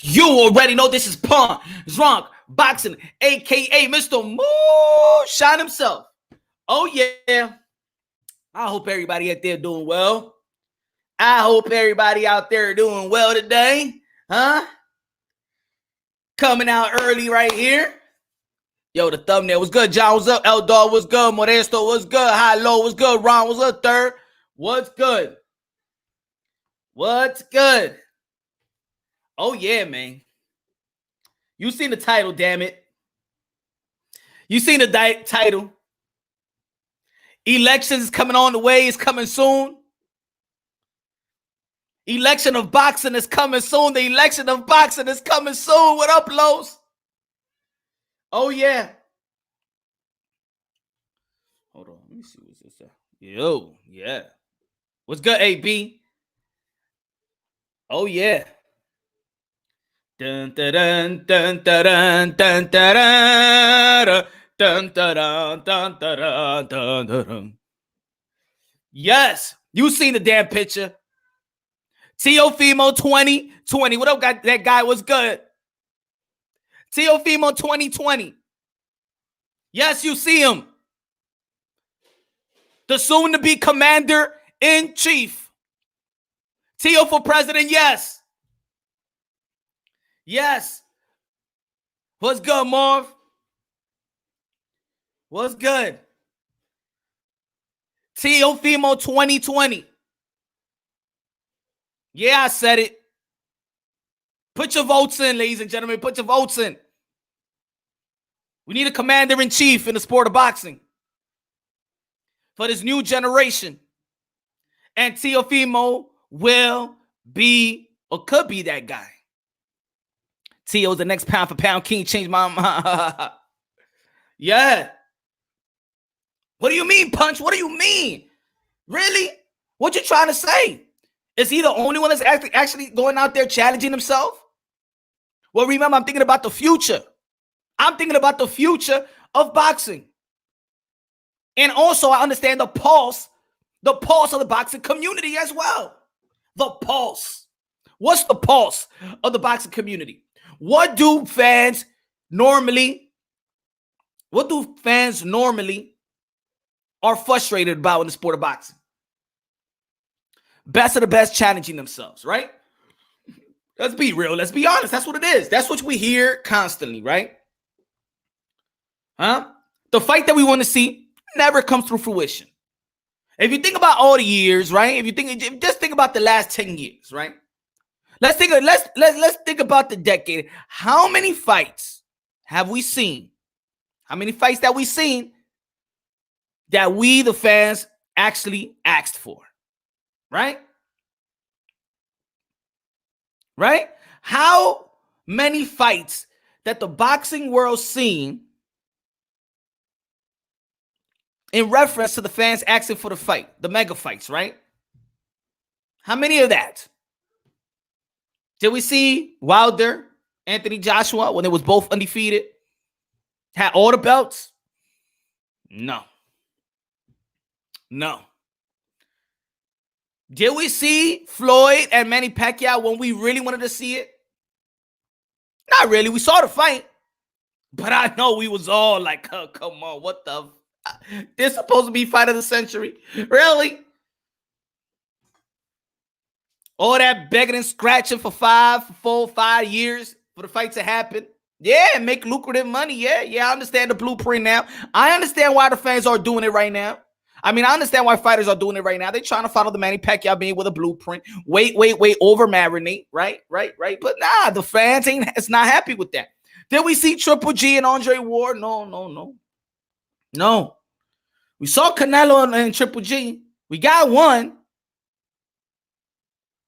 You already know this is Punshdrunkboxing, a.k.a. Mr. Moonshine himself. Oh, yeah. I hope everybody out there doing well. I hope everybody out there doing well today. Huh? Coming out early right here. Yo, the thumbnail was good. John was up. L-Dog was good. Modesto was good. High Low was good. Ron was up third. What's good? What's good? Oh, yeah, man. You seen the title, damn it. You seen the title. Elections is coming on the way. It's coming soon. Election of boxing is coming soon. The election of boxing is coming soon. What up, Los? Oh, yeah. Hold on. Let me see what's this at. Yo, yeah. What's good, AB? Oh, yeah. Dun dun dun dun dun dun dun dun dun dun dun dun dun dun. Yes, you seen the damn picture. Teofimo 2020. What up, guy? That guy was good. Teofimo 2020. Yes, you see him. The soon-to-be commander-in-chief. Teo for president, yes. Yes. What's good, Marv? What's good? Teofimo 2020. Yeah, I said it. Put your votes in, ladies and gentlemen. Put your votes in. We need a commander-in-chief in the sport of boxing for this new generation. And Teofimo will be or could be that guy. Teo's the next pound-for-pound king. Change my mind. Yeah. What do you mean, Punch? What do you mean? Really? What you trying to say? Is he the only one that's actually going out there challenging himself? Well, remember, I'm thinking about the future. I'm thinking about the future of boxing. And also, I understand the pulse of the boxing community as well. The pulse. What's the pulse of the boxing community? What do fans normally are frustrated about in the sport of boxing? Best of the best challenging themselves, right? Let's be real. Let's be honest. That's what it is. That's what we hear constantly, right? Huh? The fight that we want to see never comes to fruition. If you think about all the years, right? Just think about the last 10 years, right? Let's think about the decade. How many fights have we seen? How many fights that we've seen that we, the fans, actually asked for? Right? Right? How many fights that the boxing world seen in reference to the fans asking for the fight, the mega fights, right? How many of that? Did we see Wilder, Anthony Joshua, when they was both undefeated? Had all the belts? No. No. Did we see Floyd and Manny Pacquiao when we really wanted to see it? Not really. We saw the fight. But I know we was all like, oh, come on, what the... This supposed to be fight of the century. Really? All that begging and scratching for 4, 5 years for the fight to happen. Yeah, make lucrative money. Yeah, I understand the blueprint now. I understand why the fans are doing it right now. I mean, I understand why fighters are doing it right now. They're trying to follow the Manny Pacquiao being with a blueprint. Wait, over marinate. Right. But nah, the fans it's not happy with that. Did we see Triple G and Andre Ward? No. We saw Canelo and Triple G. We got one.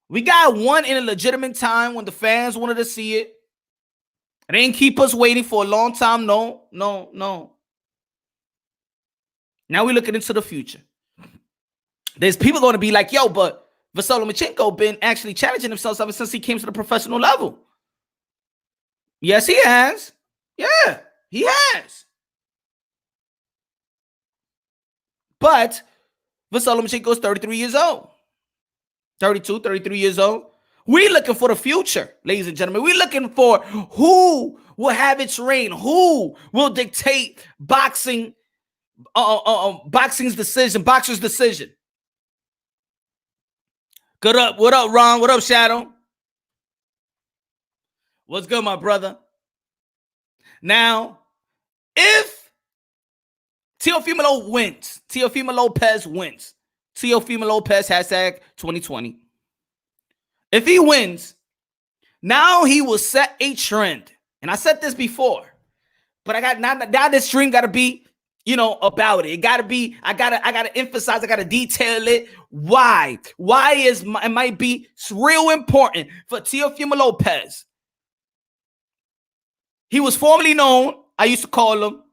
We got one in a legitimate time when the fans wanted to see it. It didn't keep us waiting for a long time. No. Now we're looking into the future. There's people going to be like, yo, but Vasily Lomachenko been actually challenging himself ever since he came to the professional level. Yes, he has. Yeah, he has. But Vasily Lomachenko is 33 years old. 32, 33 years old. We looking for the future, ladies and gentlemen. We looking for who will have its reign, who will dictate boxing's decision. Good up. What up, Ron? What up, Shadow? What's good, my brother? Now, if Teofimo wins, Teofimo Lopez wins, Teofimo Lopez hashtag 2020. If he wins, now he will set a trend. And I said this before, but I got now this stream got to be, about it. It got to be, I gotta emphasize, I gotta detail it. Why? It might be real important for Teofimo Lopez. He was formerly known, I used to call him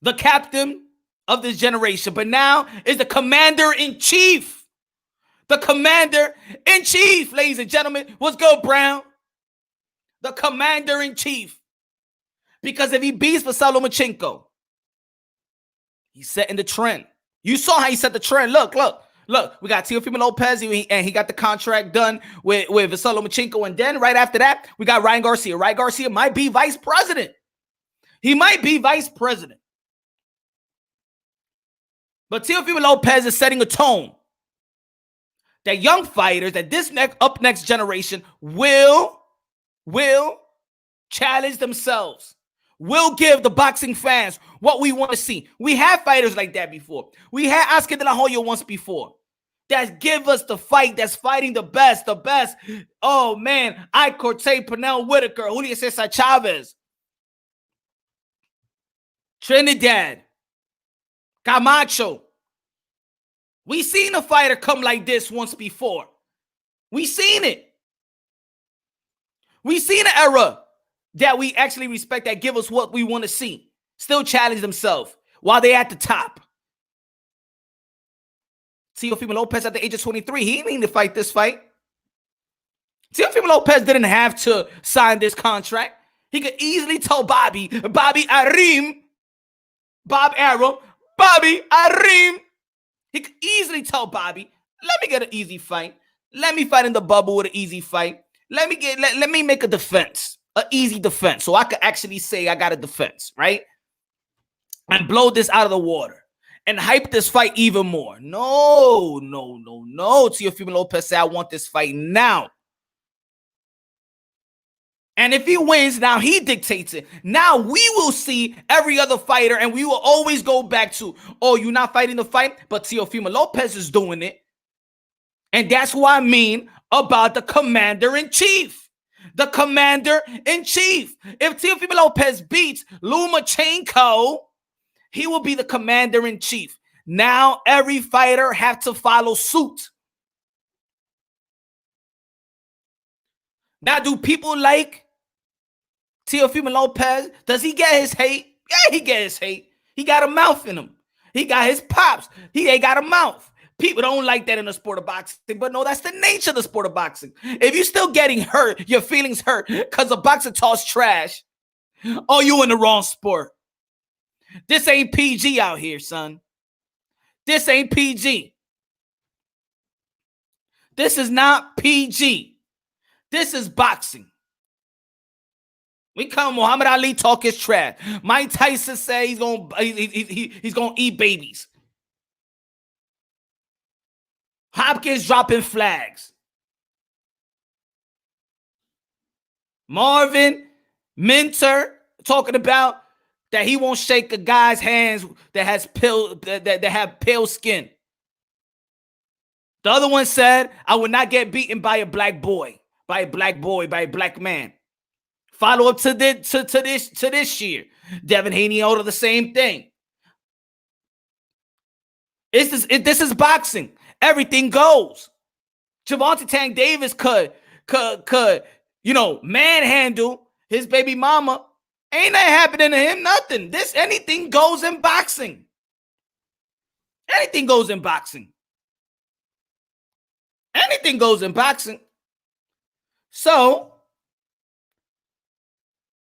the captain of this generation, but now is the commander-in-chief. The commander-in-chief, ladies and gentlemen. What's good, Brown? The commander-in-chief. Because if he beats Vasily Lomachenko, he's setting the trend. You saw how he set the trend. Look. We got Teofimo Lopez, and he got the contract done with Vasily Lomachenko. And then right after that, we got Ryan Garcia. Ryan Garcia might be vice president. He might be vice president. But Teofimo Lopez is setting a tone that young fighters, that this next generation will challenge themselves, will give the boxing fans what we want to see. We had fighters like that before. We had Oscar De La Hoya once before. That give us the fight that's fighting the best. Oh, man. Corte, Pernell Whitaker, Julio Cesar Chavez, Trinidad, Camacho. We seen a fighter come like this once before. We seen it. We seen an era that we actually respect, that give us what we want to see. Still challenge themselves while they at the top. Teofimo Lopez at the age of 23, he didn't need to fight this fight. Teofimo Lopez didn't have to sign this contract. He could easily tell Bobby Arim, he could easily tell Bobby, let me get an easy fight. Let me fight in the bubble with an easy fight. Let me make a defense, an easy defense, so I could actually say I got a defense, right? And blow this out of the water and hype this fight even more. No. Teofimo Lopez said, I want this fight now. And if he wins, now he dictates it. Now we will see every other fighter, and we will always go back to, oh, you're not fighting the fight, but Teofimo Lopez is doing it. And that's what I mean about the commander-in-chief. The commander-in-chief. If Teofimo Lopez beats Lomachenko, he will be the commander-in-chief. Now every fighter have to follow suit. Now, do people like Teofimo Lopez? Does he get his hate? Yeah, he get his hate. He got a mouth in him. He got his pops. He ain't got a mouth. People don't like that in the sport of boxing, but no, that's the nature of the sport of boxing. If you're still getting hurt, your feelings hurt because a boxer talks trash, oh, you in the wrong sport. This ain't PG out here, son. This ain't PG. This is not PG. This is boxing. We come Muhammad Ali talk his trash. Mike Tyson say he's gonna eat babies. Hopkins dropping flags. Marvin Minter talking about that he won't shake a guy's hands that has that have pale skin. The other one said, I would not get beaten by a black boy, by a black man. Follow up to this year. Devin Haney ordered the same thing. This is boxing. Everything goes. Gervonta Tank Davis could manhandle his baby mama. Ain't that happening to him? Nothing. Anything goes in boxing. Anything goes in boxing. Anything goes in boxing. So,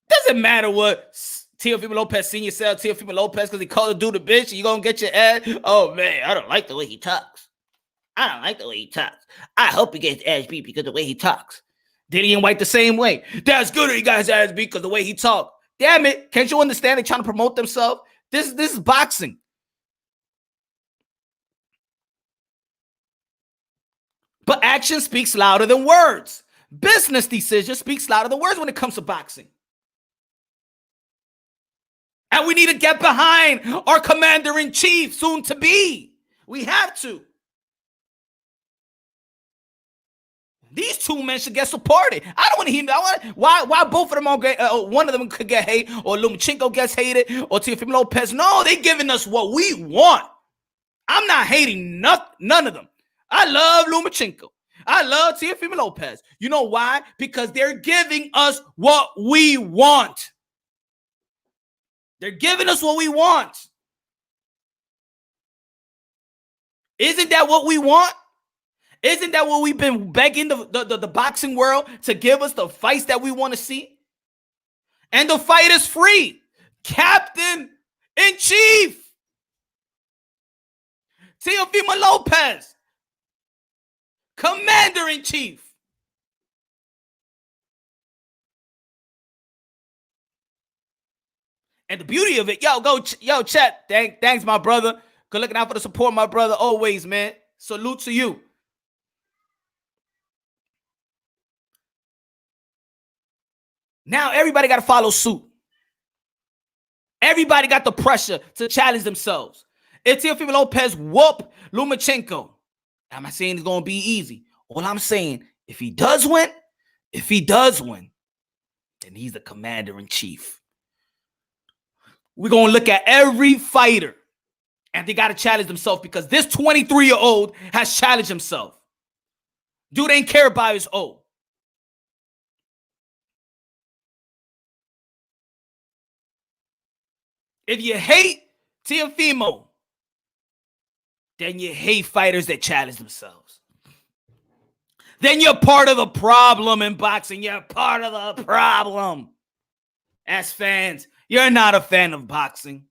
doesn't matter what Teofimo Lopez Sr. said, Teofimo Lopez, because he called a dude a bitch, and you're going to get your ad. Oh, man, I don't like the way he talks. I don't like the way he talks. I hope he gets ass beat because of the way he talks. Dillian White the same way. That's good that he got his ass beat because of the way he talk. Damn it. Can't you understand they're trying to promote themselves? This is boxing. But action speaks louder than words. Business decision speaks louder than words when it comes to boxing. And we need to get behind our commander-in-chief, soon to be. We have to. These two men should get supported. I don't want to hear. Why both of them one of them could get hate, or Lomachenko gets hated, or Teofimo Lopez. No, they giving us what we want. I'm not hating none of them. I love Lomachenko. I love Teofimo Lopez. You know why? Because they're giving us what we want. They're giving us what we want. Isn't that what we want? Isn't that what we've been begging the boxing world to give us, the fights that we want to see? And the fight is free. Captain-in-Chief Teofimo Lopez, Commander-in-Chief. And the beauty of it, yo, chat. Thanks, my brother. Good looking out for the support, my brother. Always, man. Salute to you. Now everybody got to follow suit. Everybody got the pressure to challenge themselves. If Teofimo Lopez whoop Lomachenko, I'm not saying it's going to be easy. All I'm saying, if he does win, then he's the commander-in-chief. We're going to look at every fighter, and they got to challenge themselves, because this 23-year-old has challenged himself. Dude ain't care about his old. If you hate Teofimo, then you hate fighters that challenge themselves. Then you're part of the problem in boxing. You're part of the problem. As fans, you're not a fan of boxing.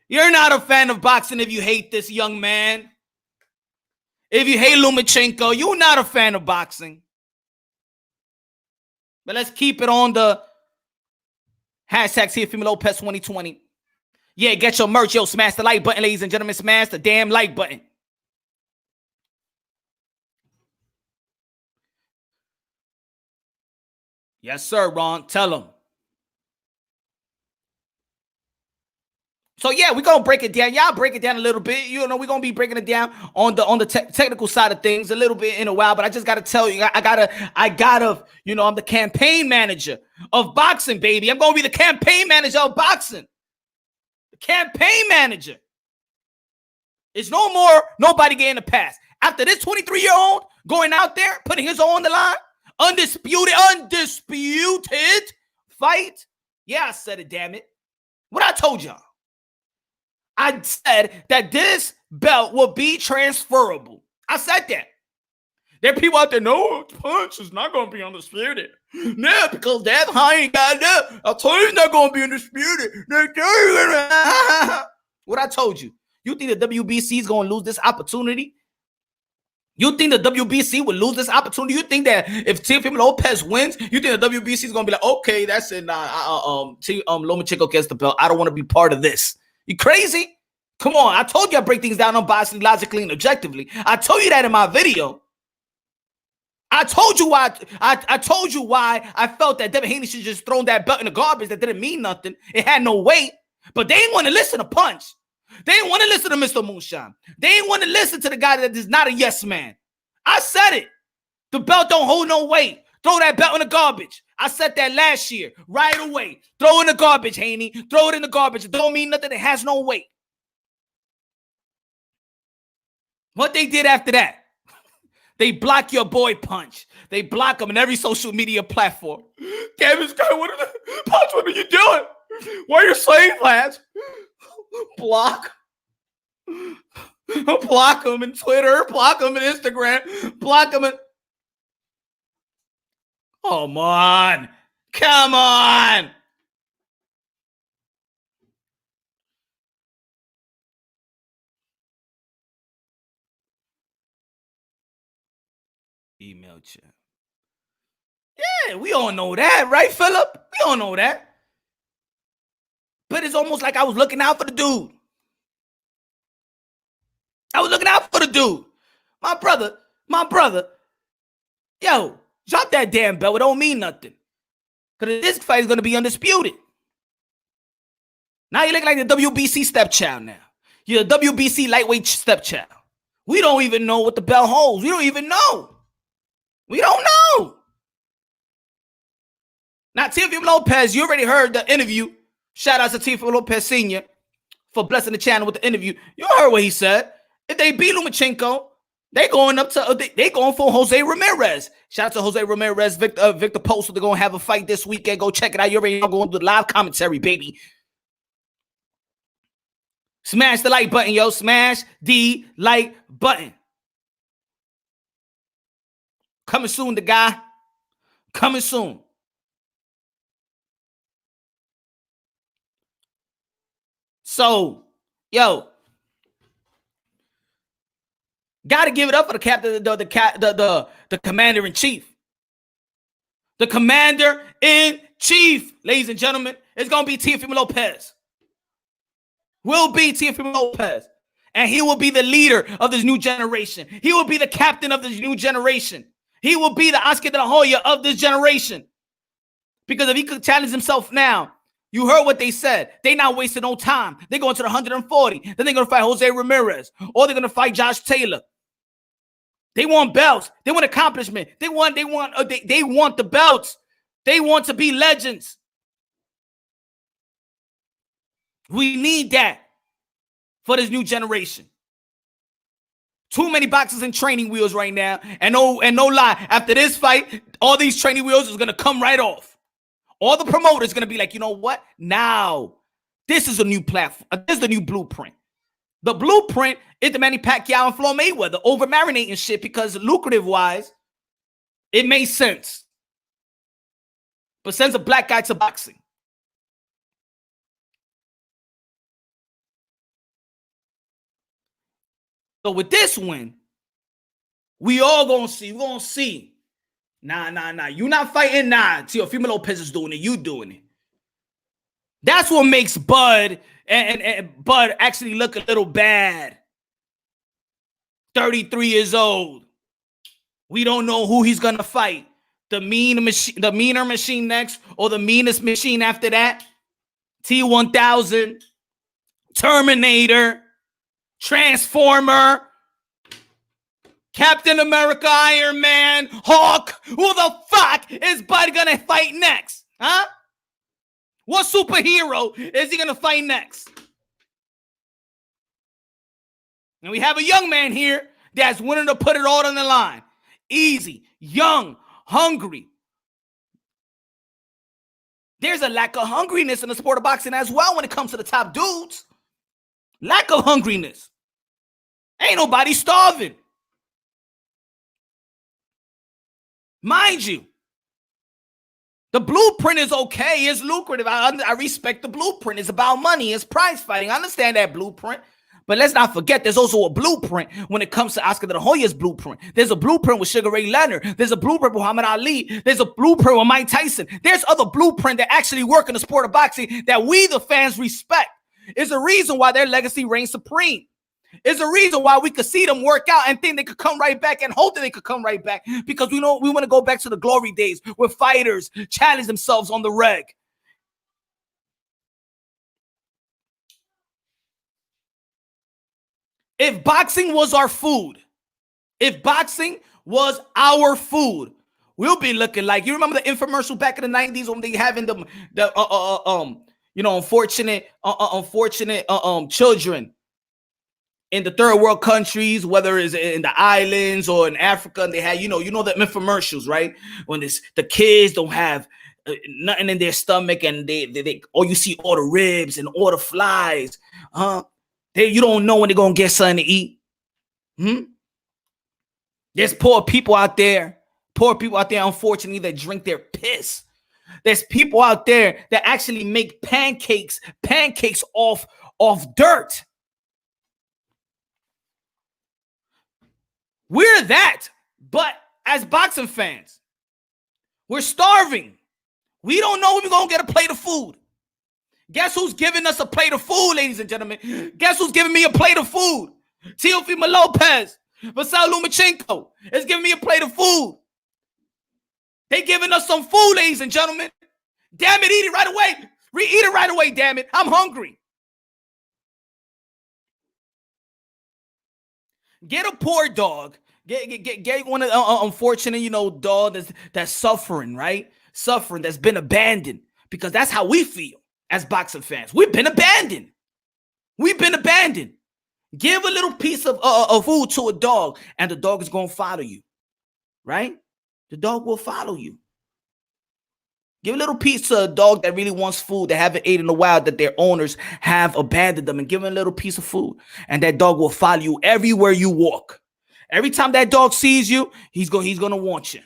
You're not a fan of boxing if you hate this young man. If you hate Lomachenko, you're not a fan of boxing. But let's keep it on the hashtag Teofimo Lopez 2020. Yeah, get your merch. Yo, smash the like button, ladies and gentlemen. Smash the damn like button. Yes, sir, Ron. Tell him. So yeah, we're gonna break it down. Y'all break it down a little bit. You know, we're gonna be breaking it down on the technical side of things a little bit in a while. But I just gotta tell you, I gotta, you know, I'm the campaign manager of boxing, baby. I'm gonna be the campaign manager of boxing. The campaign manager. It's no more nobody getting a pass. After this 23-year-old going out there, putting his own on the line, undisputed fight. Yeah, I said it, damn it. What I told y'all. I said that this belt will be transferable. I said that. There are people out there, no, Punch is not going to be undisputed. No, because that's how you got it. I told you it's not going to be undisputed. What I told you. You think the WBC is going to lose this opportunity? You think the WBC will lose this opportunity? You think that if Teofimo Lopez wins, you think the WBC is going to be like, okay, that's it. Lomachenko gets the belt. I don't want to be part of this. You crazy? Come on. I told you I break things down on boxing logically and objectively. I told you that in my video. I told you why. I told you why I felt that Devin Haney should just throw that belt in the garbage. That didn't mean nothing. It had no weight. But they didn't want to listen to Punch. They didn't want to listen to Mr. Moonshine. They didn't want to listen to the guy that is not a yes man. I said it. The belt don't hold no weight. Throw that belt in the garbage. I said that last year, right away. Throw it in the garbage, Haney. Throw it in the garbage. It don't mean nothing. It has no weight. What they did after that? They block your boy Punch. They block him in every social media platform. Damn, this guy, Punch, what are you doing? Why are you saying that? Block. Block him in Twitter. Block him in Instagram. Block him in... Come on. Come on. email chat. Yeah, we all know that, right, Philip? We all know that. But it's almost like I was looking out for the dude. I was looking out for the dude. My brother, yo, drop that damn belt. It don't mean nothing. Because this fight is going to be undisputed. Now you look like the WBC stepchild now. You're the WBC lightweight stepchild. We don't even know what the belt holds. We don't even know. We don't know. Now, Teofimo Lopez, you already heard the interview. Shout out to Teofimo Lopez Sr. for blessing the channel with the interview. You heard what he said. If they beat Lomachenko, they going for Jose Ramirez. Shout out to Jose Ramirez, Victor Post. They're going to have a fight this weekend. Go check it out. You already know, going to the live commentary, baby. Smash the like button, yo. Smash the like button. Coming soon, the guy. Coming soon. So, yo, got to give it up for the captain, the commander-in-chief. The commander-in-chief, ladies and gentlemen, is going to be Teofimo Lopez. Will be Teofimo Lopez. And he will be the leader of this new generation. He will be the captain of this new generation. He will be the Oscar de la Hoya of this generation. Because if he could challenge himself now, you heard what they said. They not wasting no time. They're going to the 140. Then they're going to fight Jose Ramirez. Or they're going to fight Josh Taylor. They want belts. They want accomplishment. They want the belts. They want to be legends. We need that for this new generation. Too many boxes and training wheels right now. And no lie, after this fight, all these training wheels is going to come right off. All the promoters going to be like, you know what? Now, this is a new platform. This is the new blueprint. The blueprint is the Manny Pacquiao and Floyd Mayweather over marinating shit because lucrative-wise, it made sense. But sends a black guy to boxing. So with this win, we all gonna see. We're gonna see. Nah. You not fighting. Nah. Teofimo Lopez is doing it. You doing it. That's what makes Bud and Bud actually look a little bad. 33 years old. We don't know who he's gonna fight. The meaner machine next, or the meanest machine after that. T-1000, Terminator, Transformer, Captain America, Iron Man, Hulk. Who the fuck is Bud gonna fight next? Huh? What superhero is he gonna fight next? And we have a young man here that's willing to put it all on the line. Easy, young, hungry. There's a lack of hungriness in the sport of boxing as well when it comes to the top dudes. Lack of hungriness. Ain't nobody starving. Mind you, the blueprint is okay. It's lucrative. I respect the blueprint. It's about money. It's prize fighting. I understand that blueprint. But let's not forget, there's also a blueprint when it comes to Oscar de la Hoya's blueprint. There's a blueprint with Sugar Ray Leonard. There's a blueprint with Muhammad Ali. There's a blueprint with Mike Tyson. There's other blueprint that actually work in the sport of boxing that we, the fans, respect. It's a reason why their legacy reigns supreme. It's a reason why we could see them work out and think they could come right back and hope that they could come right back, because we know we want to go back to the glory days where fighters challenge themselves on the reg. If boxing was our food, we'll be looking like, you remember the infomercial back in the 90s when they having the unfortunate children in the third world countries, whether it's in the islands or in Africa, and they had, you know the infomercials, right? When the kids don't have nothing in their stomach, and they or you see all the ribs and all the flies, you don't know when they're gonna get something to eat. There's poor people out there, unfortunately, that drink their piss. There's people out there that actually make pancakes off dirt. We're that, but as boxing fans, we're starving. We don't know when we're going to get a plate of food. Guess who's giving us a plate of food, ladies and gentlemen? Guess who's giving me a plate of food? Teofimo Lopez, Vasily Lomachenko is giving me a plate of food. They giving us some food, ladies and gentlemen. Damn it, eat it right away. Eat it right away, damn it. I'm hungry. Get a poor dog. Get one of the unfortunate, dog that's suffering, right? Suffering, that's been abandoned. Because that's how we feel as boxing fans. We've been abandoned. We've been abandoned. Give a little piece of food to a dog, and the dog is going to follow you, right? The dog will follow you. Give a little piece to a dog that really wants food, that haven't ate in a while, that their owners have abandoned them, and give them a little piece of food, and that dog will follow you everywhere you walk. Every time that dog sees you, he's going to want you.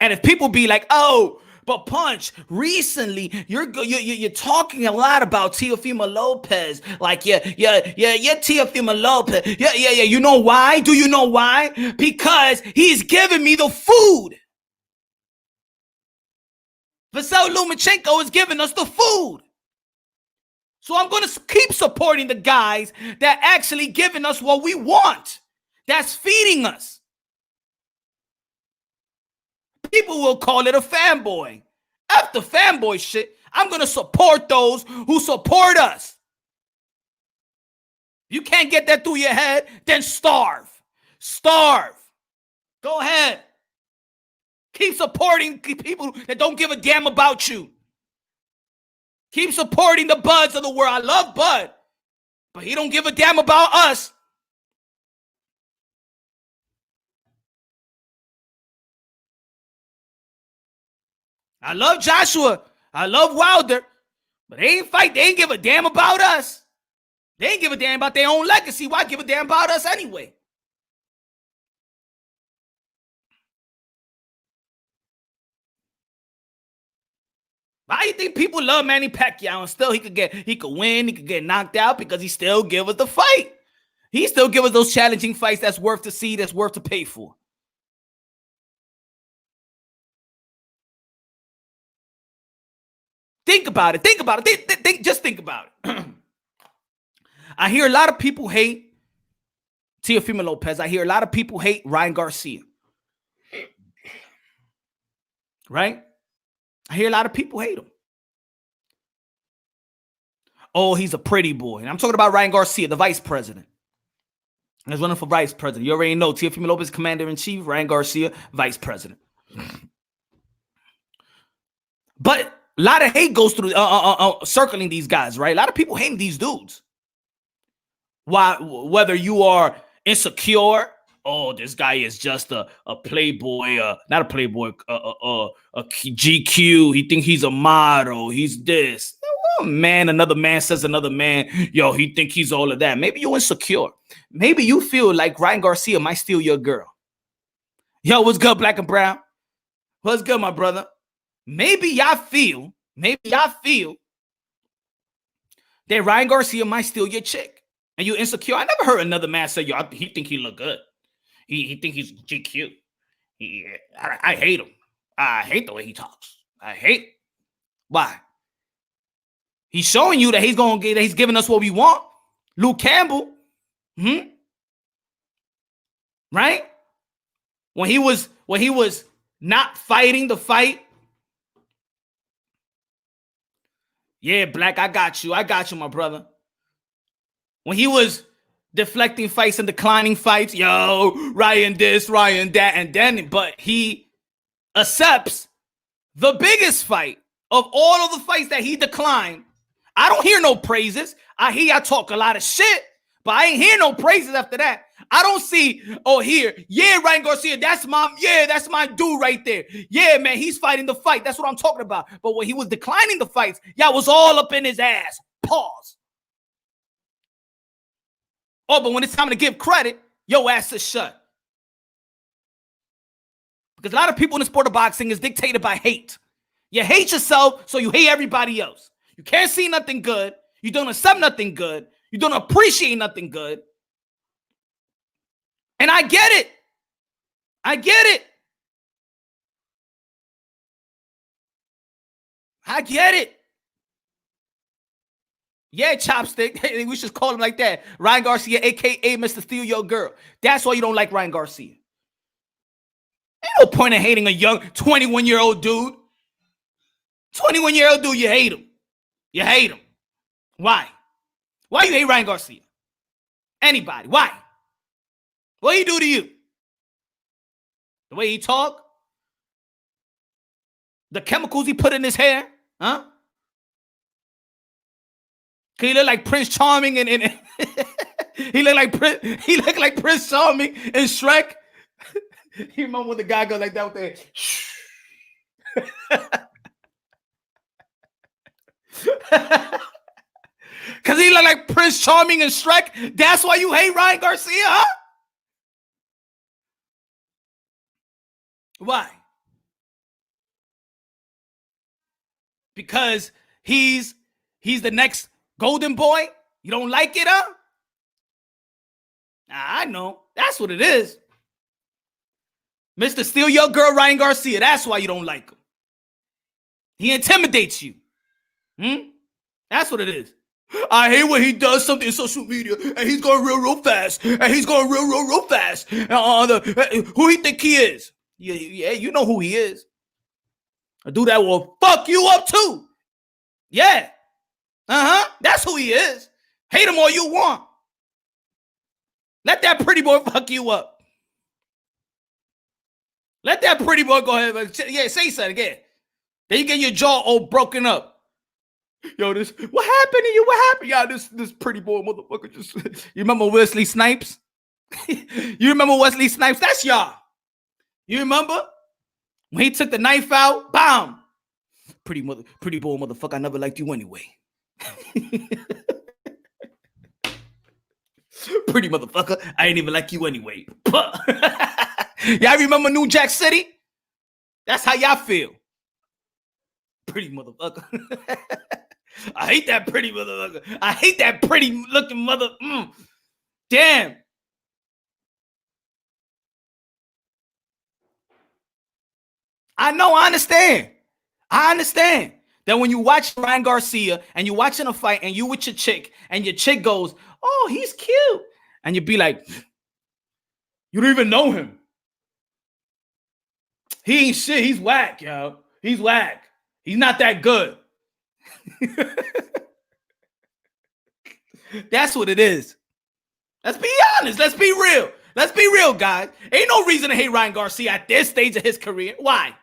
And if people be like, oh, but Punch, recently you're talking a lot about Teofimo Lopez, like Teofimo Lopez, yeah. You know why? Do you know why? Because he's giving me the food. Vasily Lomachenko is giving us the food. So I'm going to keep supporting the guys that actually giving us what we want. That's feeding us. People will call it a fanboy. After fanboy shit, I'm going to support those who support us. You can't get that through your head, then starve. Starve. Go ahead. Keep supporting people that don't give a damn about you. Keep supporting the Buds of the world. I love Bud, but he don't give a damn about us. I love Joshua. I love Wilder, but they ain't fight. They ain't give a damn about us. They ain't give a damn about their own legacy. Why give a damn about us anyway? Why do you think people love Manny Pacquiao and still he could win, he could get knocked out because he still give us the fight. He still give us those challenging fights that's worth to see, that's worth to pay for. Think about it. Think about it. Just think about it. I hear a lot of people hate Teofimo Lopez. I hear a lot of people hate Ryan Garcia. Right? I hear a lot of people hate him. Oh, he's a pretty boy. And I'm talking about Ryan Garcia, the vice president. He's running for vice president. You already know Teofimo Lopez, commander-in-chief. Ryan Garcia, vice president. But a lot of hate goes through circling these guys, right? A lot of people hating these dudes. Why? Whether you are insecure, oh, this guy is just a playboy, not a playboy, a GQ. He think he's a model. He's this. Oh, man, another man says another man, yo, he think he's all of that. Maybe you're insecure. Maybe you feel like Ryan Garcia might steal your girl. Yo, what's good, Black and Brown? What's good, my brother? Maybe y'all feel that Ryan Garcia might steal your chick. And you insecure. I never heard another man say, yo, he think he look good. He think he's GQ. I hate him. I hate the way he talks. I hate. Why? He's showing you that he's giving us what we want. Luke Campbell. Right? When he was not fighting the fight. Yeah, Black, I got you, my brother. When he was deflecting fights and declining fights, yo, Ryan this, Ryan that, and then, but he accepts the biggest fight of all of the fights that he declined. I don't hear no praises. I hear y'all talk a lot of shit, but I ain't hear no praises after that. I don't see, yeah, Ryan Garcia, that's my dude right there. Yeah, man, he's fighting the fight. That's what I'm talking about. But when he was declining the fights, y'all was all up in his ass. Pause. Oh, but when it's time to give credit, your ass is shut. Because a lot of people in the sport of boxing is dictated by hate. You hate yourself, so you hate everybody else. You can't see nothing good. You don't accept nothing good. You don't appreciate nothing good. And I get it. I get it. I get it. Yeah, Chopstick. We should call him like that. Ryan Garcia, a.k.a. Mr. Steal Your Girl. That's why you don't like Ryan Garcia. Ain't no point in hating a young 21-year-old dude. 21-year-old dude, you hate him. You hate him. Why? Why you hate Ryan Garcia? Anybody. Why? What he do to you? The way he talk? The chemicals he put in his hair? Huh? He look like Prince Charming and he look like Prince Charming and Shrek. You remember when the guy go like that with the because he look like Prince Charming and Shrek. That's why you hate Ryan Garcia, huh? Why? Because he's the next golden boy? You don't like it, huh? I know. That's what it is. Mr. Steal Your Girl, Ryan Garcia. That's why you don't like him. He intimidates you. That's what it is. I hate when he does something in social media and he's going real fast. And he's going real fast. Who he think he is? Yeah, you know who he is. A dude that will fuck you up too. Yeah. That's who he is. Hate him all you want. Let that pretty boy fuck you up. Let that pretty boy go ahead. Yeah, say something again. Then you get your jaw all broken up. Yo, what happened to you? What happened? Yeah, this pretty boy motherfucker just. You remember Wesley Snipes? You remember Wesley Snipes? That's y'all. You remember? When he took the knife out, bam. Pretty boy motherfucker, I never liked you anyway. Pretty motherfucker, I ain't even like you anyway. Y'all remember New Jack City? That's how y'all feel. Pretty motherfucker. I hate that pretty motherfucker. I hate that pretty looking mother. Damn. I know, I understand. I understand that when you watch Ryan Garcia and you're watching a fight and you with your chick and your chick goes, oh, he's cute. And you'd be like, you don't even know him. He ain't shit. He's whack, yo. He's whack. He's not that good. That's what it is. Let's be honest. Let's be real. Let's be real, guys. Ain't no reason to hate Ryan Garcia at this stage of his career. Why?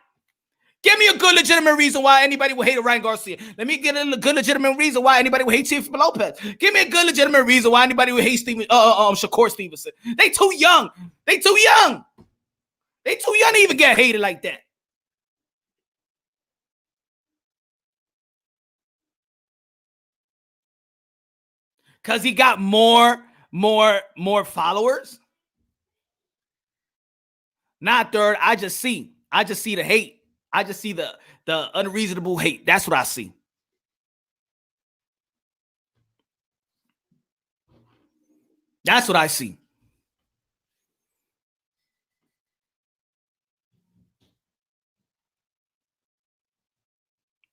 Give me a good legitimate reason why anybody would hate Ryan Garcia. Let me get a good legitimate reason why anybody would hate Teofimo Lopez. Give me a good legitimate reason why anybody would hate Shakur Stevenson. They too young. They too young. They too young to even get hated like that. Because he got more followers. Not third. I just see the hate. I just see the unreasonable hate. That's what I see. That's what I see.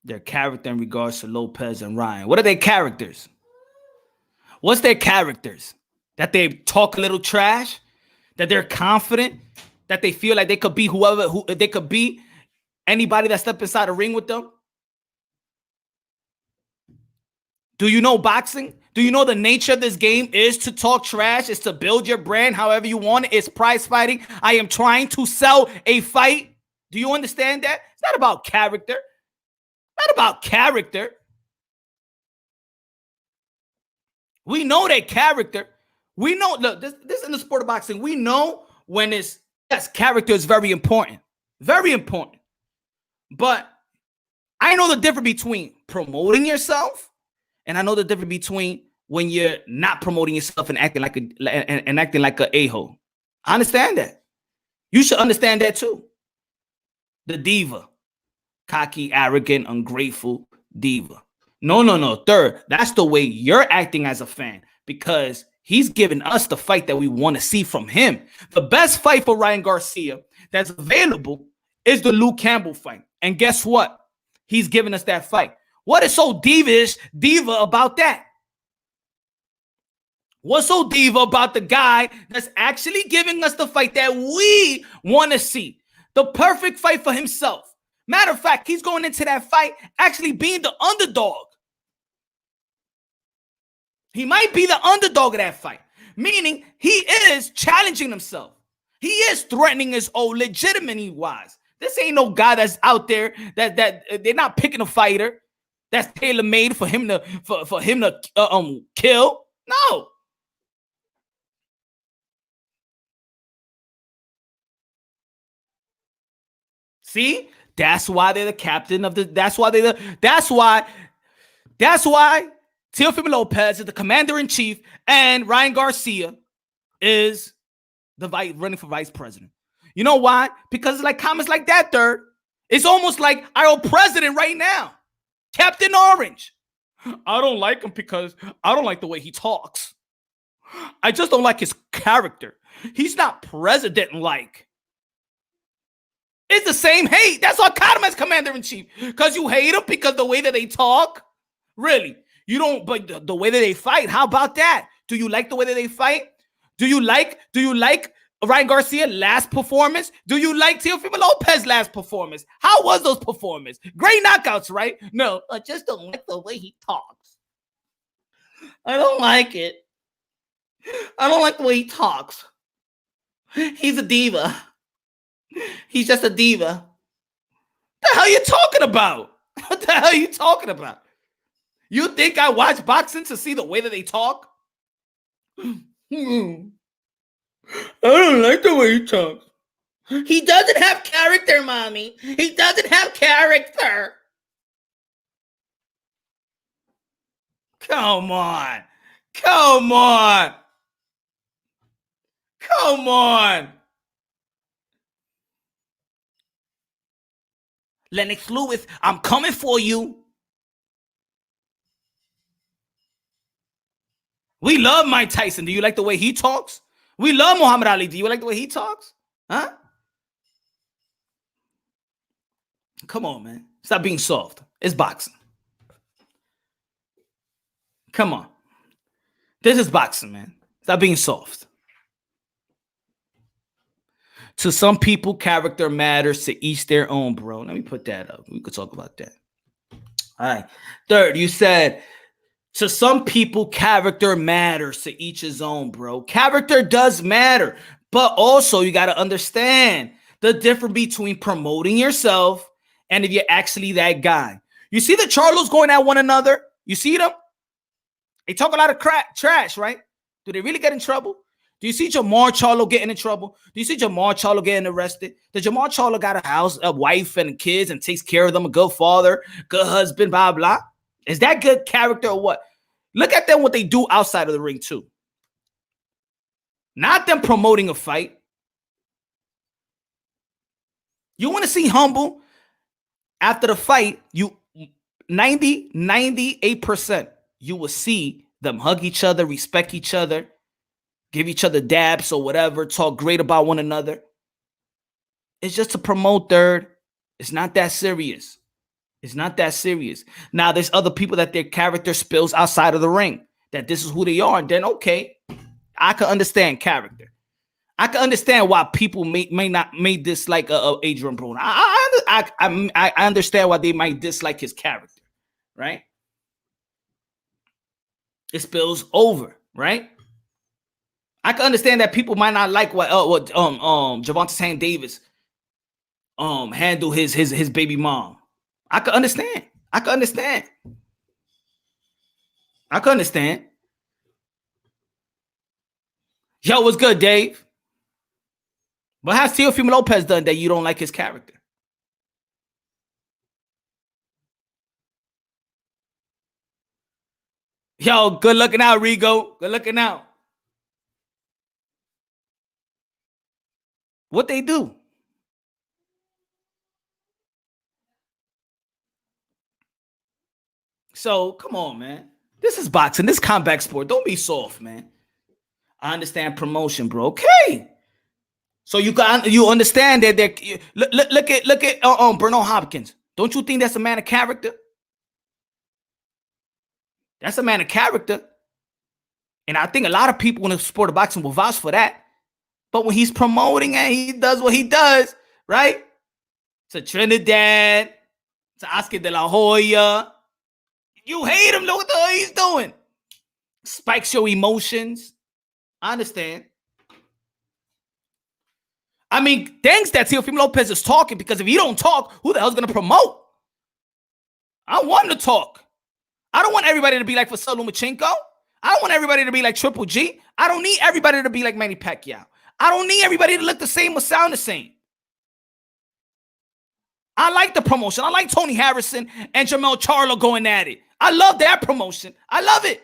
Their character in regards to Lopez and Ryan. What are their characters? What's their characters? That they talk a little trash? That they're confident? That they feel like they could be who they could be? Anybody that steps inside a ring with them? Do you know boxing? Do you know the nature of this game is to talk trash? Is to build your brand however you want it. It's prize fighting. I am trying to sell a fight. Do you understand that? It's not about character. Not about character. We know that character. We know, look, this in the sport of boxing, we know when it's, yes, character is very important. Very important. But I know the difference between promoting yourself and I know the difference between when you're not promoting yourself and acting like a a-hole. I understand that. You should understand that too. The diva. Cocky, arrogant, ungrateful diva. No. Third, that's the way you're acting as a fan because He's giving us the fight that we want to see from him. The best fight for Ryan Garcia that's available is the Luke Campbell fight. And guess what? He's giving us that fight. What is so diva about that? What's so diva about the guy that's actually giving us the fight that we want to see? The perfect fight for himself. Matter of fact, he's going into that fight actually being the underdog. He might be the underdog of that fight, meaning he is challenging himself. He is threatening his own legitimately wise. This ain't no guy that's out there that they're not picking a fighter that's tailor-made for him to kill. No. See? That's why they're the captain of the that's why Teofimo Lopez is the commander-in-chief and Ryan Garcia is the running for vice president. You know why? Because it's like comments like that, third. It's almost like our old president right now, Captain Orange. I don't like him because I don't like the way he talks. I just don't like his character. He's not president-like. It's the same hate. That's why I caught him as commander-in-chief. Because you hate him because the way that they talk? Really? You don't, but the way that they fight, how about that? Do you like the way that they fight? Do you like Ryan Garcia last performance? Do you like Teofimo Lopez last performance? How was those performances? Great knockouts, right? No, I just don't like the way he talks. I don't like it. I don't like the way he talks. He's a diva. He's just a diva. What the hell are you talking about? What the hell are you talking about? You think I watch boxing to see the way that they talk? I don't like the way he talks. He doesn't have character, mommy. He doesn't have character. Come on. Come on. Come on. Lennox Lewis, I'm coming for you. We love Mike Tyson. Do you like the way he talks? We love Muhammad Ali. Do you like the way he talks? Huh? Come on, man. Stop being soft. It's boxing. Come on. This is boxing, man. Stop being soft. To some people, character matters. To each their own, bro. Let me put that up. We could talk about that. All right. Third, you said, to some people, character matters. To each his own, bro. Character does matter. But also, you got to understand the difference between promoting yourself and if you're actually that guy. You see the Charlos going at one another? You see them? They talk a lot of trash, right? Do they really get in trouble? Do you see Jamar Charlo getting in trouble? Do you see Jamar Charlo getting arrested? Does Jamar Charlo got a house, a wife, and kids, and takes care of them, a good father, good husband, blah, blah? Is that good character or what? Look at them, what they do outside of the ring, too. Not them promoting a fight. You want to see humble? After the fight, 98%, you will see them hug each other, respect each other, give each other dabs or whatever, talk great about one another. It's just to promote, third. It's not that serious. It's not that serious. Now, there's other people that their character spills outside of the ring, that this is who they are. And then, okay, I can understand character. I can understand why people may not dislike Adrian Broner. I understand why they might dislike his character, right? It spills over, right? I can understand that people might not like what Gervonta Tank Davis handle his baby mom. I can understand. I can understand. I can understand. Yo, what's good, Dave? But how's Teofimo Lopez done that you don't like his character? Yo, good looking out, Rigo. Good looking out. What they do? So, come on, man. This is boxing. This is combat sport. Don't be soft, man. I understand promotion, bro. Okay. So you understand that look at Bernard Hopkins. Don't you think that's a man of character? That's a man of character. And I think a lot of people in the sport of boxing will vouch for that. But when he's promoting and he does what he does, right? To Trinidad, to Oscar de la Hoya, you hate him. Look what the hell he's doing. Spikes your emotions. I understand. I mean, thanks that Teofimo Lopez is talking, because if he don't talk, who the hell's going to promote? I want him to talk. I don't want everybody to be like Vasyl Lomachenko. I don't want everybody to be like Triple G. I don't need everybody to be like Manny Pacquiao. I don't need everybody to look the same or sound the same. I like the promotion. I like Tony Harrison and Jermell Charlo going at it. I love that promotion. I love it.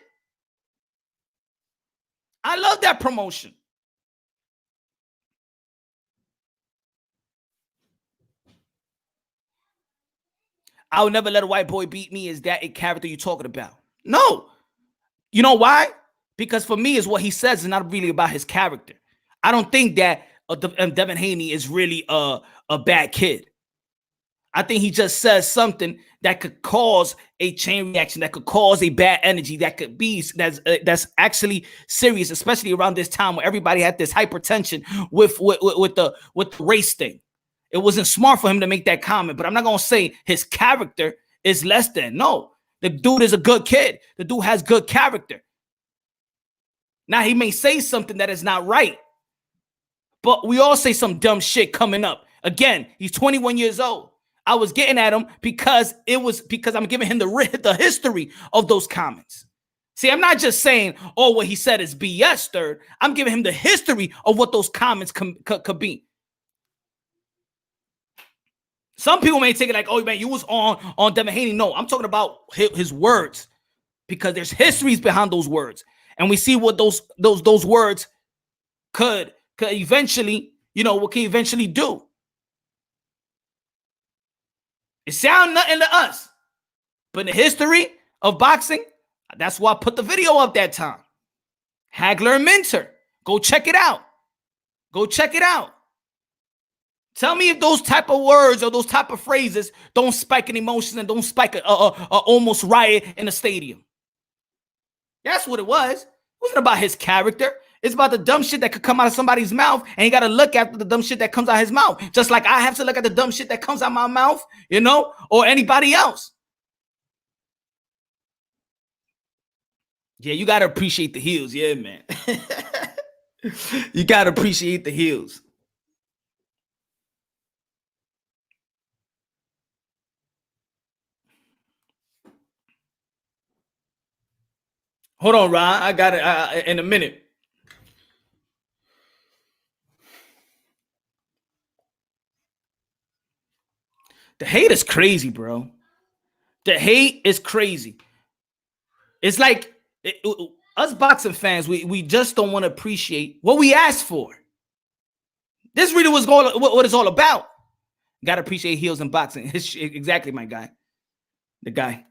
I love that promotion. I would never let a white boy beat me. Is that a character you're talking about? No. You know why? Because for me, is what he says is not really about his character. I don't think that Devin Haney is really a bad kid. I think he just says something that could cause a chain reaction, that could cause a bad energy, that could be that's actually serious, especially around this time where everybody had this hypertension with the race thing. It wasn't smart for him to make that comment, but I'm not gonna say his character is less than. No, the dude is a good kid. The dude has good character. Now he may say something that is not right, but we all say some dumb shit coming up. Again, he's 21 years old. I was getting at him because I'm giving him the history of those comments. See, I'm not just saying, oh, what he said is BS, third. I'm giving him the history of what those comments could be. Some people may take it like, oh, man, you was on Devin Haney. No, I'm talking about his words, because there's histories behind those words. And we see what those words could eventually, what can eventually do. It sounds nothing to us. But in the history of boxing, that's why I put the video up that time. Hagler and Minter. Go check it out. Go check it out. Tell me if those type of words or those type of phrases don't spike an emotion and don't spike a almost riot in a stadium. That's what it was. It wasn't about his character. It's about the dumb shit that could come out of somebody's mouth, and you got to look at the dumb shit that comes out of his mouth. Just like I have to look at the dumb shit that comes out of my mouth, or anybody else. Yeah, you got to appreciate the heels. Yeah, man. You got to appreciate the heels. Hold on, Ron. I got it in a minute. The hate is crazy, bro. The hate is crazy. It's like us boxing fans, we just don't want to appreciate what we asked for. This really was what it's all about. Got to appreciate heels in boxing. Exactly, my guy. The guy.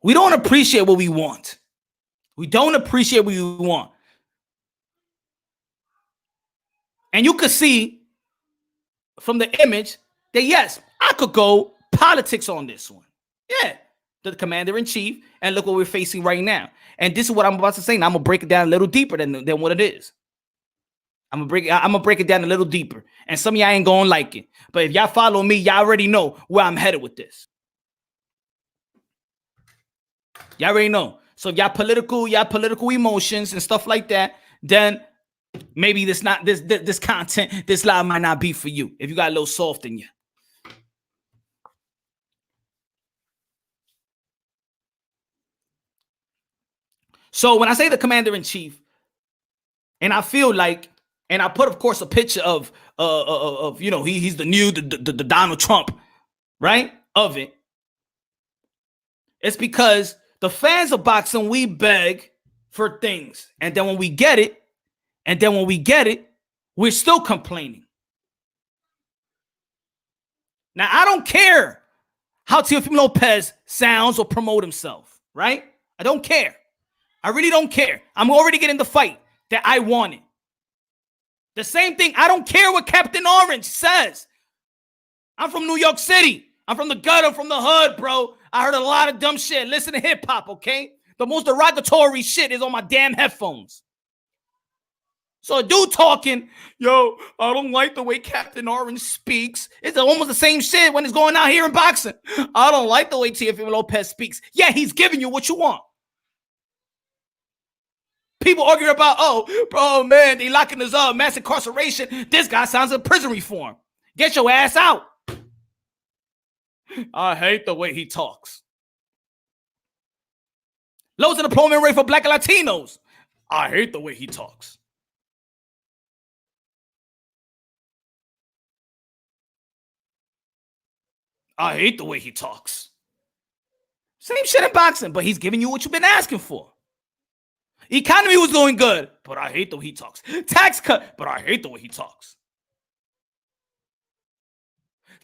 We don't appreciate what we want. We don't appreciate what we want. And you could see from the image that, yes, I could go politics on this one. Yeah, the commander-in-chief, and look what we're facing right now. And this is what I'm about to say. Now I'm going to break it down a little deeper than what it is. I'm gonna break it down a little deeper. And some of y'all ain't going to like it. But if y'all follow me, y'all already know where I'm headed with this. Y'all already know. So if y'all political emotions and stuff like that, then maybe this content, this live might not be for you. If you got a little soft in you. So when I say the commander-in-chief, and I feel like, and I put, of course, a picture of he's the new the Donald Trump, right? Of it. It's because the fans of boxing, we beg for things, and then when we get it, we're still complaining. Now I don't care how Teofimo Lopez sounds or promote himself, right? I don't care. I really don't care. I'm already getting the fight that I wanted. The same thing. I don't care what Captain Orange says. I'm from New York City. I'm from the gutter, from the hood, bro. I heard a lot of dumb shit. Listen to hip hop, okay? The most derogatory shit is on my damn headphones. So a dude talking, yo, I don't like the way Captain Orange speaks. It's almost the same shit when it's going out here in boxing. I don't like the way Teofimo Lopez speaks. Yeah, he's giving you what you want. People arguing about, oh, bro, man, they locking us up, mass incarceration. This guy sounds like prison reform. Get your ass out. I hate the way he talks. Lowest unemployment rate for Black and Latinos. I hate the way he talks. I hate the way he talks. Same shit in boxing, but he's giving you what you've been asking for. Economy was going good, but I hate the way he talks. Tax cut, but I hate the way he talks.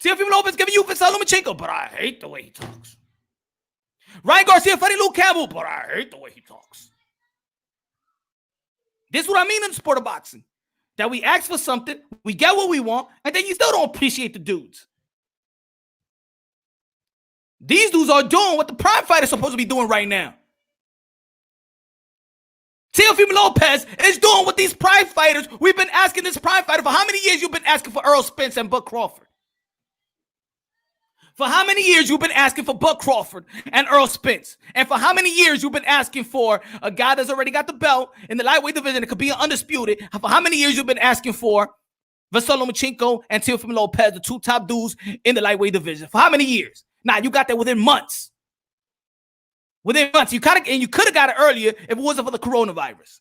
Teofimo Lopez giving you Vasyl Lomachenko, but I hate the way he talks. Ryan Garcia fighting Luke Campbell, but I hate the way he talks. This is what I mean in the sport of boxing. That we ask for something, we get what we want, and then you still don't appreciate the dudes. These dudes are doing what the prime fighter is supposed to be doing right now. Teofimo Lopez is doing what these prime fighters, we've been asking this prime fighter for how many years you've been asking for Errol Spence and Bud Crawford? For how many years you've been asking for Bud Crawford and Errol Spence? And for how many years you've been asking for a guy that's already got the belt in the lightweight division that could be undisputed? For how many years you've been asking for Vasyl Lomachenko and Teofimo Lopez, the two top dudes in the lightweight division? For how many years? Now, you got that within months. Within months. You could have got it earlier if it wasn't for the coronavirus.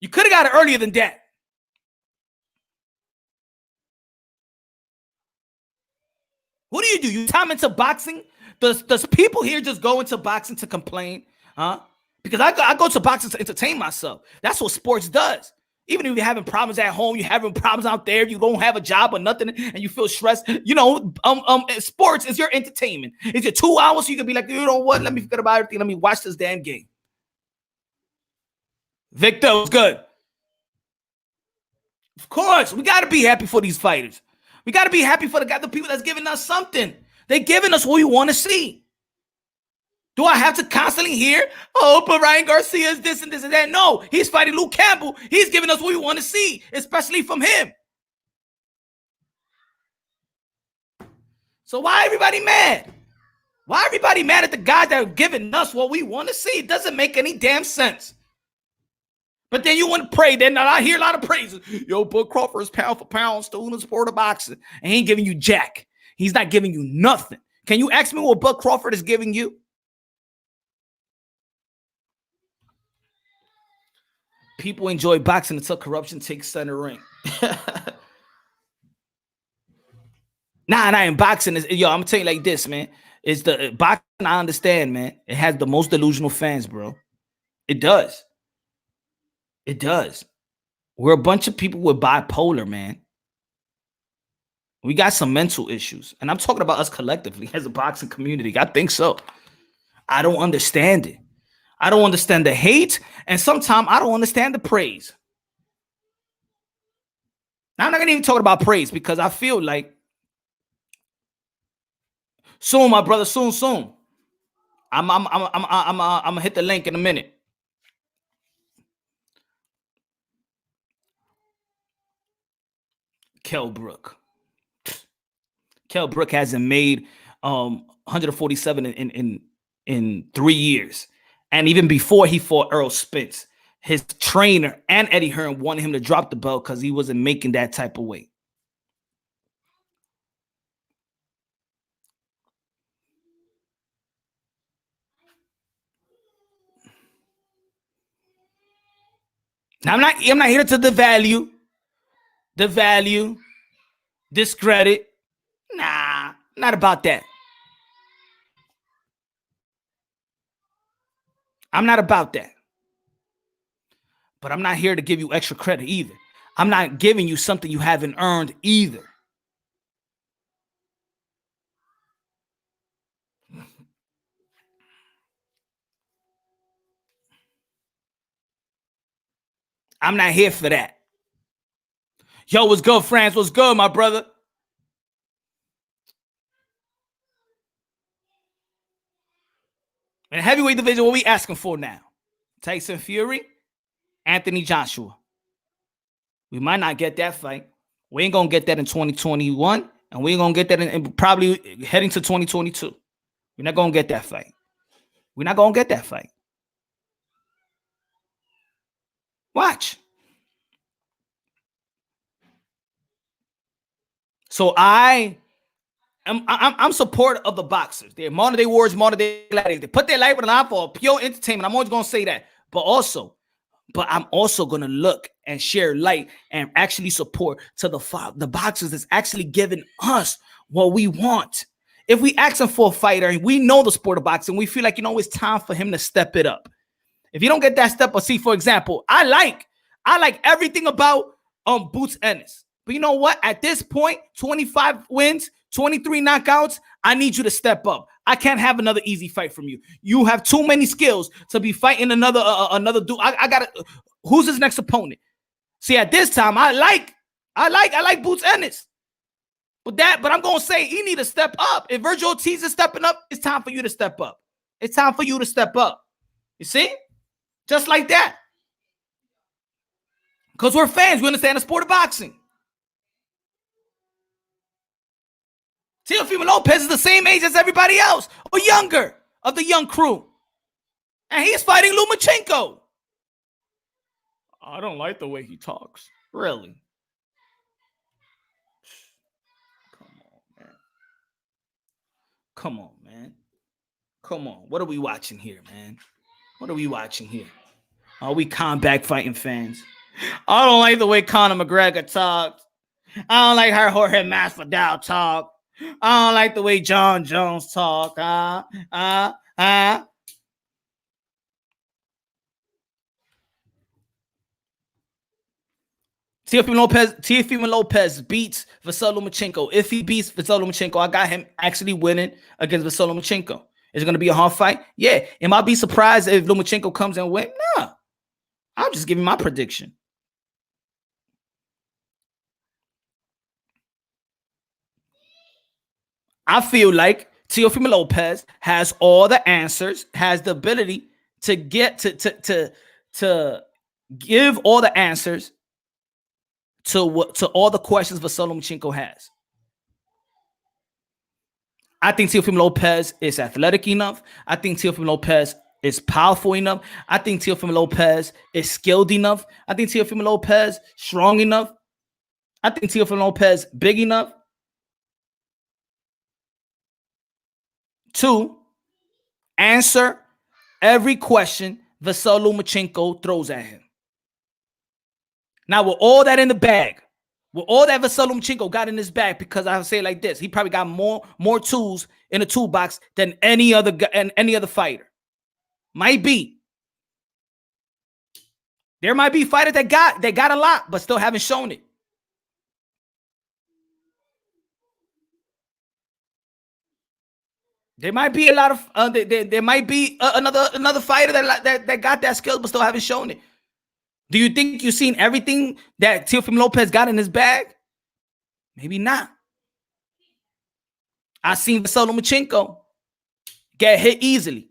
You could have got it earlier than that. What do? You time into boxing? Does people here just go into boxing to complain? Huh? Because I go to boxing to entertain myself. That's what sports does. Even if you're having problems at home, you're having problems out there, you don't have a job or nothing, and you feel stressed, sports is your entertainment. It's your 2 hours so you can be like, you know what? Let me forget about everything. Let me watch this damn game. Victor was good. Of course, we got to be happy for these fighters. We got to be happy for the people that's giving us something. They're giving us what we want to see. Do I have to constantly hear, oh, but Ryan Garcia is this and this and that? No, he's fighting Luke Campbell. He's giving us what we want to see, especially from him. So why everybody mad? Why everybody mad at the guys that are giving us what we want to see? It doesn't make any damn sense. But then you want to pray. Then I hear a lot of praises. Yo, Bud Crawford is pound for pound, still in the sport of boxing. And he ain't giving you jack. He's not giving you nothing. Can you ask me what Bud Crawford is giving you? People enjoy boxing until corruption takes center ring. Nah, in boxing, I'm gonna tell you like this, man. It's the boxing, I understand, man. It has the most delusional fans, bro. It does. It does. We're a bunch of people with bipolar, man. We got some mental issues. And I'm talking about us collectively as a boxing community. I think so. I don't understand it. I don't understand the hate, and sometimes I don't understand the praise. Now, I'm not gonna even talk about praise because I feel like soon, my brother, soon. I'm gonna hit the link in a minute. Kell Brook hasn't made 147 in 3 years. And even before he fought Errol Spence, his trainer and Eddie Hearn wanted him to drop the belt because he wasn't making that type of weight. Now, I'm not here to devalue, discredit. Nah, not about that. I'm not about that. But I'm not here to give you extra credit either. I'm not giving you something you haven't earned either. I'm not here for that. Yo, what's good, France? What's good, my brother? In the heavyweight division, what we asking for now? Tyson Fury, Anthony Joshua. We might not get that fight. We ain't going to get that in 2021, and we ain't going to get that in probably heading to 2022. We're not going to get that fight. We're not going to get that fight. Watch. So I'm supportive of the boxers. They're modern day warriors, modern day gladiators. They put their life on the line for pure entertainment. I'm always going to say that. But I'm also going to look and share light and actually support to the boxers that's actually giving us what we want. If we asking for a fighter and we know the sport of boxing, we feel like, it's time for him to step it up. If you don't get that step up, see, for example, I like everything about Boots Ennis. But you know what? At this point, 25 wins, 23 knockouts, I need you to step up. I can't have another easy fight from you. You have too many skills to be fighting another dude. I gotta. Who's his next opponent? See, at this time, I like Boots Ennis. But I'm gonna say he need to step up. If Virgil Ortiz is stepping up, it's time for you to step up. It's time for you to step up. You see? Just like that. Because we're fans. We understand the sport of boxing. Teofimo Lopez is the same age as everybody else, or younger, of the young crew. And he's fighting Lomachenko. I don't like the way he talks. Really? Come on, man. What are we watching here, man? Are we comeback fighting fans? I don't like the way Conor McGregor talks. I don't like how Jorge Masvidal talk. I don't like the way John Jones talk. Teofimo Lopez beats Vasily Lomachenko. If he beats Vasily Lomachenko, I got him actually winning against Vasily Lomachenko. Is it going to be a hard fight? Yeah. Am I be surprised if Lomachenko comes and wins? Nah. I'm just giving my prediction. I feel like Teofimo Lopez has all the answers, has the ability to get to give all the answers to all the questions Vasily Lomachenko has. I think Teofimo Lopez is athletic enough. I think Teofimo Lopez is powerful enough. I think Teofimo Lopez is skilled enough. I think Teofimo Lopez strong enough. I think Teofimo Lopez big enough to answer every question Vasily Lomachenko throws at him. Now, with all that in the bag, with all that Vasily Lomachenko got in his bag, because I'll say it like this, he probably got more tools in the toolbox than any other fighter. Might be. There might be fighters that got a lot, but still haven't shown it. There might be a lot of there might be another fighter that got that skill, but still haven't shown it. Do you think you've seen everything that Teofimo Lopez got in his bag? Maybe not. I seen Vasily Lomachenko get hit easily.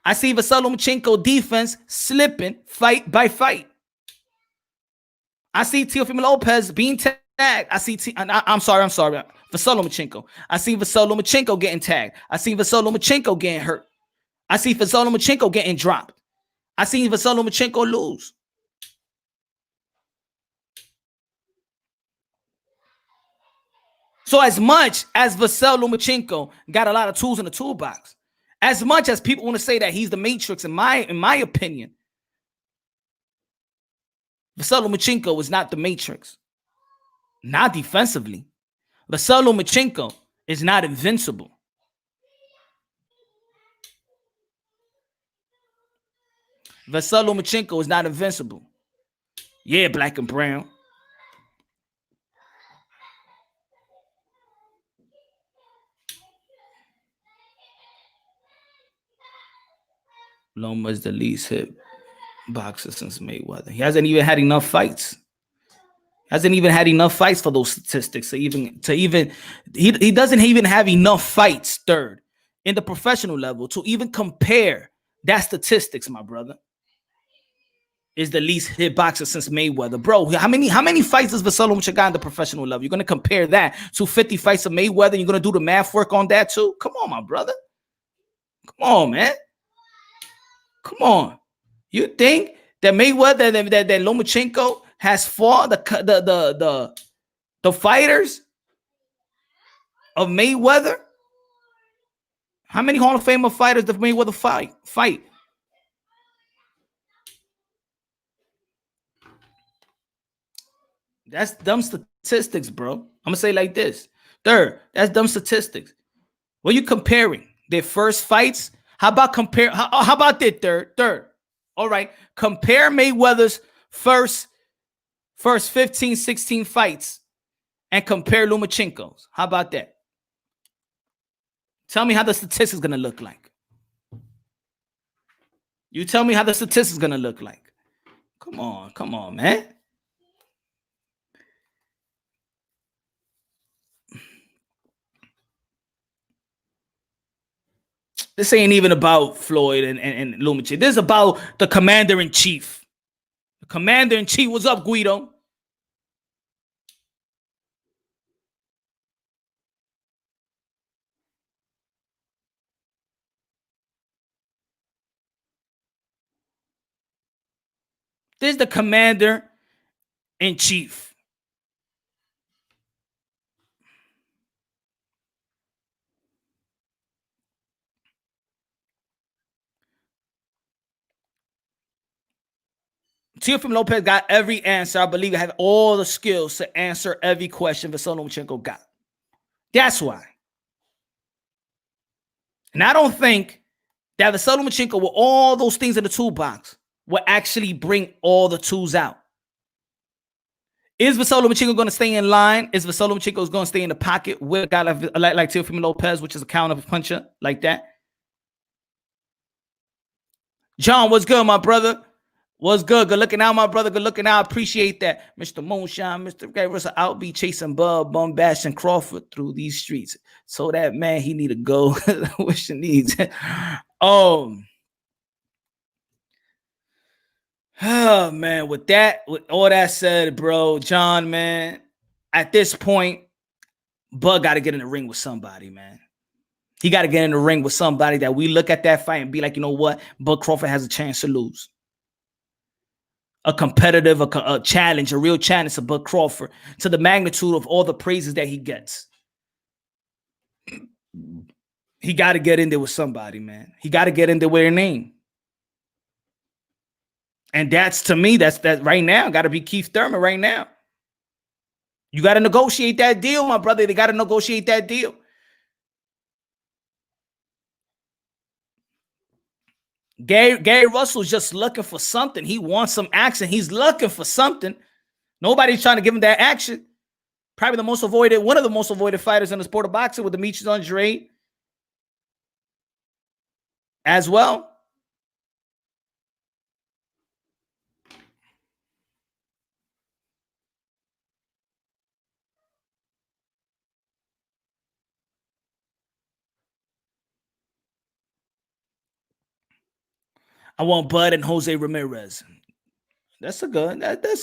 I see Vasily Lomachenko defense slipping fight by fight. I see Teofimo Lopez being tagged. I'm sorry. Vasily Lomachenko. I see Vasily Lomachenko getting tagged. I see Vasily Lomachenko getting hurt. I see Vasily Lomachenko getting dropped. I see Vasily Lomachenko lose. So as much as Vasily Lomachenko got a lot of tools in the toolbox, as much as people want to say that he's the Matrix, in my opinion, Vasily Lomachenko is not the Matrix. Not defensively. Vasily Lomachenko is not invincible. Vasily Lomachenko is not invincible. Yeah, black and brown. Loma is the least hit. boxer since Mayweather. He hasn't even had enough fights. Hasn't even had enough fights for those statistics he doesn't even have enough fights, third, in the professional level to even compare that statistics, my brother. Is the least hit boxer since Mayweather. Bro, how many fights does Vasily Lomachenko got in the professional level? You're going to compare that to 50 fights of Mayweather and you're going to do the math work on that too? Come on, my brother. Come on, man. Come on. You think that Mayweather, that Lomachenko has fought the fighters of Mayweather? How many Hall of Famer fighters does Mayweather fight? That's dumb statistics, bro. I'm gonna say like this. Third, that's dumb statistics. What are you comparing? Their first fights? How about compare? How about that? Third. All right. Compare Mayweather's first 15, 16 fights and compare Lomachenko's. How about that? Tell me how the statistics is gonna look like. You tell me how the statistics is gonna look like. Come on, man. This ain't even about Floyd and Lomachenko. This is about the commander-in-chief. The commander-in-chief. What's up, Guido? This is the commander-in-chief. Teofimo Lopez got every answer. I believe I have all the skills to answer every question Vasily Lomachenko got. That's why. And I don't think that Vasily Lomachenko, with all those things in the toolbox, will actually bring all the tools out. Is Vasily Lomachenko going to stay in line? Is Vasily Lomachenko going to stay in the pocket with a guy like Teofimo Lopez, which is a counter puncher like that? John, what's good, my brother? What's good? Good looking out, my brother. Good looking out. Appreciate that. Mr. Moonshine, Mr. Gay Russell out be chasing Bud, Bum Crawford through these streets. So that man, he need to go. What she needs. Oh man, with all that said, bro, John, man, at this point, Bud got to get in the ring with somebody, man. He got to get in the ring with somebody that we look at that fight and be like, you know what? Bud Crawford has a chance to lose. A competitive, a challenge, a real challenge to Bud Crawford to the magnitude of all the praises that he gets. He got to get in there with somebody, man. He got to get in there with their name. And that's, to me, that's right now. Got to be Keith Thurman right now. You got to negotiate that deal, my brother. They got to negotiate that deal. Gary Russell's just looking for something. He wants some action. He's looking for something. Nobody's trying to give him that action. Probably one of the most avoided fighters in the sport of boxing with Demetrius Andrade as well. I want Bud and Jose Ramirez. That's good.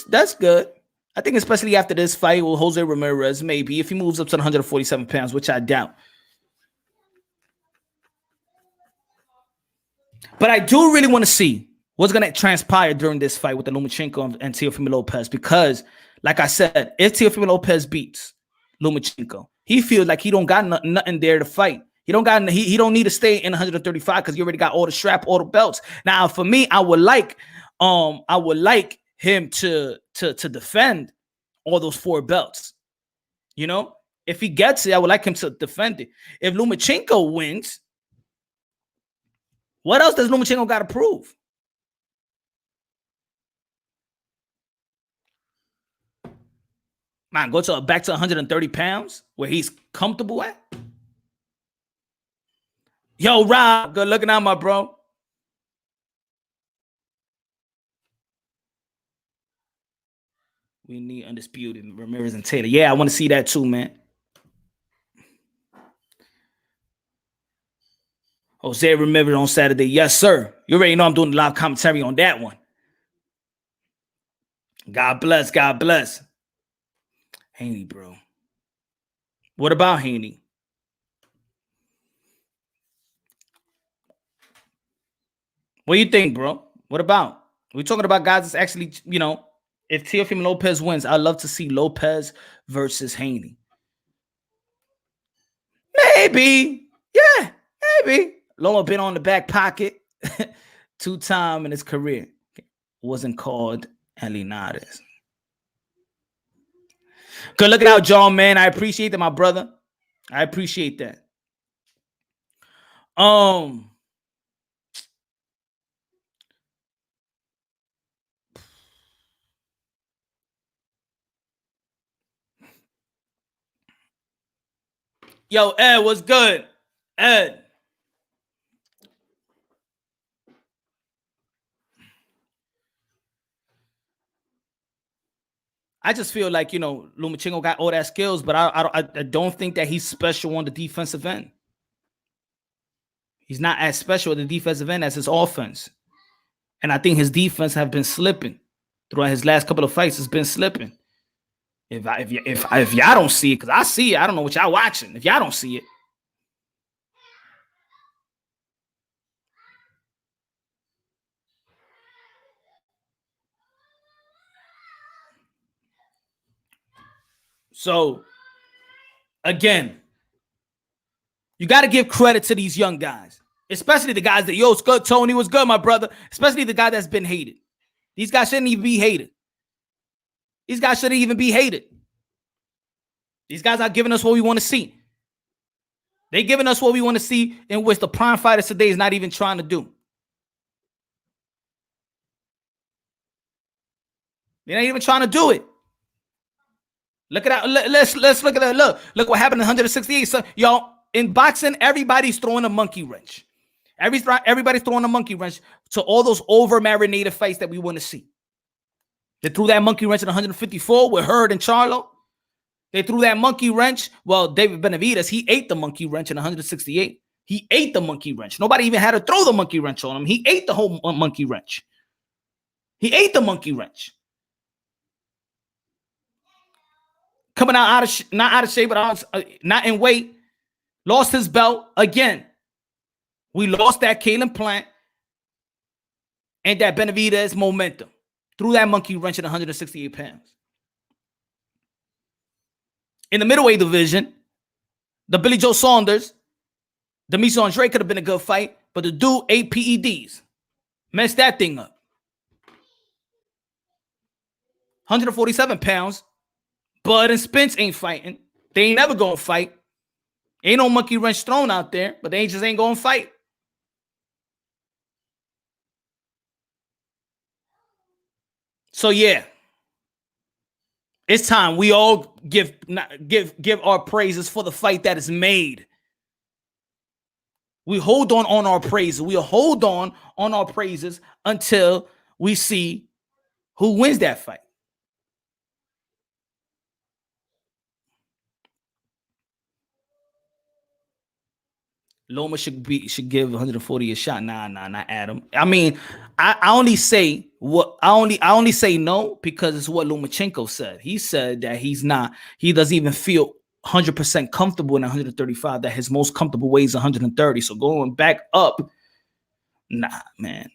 That's good. I think especially after this fight with Jose Ramirez, maybe if he moves up to 147 pounds, which I doubt. But I do really want to see what's going to transpire during this fight with the Lomachenko and Teofimo Lopez, because, like I said, if Teofimo Lopez beats Lomachenko, he feels like he don't got nothing there to fight. He don't need to stay in 135 because he already got all the strap, all the belts. Now, for me, I would like him to defend all those 4 belts. You know, if he gets it, I would like him to defend it. If Lomachenko wins, what else does Lomachenko got to prove? Man, go back to 130 pounds where he's comfortable at. Yo, Rob, good looking out, my bro. We need undisputed Ramirez and Taylor. Yeah, I want to see that too, man. Jose Ramirez on Saturday. Yes, sir. You already know I'm doing the live commentary on that one. God bless. God bless. Haney, bro. What about Haney? What do you think, bro? What about? We're talking about guys that's actually, you know, if Teofimo Lopez wins, I'd love to see Lopez versus Haney. Maybe. Yeah, maybe. Loma been on the back pocket 2 times in his career. Wasn't called Linares. Good looking out, John, man. I appreciate that, my brother. I appreciate that. Yo, Ed, what's good? Ed. I just feel like, you know, Lomachenko got all that skills, but I don't think that he's special on the defensive end. He's not as special at the defensive end as his offense. And I think his defense have been slipping throughout his last couple of fights. It's been slipping. If y'all don't see it, because I see it, I don't know what y'all watching. If y'all don't see it. So, again, you got to give credit to these young guys, especially the guys that, yo, it's good, Tony, was good, my brother, especially the guy that's been hated. These guys shouldn't even be hated. These guys shouldn't even be hated. These guys are giving us what we want to see. They're giving us what we want to see, in which the prime fighters today is not even trying to do. They're not even trying to do it. Look at that. Let's look at that. Look what happened in 168. So, y'all, in boxing, everybody's throwing a monkey wrench. Everybody's throwing a monkey wrench to all those over-marinated fights that we want to see. They threw that monkey wrench in 154 with Hurd and Charlo. They threw that monkey wrench. Well, David Benavidez, he ate the monkey wrench in 168. He ate the monkey wrench. Nobody even had to throw the monkey wrench on him. He ate the whole monkey wrench. He ate the monkey wrench. Coming out not out of shape, but not in weight. Lost his belt again. We lost that Kalen Plant and that Benavidez momentum. Threw that monkey wrench at 168 pounds. In the middleweight division, the Billy Joe Saunders, Demetrius Andre could have been a good fight, but the dude ate PEDs. Messed that thing up. 147 pounds. Bud and Spence ain't fighting. They ain't never gonna fight. Ain't no monkey wrench thrown out there, but they just ain't gonna fight. So yeah, it's time we all give our praises for the fight that is made. We hold on our praises. We'll hold on our praises until we see who wins that fight. Loma should give 140 a shot. Nah, not Adam. I mean, I only say no because it's what Lomachenko said. He said that he doesn't even feel 100% comfortable in 135, that his most comfortable weight is 130. So going back up, nah, man.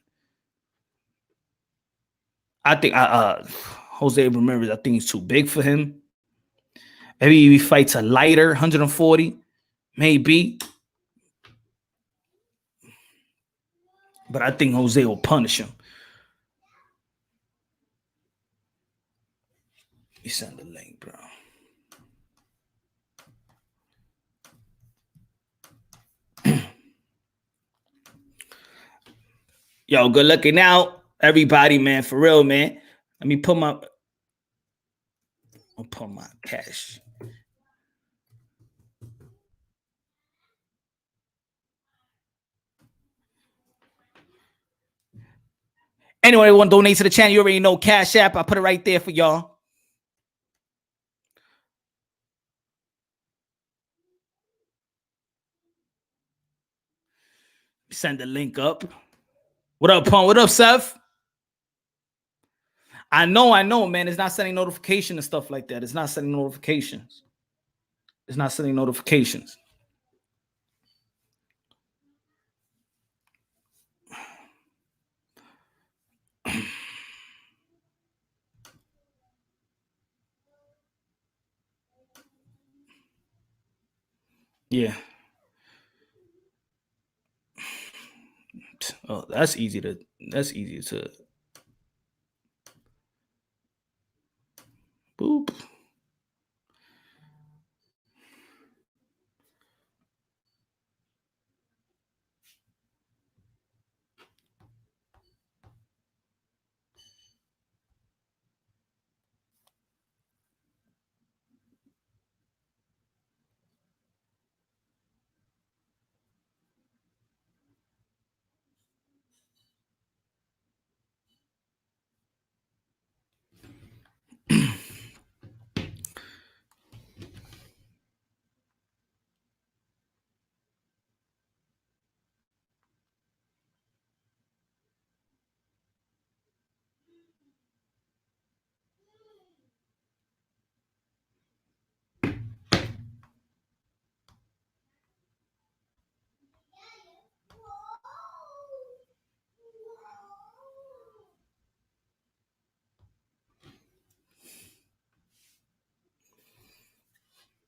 I think Jose Ramirez, I think he's too big for him. Maybe he fights a lighter 140, maybe. But I think Jose will punish him. You send the link, bro. Yo, good looking out, everybody, man. For real, man. Let me put my cash. Anyway, want to donate to the channel? You already know Cash App. I put it right there for y'all. Send the link up. What up, Pun? What up, Seth? I know, man. It's not sending notifications and stuff like that. It's not sending notifications. It's not sending notifications. Yeah. Oh, that's easy to boop.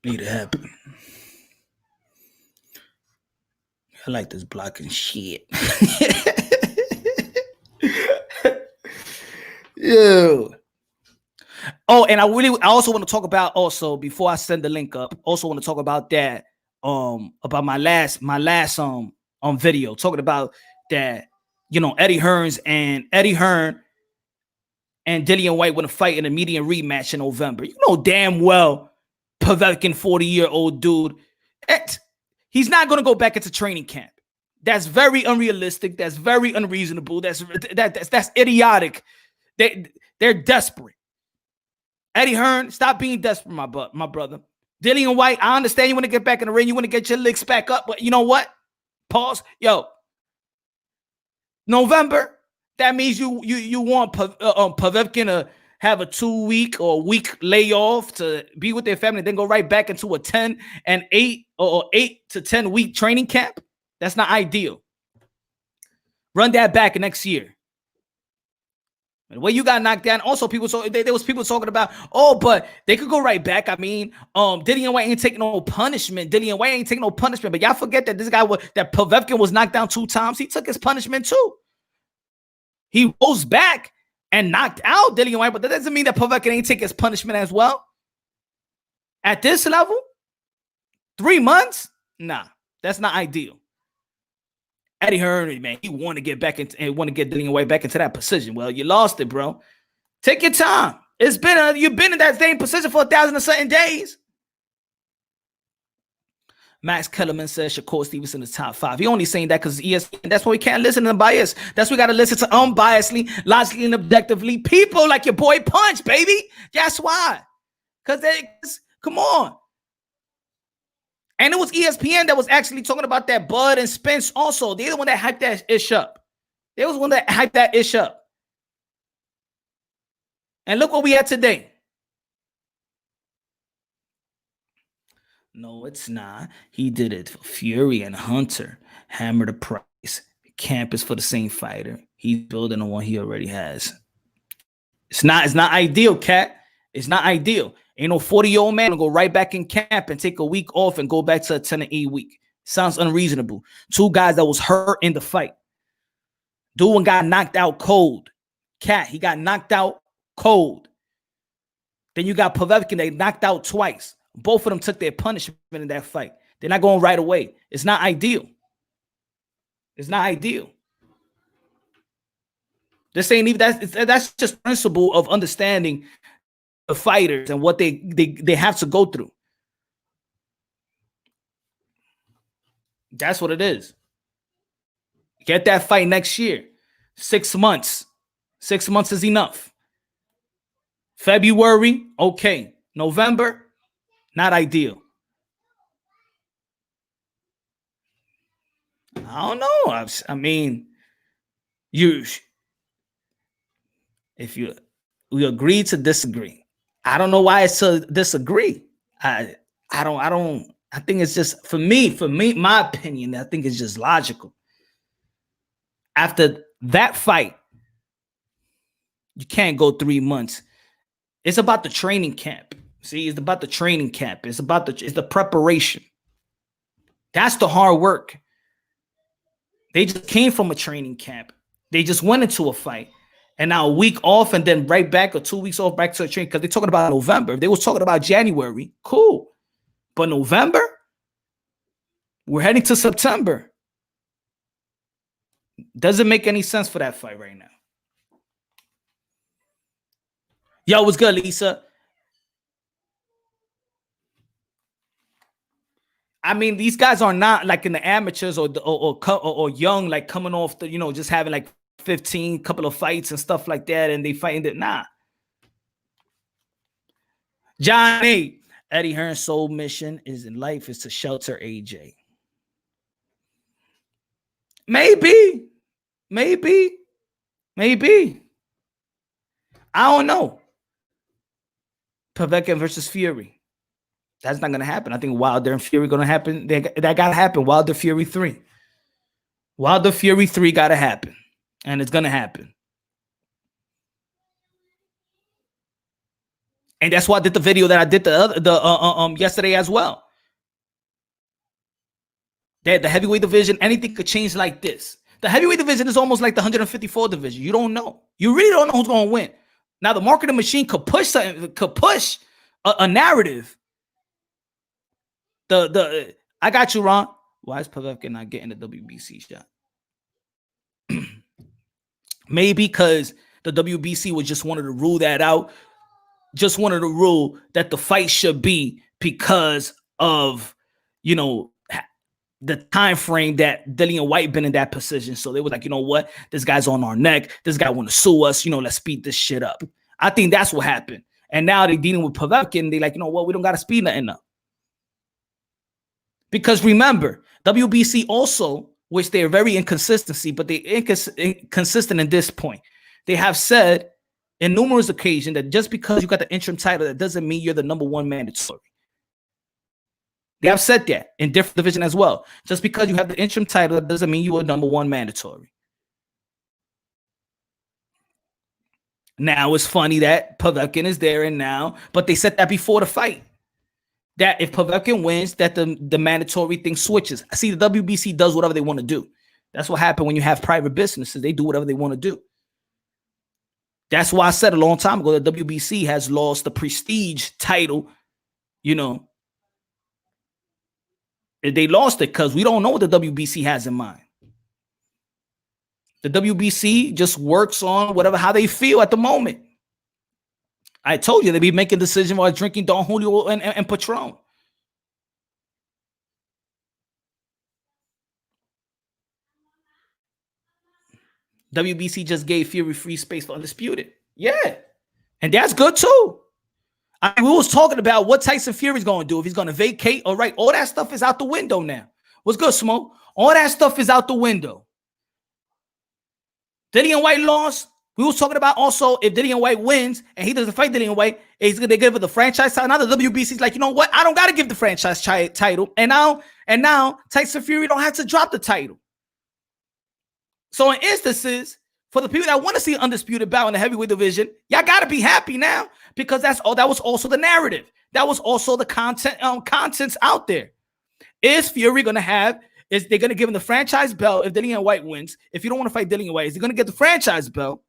Need to happen. I like this blocking shit. Yo. Oh, and I also want to talk about also before I send the link up. Also want to talk about that about my last video talking about that, you know, Eddie Hearn and Dillian White want to fight in a medium rematch in November. You know damn well Povetkin, 40-year-old dude, he's not going to go back into training camp. That's very unrealistic. That's very unreasonable. That's idiotic. They're desperate. Eddie Hearn, stop being desperate, my brother. Dillian White, I understand you want to get back in the ring. You want to get your licks back up. But you know what? Pause. Yo. November, that means you want Povetkin to have a 2-week or week layoff to be with their family, then go right back into a 10 and 8 or 8 to 10 week training camp. That's not ideal. Run that back next year. The way you got knocked down, also there was people talking about, oh, but they could go right back. I mean, Dillian White ain't taking no punishment. But y'all forget that that Povetkin was knocked down 2 times. He took his punishment too. He rose back and knocked out Dillian White, but that doesn't mean that Povetkin ain't take his punishment as well. At this level, 3 months? Nah, that's not ideal. Eddie Hearn, man, he want to get back into and want to get Dillian White back into that position. Well, you lost it, bro. Take your time. You've been in that same position for 1,000 and something days. Max Kellerman says Shakur Stevenson is top 5. He only saying that because ESPN. That's why we can't listen to bias. That's why we got to listen to unbiasedly, logically, and objectively people like your boy Punch, baby. That's why. Because come on. And it was ESPN that was actually talking about that Bud and Spence also. They're the one that hyped that ish up. They was the one that hyped that ish up. And look what we had today. No, it's not. He did it for Fury and Hunter. Hammer the price. Camp is for the same fighter. He's building on what he already has. It's not ideal, Cat. It's not ideal. Ain't no 40-year-old man gonna go right back in camp and take a week off and go back to a 10 and 8 week. Sounds unreasonable. 2 guys that was hurt in the fight. Dude got knocked out cold. Cat, he got knocked out cold. Then you got Povetkin, they knocked out twice. Both of them took their punishment in that fight. They're not going right away. It's not ideal. It's not ideal. This ain't even that's just principle of understanding the fighters and what they have to go through. That's what it is. Get that fight next year. 6 months. 6 months is enough. February, okay. November, not ideal. I don't know. I mean, if we agree to disagree. I don't know why it's to disagree. I think it's just for me, my opinion, I think it's just logical. After that fight, you can't go 3 months. It's about the training camp. See, it's about the training camp. It's the preparation. That's the hard work. They just came from a training camp. They just went into a fight. And now a week off and then right back, or 2 weeks off back to the training, because they're talking about November. If they was talking about January, cool. But November, we're heading to September. Doesn't make any sense for that fight right now. Yo, what's good, Lisa? I mean, these guys are not like in the amateurs or young, like coming off the, just having like 15 couple of fights and stuff like that, and they fighting it. Nah. Johnny, Eddie Hearn's sole mission in life is to shelter AJ. Maybe. I don't know. Povetkin versus Fury. That's not going to happen. I think Wilder and Fury going to happen. That got to happen. Wilder Fury 3. Wilder Fury 3 got to happen. And it's going to happen. And that's why I did the video that I did yesterday as well. That the heavyweight division, anything could change like this. The heavyweight division is almost like the 154 division. You don't know. You really don't know who's going to win. Now, the marketing machine could push something, could push a narrative. I got you, Ron. Why is Povetkin not getting the WBC shot? Maybe because the WBC was just wanted to rule that out. Just wanted to rule that the fight should be because of, the time frame that Dillian White been in that position. So they were like, you know what? This guy's on our neck. This guy want to sue us. Let's speed this shit up. I think that's what happened. And now they're dealing with Povetkin. They're like, you know what? We don't got to speed nothing up. Because remember, WBC also, which they're very inconsistency, but they're inconsistent in this point. They have said in numerous occasions that just because you got the interim title, that doesn't mean you're the number one mandatory. They have said that in different division as well. Just because you have the interim title, that doesn't mean you are number one mandatory. Now it's funny that Povetkin is there and now, but they said that before the fight. That if Povetkin wins, that the mandatory thing switches. See, the WBC does whatever they want to do. That's what happened when you have private businesses. They do whatever they want to do. That's why I said a long time ago that WBC has lost the prestige title. They lost it because we don't know what the WBC has in mind. The WBC just works on how they feel at the moment. I told you they be making decisions while drinking Don Julio and Patron. WBC just gave Fury free space for Undisputed. Yeah. And that's good too. We was talking about what Tyson Fury's going to do. If he's going to vacate, all right. All that stuff is out the window now. What's good, Smoke? All that stuff is out the window. Dillian White lost. We was talking about also if Dillian White wins and he doesn't fight Dillian White, they give it the franchise title. Now the WBC's like, you know what? I don't got to give the franchise title. And now Tyson Fury don't have to drop the title. So in instances, for the people that want to see an undisputed bout in the heavyweight division, y'all got to be happy now because that was also the narrative. That was also the contents out there. Is Fury going to have, they're going to give him the franchise belt if Dillian White wins? If you don't want to fight Dillian White, is he going to get the franchise belt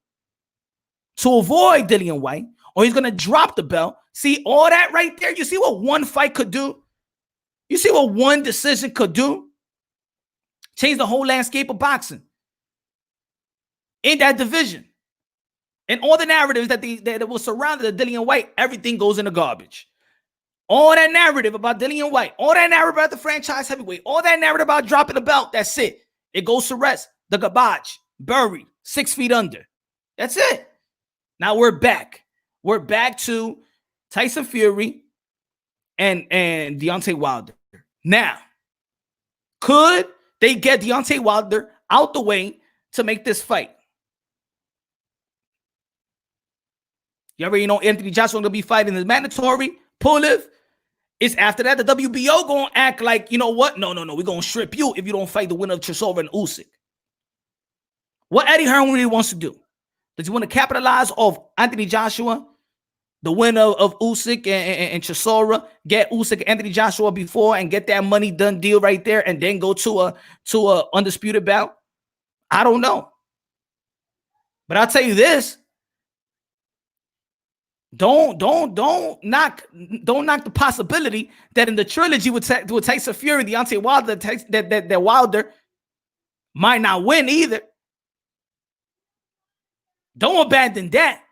to avoid Dillian White, or he's going to drop the belt? See all that right there? You see what one fight could do? You see what one decision could do? Change the whole landscape of boxing in that division. And all the narratives that will surround the Dillian White, everything goes in the garbage. All that narrative about Dillian White, all that narrative about the franchise heavyweight, all that narrative about dropping the belt, that's it. It goes to rest. The garbage, buried, 6 feet under. That's it. Now we're back. We're back to Tyson Fury and Deontay Wilder. Now, could they get Deontay Wilder out the way to make this fight. You already know Anthony Joshua gonna be fighting the mandatory. Pulev. It's after that the WBO gonna act like, you know what? No, we're gonna strip you if you don't fight the winner of Chisora and Usyk. What Eddie Hearn really wants to do? Does he want to capitalize off Anthony Joshua, the winner of Usyk and Chisora, get Usyk Anthony Joshua before and get that money done deal right there, and then go to a undisputed bout? I don't know, but I'll tell you this: don't knock the possibility that in the trilogy with Tyson Fury, Deontay Wilder, that Wilder might not win either. Don't abandon that,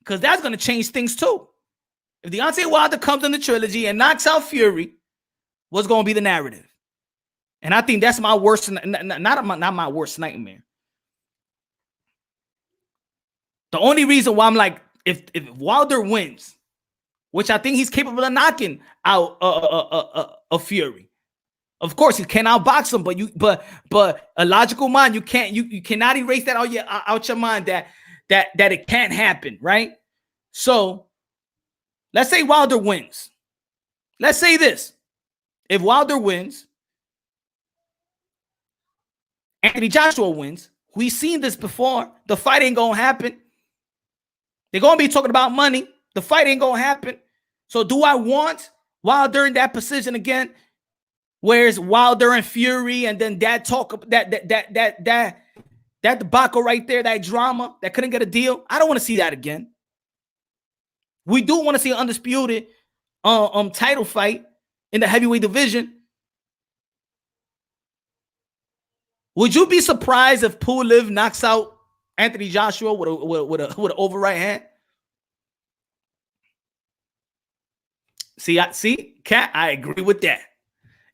because that's going to change things too. If Deontay Wilder comes in the trilogy and knocks out Fury, what's going to be the narrative? And I think that's my worst, not my worst nightmare. The only reason why I'm like, if Wilder wins, which I think he's capable of knocking out a Fury. Of course, you can't outbox him, but a logical mind, you cannot erase that out your mind that it can't happen, right? So let's say Wilder wins. Let's say this: if Wilder wins, Anthony Joshua wins. We've seen this before. The fight ain't gonna happen. They're gonna be talking about money. The fight ain't gonna happen. So do I want Wilder in that position again? Where's Wilder and Fury, and then that debacle right there, that drama that couldn't get a deal? I don't want to see that again. We do want to see an undisputed title fight in the heavyweight division. Would you be surprised if Pulev knocks out Anthony Joshua with an over right hand? See, Cat, I agree with that.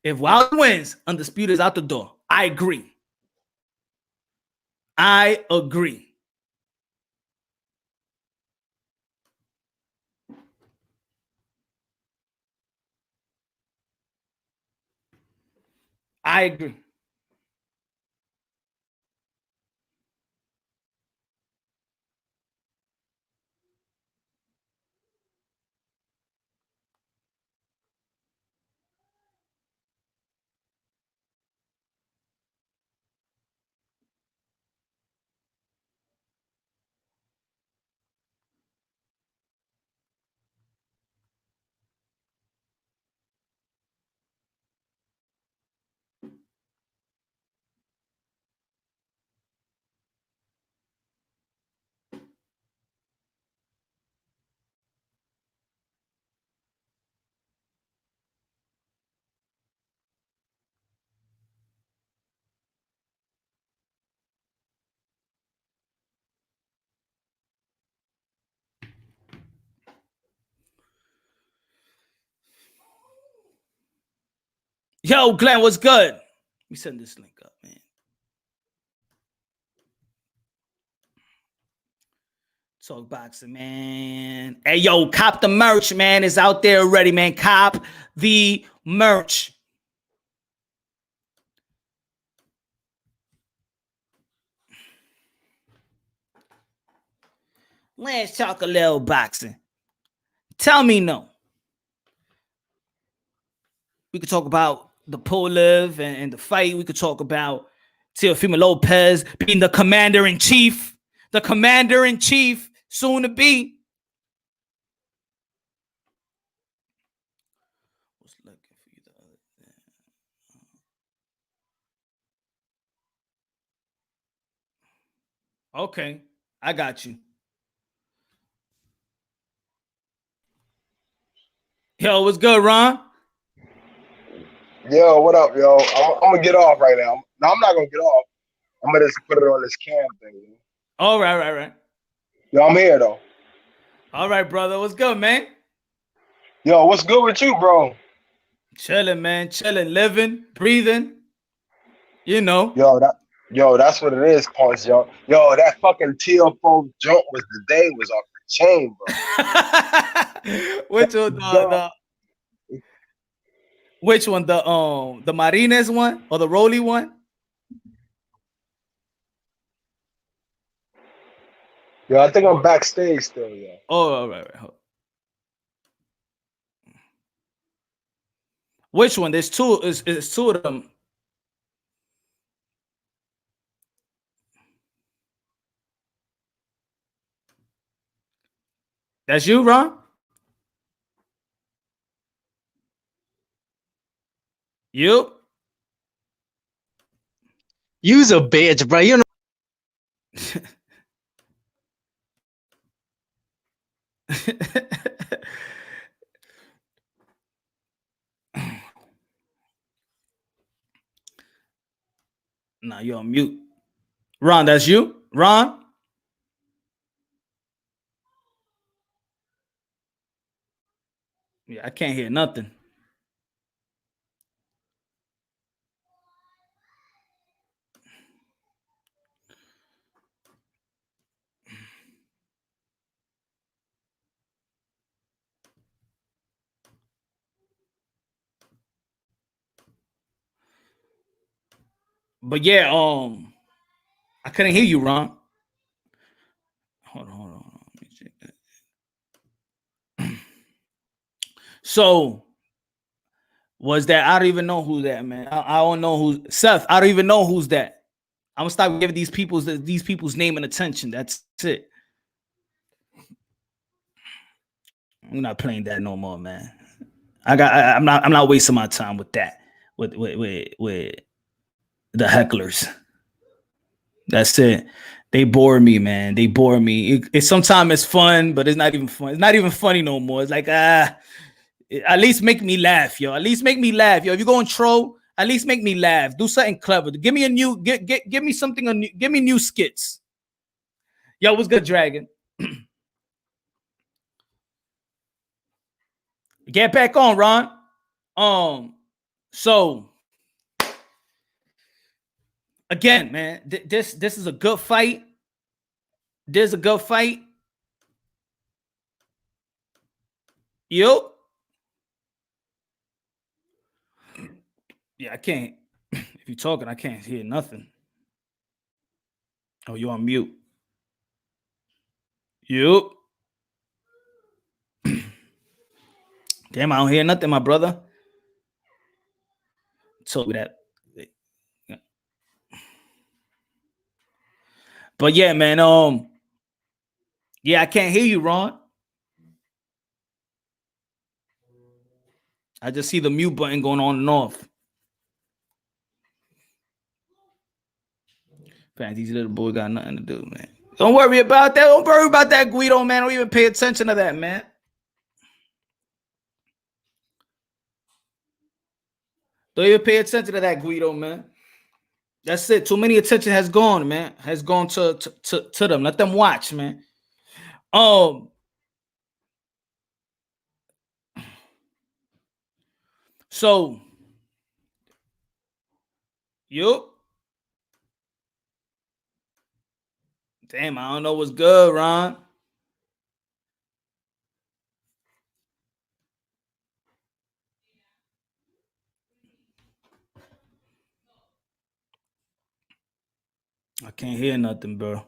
If Wilder wins, undisputed is out the door. I agree. I agree. I agree. Yo, Glenn, what's good? Let me send this link up, man. Talk boxing, man. Hey, yo, cop the merch, man. It's out there already, man. Cop the merch. Let's talk a little boxing. Tell me no. We could talk about the Pulev and the fight. We could talk about Teofimo Lopez being the commander-in-chief. The commander-in-chief, soon to be. Was looking for you the other day. Okay, I got you. Yo, what's good, Ron? Yo, what up, yo? I'm gonna get off right now. No, I'm not gonna get off. I'm gonna just put it on this cam thing. Yo. All right. Yo, I'm here though. All right, brother. What's good, man? Yo, what's good with you, bro? Chilling, man. Chilling, living, breathing. You know. Yo, that's what it is, Punch, yo. Yo, that fucking Teofimo jump was off the chain, bro. Which was the Which one? The Marines one or the Rolly one? Yo, I think I'm backstage still, yo. Oh, all right. Which one? There's two. It's two of them. That's you, Ron? You? You's a bitch, bro. You know. Nah, you're on mute. Ron, that's you? Ron? Yeah, I can't hear nothing. But yeah, I couldn't hear you, Ron. Hold on. Let me check that. So was that? I don't even know who that, man. I don't know who Seth. I don't even know who's that. I'm gonna stop giving these people's name and attention. That's it. I'm not playing that no more, man. I'm not wasting my time with that. With the hecklers. That's it. They bore me, man. They bore me. Sometimes it's fun, but it's not even fun. It's not even funny no more. It's like at least make me laugh, yo. At least make me laugh, yo. If you're going troll, at least make me laugh. Do something clever. Give me a new give me something new. Give me new skits. Yo, what's good, Dragon? Get back on, Ron. So again, man, this is a good fight. There's a good fight. Yo. Yeah, I can't. If you're talking, I can't hear nothing. Oh, you're on mute. You. Damn, I don't hear nothing, my brother. Told me that. But yeah, man. Yeah, I can't hear you, Ron. I just see the mute button going on and off. Man, these little boys got nothing to do, man. Don't worry about that. Don't worry about that, Guido, man. Don't even pay attention to that, man. Don't even pay attention to that, Guido, man. That's it. Too many attention has gone, man. Has gone to them. Let them watch, man. So, yup. Damn, I don't know what's good, Ron. I can't hear nothing, bro.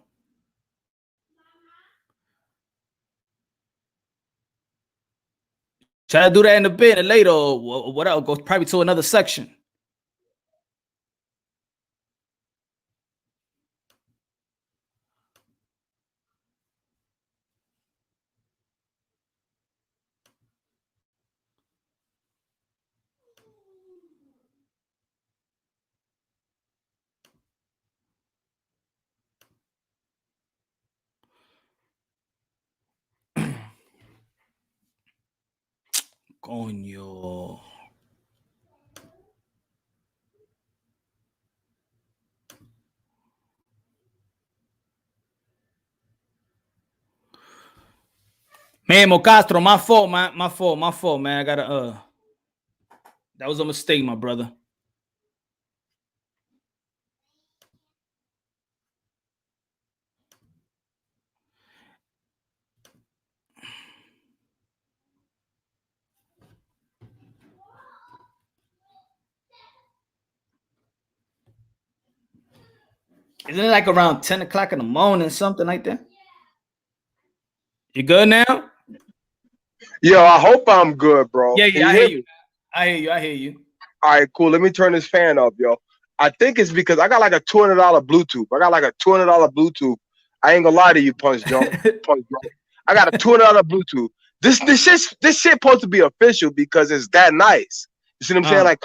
Try to do that in a bit and later or whatever. Go probably to another section. Coño. Man, Mo Castro, my fault, man. My fault, man. I gotta that was a mistake, my brother. Isn't it like around 10 o'clock in the morning, something like that? You good now? Yo, I hope I'm good, bro. Yeah, Can yeah, you I hear hear you. me? I hear you. All right, cool. Let me turn this fan off, yo. I think it's because I got like a $200 Bluetooth. I got like a $200 Bluetooth. I ain't gonna lie to you, Punch Drunk. Punch Drunk. I got a $200 Bluetooth. This shit supposed to be official because it's that nice. You see what I'm saying? Like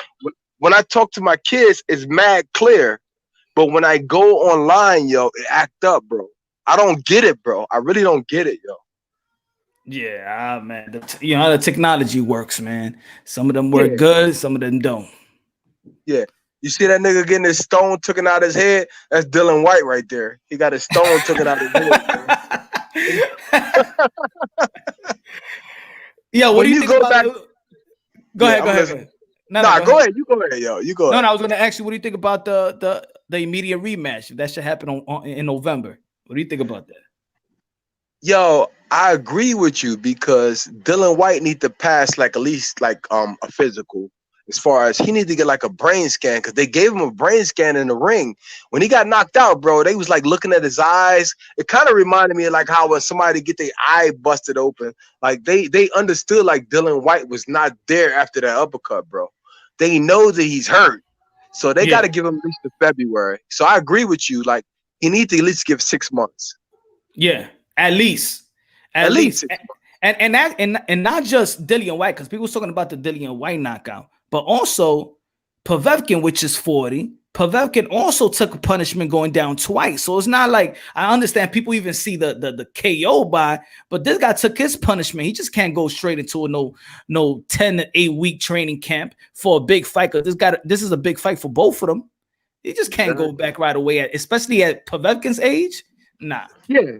when I talk to my kids, it's mad clear. But when I go online, yo, it act up, bro. I don't get it, bro. I really don't get it, yo. Yeah, man. You know how the technology works, man. Some of them work good, some of them don't. Yeah. You see that nigga getting his stone taken out his head? That's Dylan White right there. He got his stone taken out his head. Yeah, what do you think about back? Go ahead, go ahead. No, go ahead. You go ahead, yo. You go ahead. No, I was gonna ask you, what do you think about the immediate rematch? If that should happen in November. What do you think about that? Yo, I agree with you because Dylan White need to pass like at least like a physical. As far as he need to get like a brain scan, because they gave him a brain scan in the ring when he got knocked out, bro. They was like looking at his eyes. It kind of reminded me of like how when somebody get their eye busted open, like they understood like Dylan White was not there after that uppercut, bro. They know that he's hurt, so they got to give him at least to February. So I agree with you. Like he needs to at least give 6 months. Yeah, at least. And not just Dillian White, because people was talking about the Dillian White knockout, but also Povetkin, which is 40. Povetkin also took a punishment going down twice. So it's not like, I understand people even see the KO by, but this guy took his punishment. He just can't go straight into a no 10 to 8 week training camp for a big fight. Because this is a big fight for both of them. He just can't go back right away, especially at Povetkin's age. Nah. Yeah.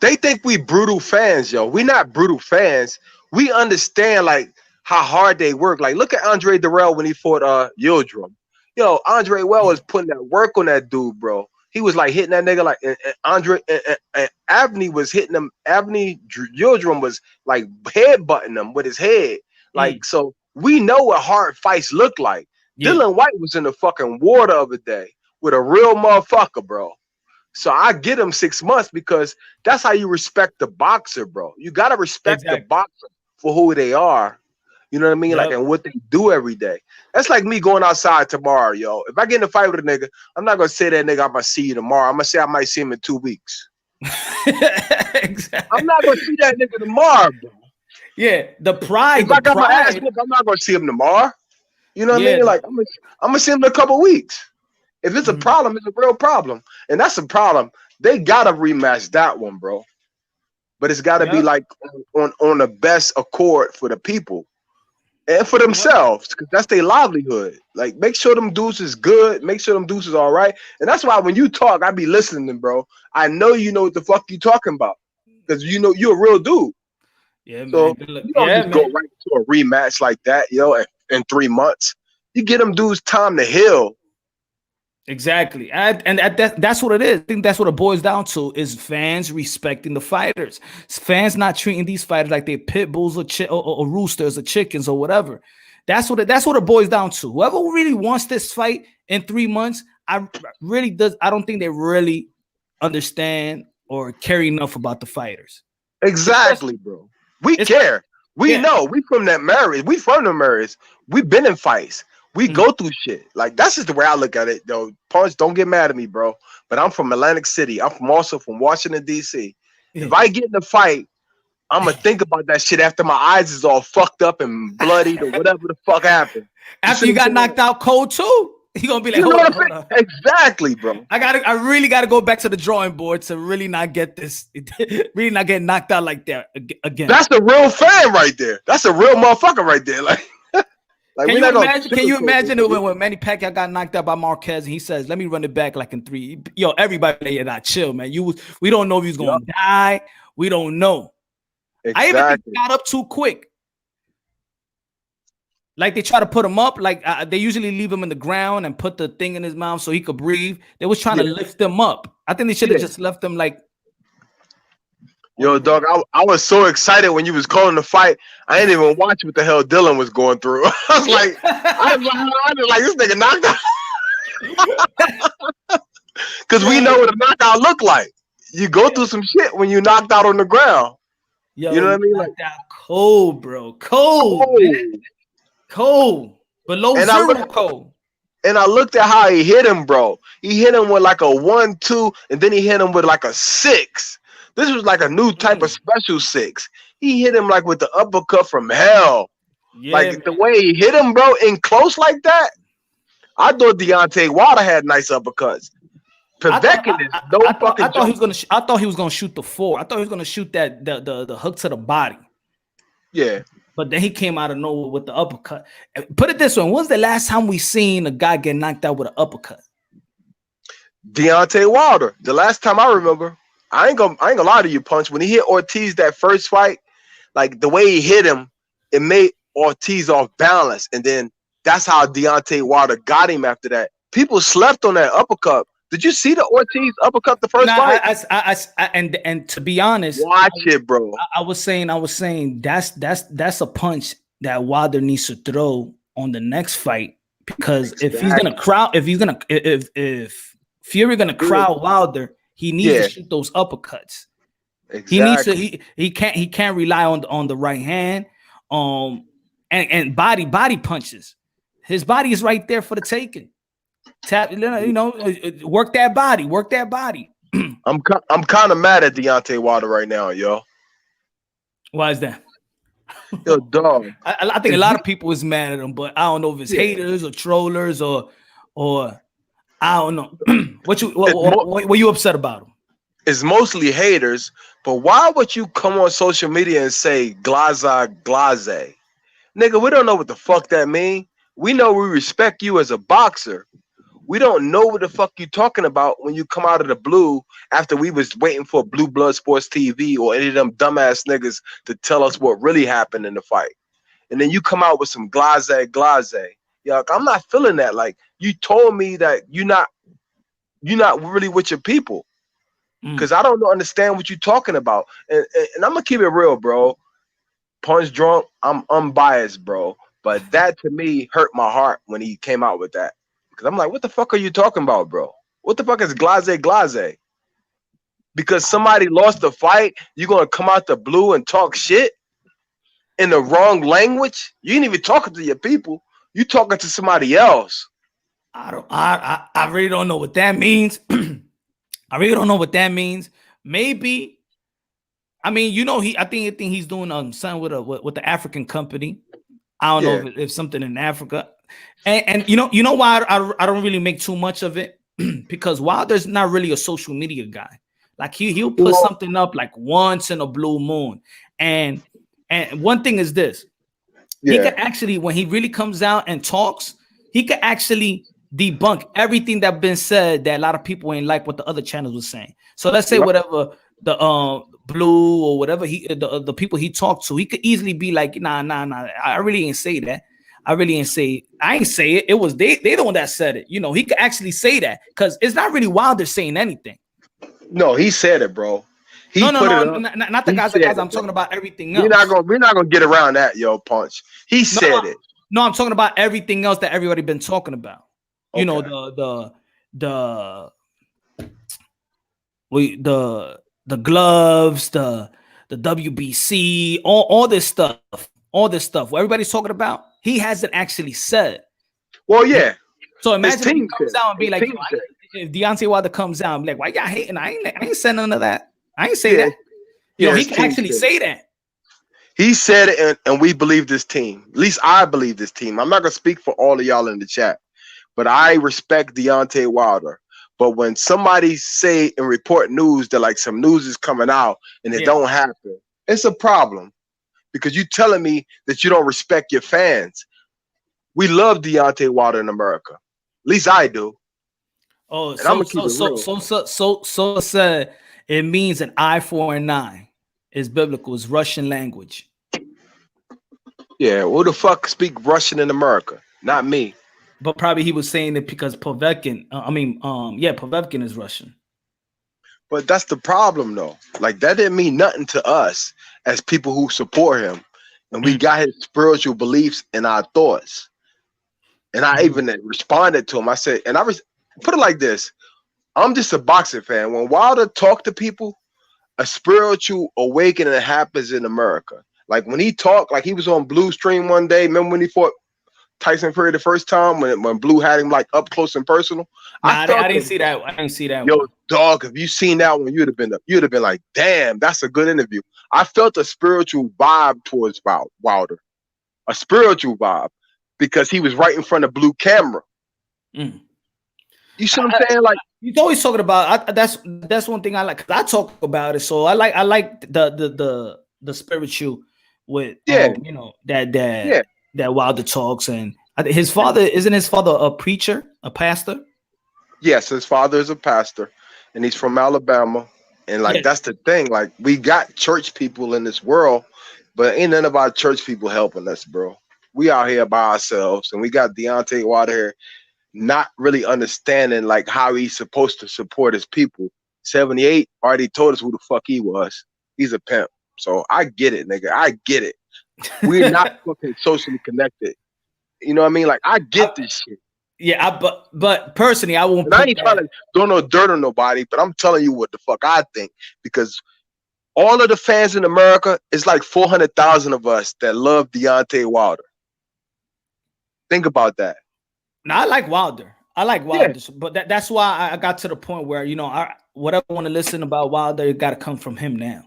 They think we brutal fans, yo. We not brutal fans. We understand like how hard they work. Like look at Andre Dirrell when he fought Yildirim. Yo, Andre was putting that work on that dude, bro. He was like hitting that nigga like and Andre and Avni was hitting him. Avni Yildirim was like headbutting him with his head. Like so we know what hard fights look like. Dylan White was in the fucking war the other day with a real motherfucker, bro. So I get him 6 months because that's how you respect the boxer, bro. You gotta respect the boxer for who they are. You know what I mean? Like, and what they do every day. That's like me going outside tomorrow, yo. If I get in a fight with a nigga, I'm not gonna say that nigga I'm gonna see you tomorrow. I'm gonna say I might see him in 2 weeks. I'm not gonna see that nigga tomorrow, bro. Yeah, the pride. If I got my ass whooped, I'm not gonna see him tomorrow. You know what I mean? Like I'm gonna see him in a couple weeks. If it's a problem, it's a real problem. And that's a problem. They gotta rematch that one, bro. But it's gotta be like on the best accord for the people and for themselves, because that's their livelihood. Like make sure them dudes is good, make sure them dudes is all right. And that's why when you talk, I be listening, bro. I know you know what the fuck you talking about. Because you know you're a real dude. Yeah, so man. You don't just go right to a rematch like that, yo, in 3 months. You get them dudes time to heal. Exactly. That's what it is. I think that's what it boils down to is fans respecting the fighters. Fans not treating these fighters like they're pit bulls or roosters or chickens or whatever. That's what it boils down to. Whoever really wants this fight in 3 months, I don't think they really understand or care enough about the fighters. Exactly, bro. We care. We know. We from that marriage. We from the marriage. We've been in fights. We go through shit. Like that's just the way I look at it, though. Punch, don't get mad at me, bro. But I'm from Atlantic City. I'm also from Washington, D.C. If I get in a fight, I'm gonna think about that shit after my eyes is all fucked up and bloodied or whatever the fuck happened. After you got knocked out cold too, you gonna be like, hold on. Exactly, bro. I really gotta go back to the drawing board to really not get this, really not get knocked out like that again. That's a real fan right there. That's a real motherfucker right there. Like, can you imagine it when Manny Pacquiao got knocked out by Marquez and he says, "Let me run it back like in 3." Yo, everybody, not chill, man. We don't know if he's gonna die. We don't know. Exactly. I even think he got up too quick. Like they try to put him up, like they usually leave him in the ground and put the thing in his mouth so he could breathe. They was trying to lift him up. I think they should have just left him like. Yo, dog, I was so excited when you was calling the fight. I didn't even watch what the hell Dylan was going through. I was like, this nigga knocked out. Because we know what a knockout look like. You go through some shit when you knocked out on the ground. Yo, you know what I mean? Like that cold, bro. Cold, man. Cold. Below And zero cold. And I looked at how he hit him, bro. He hit him with like a 1-2, and then he hit him with like a 6. This was like a new type of special 6. He hit him like with the uppercut from hell. Yeah, like man. the way he hit him, bro, in close like that. I thought Deontay Wilder had nice uppercuts. I thought he was gonna shoot the 4. I thought he was gonna shoot that the hook to the body. Yeah. But then he came out of nowhere with the uppercut. Put it this way: when was the last time we seen a guy get knocked out with an uppercut? Deontay Wilder. The last time I remember, I ain't gonna lie to you, Punch. When he hit Ortiz that first fight, like the way he hit him, it made Ortiz off balance, and then that's how Deontay Wilder got him after that. People slept on that uppercut. Did you see the Ortiz uppercut the first fight? And to be honest, watch it, bro. I was saying that's a punch that Wilder needs to throw on the next fight, because if Fury gonna crowd Wilder, he needs to shoot those uppercuts. Exactly. He can't rely on the right hand, and body punches. His body is right there for the taking. Tap, work that body. I'm kind of mad at Deontay Wilder right now, yo. Why is that? Yo, dog. I think a lot of people is mad at him, but I don't know if it's haters or trollers or I don't know. What you upset about him? It's mostly haters, but why would you come on social media and say glaze? Nigga, we don't know what the fuck that mean. We know we respect you as a boxer. We don't know what the fuck you talking about when you come out of the blue after we was waiting for Blue Blood Sports TV or any of them dumbass niggas to tell us what really happened in the fight. And then you come out with some glaze. Yo, I'm not feeling that. Like, you told me that you're not really with your people. Because I don't understand what you're talking about. And I'm going to keep it real, bro. Punshdrunk, I'm unbiased, bro. But that, to me, hurt my heart when he came out with that. Because I'm like, what the fuck are you talking about, bro? What the fuck is glaze? Because somebody lost the fight, you're going to come out the blue and talk shit in the wrong language? You ain't even talking to your people. You talking to somebody else. I really don't know what that means. I really don't know what that means. Maybe, I mean, I think he's doing something with the African company. I don't know if something in Africa. And you know why I don't really make too much of it? Because Wilder's not really a social media guy. Like he'll put something up like once in a blue moon. And one thing is this. He could actually, when he really comes out and talks, he could actually debunk everything that's been said that a lot of people ain't like what the other channels was saying. So let's say whatever the Blue or whatever the people he talked to, he could easily be like, nah, I really ain't say that. I ain't say it. It was they the one that said it. He could actually say that because it's not really Wilder saying anything. No, he said it, bro. Not the guys I'm talking about everything else. We're not gonna get around that, yo, Punch. He said it. No, I'm talking about everything else that everybody been talking about. Okay. The gloves, the WBC, all this stuff, what everybody's talking about, he hasn't actually said. Well, yeah. So imagine if he comes out and be like, if Deontay Wilder comes out and be like, why y'all hating? I ain't said none of that. I ain't say that. He can actually say that. He said it, and we believe this team. At least I believe this team. I'm not gonna speak for all of y'all in the chat, but I respect Deontay Wilder. But when somebody say and report news that like some news is coming out and it don't happen, it's a problem. Because you telling me that you don't respect your fans. We love Deontay Wilder in America. At least I do. Oh, so said it means an eye for an eye. It's biblical. It's Russian language. Yeah, who the fuck speak Russian in America? Not me. But probably he was saying it because Povetkin. Povetkin is Russian. But that's the problem, though. Like, that didn't mean nothing to us as people who support him. And we got his spiritual beliefs and our thoughts. And I even responded to him. I said, put it like this. I'm just a boxing fan. When Wilder talked to people, a spiritual awakening happens in America. Like when he talked, like he was on Blue Stream one day. Remember when he fought Tyson Fury the first time when Blue had him like up close and personal? Nah, I didn't see that. I didn't see that. Yo, one. dog, if you seen that one, you'd have been like, damn, that's a good interview. I felt a spiritual vibe towards Wilder, a spiritual vibe, because he was right in front of Blue camera. Mm. You see what I'm saying? Like he's always talking about. That's one thing I like. 'Cause I talk about it, so I like the spiritual with you know that Wilder talks, and his father isn't his father a preacher, a pastor? Yes, his father is a pastor, and he's from Alabama. And like that's the thing. Like we got church people in this world, but ain't none of our church people helping us, bro. We out here by ourselves, and we got Deontay Wilder here, not really understanding like how he's supposed to support his people. 78 already told us who the fuck he was. He's a pimp. So I get it, nigga. I get it. We're not fucking socially connected. You know what I mean? Like I get this shit. Yeah, but personally, I won't. And I ain't trying to throw no dirt on nobody, but I'm telling you what the fuck I think, because all of the fans in America is like 400,000 of us that love Deontay Wilder. Think about that. Now I like Wilder. But that's why I got to the point where whatever I want to listen about Wilder, it got to come from him now.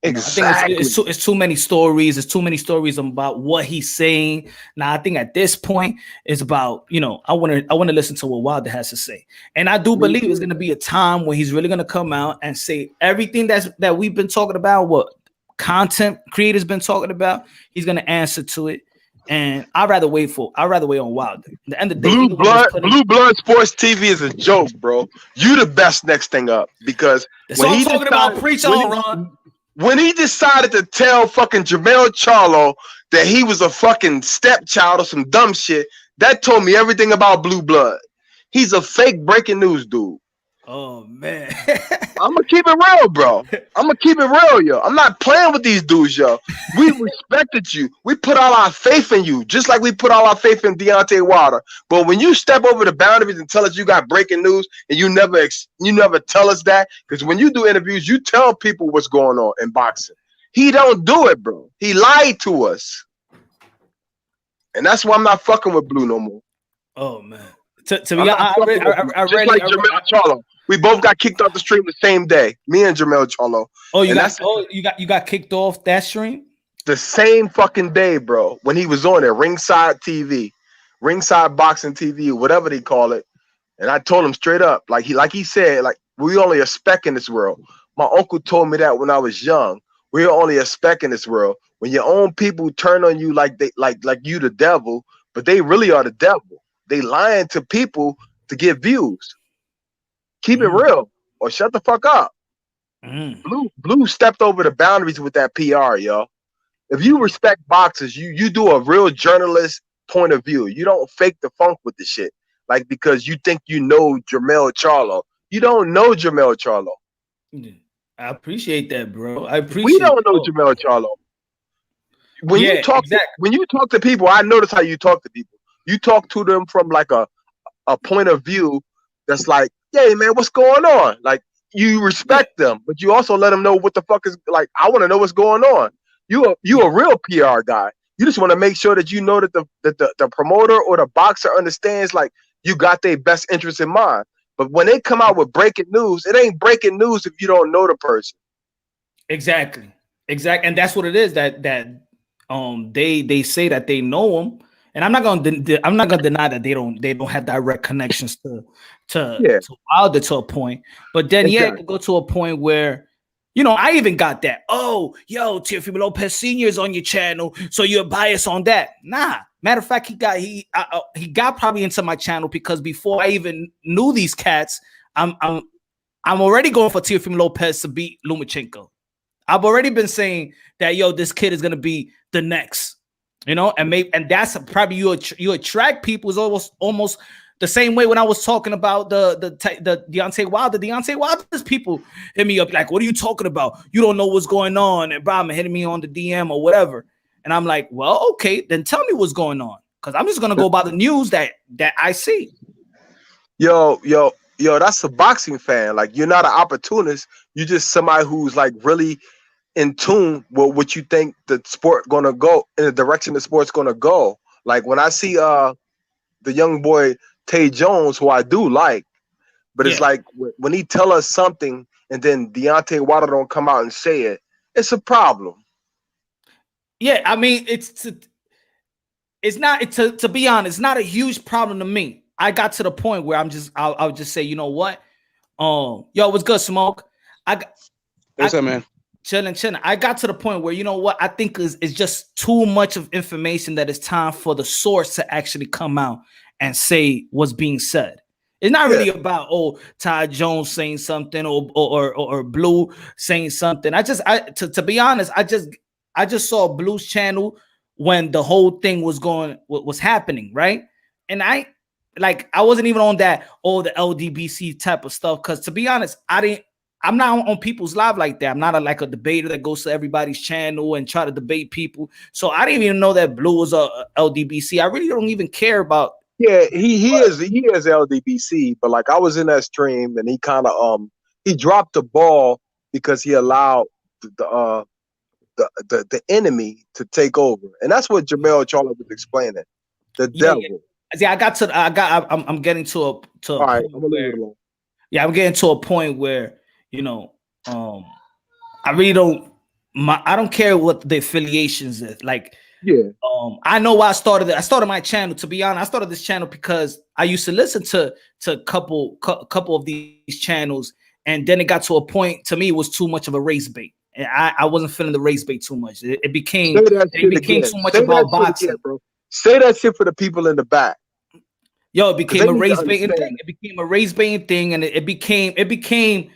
Exactly. I think it's too many stories. There's too many stories about what he's saying. Now I think at this point it's about I want to listen to what Wilder has to say, and I do believe it's going to be a time when he's really going to come out and say everything that we've been talking about, what content creators been talking about. He's going to answer to it, and I'd rather wait on Wilder. At the end of the day, Blue Blood Sports TV is a joke, bro. You the best next thing up, because that's what I'm talking about. Preach on, Ron. When he decided to tell fucking Jermell Charlo that he was a fucking stepchild or some dumb shit, that told me everything about Blue Blood. He's a fake breaking news dude. Oh man. I'm gonna keep it real, bro. I'm gonna keep it real, yo. I'm not playing with these dudes, yo. We respected you. We put all our faith in you, just like we put all our faith in Deontay Wilder. But when you step over the boundaries and tell us you got breaking news, and you never tell us that, because when you do interviews, you tell people what's going on in boxing. He don't do it, bro. He lied to us, and that's why I'm not fucking with Blue no more. Oh man. To be honest, I read like Jermell Charlo. We both got kicked off the stream the same day. Me and Jermell Charlo. Oh, you got kicked off that stream? The same fucking day, bro. When he was on there, Ringside TV, Ringside Boxing TV, whatever they call it. And I told him straight up, like he said, like we only a speck in this world. My uncle told me that when I was young. We're only a speck in this world. When your own people turn on you like you the devil, but they really are the devil. They lying to people to get views. Keep it real or shut the fuck up. Blue stepped over the boundaries with that PR, yo. If you respect boxers, you do a real journalist point of view. You don't fake the funk with the shit. Like because you think you know Jermell Charlo. You don't know Jermell Charlo. I appreciate that, bro. We don't know Jermell Charlo. When you talk to people, I notice how you talk to people. You talk to them from like a point of view that's like, hey man, what's going on? Like you respect them, but you also let them know what the fuck is like. I want to know what's going on. You a real PR guy. You just want to make sure that you know that the promoter or the boxer understands like you got their best interest in mind. But when they come out with breaking news, it ain't breaking news if you don't know the person. Exactly, and that's what it is. That they say that they know him. And I'm not gonna deny that they don't have direct connections to Wilder to a point, but then it could go to a point where I even got that. Oh, yo, Teofimo Lopez Sr. is on your channel, so you're biased on that. Nah, matter of fact, he got probably into my channel because before I even knew these cats, I'm already going for Teofimo Lopez to beat Lomachenko. I've already been saying that this kid is gonna be the next. And that's probably you attract people is almost the same way when I was talking about the Deontay Wilder. Deontay Wilder's people hit me up like, what are you talking about? You don't know what's going on. And Bob hitting me on the DM or whatever. And I'm like, well, okay, then tell me what's going on. Because I'm just gonna go by the news that I see. Yo, yo, that's a boxing fan. Like you're not an opportunist. You're just somebody who's like really in tune with what you think the sport gonna go in the direction the sport's gonna go. Like when I see the young boy Tay Jones, who I do like, but it's Yeah. like when he tell us something and then Deontay Wilder don't come out and say it, it's a problem. Yeah, I mean, it's not to be honest, it's not a huge problem to me. I got to the point where I'll just say, you know what? Yo, what's good, Smoke? What's up, man? Chilling. I got to the point where, you know what, I think is just too much of information that it's time for the source to actually come out and say what's being said. It's not really about Ty Jones saying something or Blue saying something. To be honest, I just saw Blue's channel when the whole thing was happening, right? And I wasn't even on that the LDBC type of stuff, because to be honest, I'm not on people's live like that. I'm not like a debater that goes to everybody's channel and try to debate people. So I didn't even know that Blue was a LDBC. I really don't even care about. Yeah, he is LDBC, but like I was in that stream and he kind of he dropped the ball because he allowed the enemy to take over, and that's what Jamel Charlie was explaining. The devil. Yeah. See, I'm getting to a all right. I'm gonna leave it alone. Yeah, I'm getting to a point where, you know, I really don't. I don't care what the affiliations is. Like, yeah. I know why I started it. I started my channel. To be honest, I started this channel because I used to listen to a couple of these channels, and then it got to a point. To me, it was too much of a race bait, and I wasn't feeling the race bait too much. It became too much about boxing, bro. Say that shit for the people in the back. Yo, it became a race baiting thing. It became a race baiting thing, and it became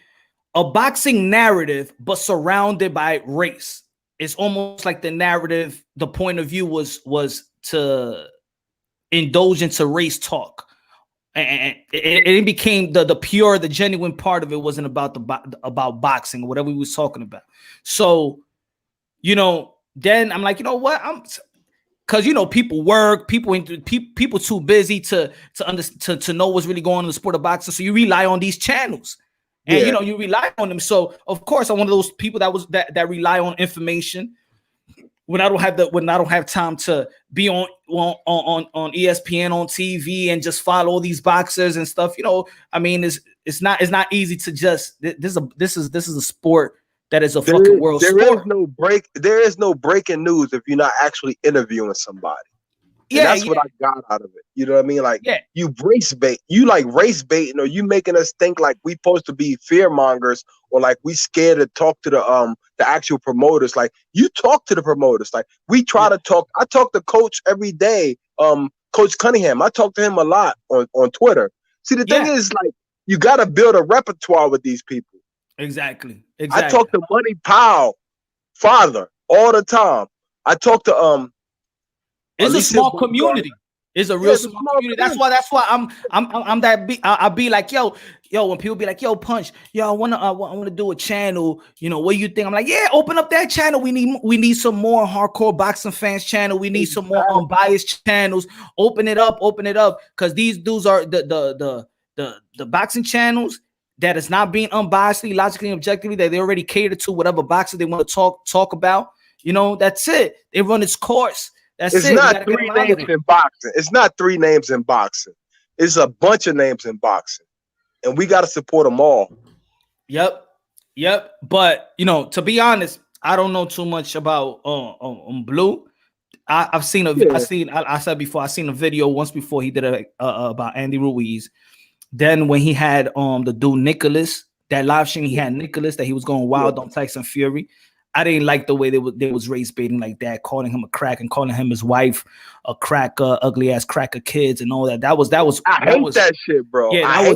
a boxing narrative, but surrounded by race. It's almost like the narrative, the point of view was to indulge into race talk, and it became the pure, the genuine part of it wasn't about about boxing or whatever we was talking about. So, you know, then I'm like, you know what, because you know people work, people too busy to know what's really going on in the sport of boxing. So you rely on these channels. And you know, you rely on them. So of course, I'm one of those people that rely on information when I don't have time to be on ESPN on TV and just follow all these boxers and stuff. You know, I mean, it's not easy to just this is a sport that is a fucking world sport. There is no breaking news if you're not actually interviewing somebody. And that's what I got out of it. You know what I mean? Like, you race bait. You like race baiting, or you making us think like we supposed to be fear mongers, or like we scared to talk to the actual promoters. Like, you talk to the promoters. Like, we try to talk. I talk to Coach every day. Coach Cunningham. I talk to him a lot on Twitter. See, the thing is, like, you got to build a repertoire with these people. Exactly. I talk to Money Powell, father, all the time. I talk to It's a small community. It's a real small community. That's why I'm that. I'll be like, yo, when people be like, yo, Punch, yo, I wanna do a channel. You know, what do you think? I'm like, yeah, open up that channel. We need some more hardcore boxing fans channel. We need some more unbiased channels. Open it up, because these dudes are the boxing channels that is not being unbiasedly, logically, and objectively, that they already cater to whatever boxer they want to talk about. You know, that's it. They run its course. It's not 3 names in boxing. It's not 3 names in boxing. It's a bunch of names in boxing, and we got to support them all. Yep. But you know, to be honest, I don't know too much about Blue. I said before, I seen a video once before he did about Andy Ruiz. Then when he had the dude Nicholas, that live stream, he had Nicholas that he was going wild on Tyson Fury. I didn't like the way they was race baiting like that, calling him a crack and calling him his wife a cracker, ugly ass cracker kids and all that. That was I hate that shit, bro. Yeah,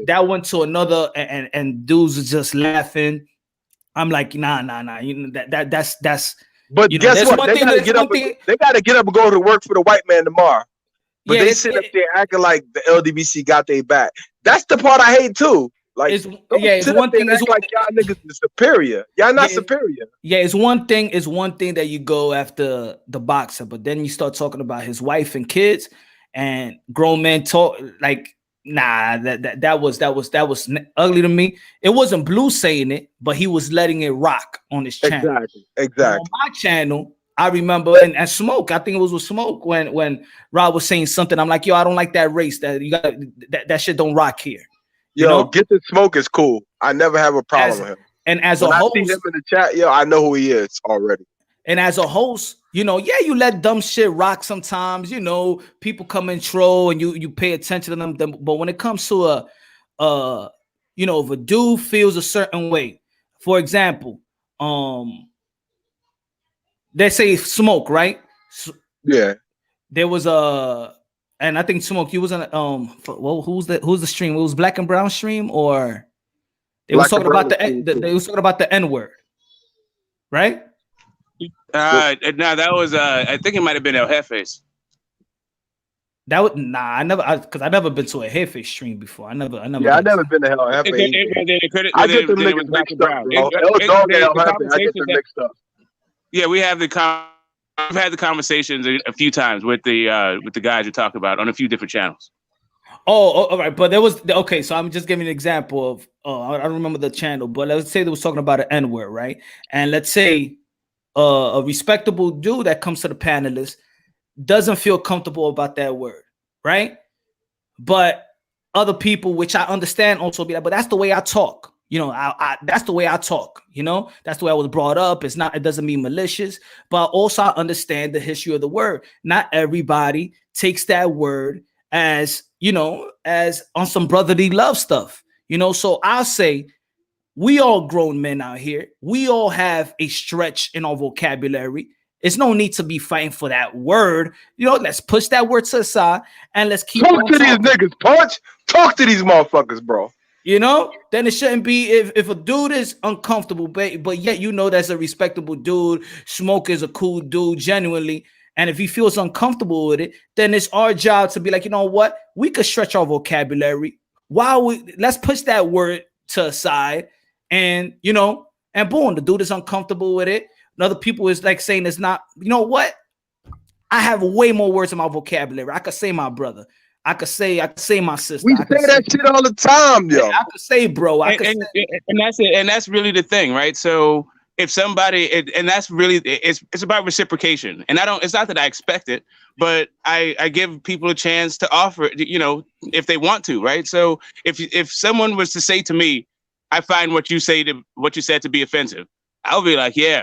that went to another, and dudes are just laughing. I'm like, nah. You know, that's. But guess what? They gotta get up. They gotta get up and go to work for the white man tomorrow. But they sit up there acting like the LDBC got their back. That's the part I hate too. Like, it's one thing. It's like y'all niggas is superior. Y'all not superior. Yeah, it's one thing. It's one thing that you go after the boxer, but then you start talking about his wife and kids, and grown men talk like Nah, that was ugly to me. It wasn't Blue saying it, but he was letting it rock on his channel. Exactly. On my channel, I remember and Smoke. I think it was with Smoke when Rob was saying something. I'm like, yo, I don't like that race. That you got that shit don't rock here. Yo, you know? Get the Smoke is cool. I never have a problem with him. And as when a host, I see him in the chat, yo, I know who he is already. And as a host, you know, yeah, you let dumb shit rock sometimes. You know, people come and troll, and you pay attention to them. But when it comes to you know, if a dude feels a certain way, for example, they say Smoke, right? Yeah. There was and I think Smoke, you was on well, who's the stream? It was Black and Brown stream, or they was talking about they was talking about the N-word, right? No, that was I think it might have been El Jefe's. That would I never been to a Jefe stream before. I never. Yeah, I never been to El Jefe. I get them niggas mixed up. I get them mixed up. Yeah, we've had the conversations a few times with the guys you talked about on a few different channels. Oh, all right, but there was okay. So I'm just giving an example of. I don't remember the channel, but let's say they was talking about an N-word, right? And let's say a respectable dude that comes to the panelist doesn't feel comfortable about that word, right? But other people, which I understand, also be like, but that's the way I talk. You know, that's the way I talk. You know, that's the way I was brought up. It doesn't mean malicious, but also I understand the history of the word. Not everybody takes that word as, you know, as on some brotherly love stuff. You know, so I'll say, we all grown men out here. We all have a stretch in our vocabulary. There's no need to be fighting for that word. You know, let's push that word to the side and let's keep talk to these niggas, Punch. Talk to these motherfuckers, bro. You know, then it shouldn't be if a dude is uncomfortable, but yet you know that's a respectable dude. Smoke is a cool dude, genuinely. And if he feels uncomfortable with it, then it's our job to be like, you know what? We could stretch our vocabulary. Let's push that word to the side. And, you know, and boom, the dude is uncomfortable with it. And other people is like saying it's not, you know what? I have way more words in my vocabulary. I could say my brother. I could say my sister. We say that shit all the time, yo. I could say bro. And that's it. And that's really the thing, right? So if somebody, and that's really, it's about reciprocation. And it's not that I expect it, but I give people a chance to offer, you know, if they want to, right? So if someone was to say to me, I find what you said to be offensive, I'll be like, yeah.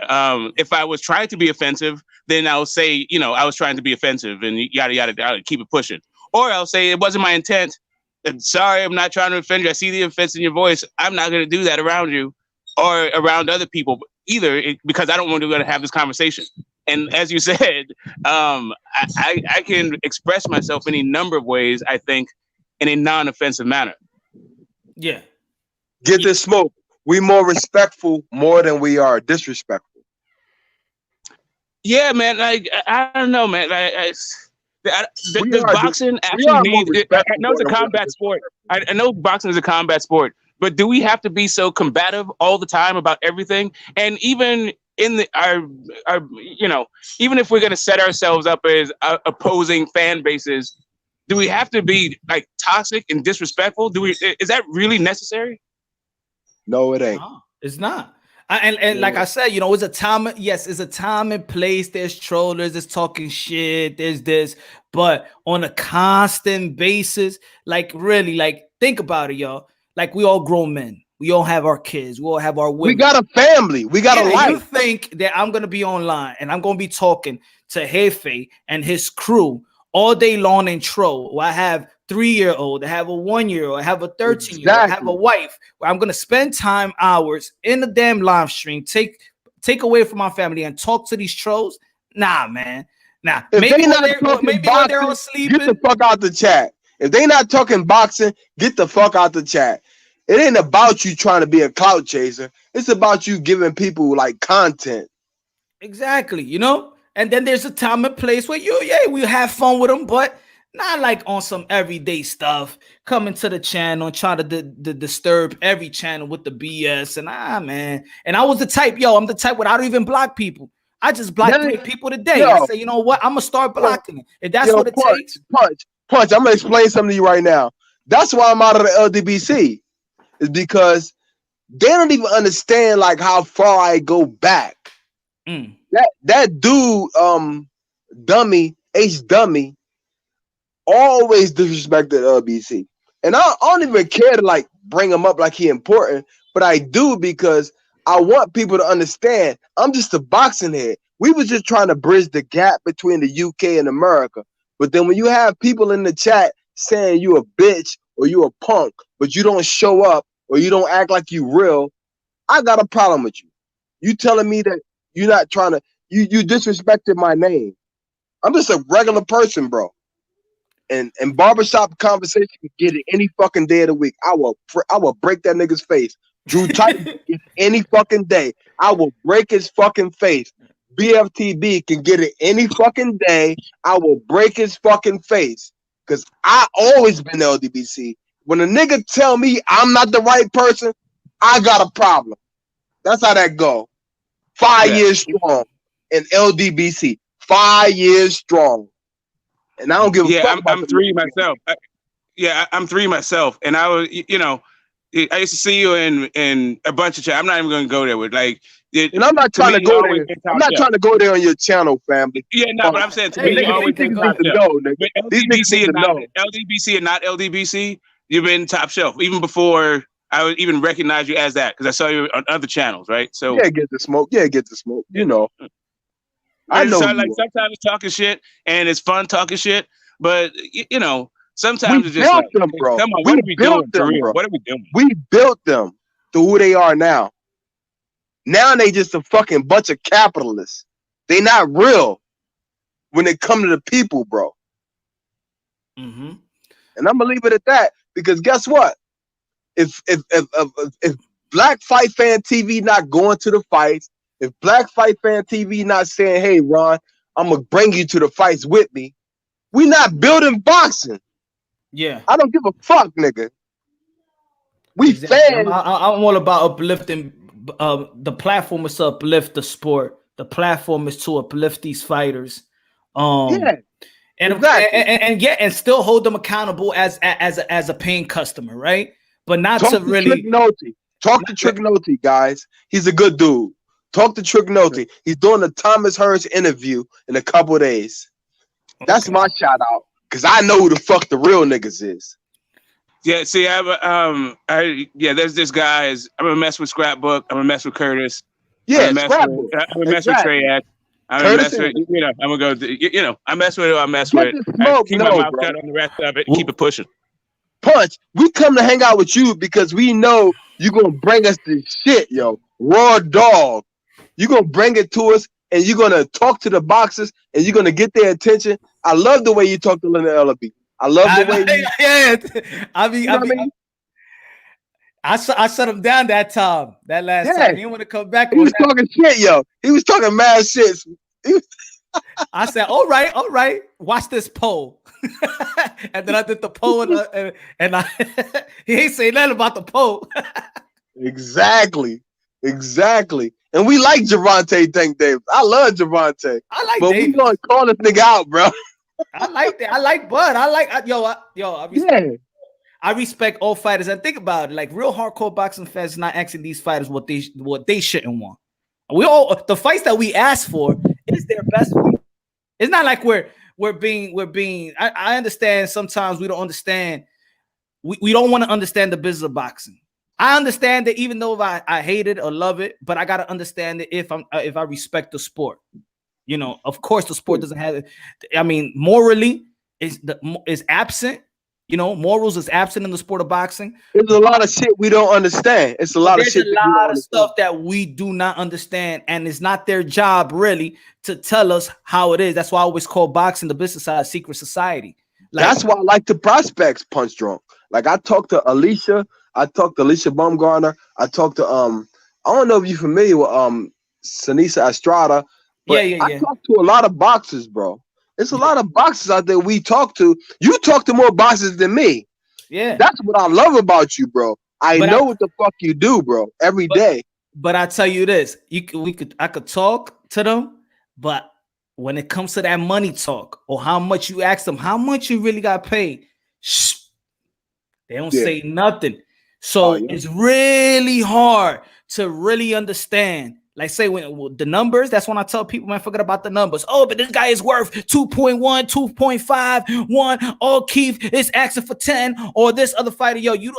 If I was trying to be offensive, then I'll say, you know, I was trying to be offensive and yada, yada, yada, keep it pushing. Or I'll say it wasn't my intent. And sorry, I'm not trying to offend you. I see the offense in your voice. I'm not going to do that around you or around other people either, because I don't want to have this conversation. And as you said, I can express myself in a number of ways, I think, in a non-offensive manner. Yeah. Get this Smoke. We more respectful more than we are disrespectful. Yeah, man. I don't know, man. Does boxing actually need? I know it's a combat sport. I know boxing is a combat sport, but do we have to be so combative all the time about everything? And even in our you know, even if we're going to set ourselves up as opposing fan bases, do we have to be like toxic and disrespectful? Is that really necessary? No, it ain't. No, it's not. And like I said, you know, it's a time. Yes, it's a time and place. There's trollers, there's talking shit, there's this, but on a constant basis, like really, like think about it, y'all. Like we all grown men. We all have our kids. We all have our women. We got a family. We got a life. You think that I'm gonna be online and I'm gonna be talking to Jefe and his crew all day long and troll? Well, I have 3-year-old, I have a 1-year-old, I have a 13-year-old, I have a wife where I'm gonna spend hours in the damn live stream, take away from my family and talk to these trolls. Nah, man. Nah. If maybe they're all sleeping. Get the fuck out the chat. If they not talking boxing, get the fuck out the chat. It ain't about you trying to be a clout chaser. It's about you giving people like content. Exactly, you know? And then there's a time and place where we have fun with them, but not like on some everyday stuff, coming to the channel and trying to disturb every channel with the BS. And man. And I was the type, I'm the type where I don't even block people. I just block 3 people today. I say, you know what? I'm gonna start blocking it. If that's what it takes. Punch. I'm gonna explain something to you right now. That's why I'm out of the LDBC. Is because they don't even understand like how far I go back. That dude, dummy, H dummy, always disrespected LBC. And I don't even care to like bring him up like he important, but I do because I want people to understand I'm just a boxing head. We was just trying to bridge the gap between the UK and America. But then when you have people in the chat saying you a bitch or you a punk, but you don't show up or you don't act like you real, I got a problem with you. You telling me that you're not trying to, you disrespected my name. I'm just a regular person, bro. And barbershop conversation can get it any fucking day of the week. I will break that nigga's face. Drew Titan can get it any fucking day. I will break his fucking face. BFTB can get it any fucking day. I will break his fucking face. Cause I always been LDBC. When a nigga tell me I'm not the right person, I got a problem. That's how that go. 5 years strong in LDBC. 5 years strong. And I don't give a fuck. I'm 3 myself. I'm 3 myself. And I was, I used to see you in a bunch of chat. I'm not even going to go there with like. And I'm not trying to go there. I'm not trying to go there on your channel, family. Yeah, no, but I'm saying to me, you always been top shelf. LDBC and not LDBC, you've been top shelf even before I would even recognize you as that because I saw you on other channels, right? So get the smoke. You know. I know. Like sometimes it's talking shit and it's fun talking shit, but sometimes it's just like, them, bro. Come on, what are we doing for real? What are we doing? We built them to who they are now. Now they just a fucking bunch of capitalists. They not real when it come to the people, bro. Mm-hmm. And I'm gonna leave it at that because guess what? If Black Fight Fan TV not going to the fights, if Black Fight Fan TV not saying, hey, Ron, I'm going to bring you to the fights with me, we not building boxing. Yeah. I don't give a fuck, nigga. We fans. I'm all about uplifting. The platform is to uplift the sport. The platform is to uplift these fighters. And exactly. And still hold them accountable as a paying customer, right? But not to really... Talk to Trigonotti, guys. He's a good dude. Talk to Trigonotti. He's doing the Thomas Hearns interview in a couple of days. That's my shout out because I know who the fuck the real niggas is. Yeah, see, there's this guys. I'm gonna mess with Scrapbook. I'm gonna mess with Curtis. Yeah, I'm gonna mess with Trey X. I'm gonna mess with I'm gonna go. I mess with who I mess with. Keep my mouth shut on the rest of it. Keep it pushing. Punch. We come to hang out with you because we know you're gonna bring us this shit, yo. Raw dog. You're going to bring it to us, and you're going to talk to the boxers, and you're going to get their attention. I love the way you talk to Leonard Ellaby. I love the way you... Yeah. I shut him down that time, that last time. He didn't want to come back. He was talking shit, yo. He was talking mad shit. I said, all right. Watch this poll. And then I did the poll, and he ain't saying nothing about the poll. Exactly. And we like Gervonta Tank Davis. I love Gervonta. But Davis. We gonna call this nigga out, bro. I like that. I like Bud. I respect all fighters. And think about it, like real hardcore boxing fans not asking these fighters what they shouldn't want. We all the fights that we ask for is their best fight. It's not like we're being. I understand sometimes we don't understand. We don't want to understand the business of boxing. I understand that even though I hate it or love it, but I gotta understand it if I respect the sport. Of course, the sport doesn't have it. I mean, morally is absent. Morals is absent in the sport of boxing. There's a lot of shit we don't understand. It's a lot of shit. There's a lot of stuff that we do not understand, and it's not their job really to tell us how it is. That's why I always call boxing the business side secret society. That's why I like the prospects, Punch Drunk. Like I talked to Alicia. I talked to Alicia Baumgartner. I talked to I don't know if you're familiar with Sanisa Estrada, but I talked to a lot of boxers, bro. There's a lot of boxers out there we talk to. You talk to more boxers than me. Yeah. That's what I love about you, bro. I know what the fuck you do, bro, every day. But I tell you this, I could talk to them, but when it comes to that money talk or how much you ask them, how much you really got paid, They don't say nothing. So it's really hard to really understand. Like say when the numbers, that's when I tell people, man, forget about the numbers. Oh, but this guy is worth 2.1, 2.5, 1. Oh, Keith is asking for 10. Or this other fighter, yo, you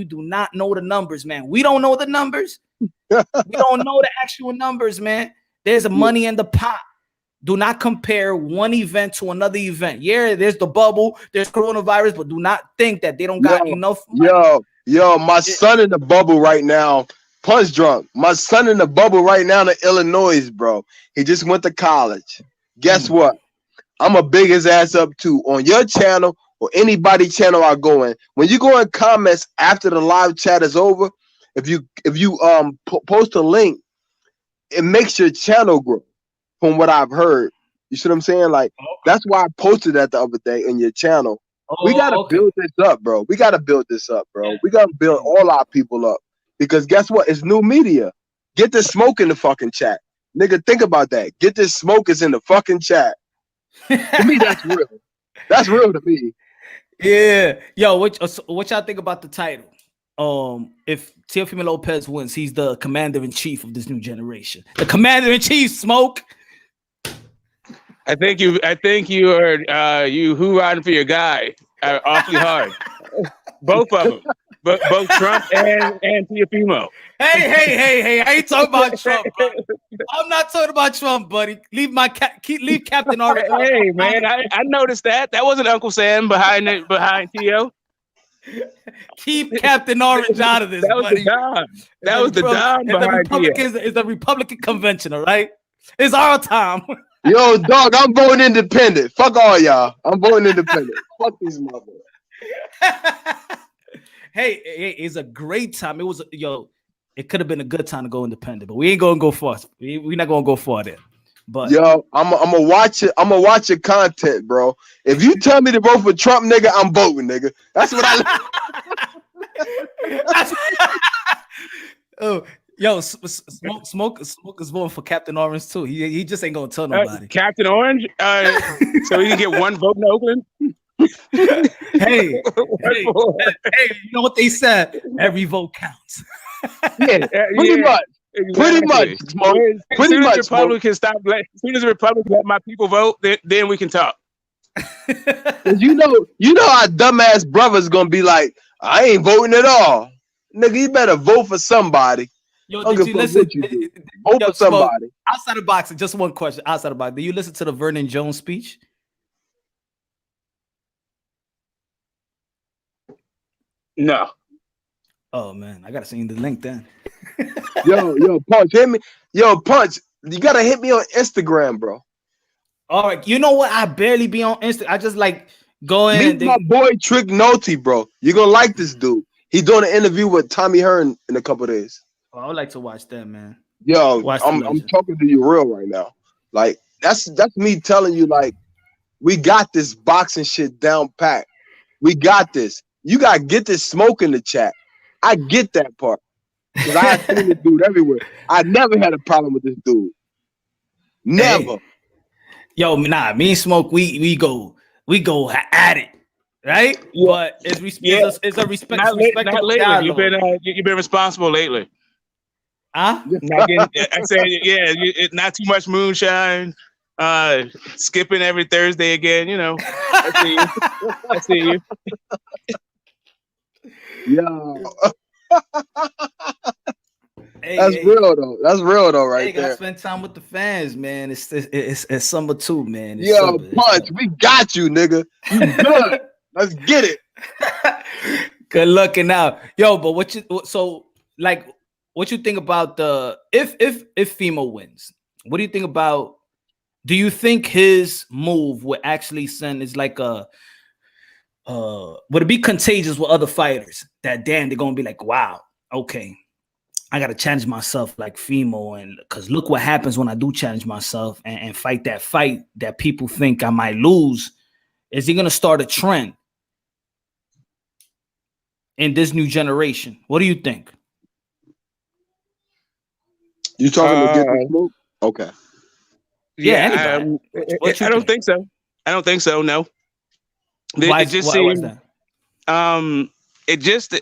do not know the numbers, man. We don't know the numbers. We don't know the actual numbers, man. There's money in the pot. Do not compare one event to another event. Yeah, there's the bubble, there's coronavirus, but do not think that they don't got enough money. Yo, my son in the bubble right now. Punshdrunk. My son in the bubble right now in Illinois, bro. He just went to college. Guess what? I'm gonna big his ass up too on your channel or anybody channel I go in. When you go in comments after the live chat is over, if you post a link, it makes your channel grow. From what I've heard, you see what I'm saying? Like that's why I posted that the other day in your channel. We gotta build this up, bro. We gotta build this up, bro. We gotta build all our people up. Because guess what? It's new media. Get the smoke in the fucking chat. Nigga, think about that. Get this smoke is in the fucking chat. To me, that's real. That's real to me. Yeah. Yo, what y'all think about the title? If Teofimo Lopez wins, he's the commander-in-chief of this new generation. The commander-in-chief, Smoke. I think you are you hoorahing for your guy awfully hard. Both of them. Both Trump and Teofimo. Hey! I ain't talking about Trump, buddy. I'm not talking about Trump, buddy. Leave Captain Orange. Hey, man, I noticed that. That wasn't Uncle Sam behind Teo. Keep Captain Orange out of this. That was buddy. the Don. That was the Don behind Teo. It's the Republican convention, all right? It's our time. Yo, dog, I'm voting independent. Fuck all y'all. I'm voting independent. Fuck these motherfuckers. Hey, it's a great time. It could have been a good time to go independent, but we ain't gonna go far. We're not gonna go far there. But yo, I'm gonna watch it. I'm gonna watch your content, bro. If you tell me to vote for Trump, nigga, I'm voting, nigga. That's what Oh, yo, Smoke is voting for Captain Orange too. He just ain't gonna tell nobody. Captain Orange. So he can get one vote in Oakland. Hey, you know what they said? Every vote counts. Pretty much. Pretty much. As soon as Republicans let my people vote, then we can talk. you know our dumbass brother's gonna be like, I ain't voting at all. Nigga, you better vote for somebody. Yo, did you listen? Vote for somebody. Outside of boxing, just one question. Outside of boxing, did you listen to the Vernon Jones speech? No. Oh man, I gotta send you the link then. yo, Punch, hit me. Yo, Punch, you gotta hit me on Instagram, bro. All right, you know what? I barely be on Instagram. I just like going. Meet my boy Trick Noty, bro. You're gonna like this dude. He's doing an interview with Tommy Hearn in a couple of days. Oh, I would like to watch that, man. Yo, I'm talking to you real right now. Like that's me telling you, like, we got this boxing shit down pat. We got this. You gotta get this smoke in the chat. I get that part. Because I seen this dude everywhere. I never had a problem with this dude. Never. Hey. Yo, nah, me and Smoke, we go at it, right? Yeah. But it's a respect. Not lately. You've been responsible lately. Huh? I said, not too much moonshine. Skipping every Thursday again. You know, I see you. Yeah. That's real though. That's real though, right there. Gotta spend time with the fans, man. It's summer too, man. Yo, Punch, we got you, nigga. You good? Let's get it. Good looking out, yo. But what you think about the if Fimo wins? What do you think about? Do you think his move would actually send is like a would it be contagious with other fighters that they're gonna be like, wow, okay, I gotta challenge myself like Fimo, and because look what happens when I do challenge myself and fight that people think I might lose. Is he gonna start a trend in this new generation? What do you think? You talking to get the smoke? Okay. Yeah, I don't think so. I don't think so. No. Why is that? it just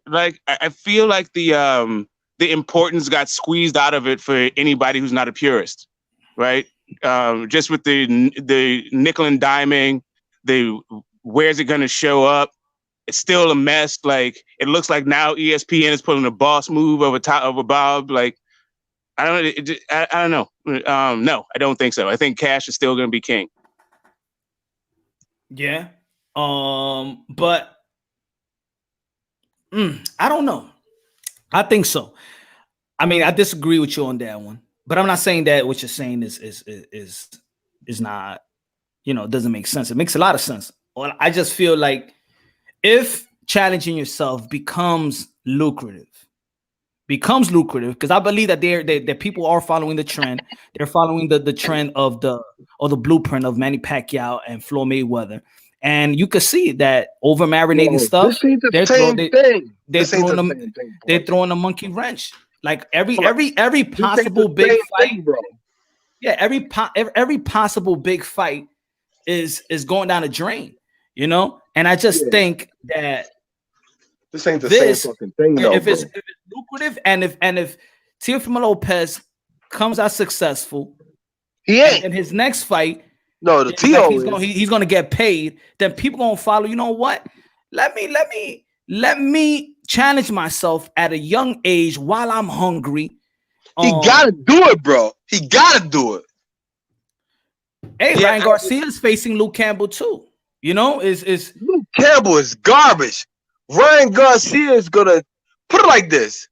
like I feel like the importance got squeezed out of it for anybody who's not a purist, right? Just with the nickel and diming, where's it going to show up? It's still a mess. Like, it looks like now ESPN is pulling a boss move over Bob. Like, I don't know. No, I don't think so. I think Cash is still going to be king. Yeah. But I don't know. I think so. I mean, I disagree with you on that one, but I'm not saying that what you're saying is not, doesn't make sense. It makes a lot of sense. Well, I just feel like if challenging yourself becomes lucrative, because I believe that that people are following the trend. They're following the trend of the blueprint of Manny Pacquiao and Floyd Mayweather. And you could see that over marinating stuff. This ain't the same thing. They're throwing a monkey wrench. Like every possible big fight, bro. Yeah, every possible big fight is going down the drain, And I just think that this ain't the same fucking thing, though. If it's lucrative, and if Teofimo Lopez comes out successful, he ain't in his next fight. No, the Tio he's gonna get paid. Then people gonna follow. You know what? Let me challenge myself at a young age while I'm hungry. He gotta do it, bro. He gotta do it. Hey, Ryan Garcia is facing Luke Campbell too. Is Luke Campbell is garbage. Ryan Garcia is gonna put it like this.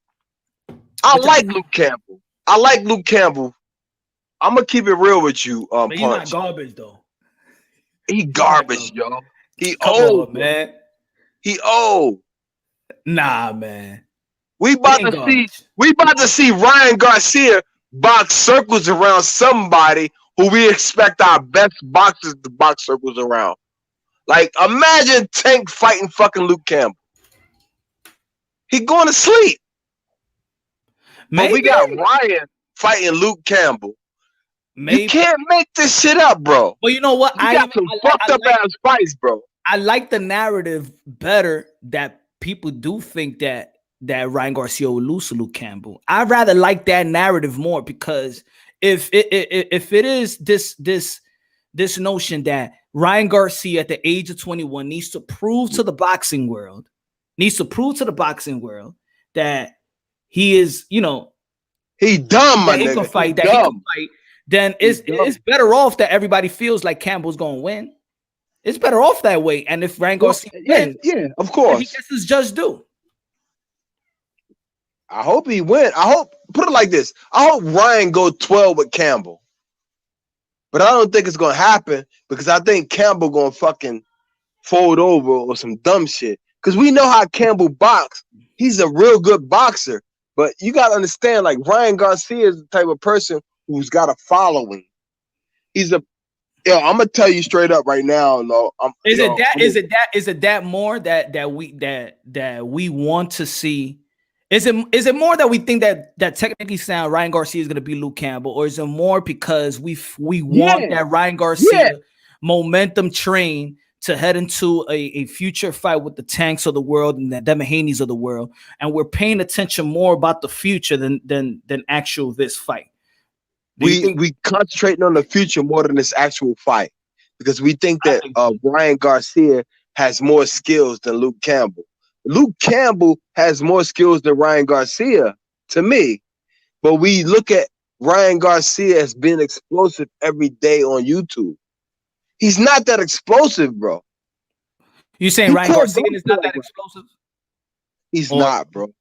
I like Luke Campbell. I'm gonna keep it real with you, but he's Punch. not garbage though. He garbage, yo. He Come old, on, man. He old. Nah, man. We about to see Ryan Garcia box circles around somebody who we expect our best boxers to box circles around. Like, imagine Tank fighting fucking Luke Campbell. He going to sleep. Maybe. But we got Ryan fighting Luke Campbell. Maybe. You can't make this shit up, bro. Well, you know what? I got some fucked up ass fights, bro. I like the narrative better that people do think that Ryan Garcia will lose to Luke Campbell. I'd rather like that narrative more, because if it is this notion that Ryan Garcia at the age of 21 needs to prove to the boxing world that he is, he dumb, my nigga. He can fight, then it's better off that everybody feels like Campbell's gonna win. It's better off that way. And if Ryan Garcia wins, yeah, of course, he gets his just due. I hope he win. Put it like this. I hope Ryan go 12 with Campbell. But I don't think it's gonna happen, because I think Campbell gonna fucking fold over or some dumb shit. Because we know how Campbell box. He's a real good boxer. But you gotta understand, like, Ryan Garcia is the type of person who's got a following. I'm gonna tell you straight up right now, though. Is it that more that we want to see? Is it more that we think that technically sound Ryan Garcia is gonna be Luke Campbell, or is it more because we want that Ryan Garcia momentum train to head into a future fight with the Tanks of the world and the Demahaney's of the world, and we're paying attention more about the future than actual this fight? We concentrating on the future more than this actual fight, because we think that Ryan Garcia has more skills than Luke Campbell. Luke Campbell has more skills than Ryan Garcia, to me. But we look at Ryan Garcia as being explosive every day on YouTube. He's not that explosive, bro. You saying Ryan Garcia is not that explosive? He's not, bro.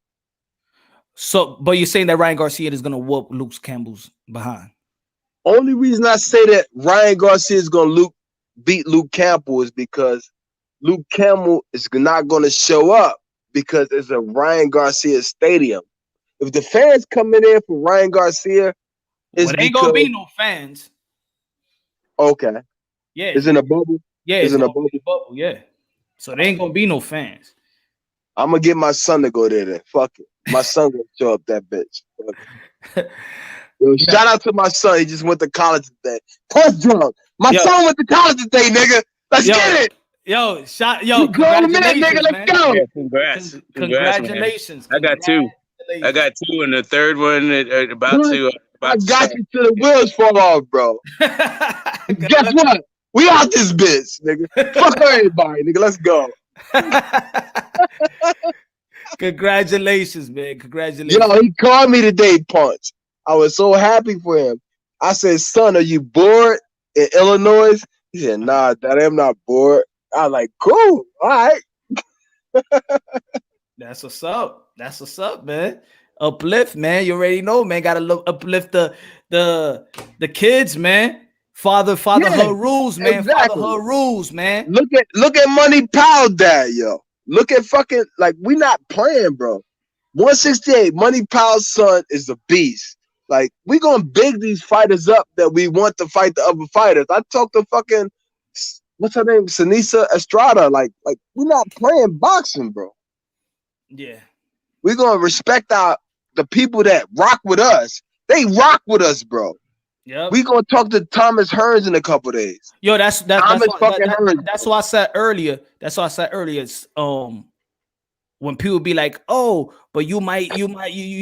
So, but you're saying that Ryan Garcia is gonna whoop Luke Campbell's behind? Only reason I say that Ryan Garcia is gonna beat Luke Campbell is because Luke Campbell is not gonna show up, because it's a Ryan Garcia stadium. If the fans coming in for Ryan Garcia, there ain't gonna be no fans. Okay. Yeah. It's in a bubble. Yeah, it's in a bubble. Yeah. So there ain't gonna be no fans. I'm gonna get my son to go there then. Fuck it. My son gonna show up that bitch. Yo, shout out to my son. He just went to college today. Punshdrunk. My son went to college today, nigga. Let's get it. Yo, Congratulations, congratulations, nigga. man. Let's go. Yeah, congrats. Congratulations. I got two. I got two, and the third one about to. I got you till the wheels fall off, bro. Guess what? We out this bitch, nigga. Fuck everybody, nigga. Let's go. Congratulations, man. Congratulations. Yo, he called me today, Punch. I was so happy for him. I said, son, are you bored in Illinois? He said, nah, Dad, I'm not bored. I was like, cool. All right. That's what's up. That's what's up, man. Uplift, man. You already know, man. Gotta uplift the kids, man. Fatherhood rules, man. Exactly. Fatherhood rules, man. Look at Money Powell dad, yo. Look at fucking, like, we not playing, bro. 168, Money Powell's son is a beast. Like, we gonna big these fighters up that we want to fight the other fighters. I talked to fucking, what's her name? Sinisa Estrada. Like we not playing boxing, bro. Yeah. We gonna respect the people that rock with us. They rock with us, bro. Yeah. We gonna talk to Thomas Hearns in a couple days. Yo, that's why I said earlier. That's why I said earlier. It's, when people be like, "Oh, but you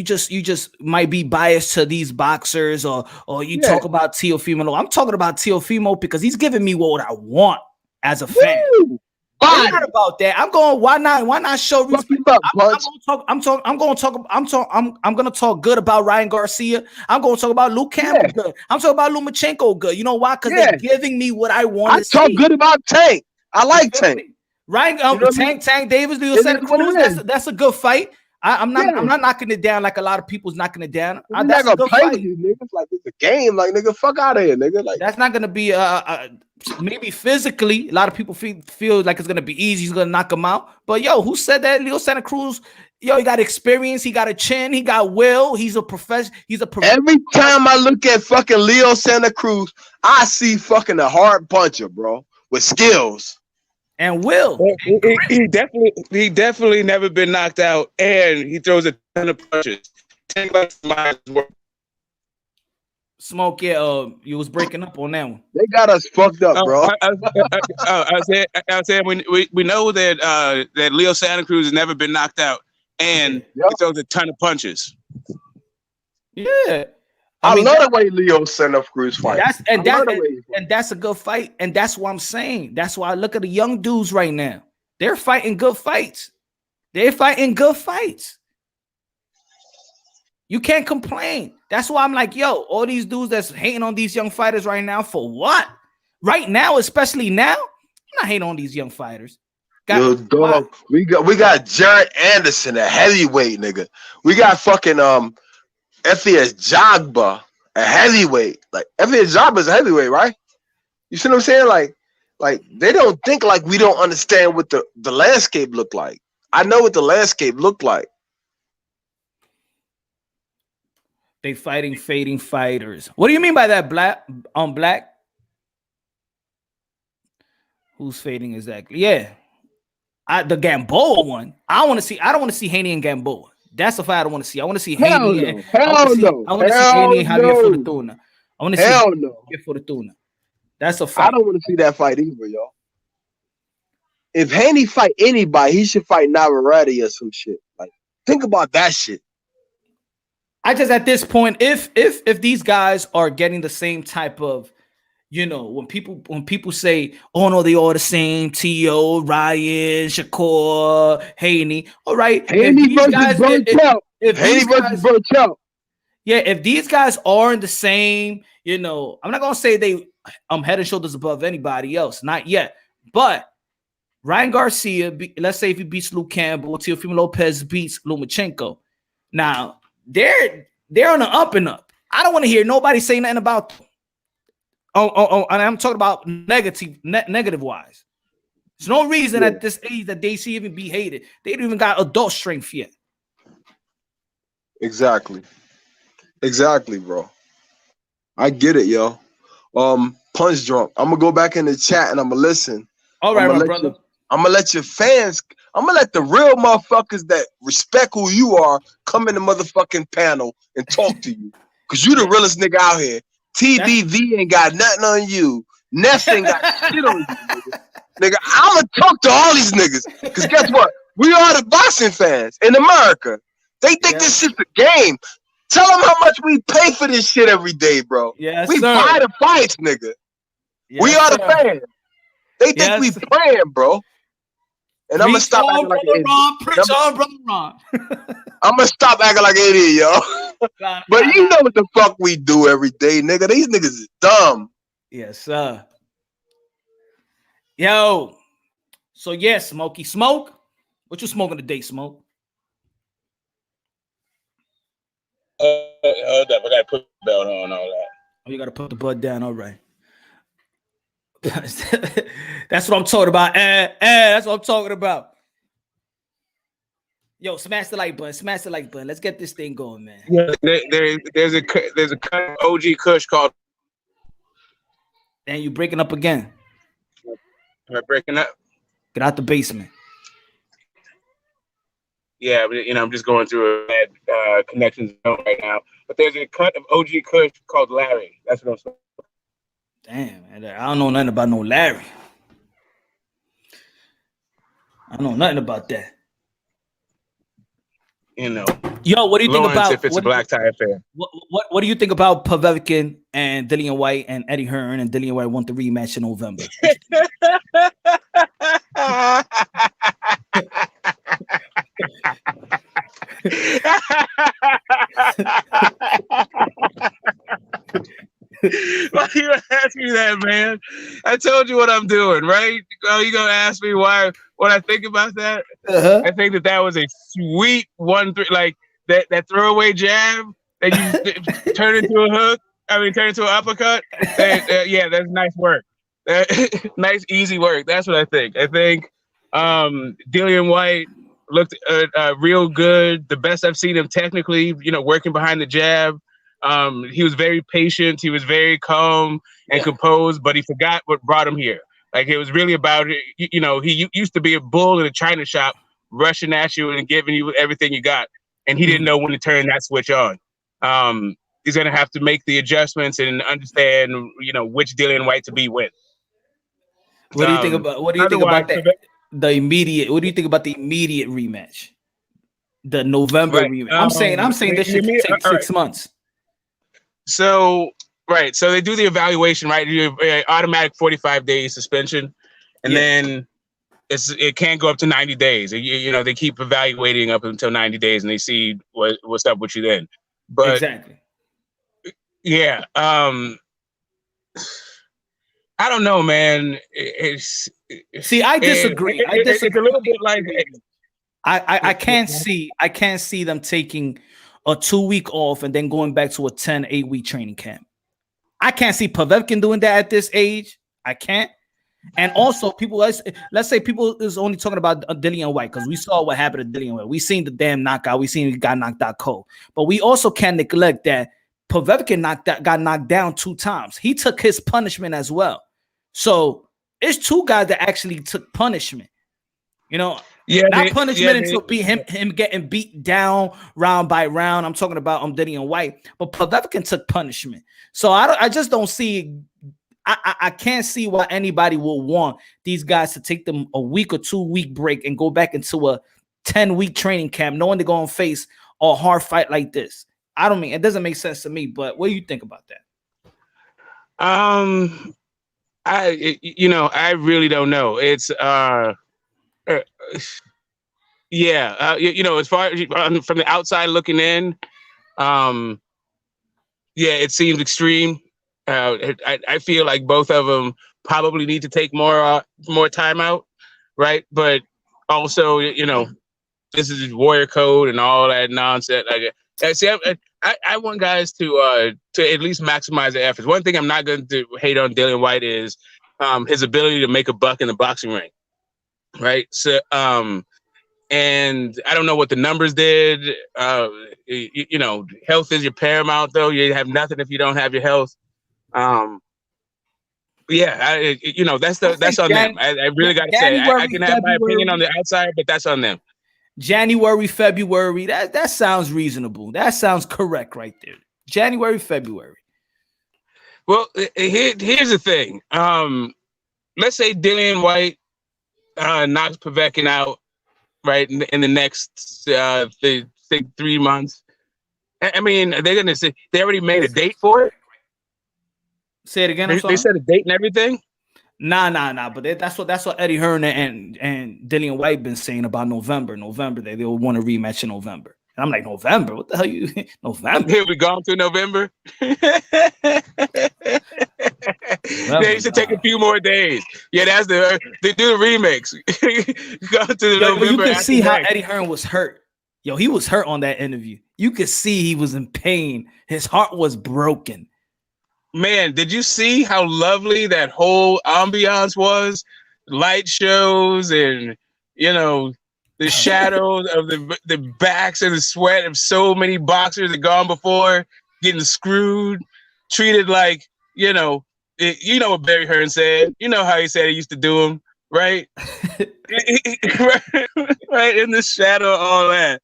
just might be biased to these boxers," or you talk about Teofimo. No, I'm talking about Teofimo because he's giving me what I want as a fan. It's not about that. I'm going. Why not show respect? I'm gonna talk good about Ryan Garcia. I'm gonna talk about Luke Campbell good. I'm talking about Lomachenko good. You know why? Because they're giving me what I want. I talk good about Tank. I like Tank. Ryan, Tank Davis, Leo Santa Cruz. That's a good fight. I'm not knocking it down like a lot of people's knocking it down. That's a good fight. These niggas like it's a game. Like, nigga, fuck out of here, nigga. Like, that's not gonna be maybe physically. A lot of people feel like it's gonna be easy. He's gonna knock him out. But yo, who said that? Leo Santa Cruz. Yo, he got experience. He got a chin. He got will. He's a professional. Every time I look at fucking Leo Santa Cruz, I see fucking a hard puncher, bro, with skills. And will. He definitely never been knocked out, and he throws a ton of punches. Smoke, you was breaking up on that one. They got us fucked up, bro. I was saying we know that Leo Santa Cruz has never been knocked out, and he throws a ton of punches. Yeah. I love the way Leo Santa Cruz fights. That's a good fight. And that's what I'm saying. That's why I look at the young dudes right now. They're fighting good fights. You can't complain. That's why I'm like, yo, all these dudes that's hating on these young fighters right now for what? Right now, especially now, I'm not hating on these young fighters. Yo, dog, we got Jared Anderson, a heavyweight nigga. We got fucking Efias Jagba, a heavyweight. Like, Efias Jagba is a heavyweight, right? You see what I'm saying? Like they don't think like we don't understand what the landscape look like. I know what the landscape looked like. They fading fighters. What do you mean by that, Black? Black? Who's fading exactly? Yeah. The Gamboa one. I don't want to see Haney and Gamboa. That's a fight I don't want to see. I want to see Haney. I want to see Haney and Javier Fortuna. I want to see Javier Fortuna. That's a fight. I don't want to see that fight either, y'all. If Haney fight anybody, he should fight Navarrete or some shit. Like, think about that shit. I just at this point, if these guys are getting the same type of, you know, when people say, oh no, they all the same, T.O., Ryan, Shakur, Haney. All right. Haney versus Burchell. Haney versus Burchell. Yeah, if these guys are in the same, you know, I'm not gonna say they head and shoulders above anybody else, not yet. But Ryan Garcia, let's say if he beats Luke Campbell, Teofimo Lopez beats Lomachenko. Now they're on the up and up. I don't want to hear nobody say nothing about them. Oh, and I'm talking about negative wise. There's no reason at this age that they should even be hated. They don't even got adult strength yet. Exactly, bro. I get it, yo. Punch Drunk. I'm gonna go back in the chat and I'm gonna listen. All right, my brother. I'm gonna let your fans. I'm gonna let the real motherfuckers that respect who you are come in the motherfucking panel and talk to you, cause you the realest nigga out here. TBV ain't got nothing on you. Ness ain't got shit on you, nigga. Nigga, I'ma talk to all these niggas. Cause guess what? We are the boxing fans in America. They think this shit's a game. Tell them how much we pay for this shit every day, bro. Yes, we sir. buy the fights, nigga. Yes, we are sir. the fans. They think we playing, bro. And I'm gonna stop acting like an idiot. I'm gonna stop acting like an idiot, yo. But you know what the fuck we do every day, nigga. These niggas is dumb. Yes, sir. Yo. So yeah, Smokey. Smoke. What you smoking today, Smoke? Hold up, I gotta put the belt on all that. Oh, you gotta put the bud down. All right. That's what I'm talking about. That's what I'm talking about. Yo, smash the like button. Smash the like button. Let's get this thing going, man. Yeah, there's a OG Kush called. And you breaking up again. Am I breaking up? Get out the basement. Yeah, but I'm just going through a bad connection zone right now. But there's a cut of OG Kush called Larry. That's what I'm saying. Damn, man, I don't know nothing about no Larry. I don't know nothing about that. Yo, what do you think about if it's a black tie affair? What do you think about Povetkin and Dillian White and Eddie Hearn and Dillian White want the rematch in November? Why you gonna ask me that, man? I told you what I'm doing, right? Oh, you gonna ask me what I think about that? I think that was a sweet 1-3, like that throwaway jab that you turn into a hook. Turn into an uppercut. Yeah, that's nice work. Nice, easy work. That's what I think. I think Dillian White looked real good. The best I've seen him technically, working behind the jab. He was very patient. He was very calm and composed, but he forgot what brought him here. Like, it was really about it. He used to be a bull in a china shop, rushing at you and giving you everything you got. And he didn't know when to turn that switch on. He's going to have to make the adjustments and understand, which Dillian White to be with. What do you think about that? The immediate. What do you think about the immediate rematch? The November rematch. I'm saying this should take 6 months. So they do the evaluation, right? You automatic 45-day suspension, and then it can't go up to 90 days. They keep evaluating up until 90 days, and they see what's up with you then. But exactly. Yeah. I don't know, man. I disagree. It's a little bit like I can't see them taking a 2-week off and then going back to a 8-week training camp. I can't see Povetkin doing that at this age. I can't. And also, people, let's say people is only talking about Dillian White because we saw what happened to Dillian White. We seen the damn knockout. We seen he got knocked out cold. But we also can't neglect that Povetkin got knocked down 2 times. He took his punishment as well. So it's 2 guys that actually took punishment. Punishment until him getting beat down round by round. I'm talking about Dillian White, but Povetkin took punishment. So I just don't see. I can't see why anybody will want these guys to take them a week or 2-week break and go back into a 10-week training camp, knowing they're going to face a hard fight like this. It doesn't make sense to me. But what do you think about that? I really don't know. It's as far as from the outside looking in, it seems extreme. I feel like both of them probably need to take more time out, right? But also, this is warrior code and all that nonsense. I want guys to at least maximize their efforts. One thing I'm not going to hate on Dillian White is his ability to make a buck in the boxing ring, right? So, and I don't know what the numbers did. Health is your paramount, though. You have nothing if you don't have your health. That's on them. I really got to say, I can have my opinion on the outside, but that's on them. January, February, that sounds reasonable. That sounds correct right there. January, February. Well, here's the thing. Let's say Dillian White knocks Povetkin out right in the next 3 months. I mean, they're gonna say they already made a date for it. Say it again. I'm sorry. They set a date and everything. Nah. But that's what Eddie Hearn and Dillian White been saying about November. They'll want a rematch in November. And I'm like, November? What the hell you November? Here we gone through November. They used to take a few more days. Yeah, that's they do the remix. Go to the November. You can see how Eddie Hearn was hurt. Yo, he was hurt on that interview. You could see he was in pain. His heart was broken. Man, did you see how lovely that whole ambiance was? Light shows and, the shadows of the backs and the sweat of so many boxers that gone before, getting screwed, treated like, you know what Barry Hearn said. You know how he said he used to do him, right? Right in the shadow of all that.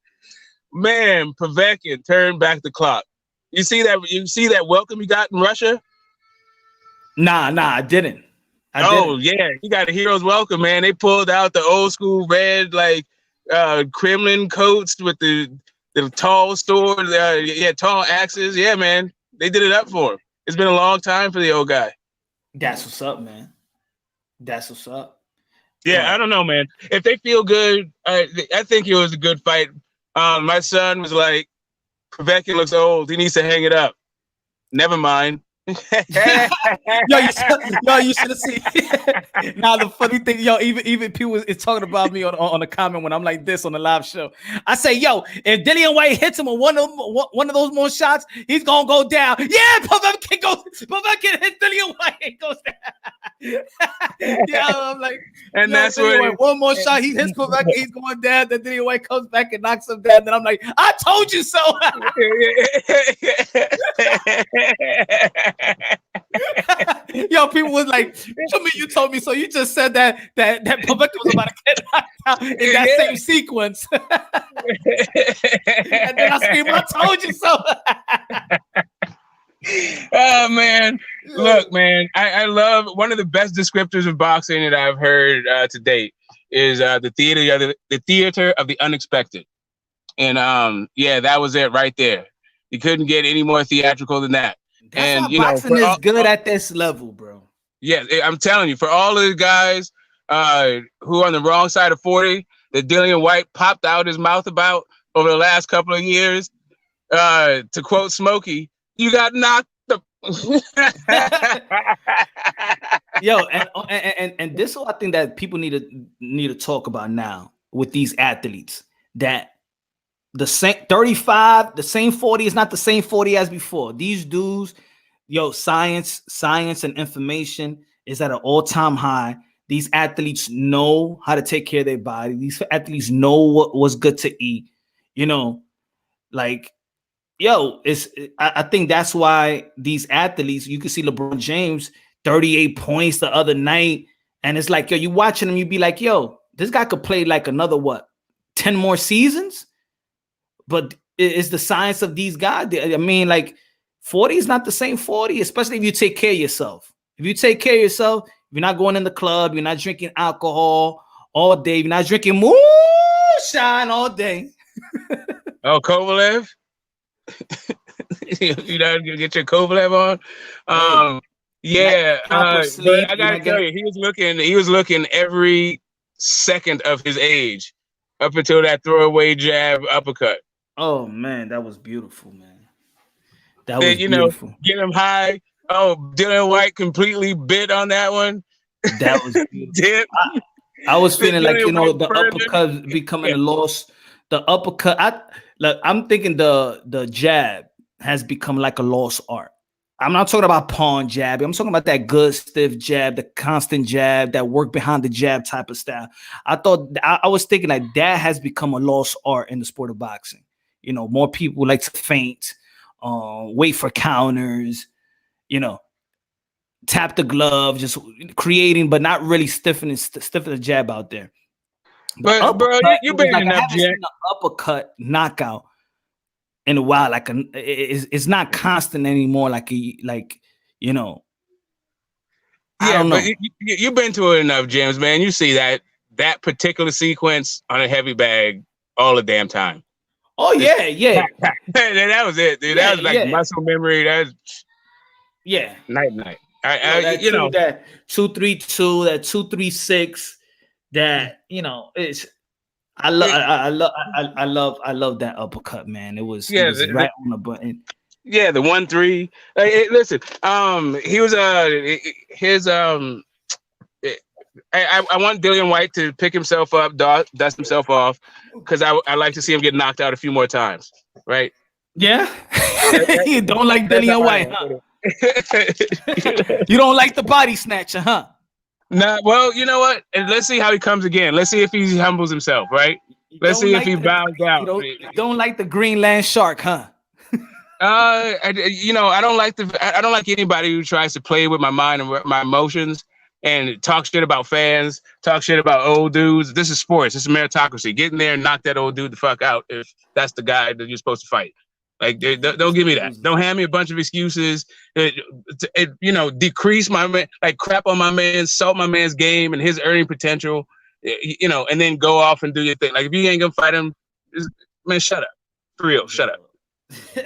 Man, Povetkin turned back the clock. You see that welcome he got in Russia? Nah, I didn't. Yeah, he got a hero's welcome, man. They pulled out the old school red Kremlin coats with the tall swords, tall axes. Yeah, man, they did it up for him. It's been a long time for the old guy. That's what's up, man. That's what's up. Yeah, I don't know, man. If they feel good, I think it was a good fight. My son was like, Povetkin looks old. He needs to hang it up. Never mind. You should have seen. Now the funny thing, even people is talking about me on the comment when I'm like this on the live show. I say, if Dillian White hits him with one of those more shots, he's gonna go down. Yeah, Povetkin hit Dillian White, goes down. I'm like, and that's where one more shot, he hits Povetkin, he's going down. Then Dillian White comes back and knocks him down. Then I'm like, I told you so. People was like, "Show me, you told me so." You just said that Povetkin was about to get knocked out in that same sequence, and then I screamed, "I told you so!" Oh man, look, man, I love one of the best descriptors of boxing that I've heard to date is the theater of the unexpected, and that was it right there. You couldn't get any more theatrical than that. That's why boxing is good at this level, bro. Yeah, I'm telling you, for all of the guys who are on the wrong side of 40, that Dillian White popped out his mouth about over the last couple of years, to quote Smokey, you got knocked the. And this is what I think that people need to talk about now with these athletes, that the same 35, the same 40 is not the same 40 as before. These dudes, science and information is at an all-time high. These athletes know how to take care of their body. These athletes know what's good to eat. I think that's why these athletes, you can see LeBron James, 38 points the other night. And it's like, you watching him, you be like, this guy could play like another 10 more seasons? But it's the science of these guys. I mean, 40 is not the same 40, especially if you take care of yourself. If you take care of yourself, you're not going in the club, you're not drinking alcohol all day, you're not drinking moonshine all day. Oh, Kovalev? You know, you get your Kovalev on. But I gotta tell you, he was looking every second of his age up until that throwaway jab uppercut. Oh man, that was beautiful, man. That was beautiful. Get him high. Oh, Dillian White completely bit on that one. That was beautiful. I was feeling like the uppercut becoming a loss. The uppercut. I'm thinking the jab has become like a lost art. I'm not talking about pawn jab. I'm talking about that good stiff jab, the constant jab, that work behind the jab type of style. I was thinking that has become a lost art in the sport of boxing. More people like to feint, wait for counters, tap the glove, just creating, but not really stiffening the jab out there. But bro, you been enough jab. An uppercut knockout in a while, it's not constant anymore. I don't know. But you've been to it enough, James, man. You see that that particular sequence on a heavy bag all the damn time. Oh yeah. That was it, dude. That was like muscle memory. That was night. That 2-3-2, that 2-3-6, that it's. I love that uppercut, man. It was right on the button. Yeah, the 1-3. Listen, he was I want Dillian White to pick himself up, dust himself off, because I like to see him get knocked out a few more times, right? Yeah. You don't like Dillian White, huh? You don't like the body snatcher, huh? Nah, well, you know what? And let's see how he comes again. Let's see if he humbles himself, right? Let's see if he bows out. You don't like the Greenland shark, huh? I don't like anybody who tries to play with my mind and my emotions and talk shit about fans, talk shit about old dudes. This is sports. This is meritocracy. Get in there and knock that old dude the fuck out if that's the guy that you're supposed to fight. Like, don't give me that. Don't hand me a bunch of excuses. Decrease my man, like crap on my man, salt my man's game and his earning potential, and then go off and do your thing. Like, if you ain't gonna fight him, man, shut up. For real, shut up.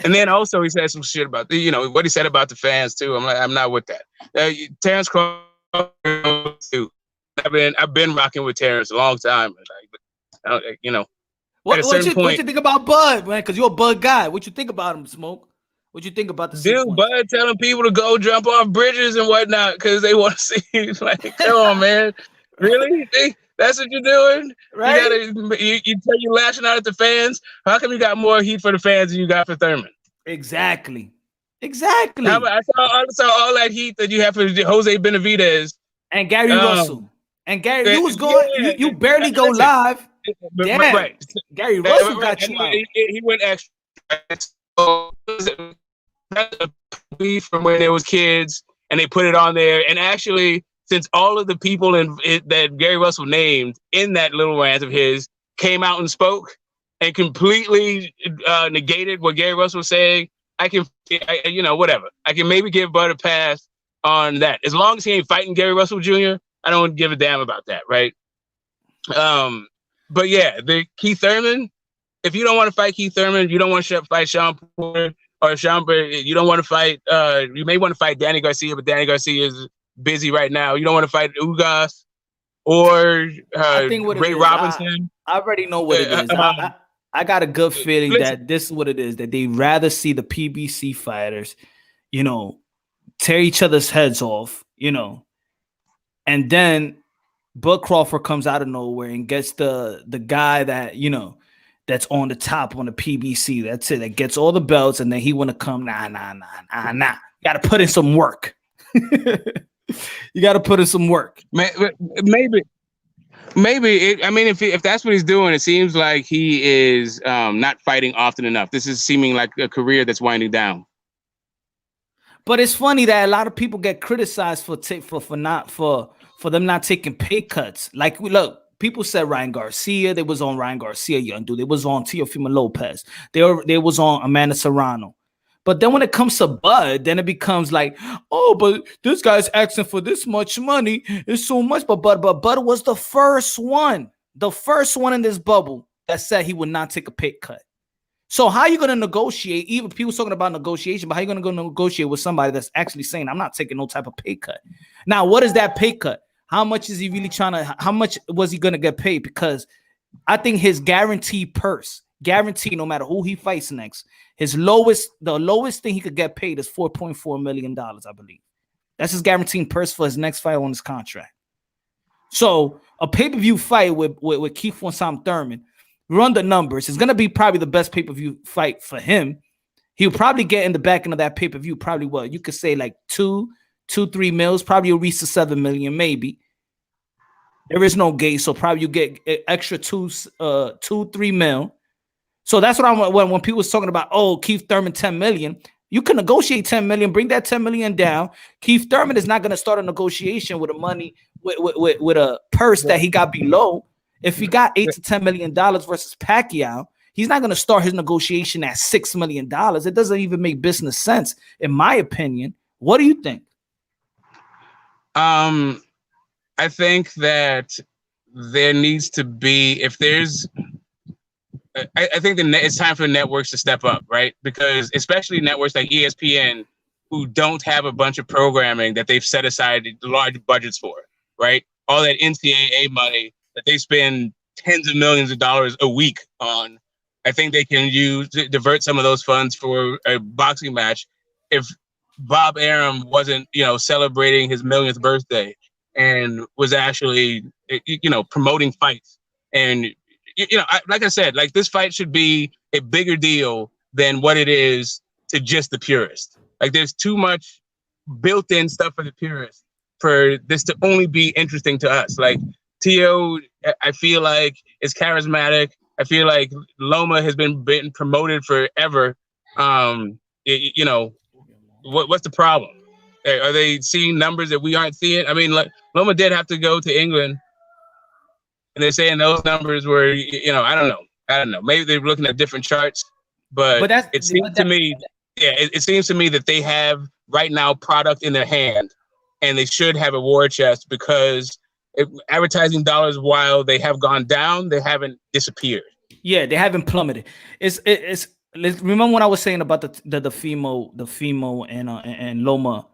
And then also he said some shit about what he said about the fans too. I'm like, I'm not with that. Terrence Crawford too. I've been rocking with Terrence a long time. What you think about Bud, man? Because you're a Bud guy. What you think about him, Smoke? What you think about the sequence? Dude, Bud telling people to go jump off bridges and whatnot because they want to see. Like, come on, man. Really? That's what you're doing? Right? You're lashing out at the fans. How come you got more heat for the fans than you got for Thurman? Exactly. I saw all that heat that you have for Jose Benavidez and Gary Russell. And Gary, you was going. You barely go live. Damn. Right. Gary Russell got you out. He went extra. From when they was kids, and they put it on there. And actually, since all of the people that Gary Russell named in that little rant of his came out and spoke and completely negated what Gary Russell was saying, whatever. I can maybe give Bud a pass on that. As long as he ain't fighting Gary Russell Jr., I don't give a damn about that, right? But yeah, the Keith Thurman, if you don't want to fight Keith Thurman, you don't want to fight Sean Porter or you don't want to fight, you may want to fight Danny Garcia, but Danny Garcia is busy right now. You don't want to fight Ugas or Ray Robinson. I already know what it is. I got a good feeling that this is what it is, that they rather see the PBC fighters, tear each other's heads off, and then Bud Crawford comes out of nowhere and gets the guy that, that's on the top on the PBC. That's it. That gets all the belts, and then he want to come, nah. You got to put in some work. You got to put in some work. Maybe. If that's what he's doing, it seems like he is not fighting often enough. This is seeming like a career that's winding down. But it's funny that a lot of people get criticized for them not taking pay cuts. Like, look, people said Ryan Garcia. They was on Ryan Garcia, young dude. They was on Teofimo Lopez. They was on Amanda Serrano. But then when it comes to Bud, then it becomes like, oh, but this guy's asking for this much money. It's so much. But Bud was the first one in this bubble that said he would not take a pay cut. So how are you going to negotiate? Even people talking about negotiation, but how are you going to go negotiate with somebody that's actually saying, I'm not taking no type of pay cut? Now, what is that pay cut? How much is he really how much was he going to get paid? Because I think his guaranteed purse, no matter who he fights next, the lowest thing he could get paid is $4.4 million, I believe. That's his guaranteed purse for his next fight on his contract. So a pay-per-view fight with Keith Thurman, run the numbers. It's going to be probably the best pay-per-view fight for him. He'll probably get in the back end of that pay-per-view, probably what you could say like 2-3 mils, probably a reach to 7 million, maybe. There is no gate, so probably you get extra 2-3 mil. So that's what I want when people was talking about, oh, Keith Thurman 10 million. You can negotiate 10 million, bring that 10 million down. Keith Thurman is not going to start a negotiation with a money with a purse that he got below. If he got $8 to $10 million versus Pacquiao, he's not going to start his negotiation at $6 million. It doesn't even make business sense, in my opinion. What do you think? I think that there needs to be, if there's, I think it's time for the networks to step up, right? Because especially networks like ESPN, who don't have a bunch of programming that they've set aside large budgets for, right? All that NCAA money that they spend tens of millions of dollars a week on, I think they can use to divert some of those funds for a boxing match. If Bob Arum wasn't, celebrating his millionth birthday and was actually, promoting fights, and like I said, like this fight should be a bigger deal than what it is to just the purist. Like there's too much built-in stuff for the purists for this to only be interesting to us. Like Tio, I feel like is charismatic. I feel like Loma has been promoted forever. What's the problem? Are they seeing numbers that we aren't seeing? I mean, Loma did have to go to England, and they're saying those numbers were, I don't know. Maybe they're looking at different charts, but it seems to me that they have right now product in their hand, and they should have a war chest because advertising dollars, while they have gone down, they haven't disappeared. Yeah, they haven't plummeted. It's remember when I was saying about the Fimo and Loma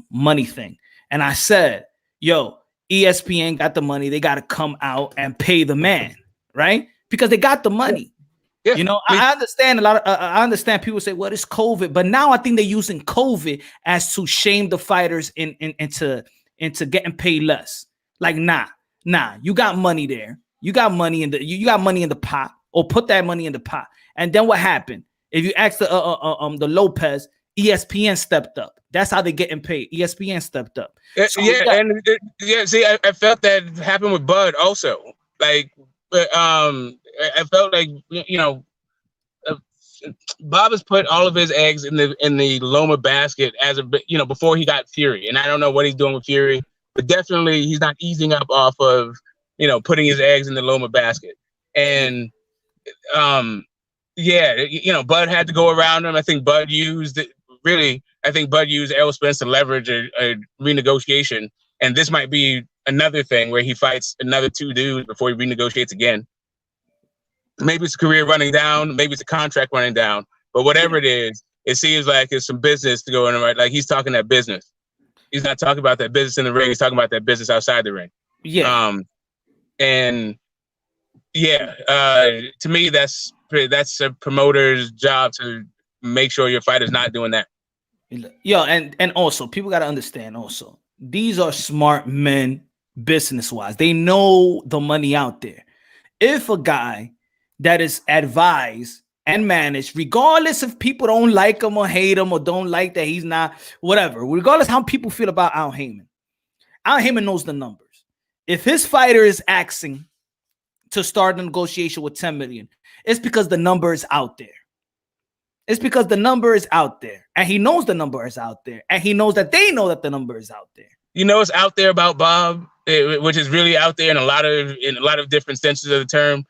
money thing, and I said, yo, ESPN got the money, they got to come out and pay the man, right? Because they got the money. Yeah. I understand I understand people say, well, it's COVID, but now I think they're using COVID as to shame the fighters into getting paid less. Like, nah, you got money there. You got money in the pot, or put that money in the pot. And then what happened? If you ask the Lopez, ESPN stepped up. That's how they getting paid. ESPN stepped up. So, see, I felt that happened with Bud also. Like, I felt like Bob has put all of his eggs in the Loma basket before he got Fury, and I don't know what he's doing with Fury, but definitely he's not easing up off of putting his eggs in the Loma basket. And Bud had to go around him. I think Bud used Errol Spence to leverage a renegotiation, and this might be another thing where he fights another two dudes before he renegotiates again. Maybe it's a career running down, maybe it's a contract running down, but whatever it is, it seems like it's some business to go in, right? Like he's talking that business. He's not talking about that business in the ring. He's talking about that business outside the ring. Yeah. To me, that's a promoter's job to make sure your fighter's not doing that. Yeah, and also people got to understand also, these are smart men business-wise. They know the money out there. If a guy that is advised and managed, regardless if people don't like him or hate him or don't like that he's not, whatever, regardless how people feel about Al Heyman knows the numbers. If his fighter is asking to start a negotiation with 10 million, it's because the number is out there. It's because the number is out there, and he knows the number is out there, and he knows that they know that the number is out there. It's out there about Bob, which is really out there in a lot of different senses of the term.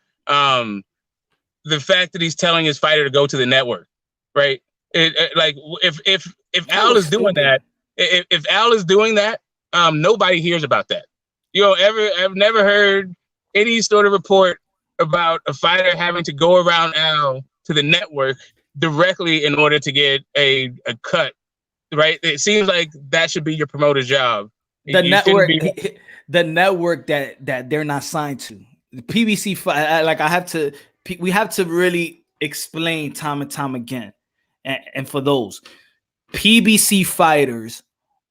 The fact that he's telling his fighter to go to the network, right? If Al is doing that, if Al is doing that, nobody hears about that. I've never heard any sort of report about a fighter having to go around Al to the network directly in order to get a cut, right? It seems like that should be your promoter's job. The network that they're not signed to. The PBC, we have to really explain time and time again. And for those, PBC fighters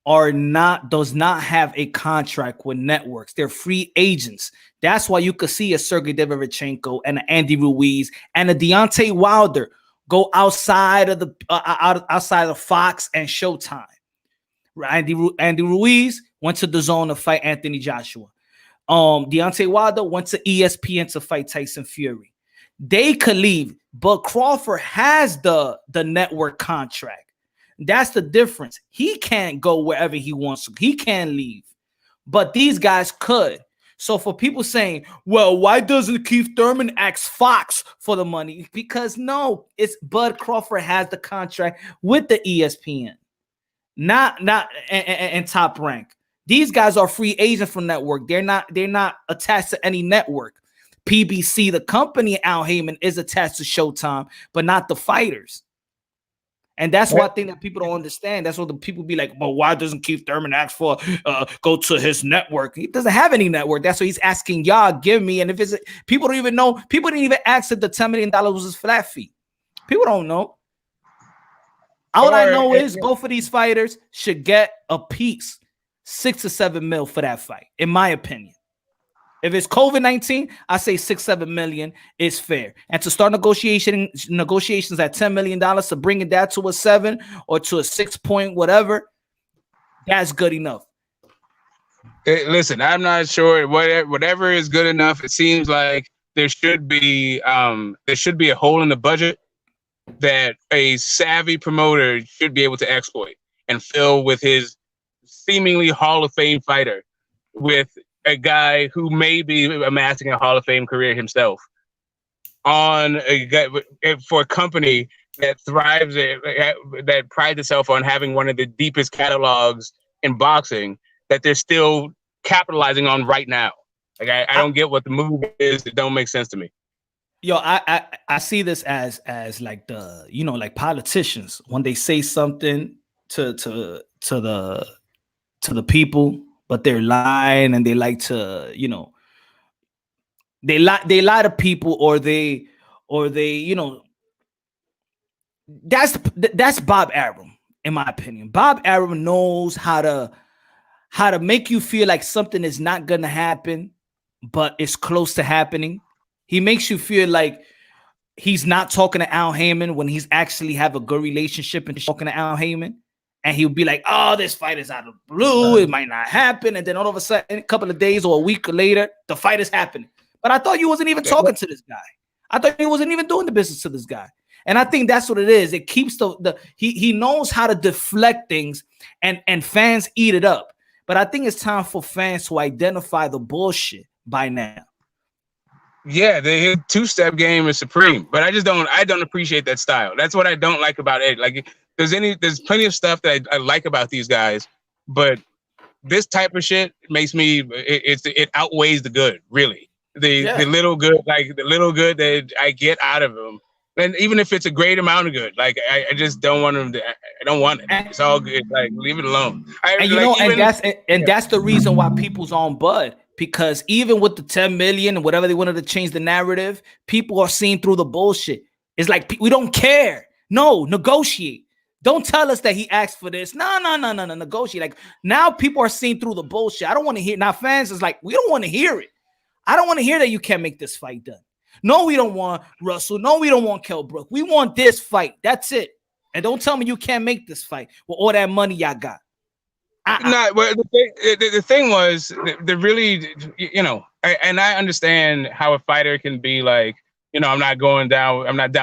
does not have a contract with networks. They're free agents. That's why you could see a Sergey Derevchenko and an Andy Ruiz and a Deontay Wilder go outside of Fox and Showtime. Andy Ruiz went to DAZN to fight Anthony Joshua. Deontay Wilder went to ESPN to fight Tyson Fury. They could leave, but Crawford has the network contract. That's the difference. He can't go wherever he wants to. He can't leave, but these guys could. So for people saying, well, why doesn't Keith Thurman ask Fox for the money? Because no, it's Bud Crawford has the contract with the ESPN, not and Top Rank. These guys are free agents from network. They're not attached to any network. PBC, the company, Al Heyman is attached to Showtime, but not the fighters. And that's one thing that people don't understand. That's what the people be like, well, why doesn't Keith Thurman ask for go to his network? He doesn't have any network. That's what he's asking y'all, give me. And if it's people don't even know, people didn't even ask if the $10 million was his flat fee. People don't know. All I know is both of these fighters should get a piece, 6 to 7 mil for that fight, in my opinion. If it's COVID-19, I say 6-7 million is fair. And to start negotiations at $10 million to bring it down to a 7 or to a 6 point whatever, that's good enough. Listen, I'm not sure whatever is good enough. It seems like there should be a hole in the budget that a savvy promoter should be able to exploit and fill with his seemingly Hall of Fame fighter, with a guy who may be amassing a Hall of Fame career himself, on for a company that thrives, that prides itself on having one of the deepest catalogs in boxing, that they're still capitalizing on right now. Like I don't get what the move is. It don't make sense to me. Yo, I see this as like the, you know, like politicians when they say something to the people, but they're lying, and they like to, you know, they lie to people, or they, you know, that's Bob Arum, in my opinion. Bob Arum knows how to make you feel like something is not gonna happen, but it's close to happening. He makes you feel like he's not talking to Al Heyman when he's actually have a good relationship and talking to Al Heyman. And he'll be like, oh, this fight is out of blue. It might not happen. And then all of a sudden, a couple of days or a week later, the fight is happening. But I thought you wasn't even talking to this guy. I thought he wasn't even doing the business to this guy. And I think that's what it is. It keeps he knows how to deflect things, and fans eat it up. But I think it's time for fans to identify the bullshit by now. Yeah, the two-step game is supreme, but I don't appreciate that style. That's what I don't like about it. Like there's plenty of stuff that I like about these guys, but this type of shit makes me, it outweighs the good, really. The little good, like the little good that I get out of them. And even if it's a great amount of good, like I just don't want them to, I don't want it. It's all good. Like leave it alone. That's the reason why people's on Bud. Because even with the 10 million and whatever they wanted to change the narrative, people are seeing through the bullshit. It's like, we don't care. No, negotiate. Don't tell us that he asked for this. No, negotiate. Like now people are seeing through the bullshit. I don't want to hear. Now fans is like, we don't want to hear it. I don't want to hear that you can't make this fight done. No, we don't want Russell. No, we don't want Kell Brook. We want this fight. That's it. And don't tell me you can't make this fight with all that money y'all got. Well, the thing was, the really, you know, and I understand how a fighter can be like, you know, I'm not down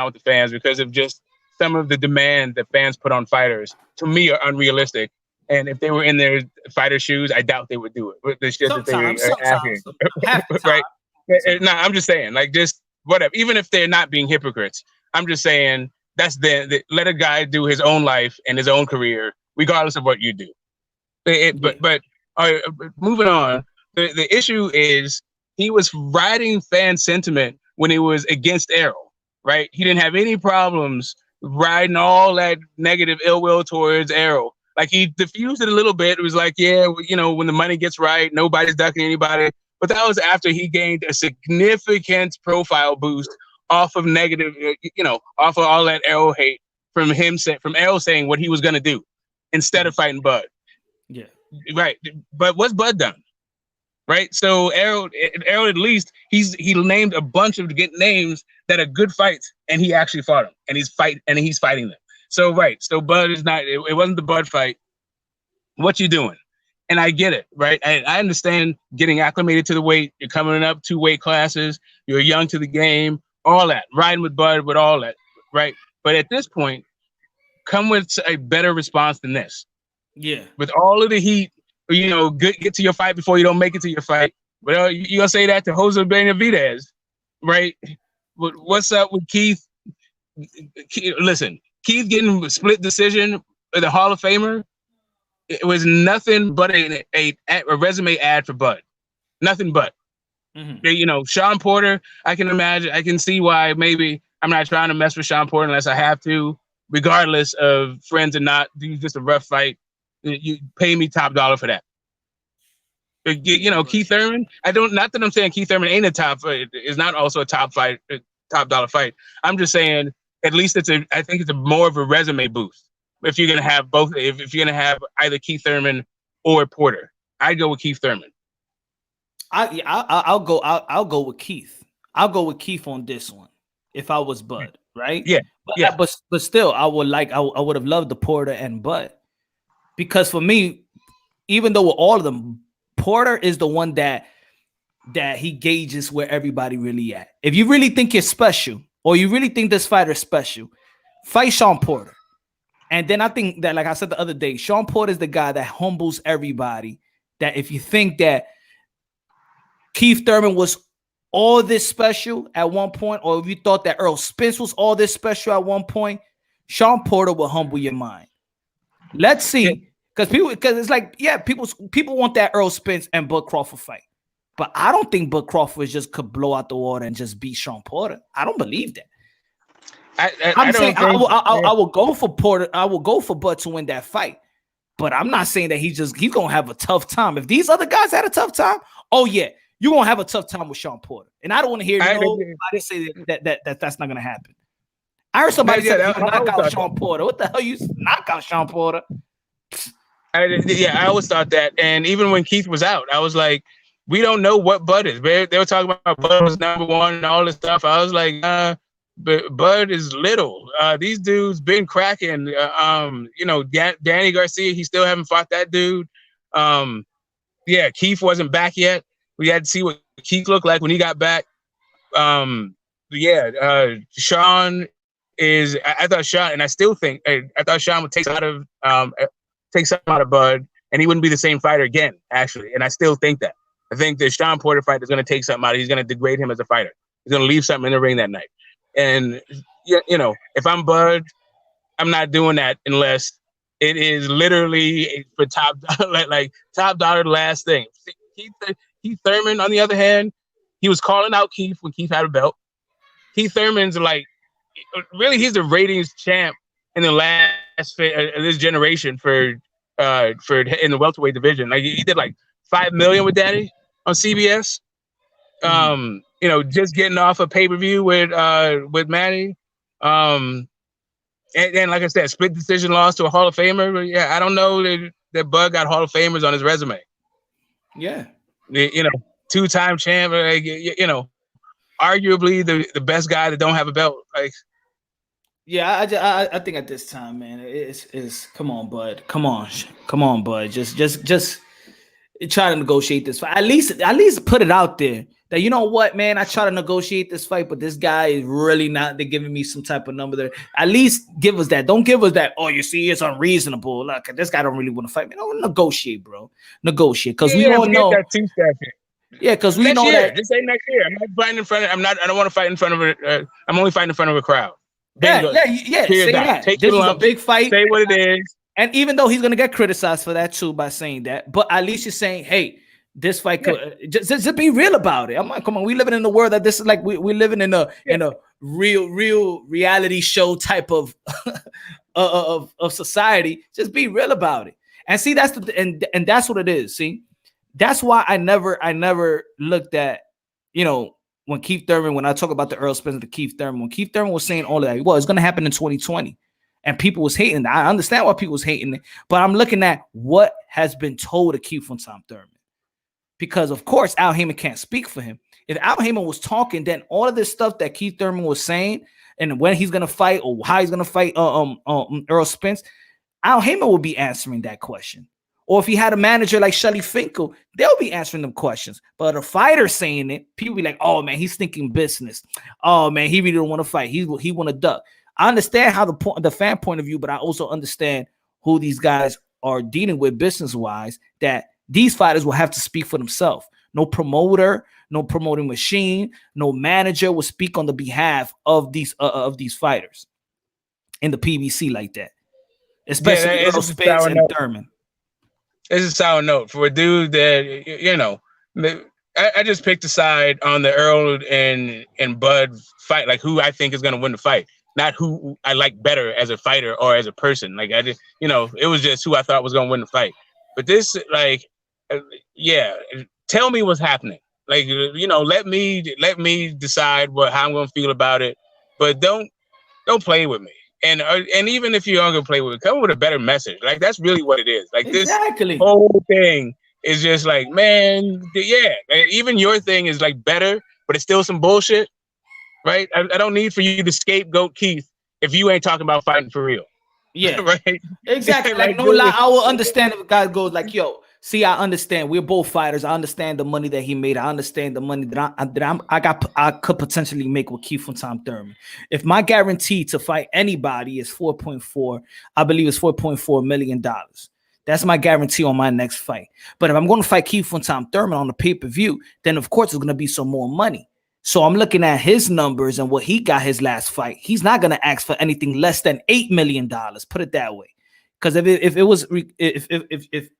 with the fans because of just some of the demand that fans put on fighters, to me, are unrealistic. And if they were in their fighter shoes, I doubt they would do it. But the shit that they are asking, right? No, I'm just saying, like, just whatever. Even if they're not being hypocrites, I'm just saying that's let a guy do his own life and his own career, regardless of what you do. But moving on, the issue is he was riding fan sentiment when he was against Errol, right? He didn't have any problems riding all that negative ill will towards Errol. Like he diffused it a little bit. It was like, yeah, you know, when the money gets right, nobody's ducking anybody. But that was after he gained a significant profile boost off of negative, you know, off of all that Errol hate from Errol saying what he was going to do instead of fighting Bud. Yeah. Right. But what's Bud done? Right. So Errol at least he named a bunch of good names that are good fights, and he actually fought them, and he's fighting them. So right. So Bud is not. It wasn't the Bud fight. What you doing? And I get it. Right. I understand getting acclimated to the weight. You're coming up 2 weight classes. You're young to the game. All that. Riding with Bud with all that. Right. But at this point, come with a better response than this. Yeah. With all of the heat, you know, get to your fight before you don't make it to your fight. But you're going to say that to Jose Benavidez, right? What's up with Keith? Listen, Keith getting a split decision with the Hall of Famer, it was nothing but a resume ad for Bud. Nothing but. You know, Sean Porter, I can see why maybe I'm not trying to mess with Sean Porter unless I have to, regardless of friends or not. Do just a rough fight. You pay me top dollar for that. You know, Keith Thurman. Not that I'm saying Keith Thurman ain't a top fight, is not also a top dollar fight. I'm just saying at least I think it's more of a resume boost. If you're gonna have both, if you're gonna have either Keith Thurman or Porter, I'd go with Keith Thurman. I'll go with Keith. I'll go with Keith on this one. If I was Bud, right? Yeah. But still, I would have loved the Porter and Bud, because for me, even though with all of them, Porter is the one that he gauges where everybody really at. If you really think you're special, or you really think this fighter is special, fight Sean Porter. And then I think that, like I said the other day, Sean Porter is the guy that humbles everybody. That if you think that Keith Thurman was all this special at one point, or if you thought that Earl Spence was all this special at one point, Sean Porter will humble your mind. Let's see. Because it's like, yeah, people want that Earl Spence and Bud Crawford fight. But I don't think Bud Crawford just could blow out the water and just beat Sean Porter. I don't believe that. I will go for Porter. I will go for Bud to win that fight. But I'm not saying that he's gonna have a tough time. If these other guys had a tough time, oh yeah, you're gonna have a tough time with Sean Porter. And I don't want to hear nobody say that's not gonna happen. I heard somebody say knock out Sean Porter. What the hell you knock out Sean Porter? I always thought that. And even when Keith was out, I was like, we don't know what Bud is. They were talking about Bud was number one and all this stuff. I was like, but Bud is little. These dudes been cracking. You know, Danny Garcia, he still haven't fought that dude. Keith wasn't back yet. We had to see what Keith looked like when he got back. Sean is. I thought Sean, and I still think I thought Sean would take something out of Bud, and he wouldn't be the same fighter again. Actually, and I still think that. I think the Sean Porter fight is going to take something out. He's going to degrade him as a fighter. He's going to leave something in the ring that night. And you know, if I'm Bud, I'm not doing that unless it is literally for top dollar, like top dollar last thing. Keith Thurman, on the other hand, he was calling out Keith when Keith had a belt. Keith Thurman's like, really, he's the ratings champ in the last this generation for in the welterweight division. Like he did like $5 million with Daddy on CBS. You know, just getting off a pay-per-view with Manny. And like I said, split decision loss to a Hall of Famer. But yeah, I don't know that Bud got Hall of Famers on his resume. Yeah. You know, two-time champ, like, you know, arguably the best guy that don't have a belt. Like, yeah, I think at this time, man, it's come on, Bud. Come on, Bud. Just try to negotiate this fight. At least put it out there that, you know what, man, I try to negotiate this fight, but this guy is really not. They're giving me some type of number there. At least give us that. Don't give us that. Oh, you see, it's unreasonable. Look, this guy don't really want to fight me. No, negotiate, bro. Negotiate, because we all know. Yeah, because we know that this ain't next year. I'm not fighting in front of. I don't want to fight in front of a. I'm only fighting in front of a crowd. Yeah. Say that. This is a big fight. Say what it is. And even though he's gonna get criticized for that too by saying that, but at least you're saying, hey, this fight could just be real about it. I'm like, come on, we living in the world that this is like we living in a real reality show type of of society. Just be real about it. And see, that's and that's what it is. See, that's why I never looked at, you know, when Keith Thurman, when I talk about the Earl Spence to Keith Thurman, when Keith Thurman was saying all of that, well, it's gonna happen in 2020. And people was hating. I understand why people was hating it, but I'm looking at what has been told to Keith from Tom Thurman. Because of course Al Heyman can't speak for him. If Al Heyman was talking, then all of this stuff that Keith Thurman was saying, and when he's gonna fight or how he's gonna fight Earl Spence, Al Heyman will be answering that question. Or if he had a manager like Shelly Finkel, they'll be answering them questions. But a fighter saying it, people be like, "Oh man, he's thinking business. Oh man, he really don't want to fight. He want to duck." I understand how the fan point of view, but I also understand who these guys are dealing with business wise. That these fighters will have to speak for themselves. No promoter, no promoting machine, no manager will speak on the behalf of these fighters in the PBC like that. Especially Earl Spence and Thurman. It's a sour note for a dude that, you know, I just picked a side on the Earl and Bud fight, like who I think is going to win the fight, not who I like better as a fighter or as a person. Like I just, you know, it was just who I thought was going to win the fight. But this, like, yeah, tell me what's happening. Like, you know, let me decide how I'm going to feel about it. But don't play with me. And even if you're gonna play with it, come with a better message. Like that's really what it is. Like exactly. This whole thing is just like, man, yeah. Even your thing is like better, but it's still some bullshit, right? I don't need for you to scapegoat Keith if you ain't talking about fighting for real. Yeah, right. Exactly. Like no lie, I will understand if a guy goes like, "Yo, see, I understand. We're both fighters. I understand the money that he made. I understand the money that I could potentially make with Keith from Tom Thurman. If my guarantee to fight anybody is 4.4, I believe it's $4.4 million. That's my guarantee on my next fight. But if I'm going to fight Keith from Tom Thurman on the pay-per-view, then of course it's going to be some more money. So I'm looking at his numbers and what he got his last fight. He's not going to ask for anything less than $8 million. Put it that way. Because if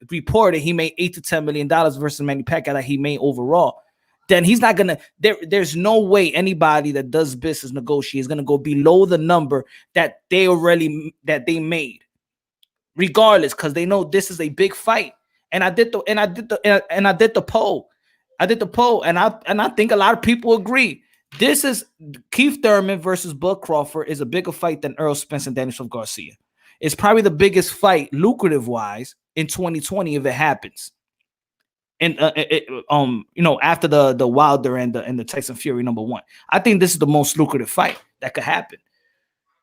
reported he made $8 to $10 million versus Manny Pacquiao that he made overall, then he's not gonna. There's no way anybody that does business negotiate is gonna go below the number that they made, regardless, because they know this is a big fight. And I did the poll. And I think a lot of people agree. This is Keith Thurman versus Bud Crawford is a bigger fight than Errol Spence and Daniel Garcia. It's probably the biggest fight, lucrative-wise, in 2020 if it happens. And after the Wilder and the Tyson Fury #1, I think this is the most lucrative fight that could happen.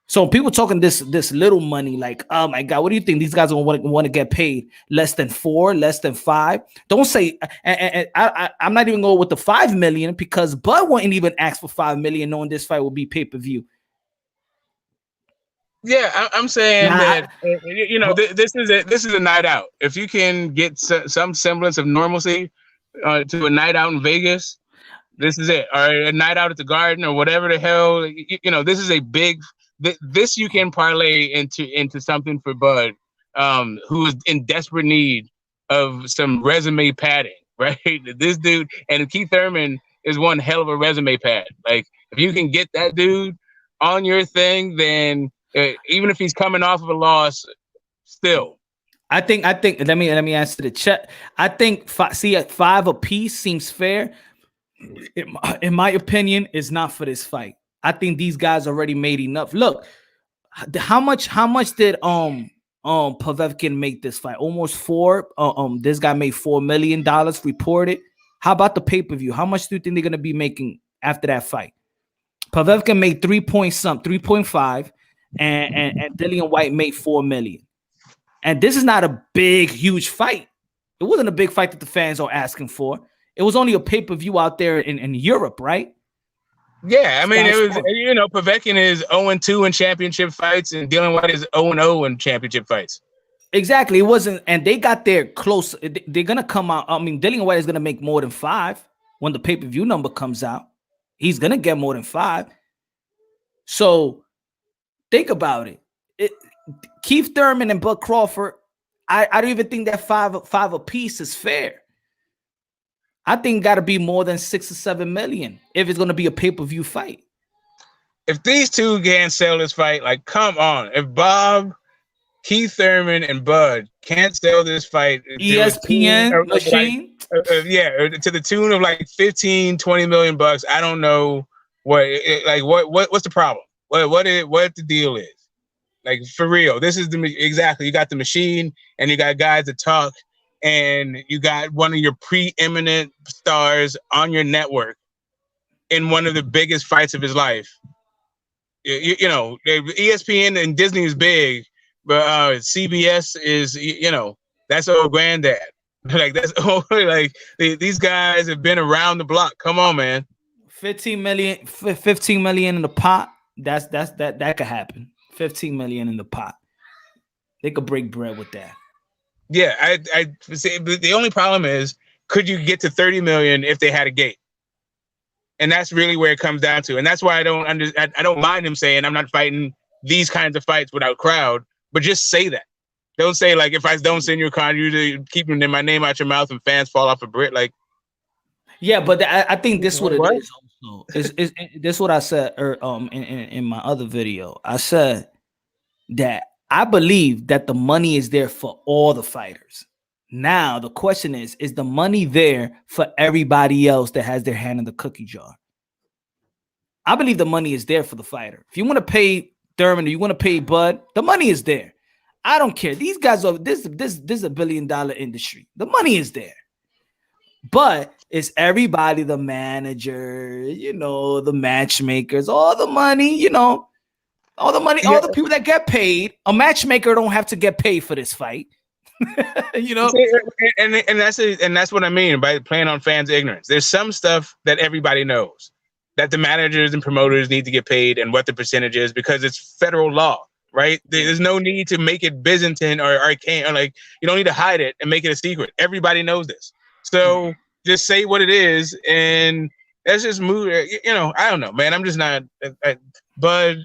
So people talking this little money, like, oh my God, what do you think? These guys are want to get paid less than 4, less than 5? Don't say. And I'm not even going with the 5 million because Bud wouldn't even ask for 5 million, knowing this fight will be pay-per-view. Yeah, I'm saying that this is a night out. If you can get some semblance of normalcy to a night out in Vegas, this is it. Or a night out at the Garden or whatever the hell. This is a big. This you can parlay into something for Bud, who is in desperate need of some resume padding. Right, this dude and Keith Thurman is one hell of a resume pad. Like if you can get that dude on your thing, then. Even if he's coming off of a loss, still. I think. Let me answer the chat. I think 5 apiece seems fair. In my opinion, is not for this fight. I think these guys already made enough. Look, how much did Povetkin make this fight? Almost 4. This guy made $4 million reported. How about the pay-per-view? How much do you think they're gonna be making after that fight? Povetkin made 3.5. And Dillian White made $4 million. And this is not a big, huge fight. It wasn't a big fight that the fans are asking for. It was only a pay-per-view out there in Europe, right? Yeah, I mean, it was, Povetkin is 0-2 in championship fights, and Dillian White is 0-0 in championship fights. Exactly. It wasn't, and they got there close. They're going to come out. I mean, Dillian White is going to make more than 5 when the pay-per-view number comes out. He's going to get more than 5. So, think about it. Keith Thurman and Bud Crawford, I don't even think that 5 apiece is fair. I think got to be more than 6 or 7 million if it's going to be a pay-per-view fight. If these two can't sell this fight, like, come on. If Bob, Keith Thurman, and Bud can't sell this fight, ESPN machine, to the tune of like 15-20 million bucks, I don't know what's the problem. What the deal is. Like, for real, this is exactly. You got the machine, and you got guys that talk, and you got one of your preeminent stars on your network in one of the biggest fights of his life. ESPN and Disney is big, but CBS is, that's old granddad. Like, that's like these guys have been around the block. Come on, man. 15 million in the pot. That could happen. 15 million in the pot. They could break bread with that. Yeah, I say the only problem is, could you get to 30 million if they had a gate? And that's really where it comes down to. And that's why I don't mind him saying I'm not fighting these kinds of fights without crowd, but just say that. Don't say like if I don't send you a contract, you keep my name out your mouth and fans fall off a brick. Like, yeah, but I think this what it What? is also. Is this what I said in my other video? I said that I believe that the money is there for all the fighters. Now the question is the money there for everybody else that has their hand in the cookie jar? I believe the money is there for the fighter. If you want to pay Thurman or you want to pay Bud, the money is there. I don't care. These guys are this is $1 billion industry. The money is there. But it's everybody, the manager, the matchmakers, all the money, all the money, all the people that get paid. A matchmaker don't have to get paid for this fight. And that's what I mean by playing on fans' ignorance. There's some stuff that everybody knows that the managers and promoters need to get paid and what the percentage is because it's federal law, right? There's no need to make it Byzantine or arcane, or like you don't need to hide it and make it a secret. Everybody knows this. So just say what it is, and let's just move. I don't know, man. I'm just not. Bud,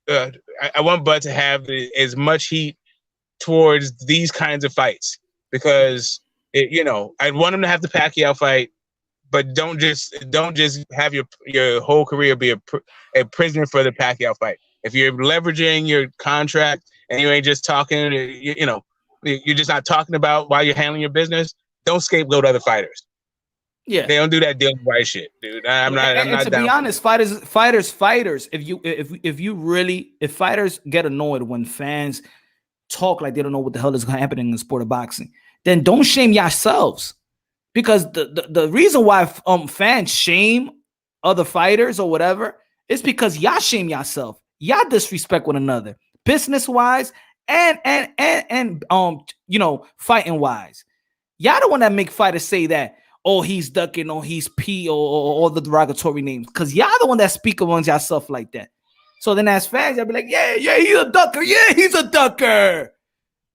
I want Bud to have as much heat towards these kinds of fights because I'd want him to have the Pacquiao fight, but don't just have your whole career be a prisoner for the Pacquiao fight. If you're leveraging your contract and you ain't just talking, you're just not talking about while you're handling your business. Don't scapegoat other fighters. Yeah, they don't do that dealing white shit, dude. I'm not. To be honest, fighters. If fighters get annoyed when fans talk like they don't know what the hell is happening in the sport of boxing, then don't shame yourselves. Because the reason why fans shame other fighters or whatever is because y'all shame yourself. Y'all disrespect one another, business wise and fighting wise. Y'all the one that make fighters say that, oh, he's ducking, or he's P, or all the derogatory names. Because y'all the one that speak amongst yourself like that. So then as fans, y'all be like, yeah, he's a ducker. Yeah, he's a ducker.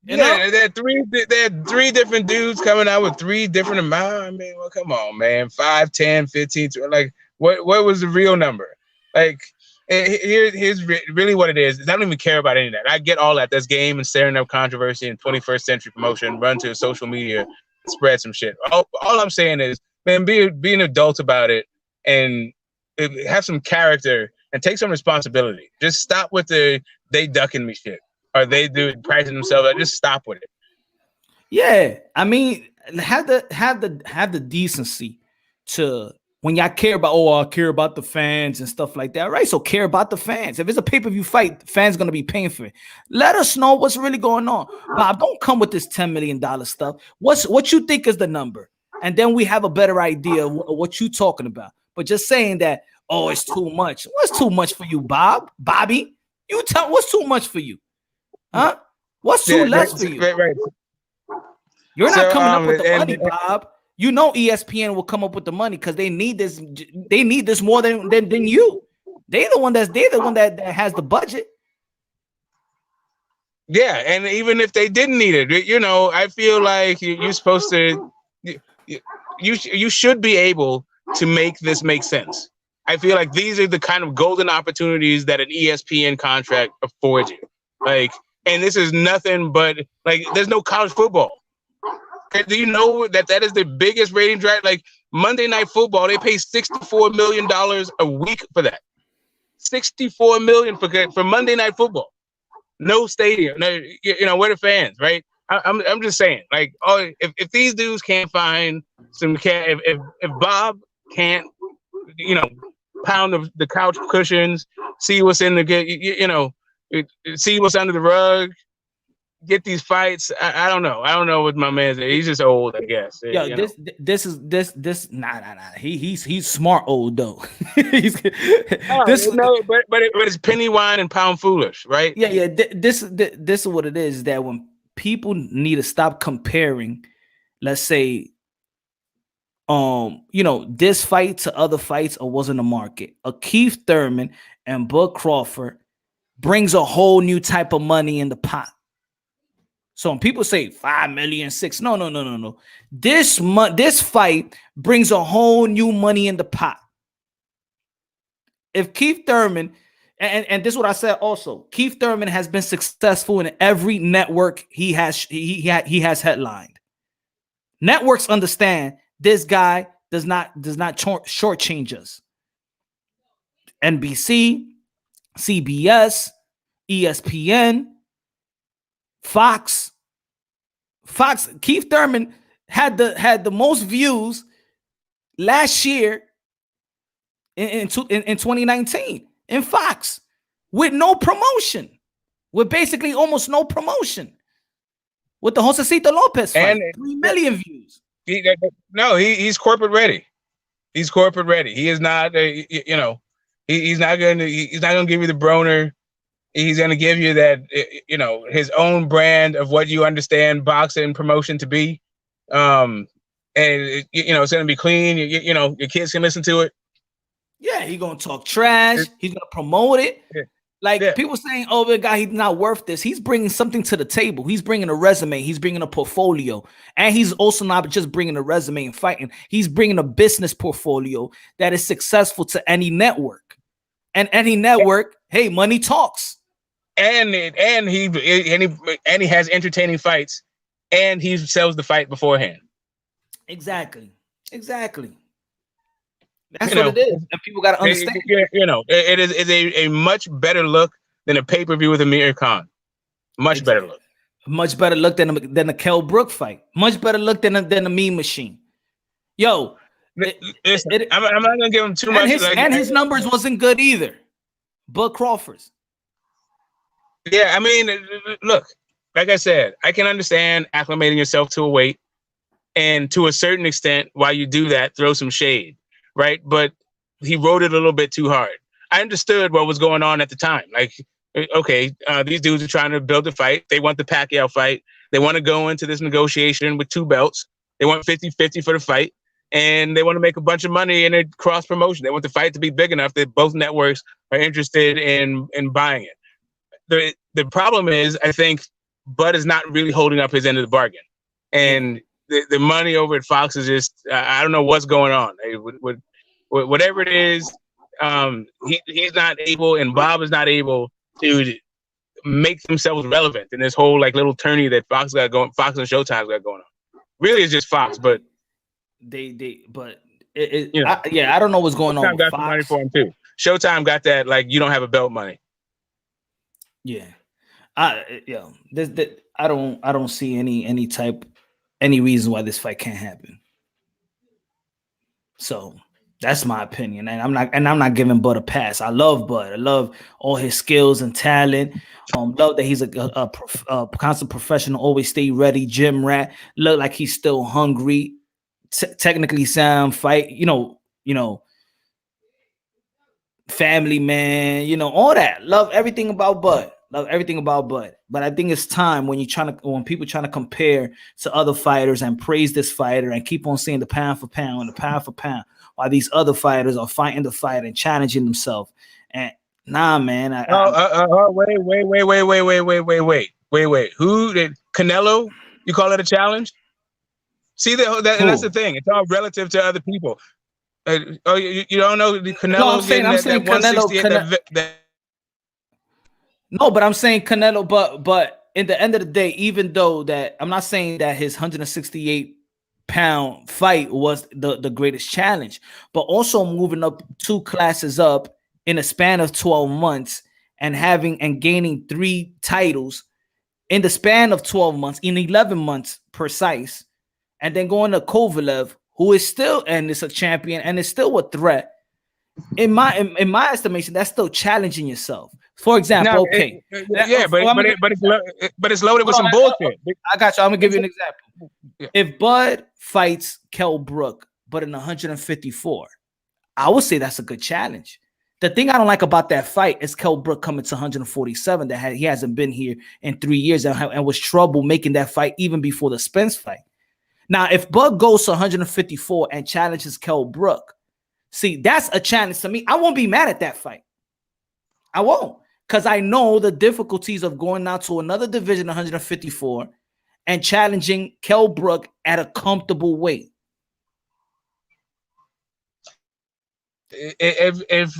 There are three different dudes coming out with three different amounts. I mean, well, come on, man. 5, 10, 15, 20. Like, what was the real number? Like, here's really what it is. I don't even care about any of that. I get all that. That's game and stirring up controversy and 21st century promotion. Run to social media, spread some shit. All I'm saying is, man, be an adult about it and have some character and take some responsibility. Just stop with the they ducking me shit. Or they do pricing themselves. Just stop with it. Yeah, I mean, have the decency to when y'all care about. Oh, I care about the fans and stuff like that, right? So care about the fans. If it's a pay-per-view fight, fans gonna be paying for it. Let us know what's really going on. Bob, don't come with this $10 million stuff. What you think is the number, and then we have a better idea of what you talking about. But just saying that, oh, it's too much. What's too much for you, Bobby? You tell what's too much for you. Huh? What's too less for you? Right. You're not coming up with the money, Bob. You know ESPN will come up with the money because they need this. They need this more than you. They're the one that has the budget. Yeah, and even if they didn't need it, I feel like you're supposed to. You should be able to make this make sense. I feel like these are the kind of golden opportunities that an ESPN contract affords you. Like. And this is nothing but like there's no college football. Do you know that is the biggest rating drive? Like Monday Night Football, they pay $64 million a week for that. $64 million for Monday Night Football. No stadium. No, we're the fans, right? I'm just saying, like, oh, if these dudes can't find if Bob can't, pound the couch cushions, see what's in the see what's under the rug, get these fights. I don't know. I don't know what my man's. He's just old, I guess. Yeah, this. Nah. He's smart old though. But it's penny wine and pound foolish, right? Yeah. This is what it is. That when people need to stop comparing, let's say, this fight to other fights or was in the market. A Keith Thurman and Bud Crawford brings a whole new type of money in the pot. So when people say 5 million, 6, no. This fight brings a whole new money in the pot. If Keith Thurman And this is what I said also. Keith Thurman has been successful in every network he has headlined. Networks understand this guy does not shortchange us. NBC, CBS, ESPN, Fox. Keith Thurman had the most views last year in 2019 in Fox with no promotion, with basically almost no promotion, with the Josecito Lopez fight, And 3 million views. He's corporate ready. He's corporate ready. He is not, he's not going to give you the Broner. He's going to give you that, his own brand of what you understand boxing promotion to be. And it's going to be clean. Your kids can listen to it. Yeah, he's gonna talk trash. He's gonna promote it. People saying, "Oh, the guy, he's not worth this." He's bringing something to the table. He's bringing a resume. He's bringing a portfolio, and he's also not just bringing a resume and fighting. He's bringing a business portfolio that is successful to any network, and any network. Hey, money talks. And he has entertaining fights, and he sells the fight beforehand. Exactly. That's what it is, and people got to understand. It is a much better look than a pay-per-view with Amir Khan. Much better look. Much better look than the Kell Brook fight. Much better look than the Meme Machine. Yo, listen, I'm not gonna give him too much. His numbers wasn't good either. Bud Crawford's. Yeah, I mean, look, like I said, I can understand acclimating yourself to a weight, and to a certain extent, while you do that, throw some shade. Right, but he wrote it a little bit too hard. I understood what was going on at the time. Like, okay, these dudes are trying to build a fight. They want the Pacquiao fight. They want to go into this negotiation with 2 belts. They want 50-50 for the fight, and they want to make a bunch of money in a cross promotion. They want the fight to be big enough that both networks are interested in buying it. The problem is, I think Bud is not really holding up his end of the bargain, and the money over at Fox is just, I don't know what's going on. Whatever it is, he's not able, and Bob is not able to make themselves relevant in this whole little tourney that Fox and Showtime's got going on. Really, it's just Fox, but I don't know what's going on. Showtime got some money for him too. Showtime got that you don't have a belt money. Yeah, I don't see any reason why this fight can't happen. So that's my opinion, and I'm not giving Bud a pass. I love Bud. I love all his skills and talent. Love that he's a constant professional, always stay ready, gym rat. Look like he's still hungry. Technically sound, fight. Family man. All that. Love everything about Bud. But I think it's time when people trying to compare to other fighters and praise this fighter and keep on saying the pound for pound, while these other fighters are fighting the fight and challenging themselves. And nah, man. Wait. Who did Canelo? You call it a challenge? See and that's the thing. It's all relative to other people. You don't know the Canelo? No, I'm saying Canelo. No, but I'm saying Canelo, but in the end of the day, even though that I'm not saying that his 168-pound fight was the greatest challenge, but also moving up 2 classes up in a span of 12 months and gaining 3 titles in the span of 12 months, in 11 months precise, and then going to Kovalev, who is still and is a champion and is still a threat. In my estimation, that's still challenging yourself. For example, but it's loaded with some bullshit. I got you. I'm gonna give you an example. Yeah. If Bud fights Kell Brook, but in 154, I would say that's a good challenge. The thing I don't like about that fight is Kell Brook coming to 147 he hasn't been here in 3 years and was trouble making that fight even before the Spence fight. Now, if Bud goes to 154 and challenges Kell Brook, see, that's a challenge to me. I won't be mad at that fight. I won't, because I know the difficulties of going out to another division, 154, and challenging Kell Brook at a comfortable weight. If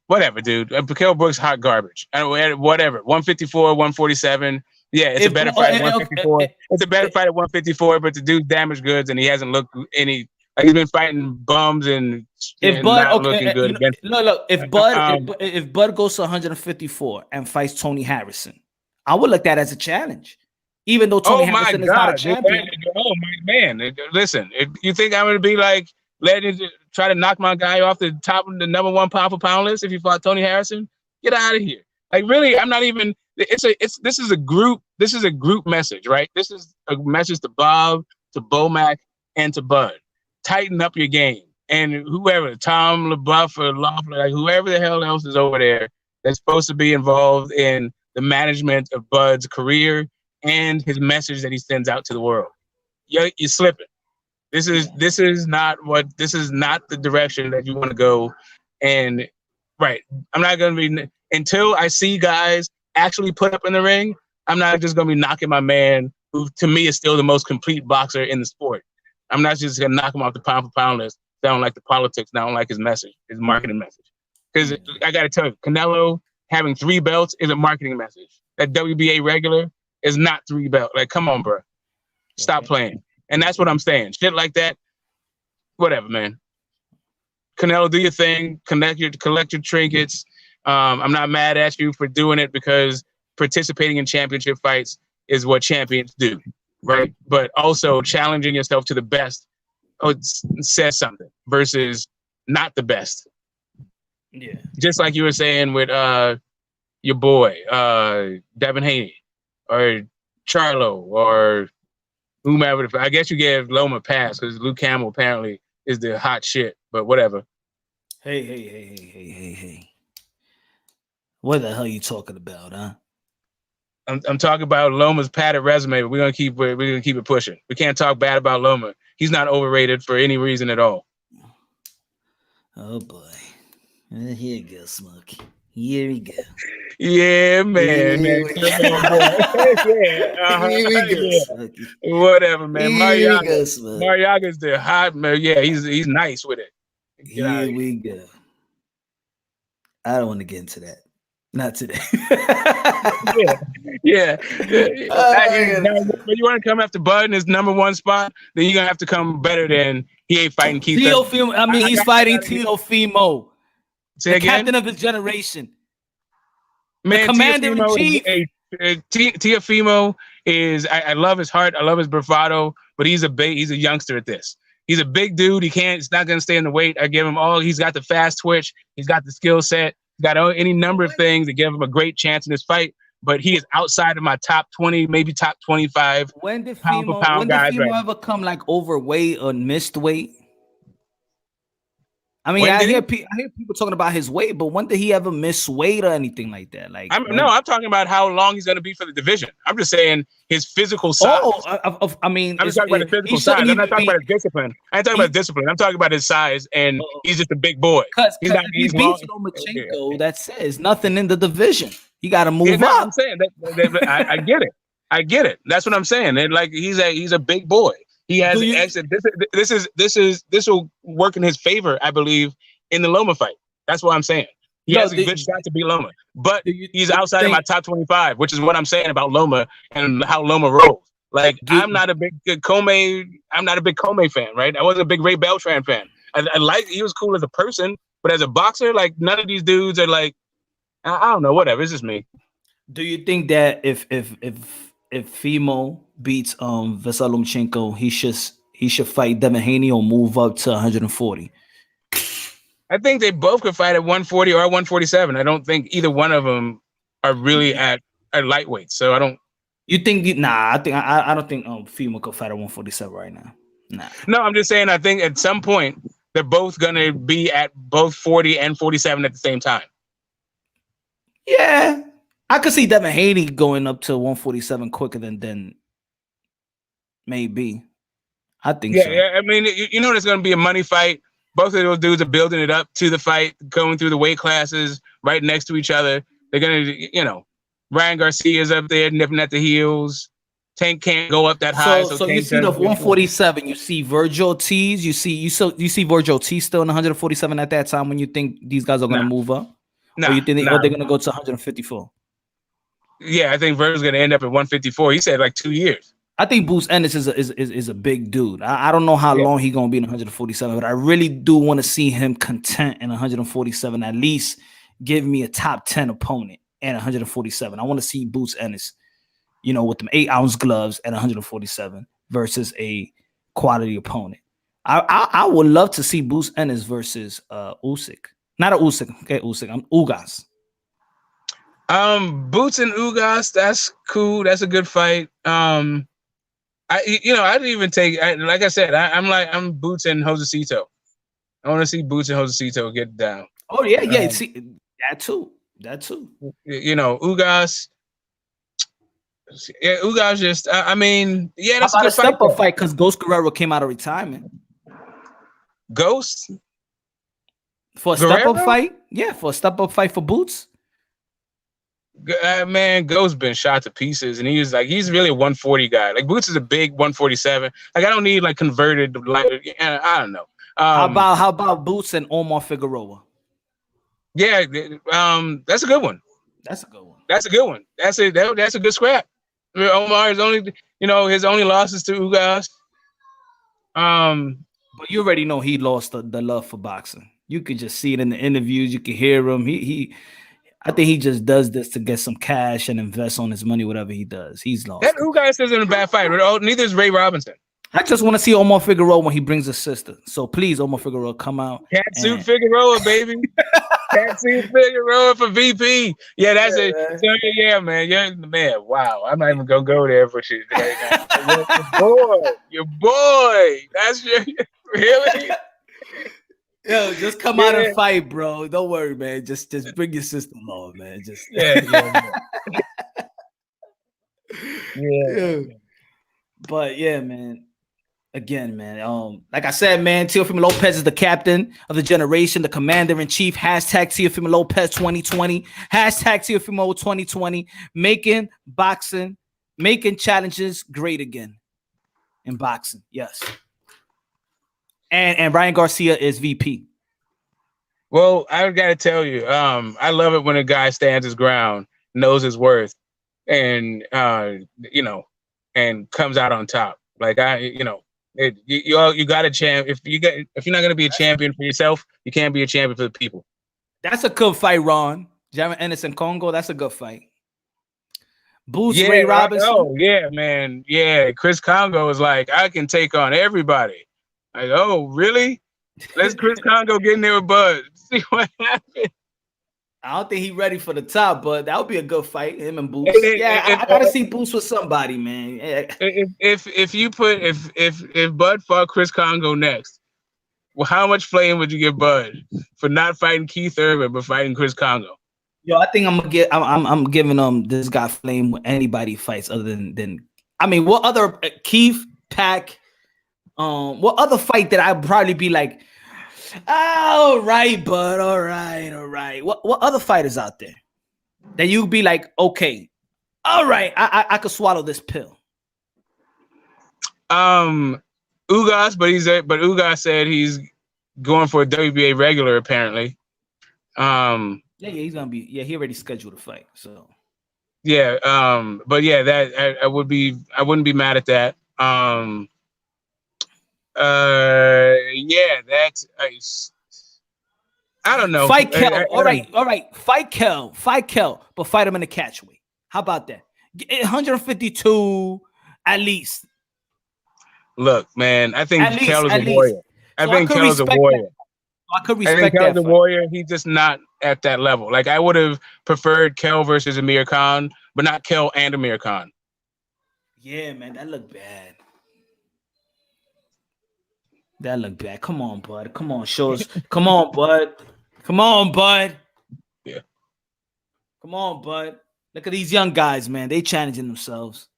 whatever, dude. Kell Brooks, hot garbage. Whatever. 154, 147. Yeah, it's a better fight at 154. It's a better fight at 154, but the dude's damaged goods and he hasn't looked any. Like he's been fighting bums and not looking good. Look, if Bud goes to 154 and fights Tony Harrison, I would look at that as a challenge. Even though Tony Harrison is not a champion. Oh my man! Listen, if you think I'm going to be like try to knock my guy off the top of the #1 pound for pound list if you fought Tony Harrison, get out of here. Like really, I'm not even. This is a group message, right? This is a message to Bob, to Bomac, and to Bud. Tighten up your game, and whoever, Tom LaBeouf or Loeffler, like whoever the hell else is over there that's supposed to be involved in the management of Bud's career and his message that he sends out to the world. You're slipping. This is not the direction that you want to go. And right, I'm not gonna be until I see guys actually put up in the ring. I'm not just gonna be knocking my man, who to me is still the most complete boxer in the sport. I'm not just gonna knock him off the pound for pound list. I don't like the politics. I don't like his message, his marketing message. Because I gotta tell you, Canelo having 3 belts is a marketing message. That WBA regular is not 3 belts. Like, come on, bro, stop playing. And that's what I'm saying. Shit like that, whatever, man. Canelo, do your thing. Collect your trinkets. I'm not mad at you for doing it because participating in championship fights is what champions do. Right, but also challenging yourself to the best says something versus not the best. Yeah, just like you were saying with your boy Devin Haney or Charlo or whomever. I guess you gave Loma a pass because Luke Campbell apparently is the hot shit. But whatever. Hey! What the hell are you talking about, huh? I'm talking about Loma's padded resume, but we're gonna keep it pushing. We can't talk bad about Loma. He's not overrated for any reason at all. Oh boy, here you go, Smokey. Here we go. Yeah, man. Here we go. Whatever, man. Mariaga's the hot man. Yeah, he's nice with it. Here we go. I don't want to get into that. Not today. yeah. When you want to come after Bud in his #1 spot, then you're gonna have to come better than he ain't fighting Keith. Teofimo. I mean, he's fighting Teofimo, the captain of his generation, man. The commander in chief. Teofimo is. I love his heart. I love his bravado, but he's a youngster at this. He's a big dude. He's not gonna stay in the weight. I give him all. He's got the fast twitch. He's got the skill set. Got any number of things that give him a great chance in this fight, but he is outside of my top 20, maybe top 25. When did Fimo ever come like overweight or missed weight? I mean, I hear people talking about his weight, but when did he ever miss weight or anything like that? Like, I'm talking about how long he's going to be for the division. I'm just saying his physical size. I'm just talking about his physical size. I'm not talking about his discipline. I ain't talking about discipline. I'm talking about his size, and he's just a big boy. He beats Lomachenko. That says nothing in the division. You got to move up. I'm saying I get it. I get it. That's what I'm saying. And like he's a big boy. He has this will work in his favor, I believe, in the Loma fight. That's what I'm saying. He has a good shot to beat Loma, but he's outside of my top 25, which is what I'm saying about Loma and how Loma rolls. Like I'm not a big Comey fan, right? I wasn't a big Ray Beltran fan. He was cool as a person, but as a boxer, like none of these dudes are like, I don't know, whatever. It's just me. Do you think that if Fimo beats Vasily Lomachenko, he should fight Devin Haney or move up to 140? I think they both could fight at 140 or 147. I don't think either one of them are really at lightweight. So I don't. You think? I don't think Fimo could fight at 147 right now. Nah. No, I'm just saying. I think at some point they're both gonna be at both 40 and 47 at the same time. Yeah. I could see Devin Haney going up to 147 quicker than maybe. I think so. Yeah, I mean, you know there's going to be a money fight. Both of those dudes are building it up to the fight, going through the weight classes right next to each other. They're going to, Ryan Garcia's up there nipping at the heels. Tank can't go up that high. So you see the 147. You see Virgil Ortiz. You see Virgil Ortiz still in 147 at that time when you think these guys are going to move up, or you think they're going to go to 154? Yeah, I think Virgil's going to end up at 154. He said like 2 years. I think Boots Ennis is a big dude. I don't know how long he's going to be in 147, but I really do want to see him content in 147. At least give me a top 10 opponent at 147. I want to see Boots Ennis, you know, with them 8-ounce gloves at 147 versus a quality opponent. I would love to see Boots Ennis versus Usyk. Not a Usyk. Okay, Usyk. I'm Ugas. Boots and Ugas, that's cool. That's a good fight. I didn't even take, like I said, I'm Boots and Josecito. I want to see Boots and Josecito get down. Oh yeah. See that too. You know, Ugas. Yeah, Ugas just. I mean, yeah, that's a good step up fight because Ghost Guerrero came out of retirement. Ghost for a step up fight. Yeah, for a step up fight for Boots. Man, Ghost been shot to pieces, and he's really a 140 guy. Like Boots is a big 147. Like I don't need like converted. Like I don't know. How about Boots and Omar Figueroa? Yeah, that's a good one. That's a good scrap. Omar is only, his only losses to Ugas. But you already know he lost the love for boxing. You could just see it in the interviews. You can hear him. I think he just does this to get some cash and invest on his money, whatever he does. He's lost. That Ugas isn't a bad fight. Neither is Ray Robinson. I just want to see Omar Figueroa when he brings his sister. So please, Omar Figueroa, come out. Catsuit Figueroa, baby. Catsuit Figueroa for VP. Yeah, that's it. So, yeah, man. You're the man. Wow. I'm not even going to go there for you right now. Your boy. That's really? Yo, just come out and fight, bro. Don't worry, man. Just bring your sister along, man. Just yeah. But yeah, man. Again, man. Like I said, man, Teofimo Lopez is the captain of the generation, the commander in chief. Hashtag Teofimo Lopez 2020. Hashtag Teofimo 2020. Making boxing, making challenges great again in boxing. Yes. And Ryan Garcia is VP. Well, I gotta tell you, I love it when a guy stands his ground, knows his worth, and and comes out on top. Like you got a champ. If you're not gonna be a champion for yourself, you can't be a champion for the people. That's a good fight, Ron. Jaron Ennis and Congo. That's a good fight. Boots Ray Robinson. Oh yeah, man. Yeah, Chris Congo is like, I can take on everybody. Like, oh, really? Let's Chris Congo get in there with Bud. See what happens. I don't think he's ready for the top, but that would be a good fight. Him and Boots. I gotta see Boots with somebody, man. If Bud fought Chris Congo next, well, how much flame would you give Bud for not fighting Keith Urban but fighting Chris Congo? Yo, I think I'm giving this guy flame when anybody fights other than I mean, what other Keith Pack? What other fight that I'd probably be like, all right, bud, all right. What other fighters out there that you'd be like, okay, all right, I could swallow this pill? Ugas, but Ugas said he's going for a WBA regular apparently. Yeah, he's gonna be. Yeah, he already scheduled a fight. So yeah, but yeah, that I wouldn't be mad at that. Yeah, that's I don't know. Fight Kel. All right. Fight Kel, but fight him in the catchweight. How about that? 152 at least. Look, man, I think Kel is a warrior. I think Kel is a warrior. I could respect that. Kel's a warrior. He's just not at that level. Like I would have preferred Kel versus Amir Khan, but not Kel and Amir Khan. Yeah, man, that looked bad. That looked bad. Come on, bud. Come on, show us. Come on, bud. Yeah. Come on, bud. Look at these young guys, man. They challenging themselves.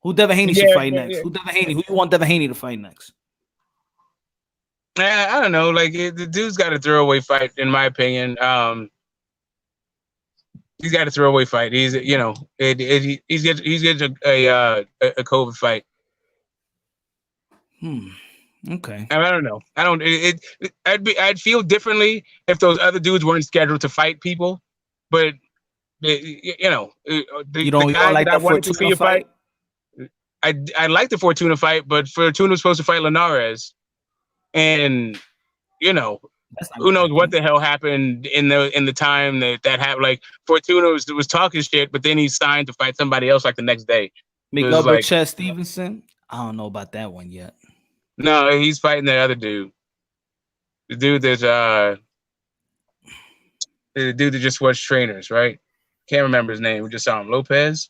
Who Devin Haney should fight next? Who Devin Haney? Who you want Devin Haney to fight next? I don't know. Like the dude's got a throwaway fight, in my opinion. He's got a throwaway fight. He's he's getting a COVID fight. Okay. I don't know. I don't. I'd feel differently if those other dudes weren't scheduled to fight people, but you don't like that Fortuna fight? I like the Fortuna fight, but Fortuna was supposed to fight Linares, and who knows what the hell happened in the time that happened. Like Fortuna was talking shit, but then he signed to fight somebody else like the next day. Miguel Burchett Stevenson. I don't know about that one yet. No, he's fighting that other dude. The dude that just watched trainers, right? Can't remember his name. We just saw him. Lopez.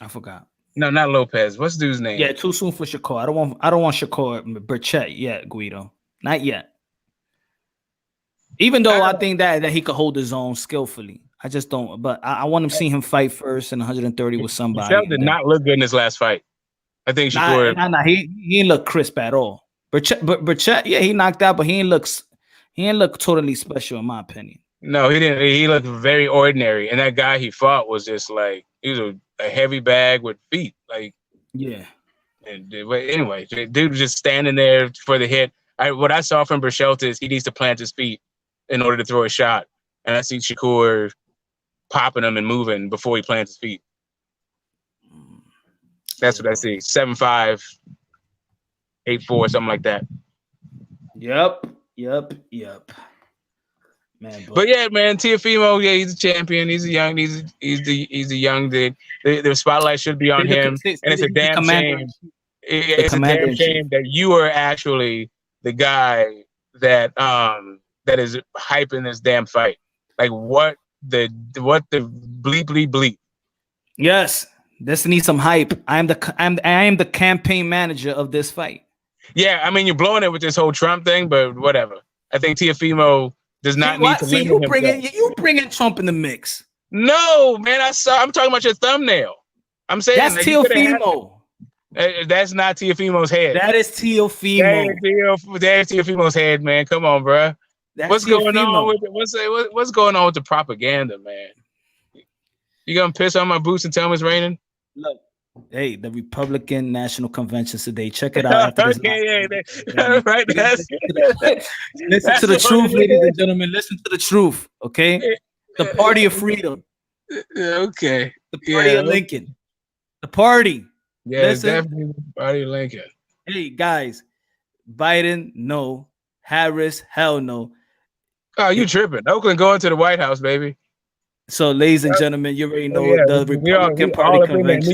I forgot. No, not Lopez. What's the dude's name? Yeah, too soon for Shakur. I don't want Shakur Burchett yet, Guido. Not yet. Even though I think that he could hold his own skillfully. I just don't. But I want him see him fight first in 130 with somebody. Michelle did not look good in his last fight. I think Shakur. He didn't look crisp at all. Burchett, yeah, he knocked out, but he didn't look totally special in my opinion. No, he didn't. He looked very ordinary. And that guy he fought was just like he was a heavy bag with feet. Like yeah. And anyway, the dude was just standing there for the hit. What I saw from Burchett is he needs to plant his feet in order to throw a shot. And I see Shakur popping him and moving before he plants his feet. That's what I see. 7'5", 8'4", something like that. Yep. Man, but yeah, man, Teofimo, yeah, he's a champion. He's a young dude. The spotlight should be on him, and it's a damn shame. It's a damn shame that you are actually the guy that is hyping this damn fight. Like what the bleep. Yes, this needs some hype. I am the campaign manager of this fight. Yeah, I mean you're blowing it with this whole Trump thing, but whatever. I think Teofimo does not need to. You bring Trump in the mix. No, man, I'm talking about your thumbnail. I'm saying that's Teofimo. That's not Teofimo's head. That is Teofimo. That is Teofimo's head, man. Come on, bro. What's going on with the propaganda, man? You gonna piss on my boots and tell me it's raining? Look, hey, the Republican National Convention today. Check it out. Right. Listen to the truth, ladies and gentlemen. Listen to the truth. Okay, the Party of Freedom. Okay, the Party of Lincoln. The party. Yeah, definitely the Party of Lincoln. Hey guys, Biden, no. Harris, hell no. Oh, you tripping? Oakland going to the White House, baby. So, ladies and gentlemen, you already know the Republican Party convention.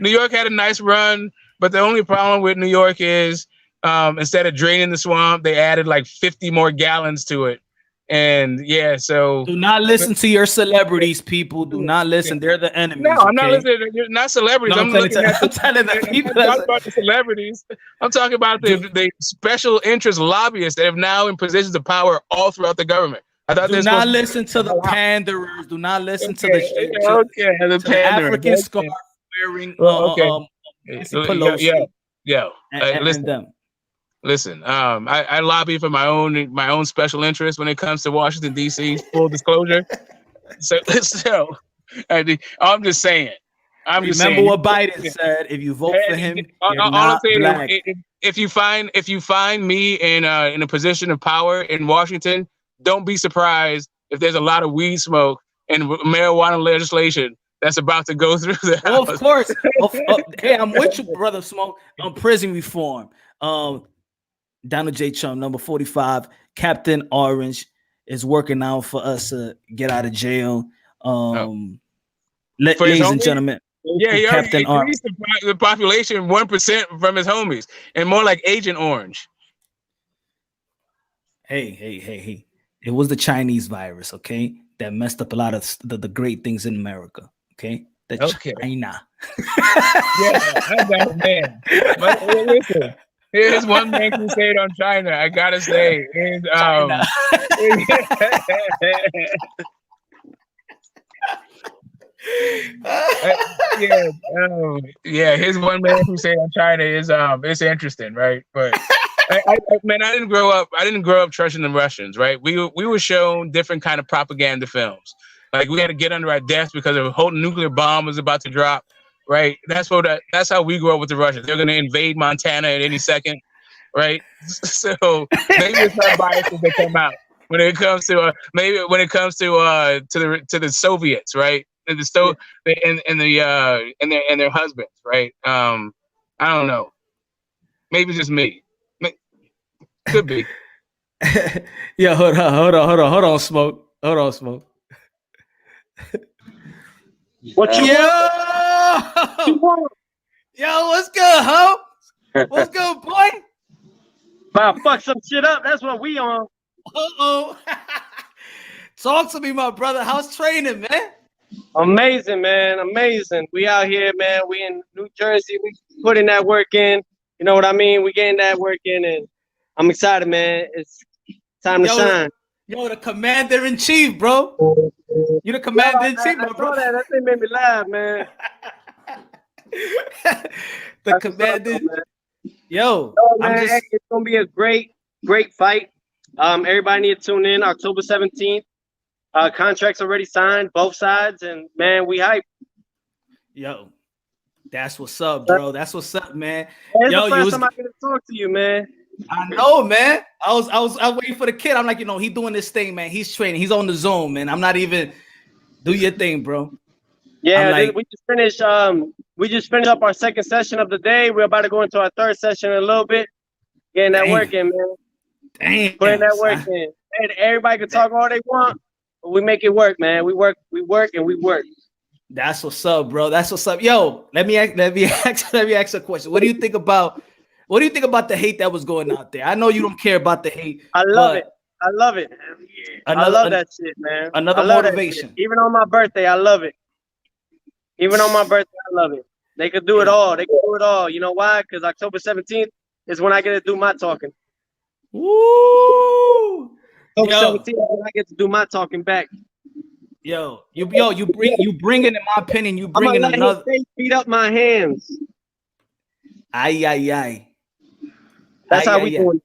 New York had a nice run, but the only problem with New York is instead of draining the swamp, they added like 50 more gallons to it. And yeah, so do not listen to your celebrities, people. Do not listen. They're the enemies. No, I'm not listening. You're not celebrities. No, I'm telling the people. I'm talking about the celebrities. I'm talking about the special interest lobbyists that have now in positions of power all throughout the government. Do not listen to the panderers. Do not listen to the African scarf wearing Pelosi. Listen, I lobby for my own special interest when it comes to Washington D.C. Full disclosure. So I'm just saying. Remember what Biden said. If you vote for him, you're not black. If you find me in a position of power in Washington, don't be surprised if there's a lot of weed smoke and marijuana legislation that's about to go through the house. Of course. Hey, I'm with you, brother Smoke. Prison reform. Donald J. Trump, number 45, Captain Orange is working out for us to get out of jail. Ladies and gentlemen. Yeah, Captain Orange. The population 1% from his homies, and more like Agent Orange. Hey. It was the Chinese virus, okay, that messed up a lot of the great things in America, okay? China. Yeah, I got it, man. But listen, here's one man crusade on China. I gotta say, China. His one man crusade on China is it's interesting, right? But Man, I didn't grow up. I didn't grow up trusting the Russians, right? We were shown different kind of propaganda films. Like we had to get under our desks because a whole nuclear bomb was about to drop, right? That's how we grew up with the Russians. They're going to invade Montana at any second, right? So maybe it's not biases that come out when it comes to maybe when it comes to the Soviets, right? And their husbands, right? I don't know. Maybe just me. Could be. Yeah, hold on, Smoke. Hold on, Smoke. What you want? Yo, what's good, huh? What's good, boy? About fuck some shit up. That's what we on. Uh-oh. Talk to me, my brother. How's training, man? Amazing, man. Amazing. We out here, man. We in New Jersey. We putting that work in. You know what I mean? We getting that work in, and I'm excited, man. It's time to shine. Yo, the commander-in-chief, bro. You the commander-in-chief, my bro. That thing made me laugh, man. The commander. Yo, man, it's gonna be a great fight. Everybody need to tune in October 17th. Contracts already signed, both sides, and man, we hype. Yo, that's what's up, bro. That's what's up, man. It's the first time I get to talk to you, man. I know, man. I was waiting for the kid. I'm like, he doing this thing, man. He's training. He's on the zone, man. I'm not even do your thing, bro. Yeah, like, we just finished. We just finished up our second session of the day. We're about to go into our third session in a little bit. Getting that work in, man. Damn. Putting that work in. And everybody can talk all they want, but we make it work, man. We work, and we work. That's what's up, bro. That's what's up. Yo, let me ask a question. What do you think about the hate that was going out there? I know you don't care about the hate. I love it. I love it. I love that shit, man. Another motivation. Even on my birthday, I love it. Even on my birthday, I love it. They could do it all. They could do it all. You know why? Because October 17th is when I get to do my talking. Woo! October 17th is when I get to do my talking back. You bring in my opinion, you bring in another. Beat up my hands. Aye. That's how we doing.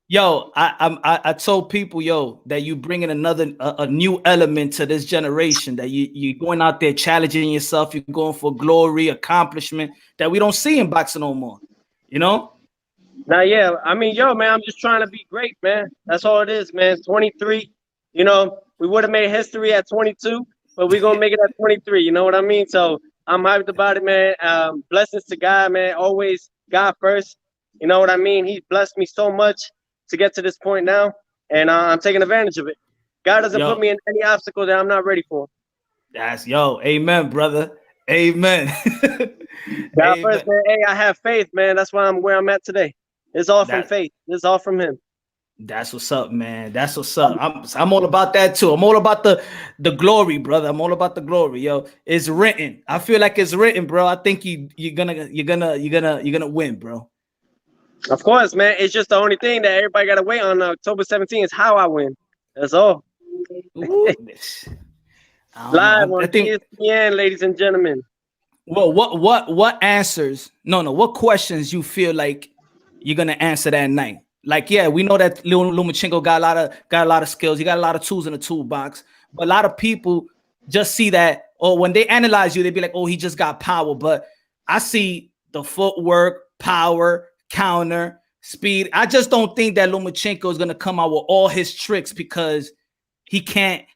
Yo, I told people, that you bringing a new element to this generation, that you going out there challenging yourself, you're going for glory, accomplishment that we don't see in boxing no more. You know? Now, yeah, I mean, man, I'm just trying to be great, man. That's all it is, man. 23, we would have made history at 22, but we're gonna make it at 23. You know what I mean? So I'm hyped about it, man. Blessings to God, man. Always God first. You know what I mean? He blessed me so much to get to this point now, and I'm taking advantage of it. God doesn't put me in any obstacle that I'm not ready for. Amen, brother. Amen. God first, man. Hey, I have faith, man. That's why I'm where I'm at today. It's all from faith. It's all from Him. That's what's up, man. That's what's up. I'm all about that too. I'm all about the glory, brother. I'm all about the glory, yo. It's written. I feel like it's written, bro. I think you're gonna win, bro. Of course, man. It's just the only thing that everybody gotta wait on October 17th is how I win. That's all. Live on ESPN, ladies and gentlemen. Well, what answers? No. What questions you feel like you're gonna answer that night? Like, yeah, we know that Lomachenko got a lot of skills. He got a lot of tools in the toolbox. But a lot of people just see that, or when they analyze you, they be like, oh, he just got power. But I see the footwork, power, counter, speed. I just don't think that Lomachenko is gonna come out with all his tricks because he can't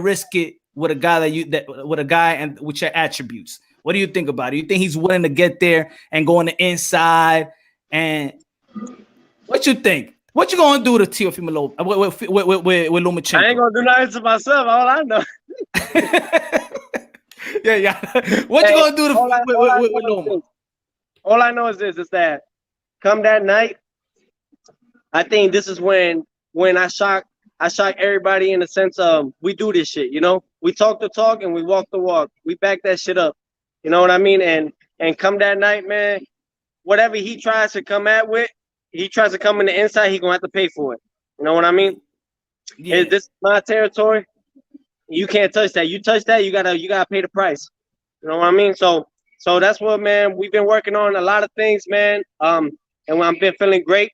risk it with a guy and with your attributes. What do you think about it? You think he's willing to get there and go on the inside? And what you think? What you gonna do to Teofimo with Lomachenko? I ain't gonna do nothing to myself. All I know. yeah. What you gonna do with Loma? All I know is this: is that come that night, I think this is when I shock everybody in the sense of we do this shit. We talk the talk and we walk the walk. We back that shit up. You know what I mean? And come that night, man. Whatever he tries to come with. He tries to come in the inside, he gonna have to pay for it. You know what I mean? Yeah. This is my territory. You can't touch that. You touch that, you gotta pay the price. You know what I mean? So that's what, man, we've been working on a lot of things, man. And I've been feeling great.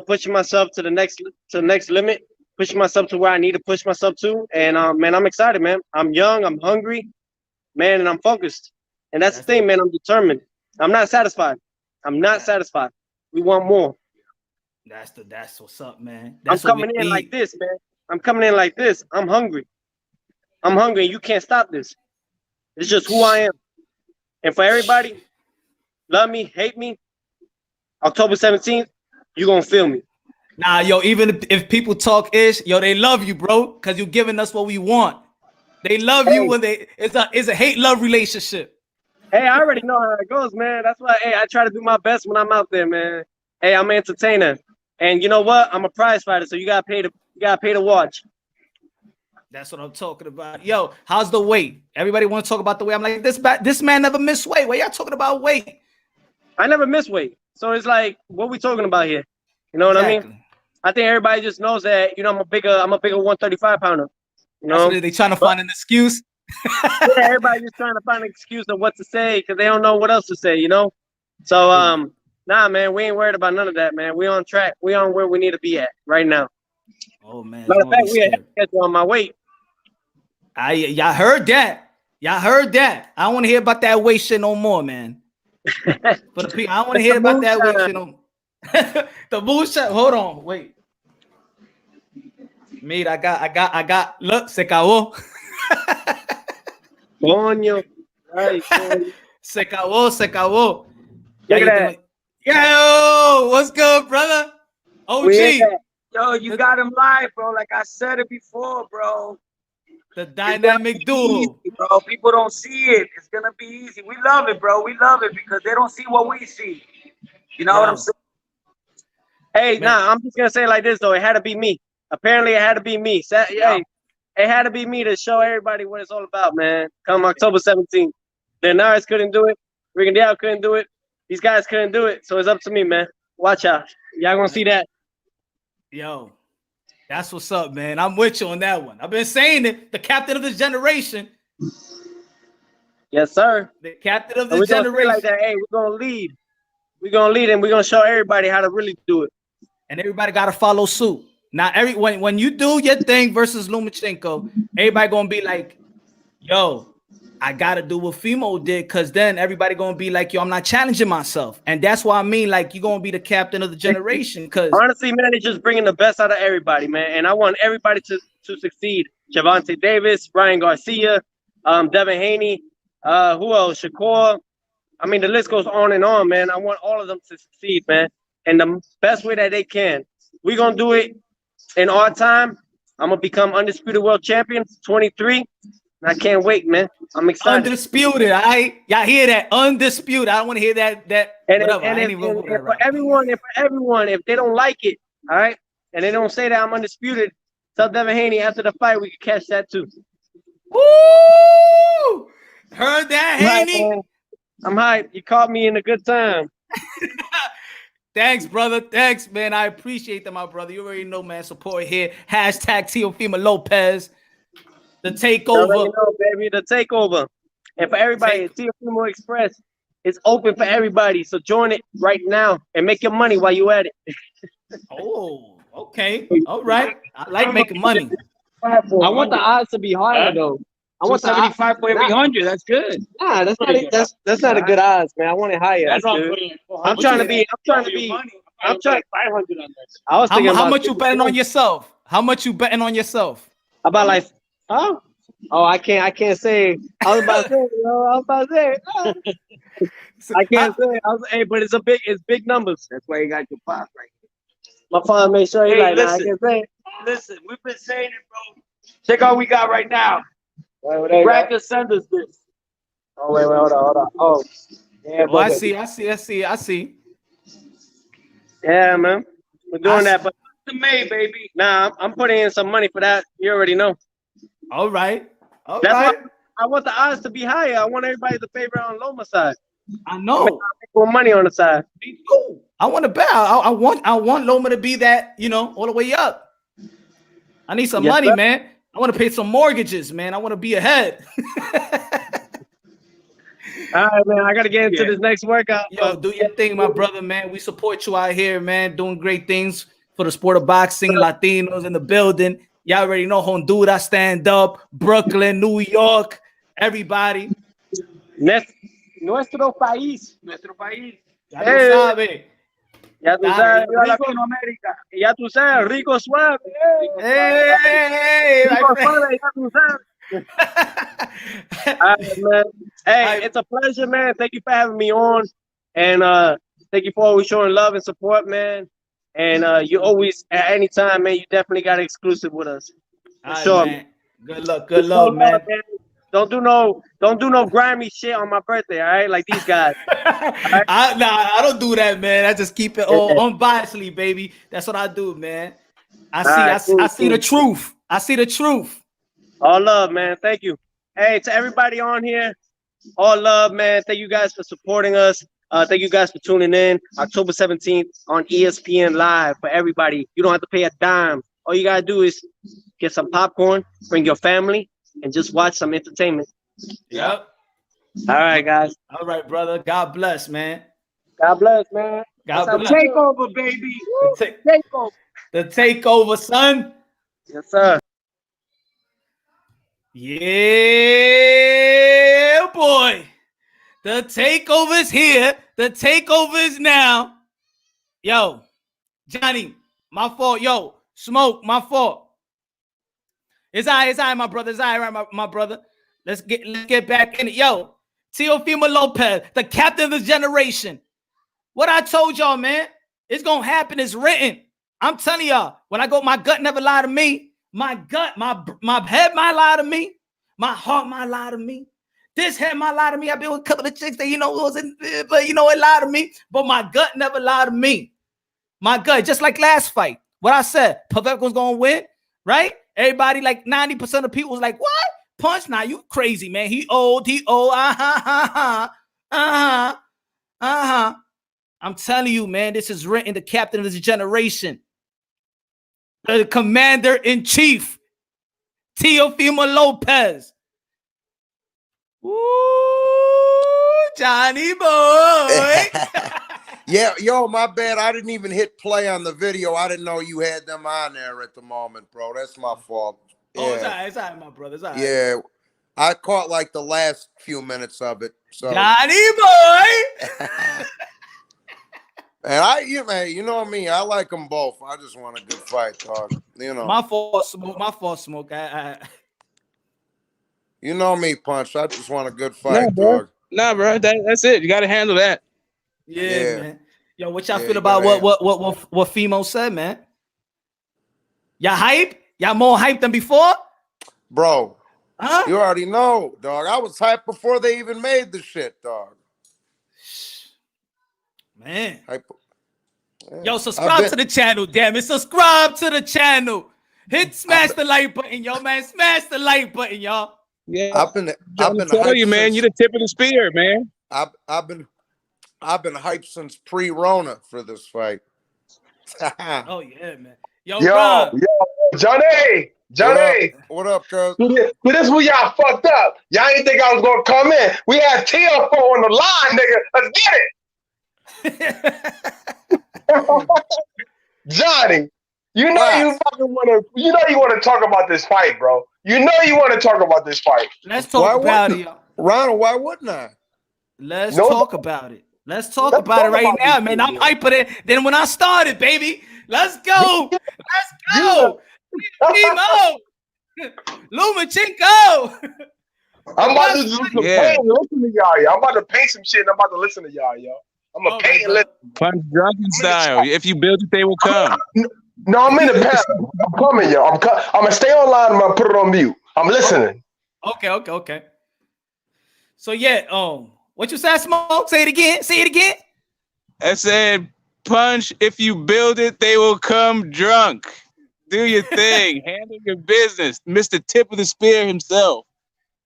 pushing myself to the next limit, pushing myself to where I need to push myself to. And man, I'm excited, man. I'm young, I'm hungry, man, and I'm focused. And that's the thing, man. I'm determined. I'm not satisfied. I'm not satisfied. We want more. That's what's up, man. I'm coming in like this, man. I'm coming in like this. I'm hungry. I'm hungry, and you can't stop this. It's just who I am. And for everybody, love me, hate me, October 17th, you're going to feel me. Nah, yo, even if people talk ish, yo, they love you, bro, because you're giving us what we want. They love you when it's a hate-love relationship. Hey, I already know how it goes, man. That's why, I try to do my best when I'm out there, man. Hey, I'm an entertainer. And you know what? I'm a prize fighter, so you gotta pay to watch. That's what I'm talking about. Yo, how's the weight? Everybody want to talk about the weight. I'm like, this man never missed weight. Why y'all talking about weight? I never miss weight. So it's like, what we talking about here? You know what I mean? I think everybody just knows that, I'm a bigger 135 pounder. You know, they trying to find an excuse. Yeah, everybody just trying to find an excuse of what to say because they don't know what else to say, So nah, man, we ain't worried about none of that, man. We on track. We on where we need to be at right now. Oh man. Matter of fact, we ahead on my weight. Y'all heard that. I don't want to hear about that weight shit no more, man. For the people, I don't want to hear about that weight shit no more. The bullshit. Hold on, wait. Mira, I got. Look, se acabó. Coño. Right, se acabó. Look at that. Yo, what's good, brother? OG. Yo, you got him live, bro. Like I said it before, bro. The dynamic duo. Easy, bro. People don't see it. It's gonna be easy. We love it, bro. We love it because they don't see what we see. You know what I'm saying? Hey, nah, I'm just gonna say it like this though. It had to be me. Apparently, it had to be me. Hey, it had to be me to show everybody what it's all about, man. Come October 17th. Linares couldn't do it. Rigondeaux couldn't do it. These guys couldn't do it. So it's up to me, man. Watch out. Y'all gonna see that. Yo, that's what's up, man. I'm with you on that one. I've been saying it. The captain of this generation. Yes, sir. The captain of this generation. Like that. Hey, we're gonna lead. We're gonna lead, and we're gonna show everybody how to really do it. And everybody gotta follow suit. Now, when you do your thing versus Lomachenko, everybody gonna be like, "Yo, I gotta do what Fimo did," because then everybody gonna be like, "Yo, I'm not challenging myself," and that's why I mean, like, you're gonna be the captain of the generation. Because honestly, man, it's just bringing the best out of everybody, man. And I want everybody to succeed. Javante Davis, Ryan Garcia, Devin Haney, who else? Shakur. I mean, the list goes on and on, man. I want all of them to succeed, man, and the best way that they can. We're gonna do it in our time. I'm gonna become undisputed world champion, 23. I can't wait, man. I'm excited. Undisputed. Y'all hear that? Undisputed. I don't want to hear that. And for everyone, if they don't like it, all right, and they don't say that I'm undisputed, tell Devin Haney after the fight we can catch that too. Woo! Heard that, Haney? I'm hyped. You caught me in a good time. Thanks, brother. Thanks, man. I appreciate that, my brother. You already know, man. Support here. Hashtag Teofimo Lopez. The takeover. Know, baby, the takeover. And for everybody, Teofimo Express is open for everybody. So join it right now and make your money while you at it. Oh, okay. All right. I like making money. I want the odds to be higher though. I want 75 for every 100. That's good. Nah, that's not a good odds, man. I want it higher. That's good. I'm trying to be. I'm trying 500 on this. I was thinking how much you betting on yourself? How much you betting on yourself? About like, huh? Oh, I can't say. I was about to say. I can't say. Hey, but it's big numbers. That's why you got your pop right here. My father made sure he like, listen, I can say. Listen, we've been saying it, bro. Check out what we got right now. Brad can send us this. Oh, wait, hold on. Oh, yeah. Oh, I see. Yeah, man. We're doing that, but The May, baby. nah, I'm putting in some money for that. You already know. All right. That's why I want the odds to be higher. I want everybody to favor on Loma's side. I know. More money on the side. Cool. I want to bet. I want Loma to be that, all the way up. I need some money, man. I want to pay some mortgages, man. I want to be ahead. All right, man. I gotta get into this next workout. Yo, do your thing, my brother, man. We support you out here, man. Doing great things for the sport of boxing. Latinos in the building. Y'all already know Honduras, stand up. Brooklyn, New York, everybody. Nuestro país. Nuestro país. Ya tú sabes. Ya tú sabes, Viva Latinoamérica. ya tú sabes, rico suave. Hey, Rico my friend. suave, ya tú sabes. All right, man. Hey, it's a pleasure, man. Thank you for having me on. And thank you for always showing love and support, man. And you always, at any time, man, you definitely got an exclusive with us. For All right, sure. man. Good luck, good luck, man. Don't do no grimy shit on my birthday, all right? Like these guys. I don't do that, man. I just keep it all unbiasedly, baby. That's what I do, man. I see the truth. I see the truth. All love, man. Thank you. Hey, to everybody on here, all love, man. Thank you guys for supporting us. Thank you guys for tuning in. October 17th on ESPN Live for everybody. You don't have to pay a dime. All you gotta do is get some popcorn, bring your family, and just watch some entertainment. Yep. All right, guys. All right, brother. God bless, man. God bless, man. God It's bless. a takeover, baby. Takeover. The takeover, son. Yes, sir. Yeah, boy. The takeover is here. The takeover is now. Yo, Johnny, my fault. Yo, Smoke, my fault. It's all right, my brother. It's all right, my brother. Let's get back in it. Yo, Teofimo Lopez, the captain of this generation. What I told y'all, man, it's gonna happen. It's written. I'm telling y'all, when I go, my gut never lied to me. My gut, my head might lie to me. My heart might lie to me. This head might lie to me. I've been with a couple of chicks that, wasn't, but it lied to me. But my gut never lied to me. My gut, just like last fight, what I said, Pavek was gonna win, right? Everybody, like 90% of people was like, what? Punch? Nah, you crazy, man. He old. I'm telling you, man, this is written. The captain of this generation. The commander-in-chief, Teofimo Lopez. Ooh, Johnny boy. Yeah, yo, my bad. I didn't even hit play on the video. I didn't know you had them on there at the moment, bro. That's my fault. Yeah. Oh, it's all right, my brother. It's all right. Yeah, I caught like the last few minutes of it. So Johnny boy. and you know me. I like them both. I just want a good fight, dog. My fault, Smoke. You know me, Punch. I just want a good fight, dog. Nah, bro. That's it. You got to handle that. Yeah, man. Yo, what y'all feel about what Fimo said, man? Y'all hype? Y'all more hype than before? Bro, huh? You already know, dog. I was hyped before they even made the shit, dog. Man. Hype. Yo, subscribe to the channel, damn it. Subscribe to the channel. Smash the like button, yo, man. Smash the like button, y'all. Yeah, I've been tell you, man. You're the tip of the spear, man. I've been hyped since pre-Rona for this fight. Oh yeah, man. Yo, Johnny. What up, cuz? This where y'all fucked up. Y'all ain't think I was gonna come in. We had Teofimo on the line, nigga. Let's get it. Johnny, you want to talk about this fight, bro. You know you want to talk about this fight. Let's talk about it, y'all. Ronald, why wouldn't I? Let's talk about it. Let's talk about it right now, man. I'm hyper than when I started, baby. Let's go. Let's go. Timo. Lumachenko. I'm about to listen to y'all. I'm about to paint some shit and I'm about to listen to y'all, yo. I'm gonna paint and listen. Punshdrunk style. If you build it, they will come. No, I'm in the past. I'm coming, yo. I'm gonna stay online and I'm gonna put it on mute. I'm listening. Okay. So yeah, what you said, Smoke? Say it again. I said, Punch, if you build it, they will come drunk. Do your thing. Handle your business. Mr. Tip of the Spear himself.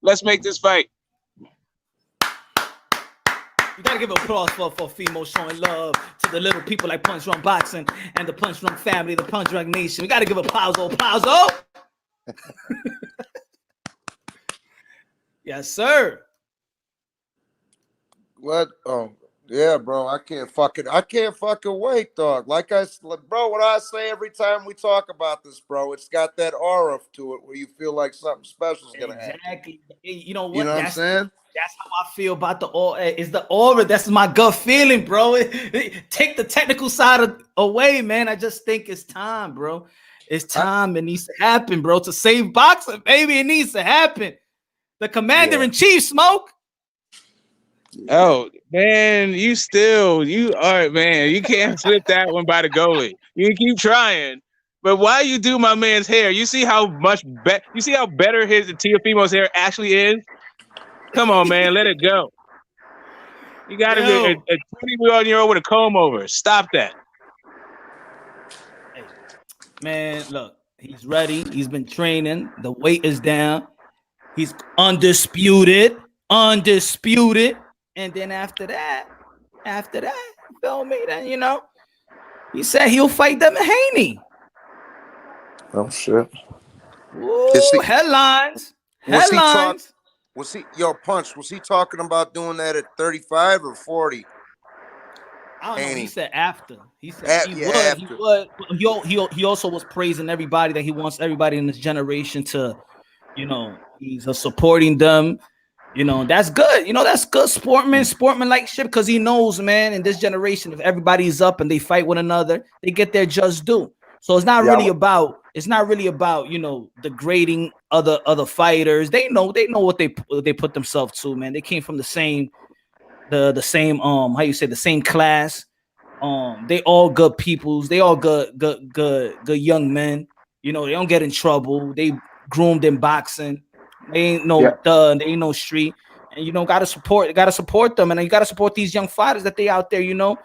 Let's make this fight. You gotta give applause for Fimo showing love to the little people like Punshdrunkboxing and the Punshdrunk family, the Punshdrunk Nation. We gotta give applause. Yes, sir. Yeah, bro. I can't fucking wait, dog. Bro, what I say every time we talk about this, bro, it's got that aura to it where you feel like something special is gonna happen. Exactly. You know what? You know what I'm saying? That's how I feel about the aura. It's the aura. That's my gut feeling, bro. Take the technical side away, man. I just think it's time, bro. It's time. It needs to happen, bro. To save boxing, baby. It needs to happen. The commander-in-chief, Smoke. Oh man, you are, man. You can't slip that one by the goalie. You can keep trying, but why you do my man's hair? You see how much better? You see how better his Teofimo's hair actually is? Come on, man, let it go. You got to be a 21-year-old with a comb over. Stop that. Hey, man, look, he's ready. He's been training. The weight is down. He's undisputed. And then after that, you feel me? Then, you know, he said he'll fight Devin Haney. Oh, shit. Ooh, headlines. Was he talking about doing that at 35 or 40? I don't know. Haney. He said after. He said he would. He also was praising everybody, that he wants everybody in this generation to, you know, he's supporting them. You know, that's good. You know, that's good sportsmanlike shit, because he knows, man, in this generation, if everybody's up and they fight one another, they get their just due. So it's not really about, you know, degrading other fighters. They know what they put themselves to, man. They came from the same the same class. They all good peoples. They all good young men. You know, they don't get in trouble. They groomed in boxing. They ain't no they ain't no street. And you know, gotta support them. And you gotta support these young fighters that they out there, you know,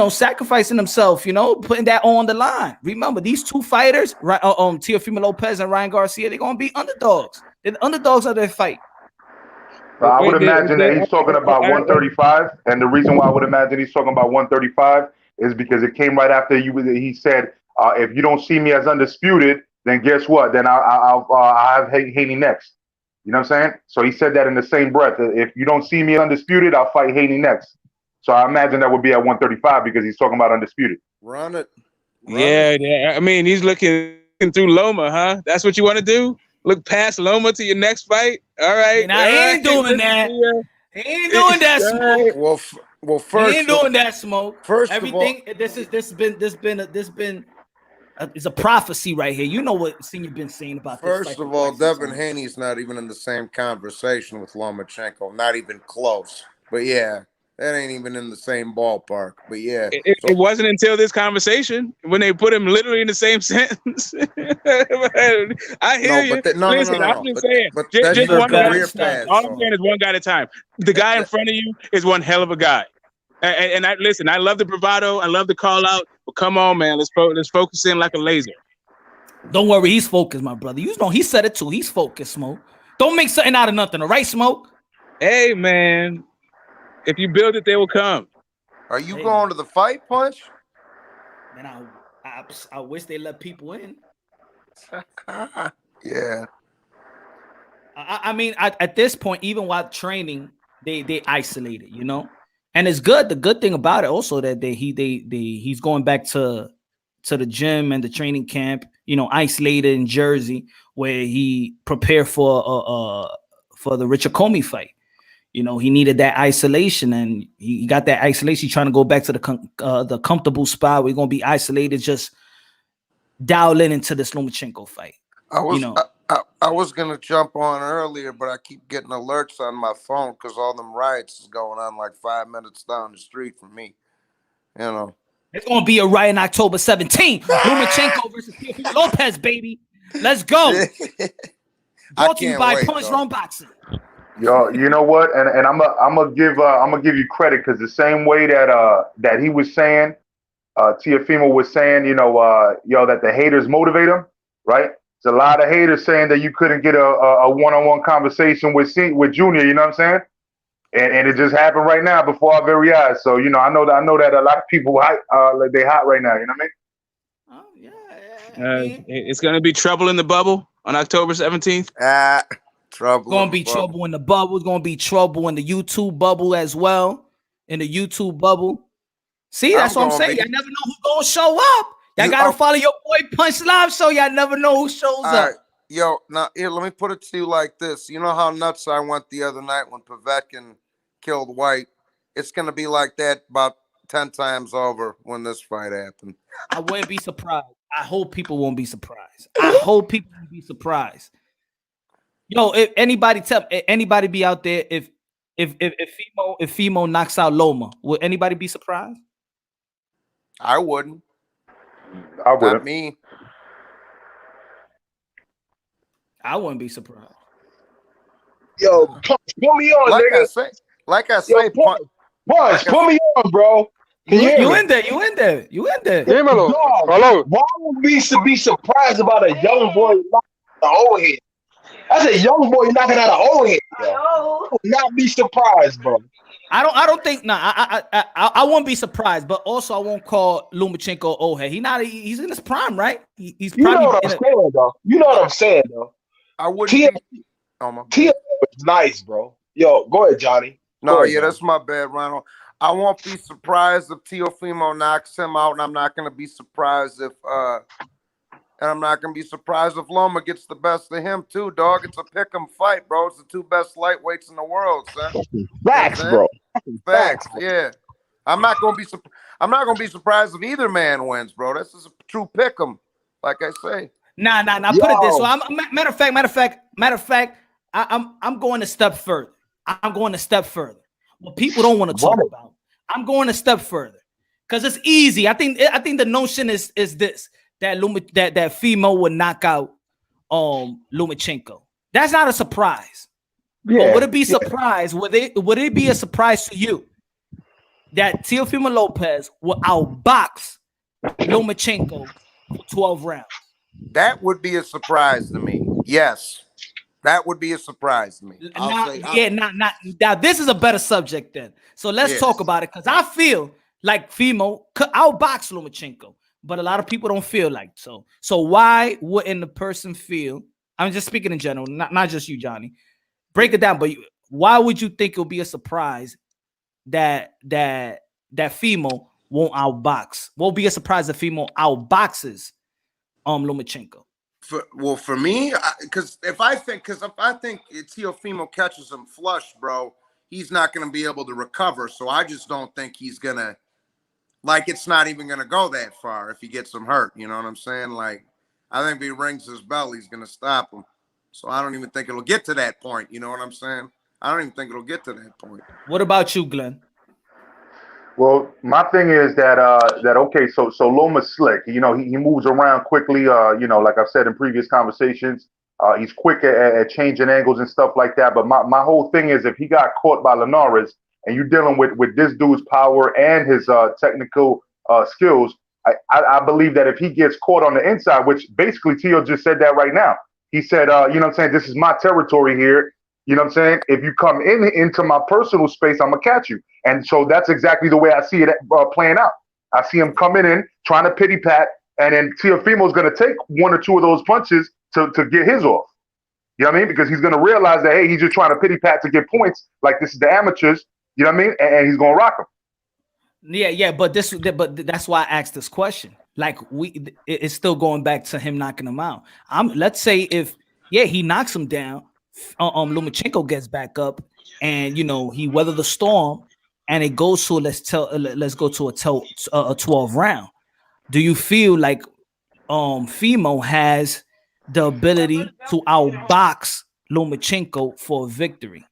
sacrificing themselves, you know, putting that on the line. Remember, these two fighters, Teofimo Lopez and Ryan Garcia, they're gonna be underdogs. They're the underdogs of their fight. I would imagine that he's talking about 135, and the reason why I would imagine he's talking about 135 is because it came right after he said, if you don't see me as undisputed, then guess what? Then I'll have Haney next. You know what I'm saying? So he said that in the same breath. If you don't see me undisputed, I'll fight Haney next. So I imagine that would be at 135 because he's talking about undisputed. Run it. Yeah. I mean, he's looking through Loma, huh? That's what you want to do? Look past Loma to your next fight? All right. He ain't doing that. He ain't doing that, Smoke. Well, first he ain't doing that, Smoke. First everything. Of all, this been it's a prophecy right here. You know what Senior been saying about this. First of all, Devin Haney's not even in the same conversation with Lomachenko. Not even close. But yeah, that ain't even in the same ballpark. But yeah. It wasn't until this conversation when they put him literally in the same sentence. I hear you. Listen, I'm just saying. Just one guy at a time. All I'm saying is one guy at a time. The guy in front of you is one hell of a guy. And listen, I love the bravado. I love the call out. But come on, man. Let's focus in like a laser. Don't worry. He's focused, my brother. You know, he said it too. He's focused, Smoke. Don't make something out of nothing. All right, Smoke? Hey, man. If you build it, they will come. Are you going to the fight, Punch? Man, I wish they let people in. Yeah. I mean, at this point, even while training, they isolated, you know? And it's good. The good thing about it also that he's going back to the gym and the training camp, you know, isolated in Jersey, where he prepared for the Richard Comey fight. You know, he needed that isolation, and he got that isolation. He's trying to go back to the comfortable spot where he's gonna be isolated, just dial into this Lomachenko fight. I was gonna jump on earlier, but I keep getting alerts on my phone because all them riots is going on like 5 minutes down the street from me. You know, it's gonna be a riot on October 17th. Lomachenko versus Teofimo Lopez, baby. Let's go. Brought to you by Punshdrunkboxing. Yo, you know what? And I'm gonna give you credit, because the same way that he was saying, Teofimo was saying, you know, that the haters motivate him, right? There's a lot of haters saying that you couldn't get a one-on-one conversation with Junior. You know what I'm saying? And it just happened right now before our very eyes. So you know, I know that a lot of people like they hot right now. You know what I mean? Oh yeah. It's gonna be trouble in the bubble on October 17th. Trouble. Gonna be trouble in the bubble. It's gonna be trouble in the YouTube bubble as well. In the YouTube bubble. See, that's what I'm saying. Y'all never know who's gonna show up. Y'all gotta follow your boy Punch Live Show. Y'all never know who shows up. Yo, now here, let me put it to you like this. You know how nuts I went the other night when Povetkin killed White? It's gonna be like that about 10 times over when this fight happened. I wouldn't be surprised. I hope people won't be surprised. I hope people won't be surprised. Yo, if anybody be out there, if Fimo knocks out Loma, would anybody be surprised? I wouldn't. I wouldn't. Not me. I wouldn't be surprised. Yo, Punch, put me on, nigga. Like I say, Punch, put me on, bro. You in there? Dog, hello. Why would we be surprised about a young boy knocking out an old head? That's a young boy knocking out an old head. I would not be surprised, bro. I don't think. I won't be surprised, but also I won't call Lomachenko old head. He's in his prime, right? He's you know what I'm saying, though. You know what I'm saying, though. I wouldn't. Tia was nice, bro. Yo, go ahead, Johnny. No, yeah, that's my bad, Ronald. I won't be surprised if Teofimo knocks him out, and I'm not going to be surprised if Loma gets the best of him too, dog. It's a pick'em fight, bro. It's the two best lightweights in the world, son. Facts, bro. Facts, yeah. I'm not gonna be surprised if either man wins, bro. This is a true pick'em, like I say. Nah. Put it this way. Matter of fact, I'm going a step further. I'm going a step further. What people don't want to talk about. I'm going a step further because it's easy. I think the notion is this that Fimo would knock out Lomachenko. That's not a surprise. Yeah. But would it be surprise? Would it be a surprise to you that Teofimo Lopez will outbox Lomachenko for 12 rounds? That would be a surprise to me. Yes. That would be a surprise to me. Now this is a better subject then. So let's talk about it because I feel like Fimo could outbox Lomachenko, but a lot of people don't feel like so. So why wouldn't the person feel? I'm just speaking in general, not just you, Johnny. Break it down, but why would you think it'll be a surprise that Fimo won't outbox? Won't be a surprise if Fimo outboxes Lomachenko. For me, because if I think Teofimo catches him flush, bro, he's not going to be able to recover. So I just don't think he's going to, it's not even going to go that far if he gets him hurt. You know what I'm saying? Like, I think if he rings his bell, he's going to stop him. So I don't even think it'll get to that point. You know what I'm saying? I don't even think it'll get to that point. What about you, Glenn? Well, my thing is that okay, so Loma's slick. You know, he moves around quickly. You know, like I've said in previous conversations, he's quick at changing angles and stuff like that. But my whole thing is if he got caught by Linares and you're dealing with this dude's power and his technical skills, I believe that if he gets caught on the inside, which basically Teo just said that right now. He said, you know what I'm saying, this is my territory here. You know what I'm saying? If you come into my personal space, I'm going to catch you. And so that's exactly the way I see it playing out. I see him coming in, trying to pity pat, and then Teofimo's going to take one or two of those punches to get his off. You know what I mean? Because he's going to realize that, hey, he's just trying to pity pat to get points. Like this is the amateurs. You know what I mean? And he's going to rock him. Yeah, but that's why I asked this question. Like it's still going back to him knocking him out. Let's say if he knocks him down, Lomachenko gets back up, and you know he weathered the storm, and it goes to let's go to a 12 round. Do you feel like Fimo has the ability to outbox Lomachenko for a victory?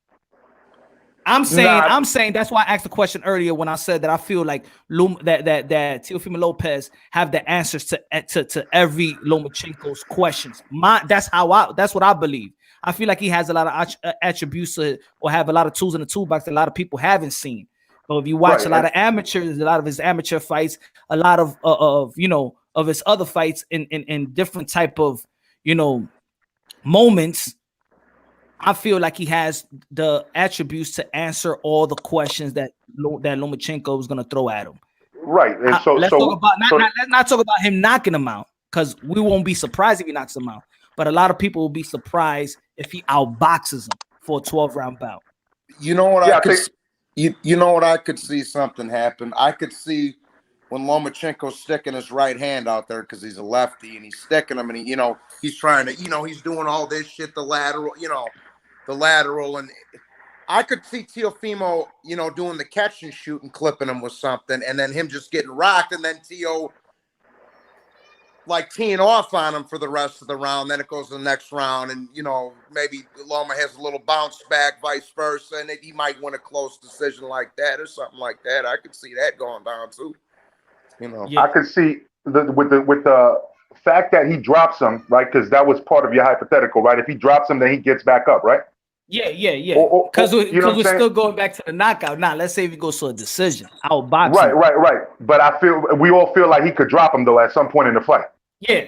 I'm saying that's why I asked the question earlier when I said that I feel like that Teofimo Lopez have the answers to every Lomachenko's questions. That's what I believe. I feel like he has a lot of attributes or have a lot of tools in the toolbox that a lot of people haven't seen. But if you watch a lot of amateurs, a lot of his amateur fights, a lot of his other fights in different type of moments, I feel like he has the attributes to answer all the questions that Lomachenko is going to throw at him. Right. And let's not talk about him knocking him out, because we won't be surprised if he knocks him out. But a lot of people will be surprised if he outboxes him for a 12-round bout. You know what Yeah, I could you know what I could see something happen. I could see when Lomachenko's sticking his right hand out there because he's a lefty and he's sticking him and he's trying to, he's doing all this shit, the lateral, and I could see Teofimo, doing the catch and shoot and clipping him with something and then him just getting rocked and then Teo like teeing off on him for the rest of the round. Then it goes to the next round and, maybe Loma has a little bounce back, vice versa, and he might win a close decision like that or something like that. I could see that going down too. Yeah. I could see with the fact that he drops him, right? Because that was part of your hypothetical, right? If he drops him, then he gets back up, right? Yeah. Because we're still going back to the knockout. Now, let's say if he goes to a decision, outboxing. Right. But we all feel like he could drop him though at some point in the fight. Yeah.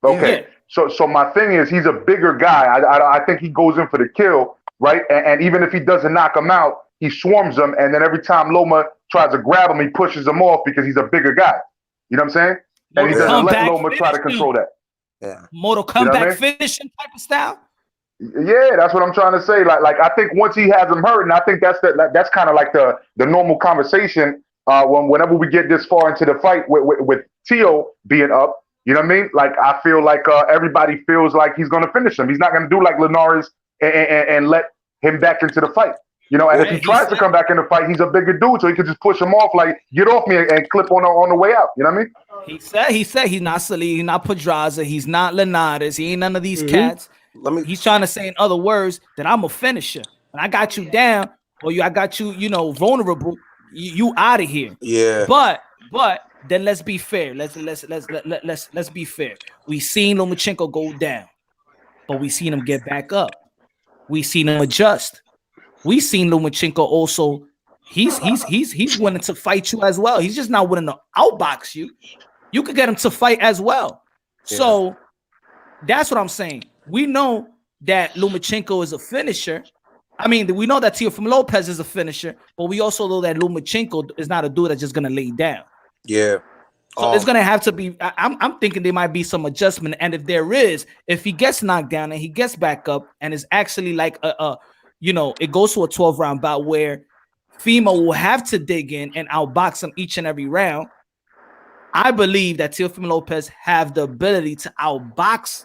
Okay. Yeah. So my thing is, he's a bigger guy. I think he goes in for the kill, right? And even if he doesn't knock him out, he swarms him, and then every time Loma tries to grab him, he pushes him off because he's a bigger guy. You know what I'm saying? And he doesn't let Loma try to control that. Yeah. Mortal comeback finishing type of style. Yeah, that's what I'm trying to say. Like I think once he has him hurt, and I think that's kind of like the normal conversation whenever we get this far into the fight with Teo being up. You know what I mean? Like I feel like everybody feels like he's going to finish him. He's not going to do like Linares and let him back into the fight. And if he tries to come back in the fight, he's a bigger dude, so he could just push him off, like get off me and clip on the way out. You know what I mean? He said he's not Salih, he's not Pedraza, he's not Linares, he ain't none of these cats. He's trying to say, in other words, that I'm a finisher. When I got you down, or I got you, vulnerable, you out of here. Yeah. But then let's be fair. Let's be fair. We seen Lomachenko go down, but we seen him get back up. We seen him adjust. We seen Lomachenko also. He's willing to fight you as well. He's just not willing to outbox you. You could get him to fight as well. Yeah. So that's what I'm saying. We know that Lomachenko is a finisher. I mean, we know that Teofimo Lopez is a finisher, but we also know that Lomachenko is not a dude that's just gonna lay down. Yeah. So it's gonna have to be. I'm thinking there might be some adjustment, and if there is, if he gets knocked down and he gets back up, and it's actually like it goes to a 12-round bout where Fimo will have to dig in and outbox him each and every round. I believe that Teofimo Lopez have the ability to outbox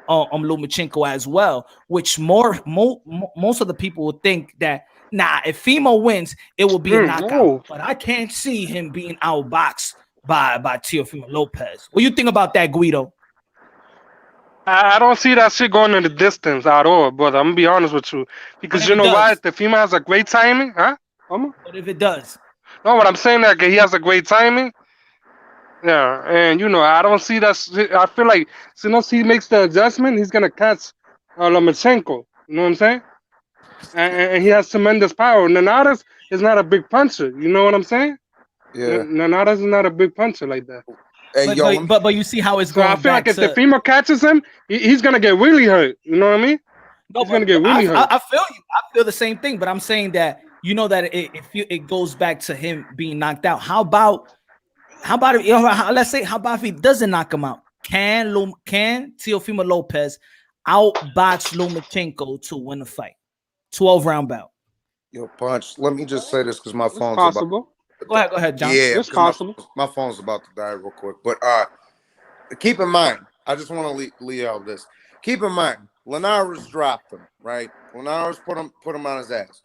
Lomachenko as well, which most of the people would think that if Fimo wins, it will be a knockout. But I can't see him being outboxed by Teofimo Lopez. What do you think about that, Guido? I don't see that shit going in the distance at all, brother. I'm gonna be honest with you. Because you know why? Teofimo has a great timing, huh? What if it does? No, what I'm saying that he has a great timing. Yeah, and I don't see that. I feel like as soon as he makes the adjustment, he's gonna catch Lomachenko. You know what I'm saying? And he has tremendous power. Linares is not a big puncher. You know what I'm saying? Yeah. Linares is not a big puncher like that. Hey, but you see how it's going. So I feel like if Teofimo catches him, he's gonna get really hurt. You know what I mean? No, he's gonna get really hurt. I feel you. I feel the same thing. But I'm saying that that it goes back to him being knocked out. How about if he doesn't knock him out? Can Teofimo Lopez outbox Lomachenko to win the fight? 12-round bout. Yo, Punch. Let me just say this because my phone's possible. Go ahead, John. Yeah, it's possible. My phone's about to die real quick. But keep in mind, I just want to leave out this. Keep in mind, Linares dropped him, right? Linares put him on his ass.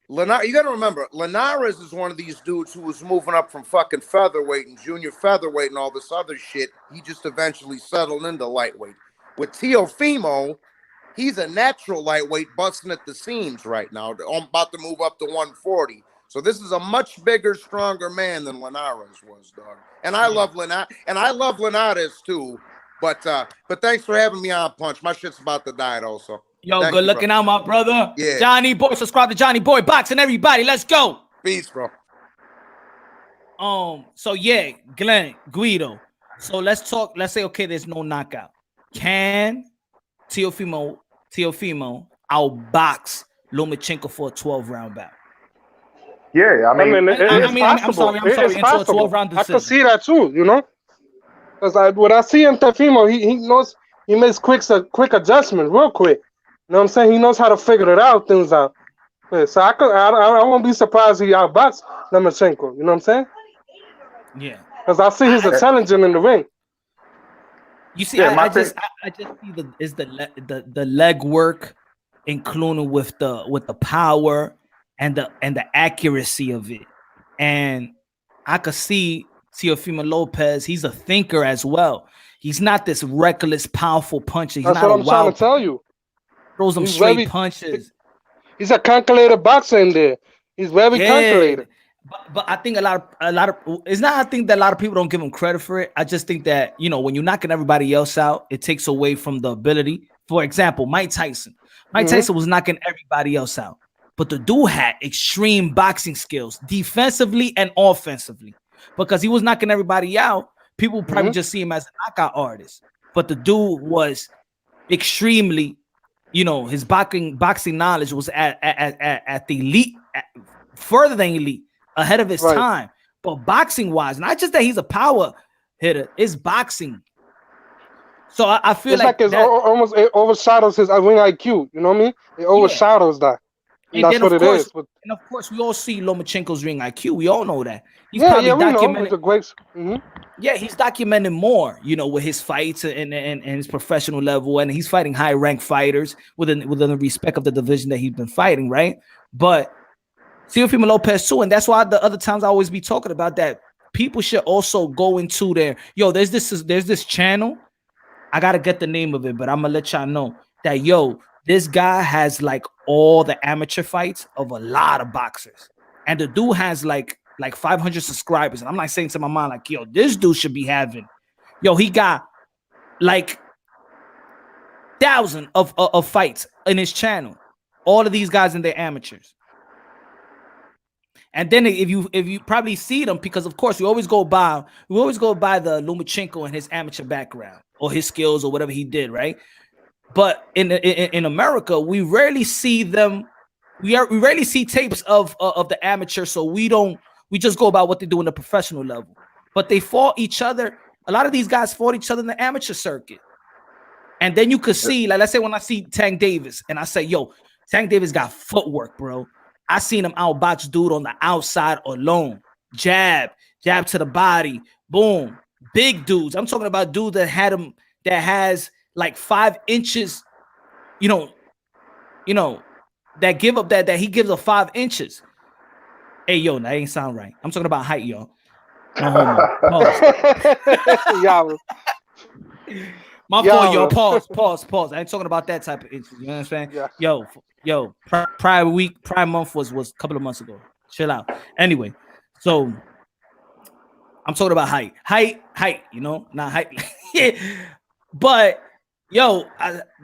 You got to remember, Linares is one of these dudes who was moving up from fucking featherweight and junior featherweight and all this other shit. He just eventually settled into lightweight. With Teofimo, he's a natural lightweight busting at the seams right now. I'm about to move up to 140. So this is a much bigger, stronger man than Linares was, dog. And I love Linares too. But thanks for having me on, Punch. My shit's about to die also. Yo, good looking out, my brother. Yeah. Johnny Boy, subscribe to Johnny Boy Boxing, everybody. Let's go. Peace, bro. So yeah, Glenn, Guido. So let's talk. Let's say, okay, there's no knockout. Can Teofimo outbox Lomachenko for a 12-round bout? Yeah, I mean it's possible. I'm sorry. It's possible. 12-round decision. I can see that too, Because what I see in Teofimo, he knows He makes quick adjustment, real quick. You know what I'm saying? He knows how to figure it out, things out. Yeah, so I won't be surprised he outboxed Lomachenko. You know what I'm saying? Yeah. Because I see he's intelligent in the ring. You see, Yeah, I just see the leg work, including with the power and the accuracy of it, and I could see Teofimo Lopez. He's a thinker as well. He's not this reckless, powerful puncher. He's That's not what a I'm trying wild to tell you. Throws them He's straight punches. He's a calculated boxer in there. He's very calculated. But I think a lot of it's not. I think that a lot of people don't give him credit for it. I just think that when you're knocking everybody else out, it takes away from the ability. For example, Mike Tyson. Mike Tyson was knocking everybody else out, but the dude had extreme boxing skills, defensively and offensively, because he was knocking everybody out. People probably just see him as a knockout artist, but the dude was extremely, his boxing knowledge was at the elite, further than elite. Ahead of his time, but boxing wise, not just that he's a power hitter, it's boxing. So I feel like it overshadows his ring IQ. You know what I mean? It overshadows that. And that's what it is. But, and of course, we all see Lomachenko's ring IQ. We all know that. He's probably documented. Yeah, he's documented more, with his fights and his professional level, and he's fighting high ranked fighters within the respect of the division that he's been fighting, right? But Teofimo Lopez too, and that's why the other times I always be talking about that people should also go into their there's this channel. I gotta get the name of it, but I'm gonna let y'all know that this guy has like all the amateur fights of a lot of boxers, and the dude has like 500 subscribers, and I'm like saying to my mind like, this dude should be having, he got like 1,000 of fights in his channel. All of these guys in their amateurs. And then if you probably see them, because of course we always go by the Lomachenko and his amateur background or his skills or whatever he did, right? But in America, we rarely see them. We rarely see tapes of the amateur, so we just go about what they do in the professional level. But they fought each other. A lot of these guys fought each other in the amateur circuit, and then you could see, like, let's say when I see Tank Davis, and I say, Tank Davis got footwork, bro. I seen him outbox dude on the outside alone. Jab to the body, boom. Big dudes. I'm talking about dude that has like 5 inches, that give up that he gives a 5 inches. Hey, that ain't sound right. I'm talking about height, y'all. No homo. Pause. My fault, y'all. Pause. I ain't talking about that type of inches. You know what I'm saying? Yeah. Yo, prior month was a couple of months ago. Chill out. Anyway, so I'm talking about height, not height. But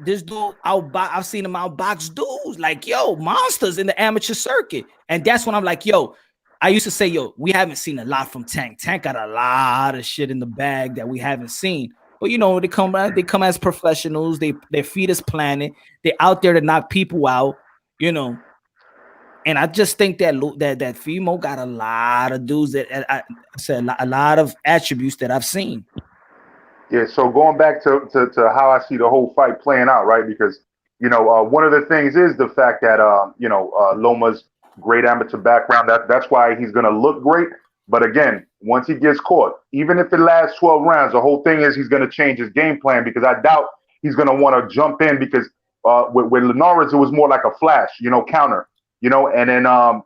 this dude I've seen him outbox dudes like monsters in the amateur circuit, and that's when I'm like, I used to say, we haven't seen a lot from Tank. Tank got a lot of shit in the bag that we haven't seen. But they come as professionals. Their feet is planted. They're out there to knock people out, And I just think that Fimo got a lot of dudes that I said a lot of attributes that I've seen. Yeah. So going back to how I see the whole fight playing out, right? Because one of the things is the fact that Loma's great amateur background. That's why he's gonna look great. But again, once he gets caught, even if it lasts 12 rounds, the whole thing is he's going to change his game plan, because I doubt he's going to want to jump in, because with Linares, it was more like a flash, counter, and then, so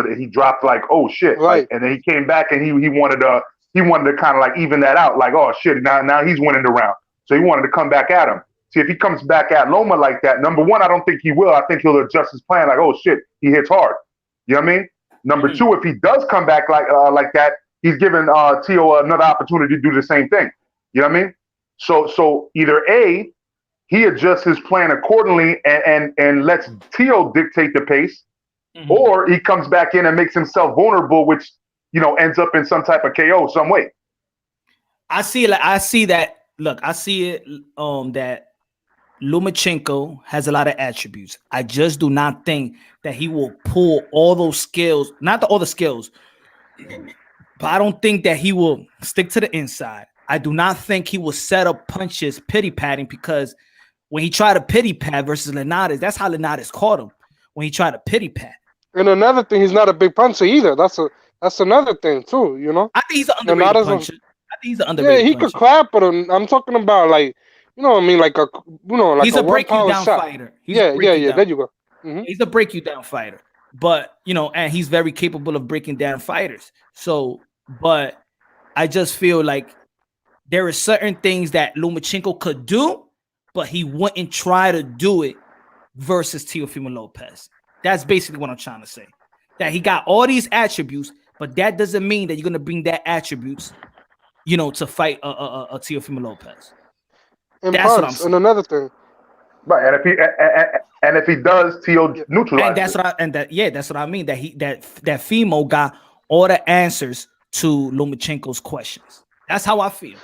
that he dropped like, oh shit. Right. Like, and then he came back and he wanted to kind of like even that out. Like, oh shit, now he's winning the round. So he wanted to come back at him. See, if he comes back at Loma like that, number one, I don't think he will. I think he'll adjust his plan. Like, oh shit, he hits hard. You know what I mean? Number two, if he does come back like that, he's giving Teo another opportunity to do the same thing. You know what I mean? So either A, he adjusts his plan accordingly and lets Teo dictate the pace, or he comes back in and makes himself vulnerable, which ends up in some type of KO some way. I see that. Look, I see it. That Lomachenko has a lot of attributes. I just do not think that he will pull all those skills, all the skills, but I don't think that he will stick to the inside. I do not think he will set up punches pity patting, because when he tried to pity pat versus Linares, that's how Linares caught him, when he tried to pity pat. And another thing, he's not a big puncher either. That's another thing too, you know. I think he's an underrated puncher. I think he's an underrated Yeah, he puncher. could clap, but I'm talking about like, you know what I mean, like a, you know, like he's a break you down shot. fighter. Yeah. There you go. Mm-hmm. He's a break you down fighter, but you know, and he's very capable of breaking down fighters. So, but I just feel like there are certain things that Lomachenko could do, but he wouldn't try to do it versus Teofimo Lopez. That's basically what I'm trying to say. That he got all these attributes, but that doesn't mean that you're gonna bring that attributes, you know, to fight a Teofimo Lopez. And that's what I'm saying. And another thing, right? And if he does, Teo neutralize. And that's what I mean. That that Fimo got all the answers to Lomachenko's questions. That's how I feel.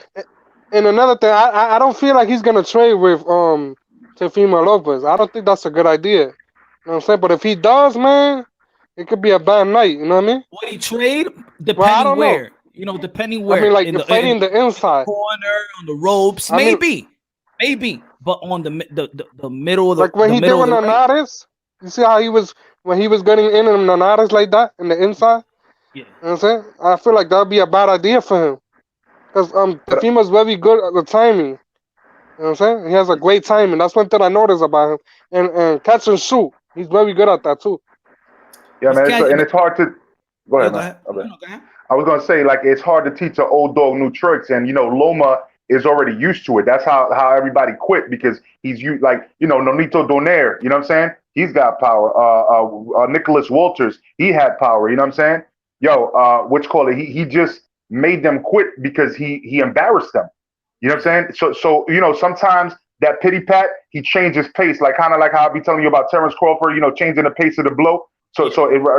And another thing, I don't feel like he's gonna trade with Teofimo Lopez. I don't think that's a good idea. You know what I'm saying? But if he does, man, it could be a bad night. You know what I mean? Would he trade? Depending where. Know. You know, depending where. I mean, like fighting the inside. Corner, on the ropes, maybe. But on the middle of the like when he did with Linares, you see how he was when he was getting in Linares like that in the inside? Yeah. You know what I'm saying? I feel like that'd be a bad idea for him. Because Teofimo's very good at the timing. You know what I'm saying? He has a great timing. That's one thing I noticed about him. And catch and shoot. He's very good at that too. Yeah, man. And it's hard to go ahead, man. Go ahead. I was gonna say, like, it's hard to teach an old dog new tricks, and you know, Loma is already used to it. That's how everybody quit, because he's like, you know, Nonito Donaire, you know what I'm saying? He's got power. Nicholas Walters, he had power, you know what I'm saying? He just made them quit because he embarrassed them. You know what I'm saying? So you know, sometimes that pity pat, he changes pace, like kind of like how I be telling you about Terrence Crawford, you know, changing the pace of the blow. So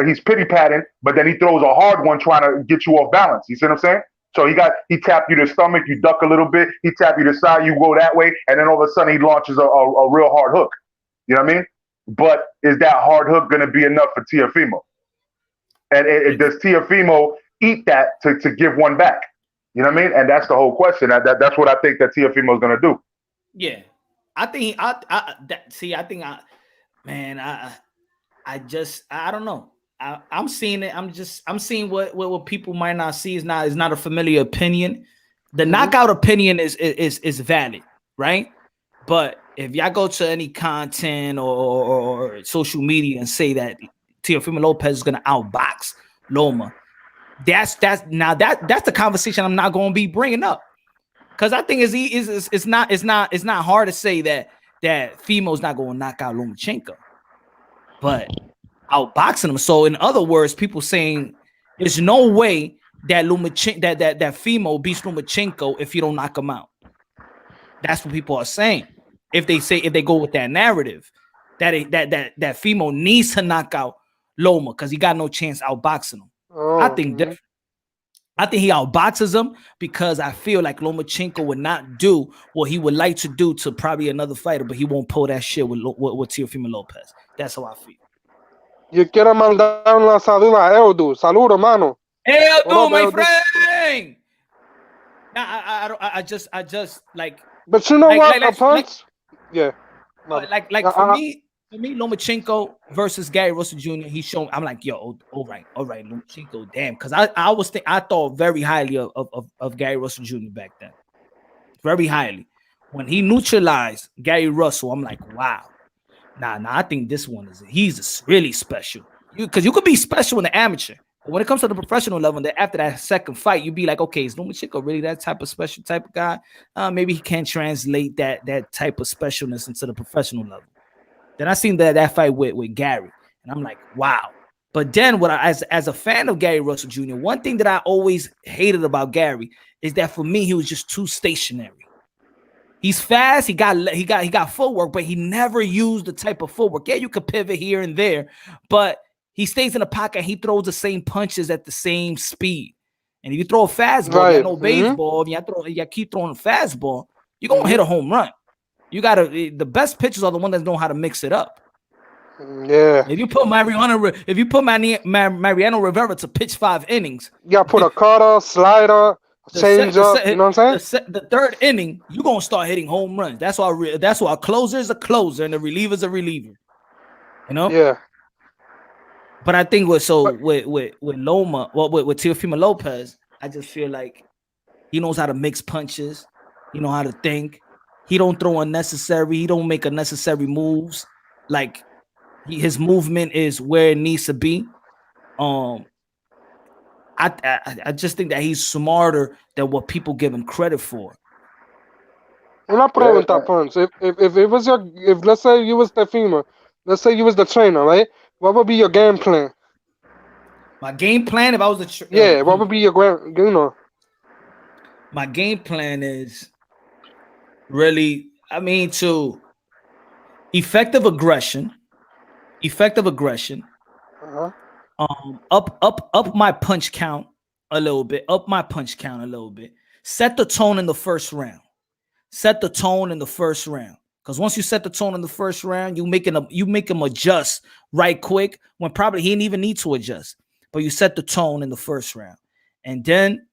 he's pity patting, but then he throws a hard one trying to get you off balance. You see what I'm saying? So he tapped you to the stomach, you duck a little bit, he tapped you to the side, you go that way, and then all of a sudden he launches a real hard hook. You know what I mean? But is that hard hook going to be enough for Teofimo? And does Teofimo eat that to give one back? You know what I mean? And that's the whole question. That's what I think that Teofimo is going to do. Yeah, I think I don't know. I'm seeing it. I'm seeing what people might not see is not a familiar opinion. The knockout opinion is valid, right? But if y'all go to any content or social media and say that Teofimo Lopez is gonna outbox Loma, that's the conversation I'm not gonna be bringing up, because I think it's not hard to say that Fimo's not gonna knock out Lomachenko, but outboxing him. So in other words, people saying there's no way that that Fimo beats Lomachenko if you don't knock him out. That's what people are saying. If they go with that narrative, that Fimo needs to knock out Loma because he got no chance outboxing him. I think different. I think he outboxes him because I feel like Lomachenko would not do what he would like to do to probably another fighter, but he won't pull that shit with Teofimo Lopez. That's how I feel. Yo quiero mandar una saluda a Eudu. Saludo, mano. Hey, Eudu, my friend. Nah, I just like. But you know what? Yeah. Like for me, Lomachenko versus Gary Russell Jr. He's shown. I'm like, yo, all right, Lomachenko, damn, because I thought very highly of Gary Russell Jr. back then, very highly. When he neutralized Gary Russell, I'm like, wow. Nah, I think this one he's really special. Because you could be special in the amateur. But when it comes to the professional level, after that second fight, you'd be like, okay, is Lomachenko really that type of special type of guy? Maybe he can't translate that type of specialness into the professional level. Then I seen that fight with Gary, and I'm like, wow. But then as a fan of Gary Russell Jr., one thing that I always hated about Gary is that for me, he was just too stationary. He's fast. He got footwork, but he never used the type of footwork. Yeah, you could pivot here and there, but he stays in the pocket. He throws the same punches at the same speed. And if you throw a fastball, no baseball, if you keep throwing a fastball, you're gonna hit a home run. You gotta. The best pitchers are the ones that know how to mix it up. Yeah. If you put Mariano Rivera to pitch 5 innings, you gotta put a cutter, slider, change up. You know what I'm saying? The third inning, you're gonna start hitting home runs. That's why. That's why a closer is a closer and a reliever is a reliever. You know. Yeah. But I think with Loma, with Teofimo Lopez, I just feel like he knows how to mix punches. He know how to think. He don't throw unnecessary. He don't make unnecessary moves. Like his movement is where it needs to be. I just think that he's smarter than what people give him credit for. Una pregunta, Punch. If it was if let's say you was Teofimo, let's say you was the trainer, right? What would be your game plan? My game plan, if I was the what would be your my game plan is really, to effective aggression. Up my punch count a little bit. Set the tone in the first round. Because once you set the tone in the first round, you make him adjust right quick when probably he didn't even need to adjust. But you set the tone in the first round. And then,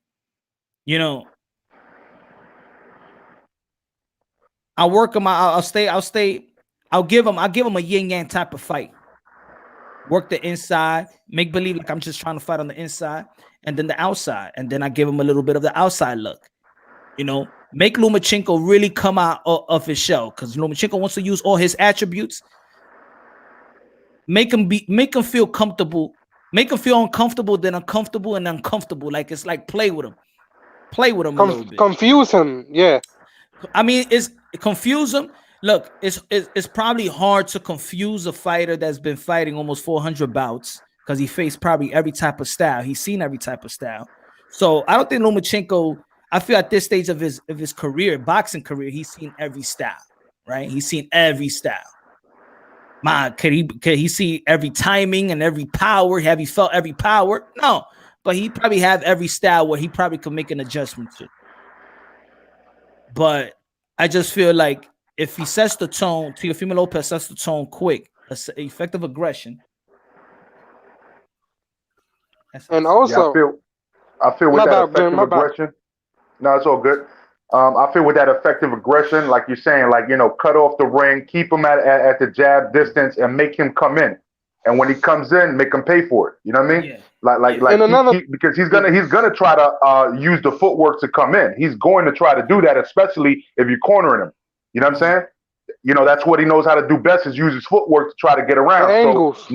I'll work him out. I'll give him a yin-yang type of fight. Work the inside, make believe like I'm just trying to fight on the inside, and then the outside. And then I give him a little bit of the outside look. Make Lomachenko really come out of his shell, because Lomachenko wants to use all his attributes. Make him feel comfortable. Make him feel uncomfortable, then uncomfortable, and uncomfortable. Like it's like play with him a little bit. Confuse him, yeah. It's confuse him. Look, it's probably hard to confuse a fighter that's been fighting almost 400 bouts because he faced probably every type of style. He's seen every type of style. So I don't think Lomachenko. I feel at this stage of his career, boxing career, he's seen every style, right? He's seen every style. Could he see every timing and every power? Have he felt every power? No, but he probably have every style where he probably could make an adjustment to. But I just feel like if he sets the tone, Teofimo Lopez sets the tone quick, effective aggression. And also, I feel with that effective aggression. No, it's all good. I feel with that effective aggression, like you're saying, cut off the ring, keep him at the jab distance, and make him come in. And when he comes in, make him pay for it. You know what I mean? Yeah. Because he's gonna try to use the footwork to come in. He's going to try to do that, especially if you're cornering him. You know what I'm saying? That's what he knows how to do best, is use his footwork to try to get around. Angles.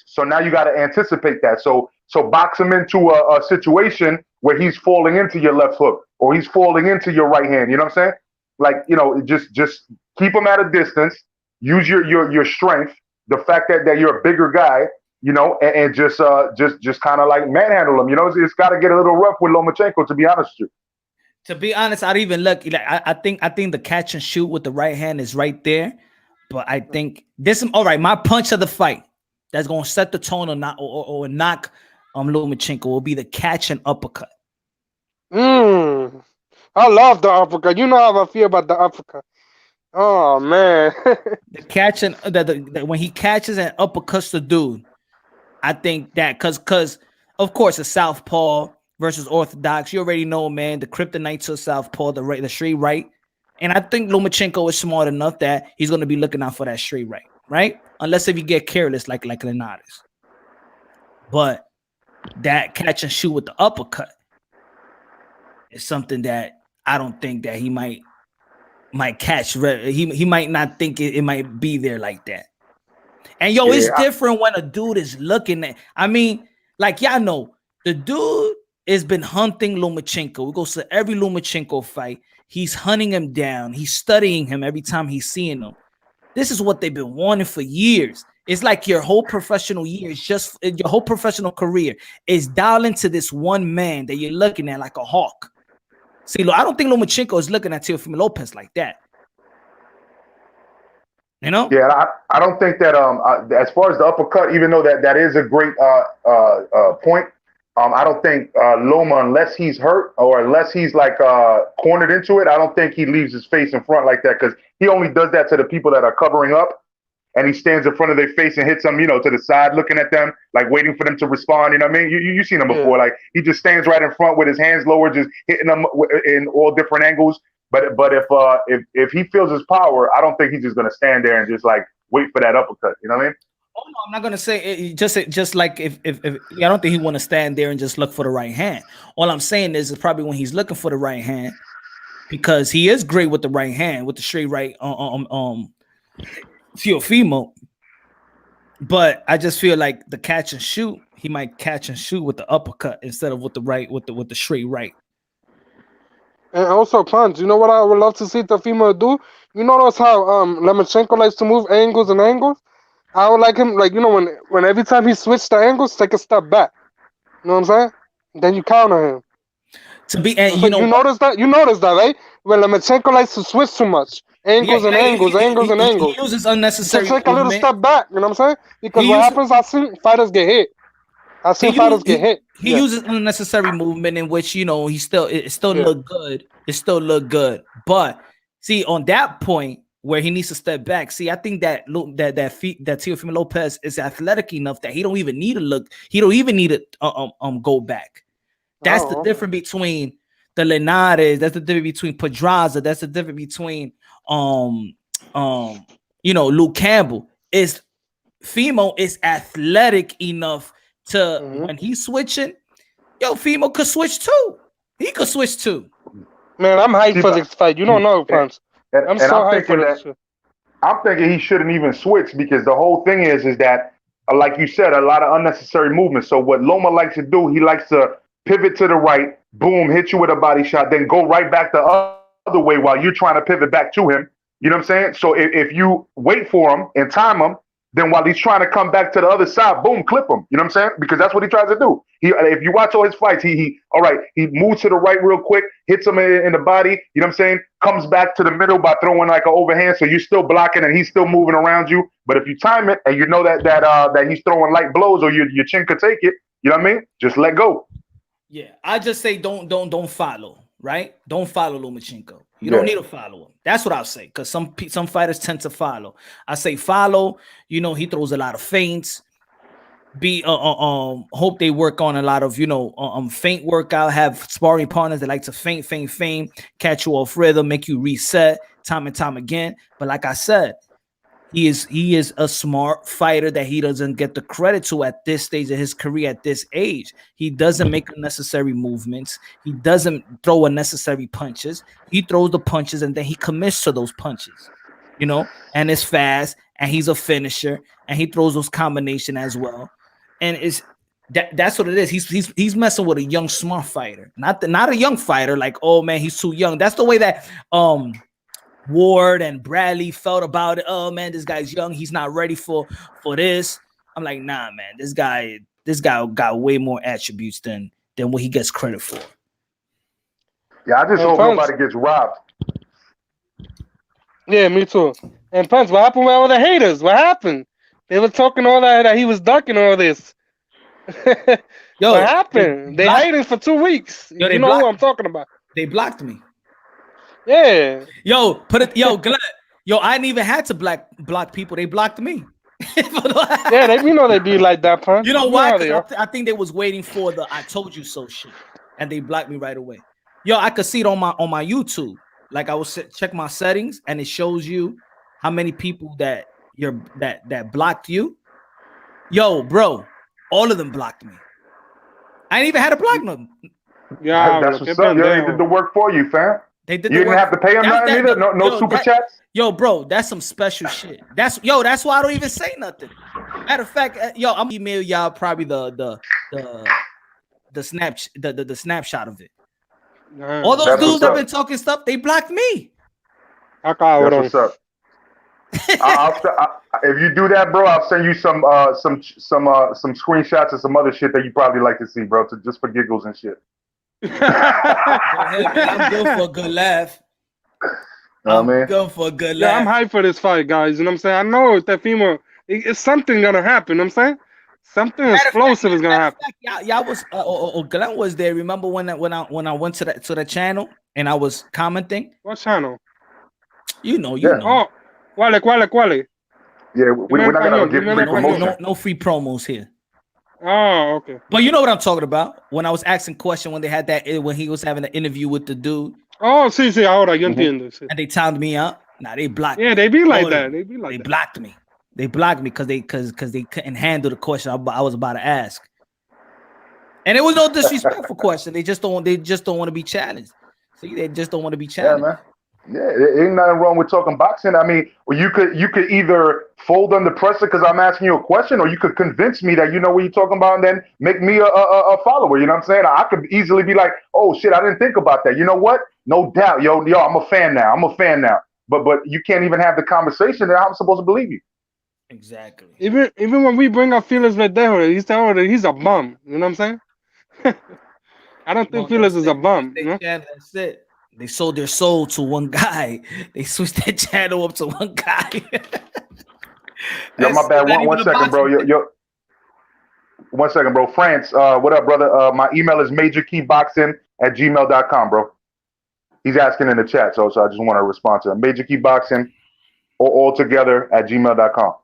So now you got to anticipate that. So box him into a situation where he's falling into your left hook or he's falling into your right hand. You know what I'm saying? Just keep him at a distance. Use your strength, the fact that you're a bigger guy, and just kind of like manhandle him. It's got to get a little rough with Lomachenko, to be honest with you. To be honest, I'd even look. I think the catch and shoot with the right hand is right there, but I think this. All right, my punch of the fight that's gonna set the tone or knock Lomachenko will be the catch and uppercut. I love the uppercut. You know how I feel about the uppercut. Oh man, the catch and when he catches and uppercuts the dude, I think that because of course a southpaw versus orthodox, you already know, man, the kryptonite to southpaw, the straight right. And I think Lomachenko is smart enough that he's going to be looking out for that straight right? Unless if you get careless like Linares. But that catch and shoot with the uppercut is something that I don't think that he might catch. He might not think it might be there like that. And it's different when a dude is looking at. Y'all know, the dude has been hunting Lomachenko. We go to every Lomachenko fight. He's hunting him down. He's studying him every time he's seeing him. This is what they've been wanting for years. It's like your whole professional your whole professional career is dialing to this one man that you're looking at like a hawk. See, I don't think Lomachenko is looking at Teofimo Lopez like that. Yeah, I don't think that as far as the uppercut, even though that is a great point. I don't think Loma, unless he's hurt or unless he's cornered into it, I don't think he leaves his face in front like that, because he only does that to the people that are covering up. and he stands in front of their face and hits them, you know, to the side, looking at them, like waiting for them to respond. You know what I mean? You seen him before. Like he just stands right in front with his hands lowered, just hitting them in all different angles. But if he feels his power, I don't think he's just gonna stand there and just like wait for that uppercut. You know what I mean? Oh no, I'm not gonna say it, just like if I don't think he want to stand there and just look for the right hand. All I'm saying is probably when he's looking for the right hand, because he is great with the right hand, with the straight right Teofimo. But I just feel like the catch and shoot, he might catch and shoot with the uppercut instead of with the right, with the straight right. And also, Punch, you know what I would love to see Teofimo do? You notice how Lomachenko likes to move angles and angles? I would like him, like, you know, when every time he switched the angles, take a step back. You know what I'm saying? Then you counter him. To be, and you notice that? You notice that, right? When Lomachenko likes to switch too much. Angles and angles. He uses unnecessary so take a little step back, you know what I'm saying? Because what happens, I've seen fighters get hit. He uses unnecessary movement in which, you know, it still look good. It still look good. But see, on that point where he needs to step back, see, I think that Teofimo Lopez is athletic enough that he don't even need to look. He don't even need to go back. That's the difference between the Linares. That's the difference between Pedraza. That's the difference between Luke Campbell. Fimo is athletic enough to when he's switching, Fimo could switch too. He could switch too. Man, I'm hyped for this fight. You don't know, Punch. I'm so hyped for this shit. I'm thinking he shouldn't even switch because the whole thing is that, like you said, a lot of unnecessary movement. So what Loma likes to do, he likes to pivot to the right, boom, hit you with a body shot, then go right back the other way while you're trying to pivot back to him. You know what I'm saying? So if you wait for him and time him, then while he's trying to come back to the other side, boom, clip him. You know what I'm saying? Because that's what he tries to do. If you watch all his fights, he moves to the right real quick, hits him in the body. You know what I'm saying? Comes back to the middle by throwing like an overhand, so you're still blocking and he's still moving around you. But if you time it and you know that he's throwing light blows or your chin could take it, you know what I mean? Just let go. Yeah, I just say don't follow, right? Don't follow Lomachenko. You don't need to follow him. That's what I'll say, because some fighters tend to follow. I say follow. You know, he throws a lot of feints. Hope they work on a lot of feint workout. Have sparring partners that like to feint, catch you off rhythm, make you reset time and time again. But like I said, he is a smart fighter that he doesn't get the credit to at this stage of his career, at this age. He doesn't make unnecessary movements. He doesn't throw unnecessary punches. He throws the punches and then he commits to those punches, and it's fast, and he's a finisher, and he throws those combinations as well. And that's what it is. He's messing with a young, smart fighter, not a young fighter like, oh man, he's too young. That's the way that Ward and Bradley felt about it. Oh man, this guy's young. He's not ready for this. I'm like, nah, man. This guy got way more attributes than what he gets credit for. Yeah, I just hope nobody gets robbed. Yeah, me too. And Punch, what happened with all the haters? What happened? They were talking all that he was ducking all this. What happened? They hated for 2 weeks. You know who I'm talking about. They blocked me. Yeah. Glenn. I didn't even have to block people. They blocked me. Yeah, we know they be like that, Punch. You know why? I think they was waiting for the "I told you so" shit, and they blocked me right away. I could see it on my YouTube. Like I was check my settings, and it shows you how many people that blocked you. Bro, all of them blocked me. I ain't even had to block them. Yeah, that's what's up. They did the work for you, fam. They did. You didn't have to pay them nothing either. No super chats. Bro, that's some special shit. That's why I don't even say nothing. Matter of fact, I'm gonna email y'all probably the snapshot of it. All those dudes that been talking stuff, they blocked me. That's what's up. If you do that, bro, I'll send you some screenshots of some other shit that you probably like to see, bro, just for giggles and shit. I'm good for a good laugh. I'm good for a good laugh. Yeah, I'm hyped for this fight, guys. You know what I'm saying? I know that Teofimo, it's something gonna happen. You know what I'm saying? Something explosive is gonna happen. Y'all was Glenn was there. Remember when I went to the channel and I was commenting? What channel? You know. Oh, ¿cuál? Yeah, we're not gonna give free promotion. No free promos here. Oh, okay. But you know what I'm talking about. When I was asking question when they had that when he was having an interview with the dude. Oh, sí, ahora yo entiendo. Sí. And they timed me out. Nah, they blocked me. Yeah, they be like that. They be like they that. blocked me. They blocked me because they couldn't handle the question I was about to ask. And it was no disrespectful question. They just don't want to be challenged. See, they just don't want to be challenged. Yeah, man. Yeah, there ain't nothing wrong with talking boxing. I mean, well, you could either fold under pressure because I'm asking you a question, or you could convince me that you know what you're talking about and then make me a follower. You know what I'm saying? I could easily be like, oh shit, I didn't think about that. You know what? No doubt, yo, I'm a fan now. But you can't even have the conversation, and I'm supposed to believe you. Exactly. Even when we bring up Felix Verdejo, he's a bum. You know what I'm saying? I don't think Felix is a bum. You know? That's it. They sold their soul to one guy. They switched their channel up to one guy. Yo, my bad. One second, bro. Yo, 1 second, bro. France, what up, brother? My email is majorkeyboxing@gmail.com, bro. He's asking in the chat, so I just want to respond to him. Majorkeyboxing all together @gmail.com.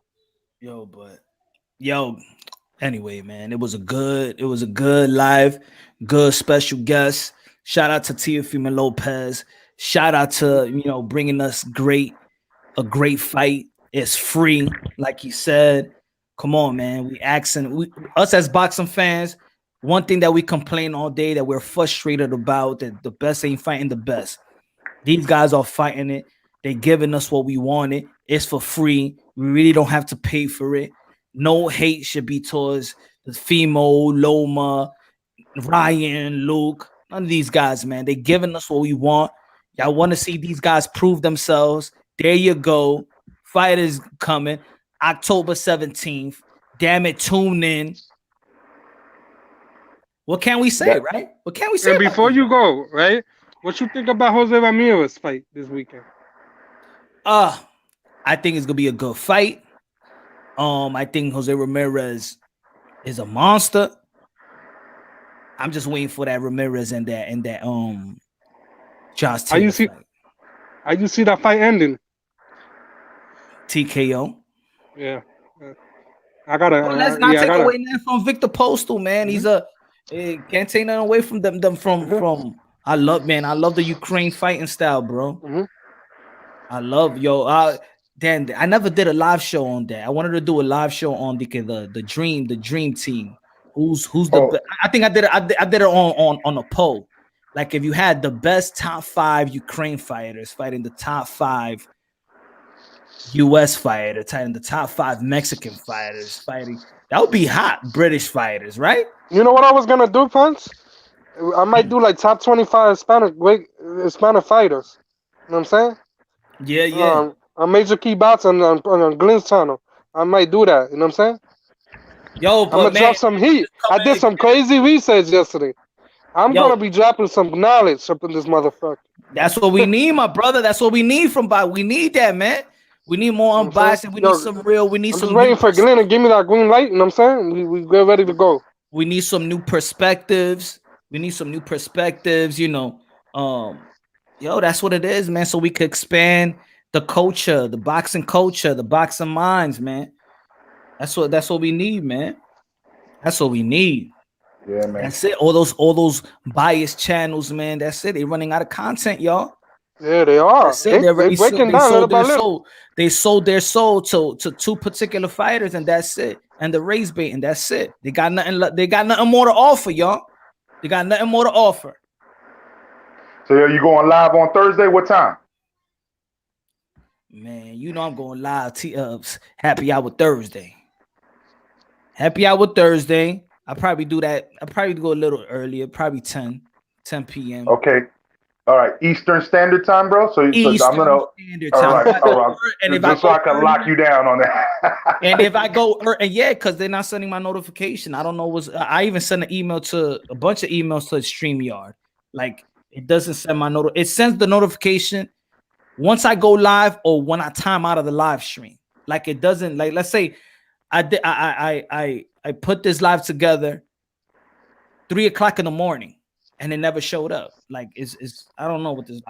Anyway, man, it was a good live, good special guest. Shout out to Teofimo Lopez. Shout out to bringing us a great fight. It's free, like he said. Come on, man. Us as boxing fans, one thing that we complain all day that we're frustrated about, that the best ain't fighting the best. These guys are fighting it. They're giving us what we wanted. It's for free. We really don't have to pay for it. No hate should be towards the Fimo, Loma, Ryan, Luke. None of these guys, man. They're giving us what we want. Y'all want to see these guys prove themselves. There you go. Fight is coming. October 17th. Damn it, tune in. What can we say, right? What can we say? And before you go, right? What you think about Jose Ramirez fight this weekend? I think it's gonna be a good fight. I think Jose Ramirez is a monster. I'm just waiting for that Ramirez and that Josh Taylor fight. How you see that fight ending? TKO. Yeah. I gotta. Let's not take away nothing from Victor Postal, man. Mm-hmm. Can't take nothing away from them. From I love the Ukraine fighting style, bro. Mm-hmm. I love Dan, I never did a live show on that. I wanted to do a live show on the dream team. Who's the I think I did it on a poll. Like if you had the best top 5 Ukraine fighters fighting the top 5 US fighters, fighting the top 5 Mexican fighters fighting, that would be hot. British fighters, right? You know what I was gonna do, Punch? I might do like top 25 Hispanic fighters. You know what I'm saying? Yeah. On Major Key Boxing on Glenn's channel. I might do that. You know what I'm saying? But I'm gonna drop some heat. I did some crazy research yesterday. I'm gonna be dropping some knowledge up in this motherfucker. That's what we need, my brother. That's what we need from Bob. We need that, man. We need more unbiased. We need some real. We need some. I'm just waiting for Glenn to give me that green light. You know what I'm saying? We get ready to go. We need some new perspectives. That's what it is, man. So we could expand the culture, the boxing culture, the boxing minds, man. That's what we need, man. That's what we need. Yeah, man. That's it. All those biased channels, man. That's it. They're running out of content, y'all. Yeah, they are. That's it. They're breaking down little by little. They sold their soul to 2 particular fighters, and that's it. And the race bait, and that's it. They got nothing more to offer, y'all. They got nothing more to offer. So you going live on Thursday? What time? Man, I'm going live. Happy Hour Thursday. Happy Hour Thursday. I'll probably do that. I'll probably go a little earlier, probably 10 p.m. Okay. All right. Eastern Standard Time, bro. So I'm gonna. Standard Time. All right. And just so I can lock you down on that. And if I go, because they're not sending my notification. I don't know I even sent a bunch of emails to StreamYard. Like it doesn't send my It sends the notification once I go live or when I time out of the live stream. Like it doesn't. Like let's say I put this live together 3:00 in the morning and it never showed up. Like it's I don't know what this.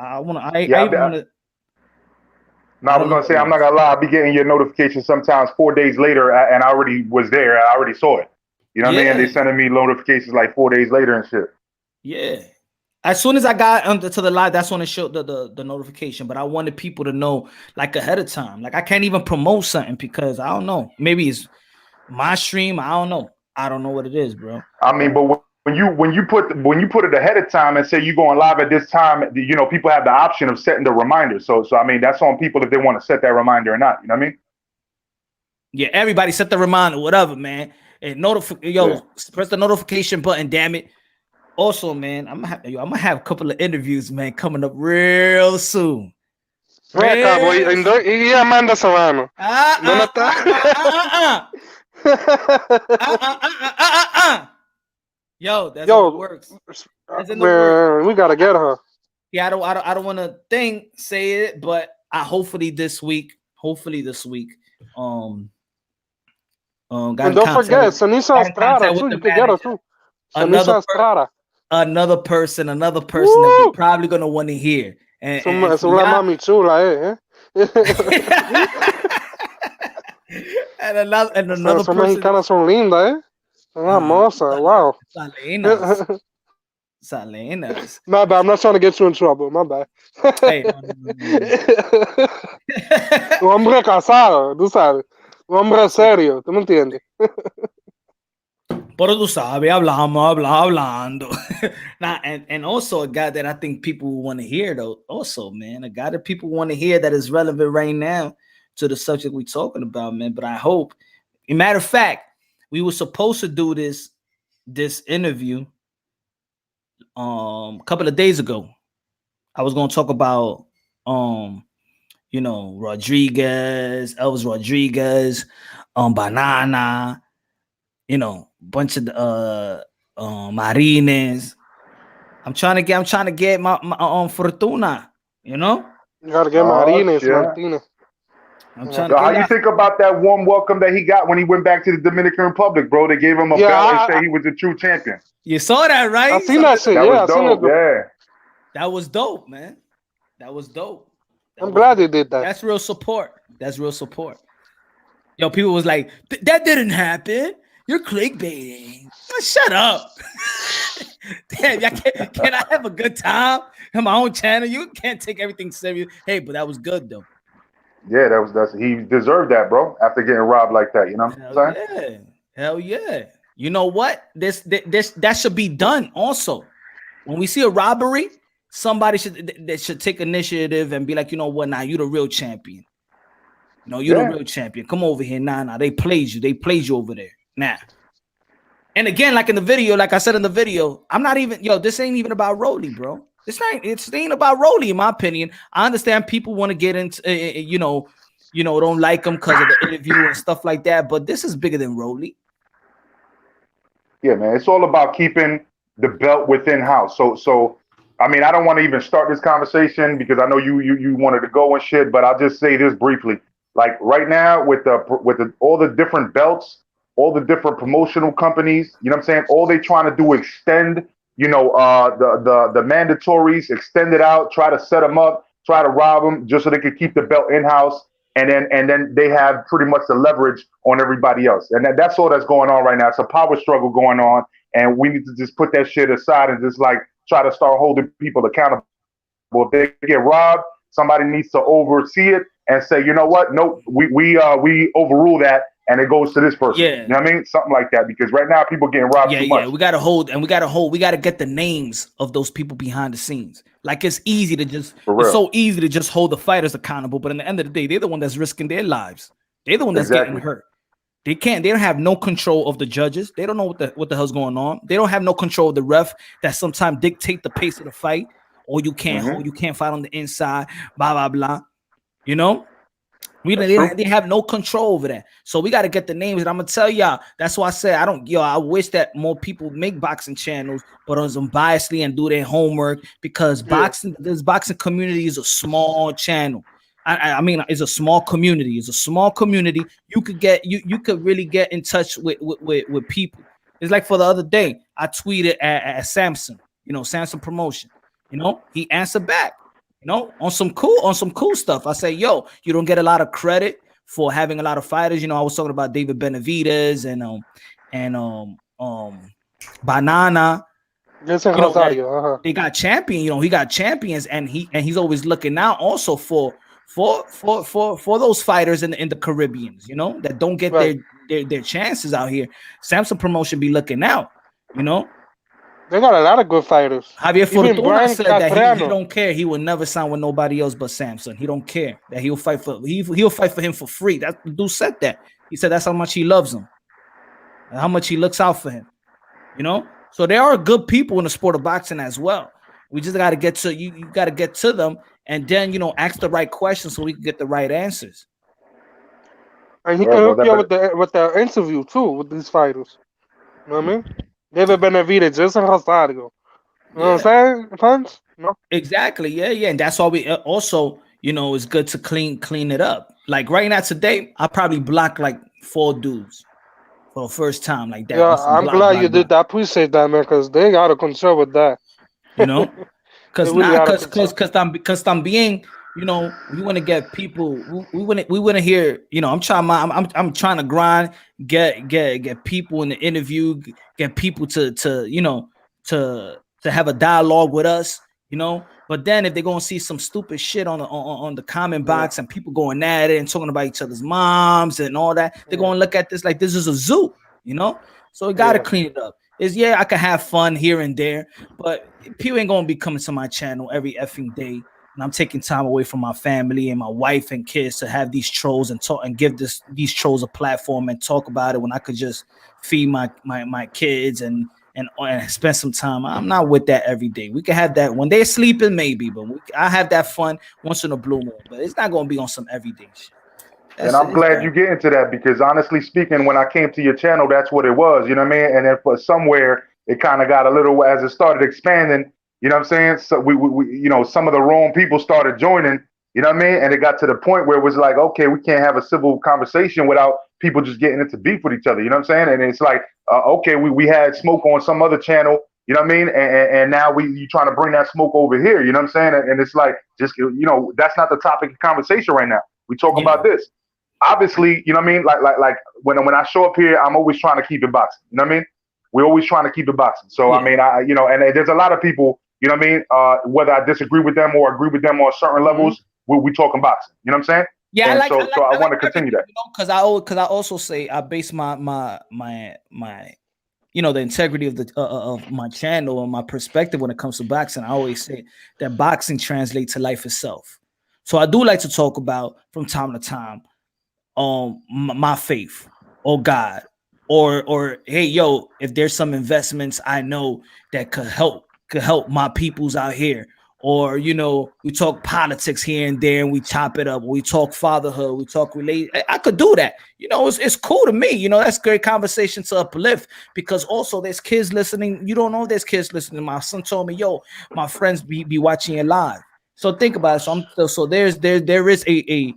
No, I was gonna say I'm not gonna lie. I'll be getting your notification sometimes 4 days later, and I already was there. I already saw it. You know what I mean? They sending me notifications like 4 days later and shit. Yeah. As soon as I got to the live, that's when it showed the notification. But I wanted people to know like ahead of time. Like I can't even promote something because I don't know. Maybe it's my stream. I don't know. I don't know what it is, bro. I mean, but when you put it ahead of time and say you're going live at this time, you know, people have the option of setting the reminder. So I mean, that's on people if they want to set that reminder or not. You know what I mean? Yeah, everybody set the reminder, whatever, man. And press the notification button, damn it. Also, man, I'm gonna have a couple of interviews, man, coming up real soon. Y Amanda Serrano. ¿Dónde está? Yo, that's how it works. Man, we gotta get her. Yeah, I don't want to say it, but hopefully this week. And don't forget, Sanisa Estrada too. You can get her too. Sanisa Estrada. Another person that we're probably gonna want to hear. And mami chula, and another Esas person. mexicanas son lindas, hermosa, wow. Salinas. My bad. I'm not trying to get you in trouble. My bad. Hey, Un hombre casado, tú sabes. Un hombre serio, ¿tú me entiendes? Pero tú sabes, hablando. Nah, and also a guy that I think people want to hear, though. Also, man, a guy that people want to hear that is relevant right now to the subject we're talking about, man. But I hope, as a matter of fact, we were supposed to do this interview a couple of days ago. I was going to talk about Rodriguez, Elvis Rodriguez, Banana, bunch of Marines. I'm trying to get my Fortuna, You gotta get Marines, yeah. Martinez. I'm trying So to how get you think about that warm welcome that he got when he went back to the Dominican Republic, bro? They gave him a belt and said he was a true champion. You saw that, right? I seen that shit. That Yeah, was I seen dope. it. Yeah. That was dope, man. That was dope. I'm glad they did that. That's real support. Yo, people was like, that didn't happen. You're clickbaiting. Shut up. Damn, can I have a good time on my own channel? You can't take everything serious. Hey, but that was good though. Yeah, that's he deserved that, bro. After getting robbed like that, you know what I'm saying? Yeah. Hell yeah. You know what? That should be done also. When we see a robbery, somebody should take initiative and be like, you know what? Now you're the real champion. No, you're the real champion. Come over here. Nah. They played you. They played you over there. Nah. And again, like in the video, like I said in the video, I'm not even, this ain't even about Rolly, bro. It ain't about Rolly, in my opinion. I understand people want to get into, don't like him because of the interview and stuff like that. But this is bigger than Rolly. Yeah, man. It's all about keeping the belt within house. So I mean, I don't want to even start this conversation because I know you wanted to go and shit, but I'll just say this briefly. Like right now with all the different belts, all the different promotional companies, you know what I'm saying? All they trying to do is extend, the mandatories, extend it out, try to set them up, try to rob them just so they could keep the belt in-house. And then they have pretty much the leverage on everybody else. And that's all that's going on right now. It's a power struggle going on. And we need to just put that shit aside and just like try to start holding people accountable. If they get robbed, somebody needs to oversee it and say, you know what? Nope, we overrule that and it goes to this person. Yeah. You know what I mean? Something like that. Because right now people getting robbed too much. Yeah, we gotta get the names of those people behind the scenes. Like it's so easy to just hold the fighters accountable, but in the end of the day, they're the one that's risking their lives. They're the one that's getting hurt. They don't have no control of the judges. They don't know what the hell's going on. They don't have no control of the ref that sometimes dictate the pace of the fight, or you can't fight on the inside, blah blah blah. They have no control over that. So we got to get the names. And I'm gonna tell y'all, that's why I said I wish that more people make boxing channels, but on some biasly and do their homework because this boxing community is a small channel. I mean, it's a small community. It's a small community. You could really get in touch with people. It's like for the other day, I tweeted at Samson, Samson Promotion. He answered back. You know, on some cool stuff. I say, yo, you don't get a lot of credit for having a lot of fighters. You know, I was talking about David Benavidez and Banana. Yes, You know, that Rosario. they got champion. You know, he got champions, and he's always looking out also for those fighters in the Caribbeans. You know, that don't get Right. their chances out here. Samsung Promotion be looking out. You know, They got a lot of good fighters. Javier Even Fortuna Brian said that he Castrano. don't care. He will never sign with nobody else but Samsung. He don't care that he'll fight for him for free. That dude said that. He said that's how much he loves him, and how much he looks out for him. You know, so there are good people in the sport of boxing as well. We just got to get to you got to get to them, and then ask the right questions so we can get the right answers. And he Well, can well, hook you that, up with the interview too with these fighters. You know what I mean? David Benavidez, Jason Rosario. You know what I'm saying? Punch? No. Exactly. Yeah. And that's why we also, it's good to clean it up. Like right now today, I probably blocked like 4 dudes for the first time like that. Yeah, On some I'm glad you did that. I appreciate that, man, because they out of control with that. Because They really out of control. because I'm being, we want to get people. We want to hear. I'm trying to grind, get people in the interview, get people to have a dialogue with us. But then if they're gonna see some stupid shit on the comment box and people going at it and talking about each other's moms and all that, they're gonna look at this like this is a zoo. So we gotta clean it up. I can have fun here and there, but people ain't gonna be coming to my channel every effing day, and I'm taking time away from my family and my wife and kids to have these trolls and talk and give these trolls a platform and talk about it when I could just feed my kids and spend some time. I'm not with that every day. We can have that when they're sleeping, maybe, but I have that fun once in a blue moon. But it's not gonna be on some everyday shit. And I'm glad you get into that because honestly speaking, when I came to your channel, that's what it was. You know what I mean? And then for somewhere it kind of got a little as it started expanding. You know what I'm saying? So we some of the wrong people started joining. You know what I mean? And it got to the point where it was like, okay, we can't have a civil conversation without people just getting into beef with each other. You know what I'm saying? And it's like, okay, we had smoke on some other channel. You know what I mean? And now you trying to bring that smoke over here. You know what I'm saying? And it's like, just that's not the topic of conversation right now. We talking about this. Obviously, you know what I mean? Like when I show up here, I'm always trying to keep it boxing. You know what I mean? We're always trying to keep it boxing. So I mean, and there's a lot of people, you know what I mean? Whether I disagree with them or agree with them on certain levels, we talking boxing. You know what I'm saying? Yeah, and I want to continue that. Because I also say I base my the integrity of my channel and my perspective when it comes to boxing. I always say that boxing translates to life itself. So I do like to talk about from time to time my faith or God or hey yo, if there's some investments I know that could help my peoples out here, or we talk politics here and there and we chop it up, we talk fatherhood, we talk I could do that. It's cool to me. That's great conversation to uplift, because also there's kids listening. You don't know there's kids listening. My son told me, yo, my friends be watching it live. So think about it. So there is a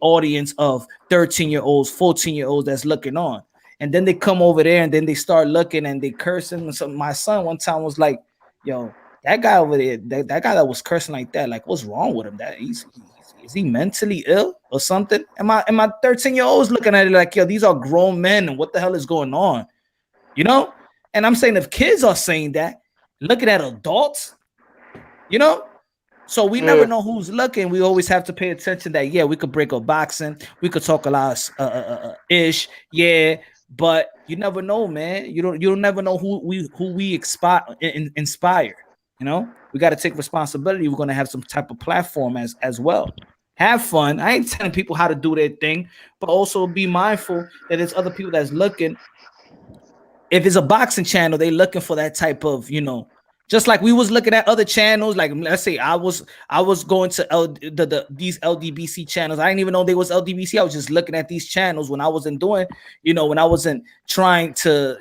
audience of 13-year-olds, 14-year-olds that's looking on, and then they come over there and then they start looking and they cursing. So my son one time was like, yo, that guy over there, that guy that was cursing like that, like what's wrong with him? That is he mentally ill or something? And my 13-year-olds looking at it like, yo, these are grown men and what the hell is going on? And I'm saying if kids are saying that, looking at adults, so we never know who's looking. We always have to pay attention that, we could break up boxing. We could talk a lot ish. Yeah. But you never know, man. You don't never know who we inspire. We got to take responsibility. We're going to have some type of platform as well. Have fun. I ain't telling people how to do their thing, but also be mindful that there's other people that's looking. If it's a boxing channel, they looking for that type of, just like we was looking at other channels. Like let's say I was going to these LDBC channels. I didn't even know they was LDBC. I was just looking at these channels when I wasn't doing, when I wasn't trying to,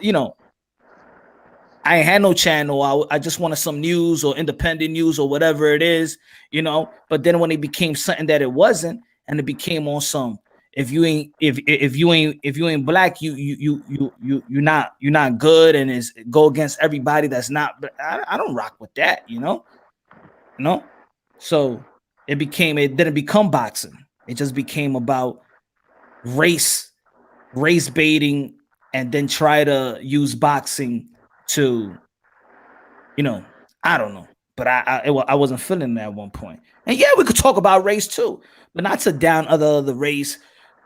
I ain't had no channel. I just wanted some news or independent news or whatever it is, But then when it became something that it wasn't, and it became on some, if you ain't black, you're not good, and is go against everybody that's not. But I don't rock with that, So it didn't become boxing. It just became about race baiting, and then try to use boxing to, I don't know. But I wasn't feeling that at one point. And yeah, we could talk about race too, but not to down other race,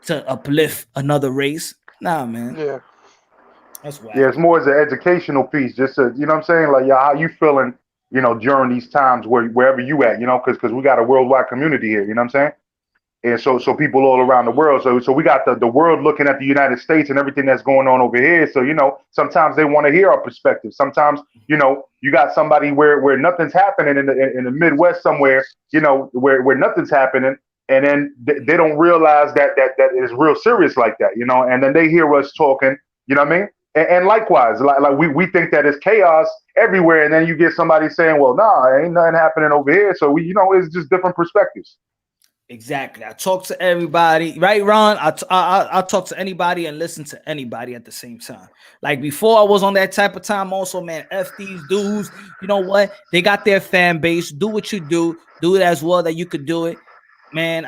to uplift another race. Nah, man. Yeah. That's why. Yeah, it's more as an educational piece, just to, you know what I'm saying? Like, yeah, how you feeling, during these times wherever you at, because we got a worldwide community here, you know what I'm saying? And so people all around the world. So we got the world looking at the United States and everything that's going on over here. So, sometimes they want to hear our perspective. Sometimes, you got somebody where nothing's happening in the Midwest somewhere, where nothing's happening. And then they don't realize that is real serious like that, and then they hear us talking, you know what I mean? And likewise, like we think that it's chaos everywhere. And then you get somebody saying, well, nah, ain't nothing happening over here. So it's just different perspectives. Exactly. I talk to everybody, right, Ron? I talk to anybody and listen to anybody at the same time. Like before, I was on that type of time. Also, man, F these dudes. You know what? They got their fan base. Do what you do. Do it as well that you could do it, man.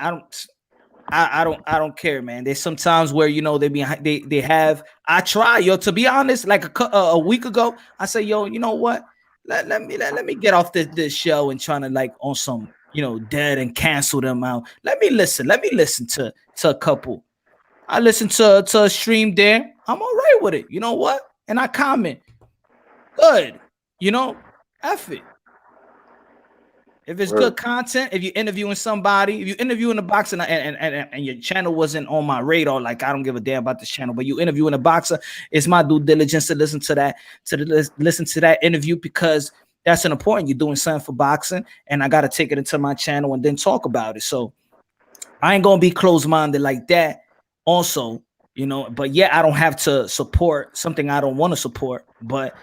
I don't care, man. There's sometimes where they have. I try, to be honest. Like a week ago, I said, yo, you know what? Let me get off this show and trying to like on some. Dead and cancel them out. Let me listen to a couple. I listened to a stream there. I'm all right with it. You know what? And I comment. Good. F it. If it's good content, if you're interviewing somebody, if you're interviewing a boxer and your channel wasn't on my radar, like I don't give a damn about this channel, but you interviewing a boxer, it's my due diligence to listen to that interview, because that's an important. You're doing something for boxing, and I got to take it into my channel and then talk about it. So I ain't gonna be closed-minded like that. Also, but yeah, I don't have to support something I don't want to support, but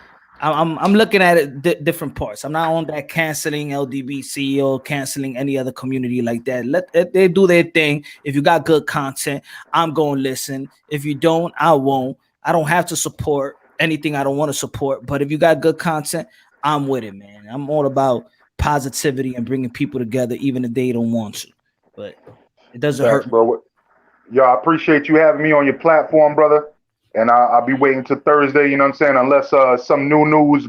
I'm looking at it different parts. I'm not on that canceling LDBC or canceling any other community like that. Let they do their thing. If you got good content, I'm going to listen. If you don't, I won't. I don't have to support anything I don't want to support. But if you got good content, I'm with it, man. I'm all about positivity and bringing people together, even if they don't want to. But it doesn't hurt, bro. Yo, I appreciate you having me on your platform, brother. And I'll be waiting till Thursday, you know what I'm saying? Unless some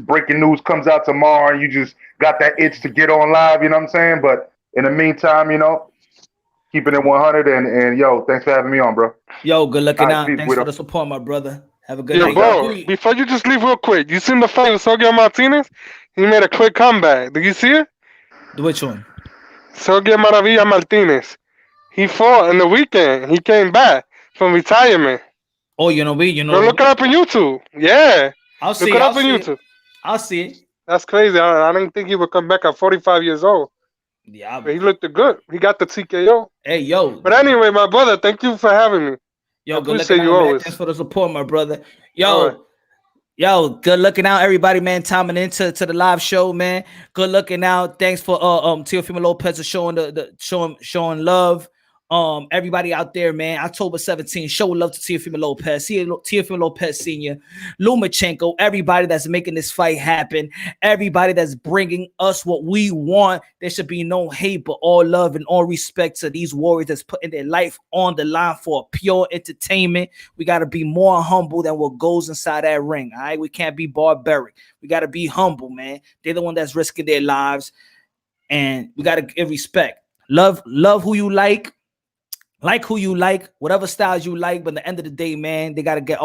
breaking news comes out tomorrow and you just got that itch to get on live, you know what I'm saying? But in the meantime, keeping it 100. And yo, thanks for having me on, bro. Yo, good looking out. Thanks for the support, my brother. Have a good night. Bro, before you just leave real quick, you seen the fight with Sergio Martinez? He made a quick comeback. Did you see it? Which one? Sergio Maravilla Martinez. He fought in the weekend. He came back from retirement. Oh, Bro, look it up on YouTube. Yeah. I'll see it up on YouTube. I'll see it. That's crazy. I didn't think he would come back at 45 years old. Yeah. But he looked good. He got the TKO. Hey, yo. But anyway, my brother, thank you for having me. Yo, good looking out, man. Thanks for the support, my brother. Yo, right. Yo, good looking out, everybody, man. Timing into the live show, man. Good looking out. Thanks for Teofimo Lopez for showing love. Everybody out there, man. October 17th, show love to Teofimo Lopez. Teofimo Lopez Sr., Lomachenko, everybody that's making this fight happen, everybody that's bringing us what we want. There should be no hate, but all love and all respect to these warriors that's putting their life on the line for pure entertainment. We got to be more humble than what goes inside that ring, all right? We can't be barbaric. We got to be humble, man. They're the one that's risking their lives, and we got to give respect. Love who you like who you like, whatever styles you like, but at the end of the day, man, they got to get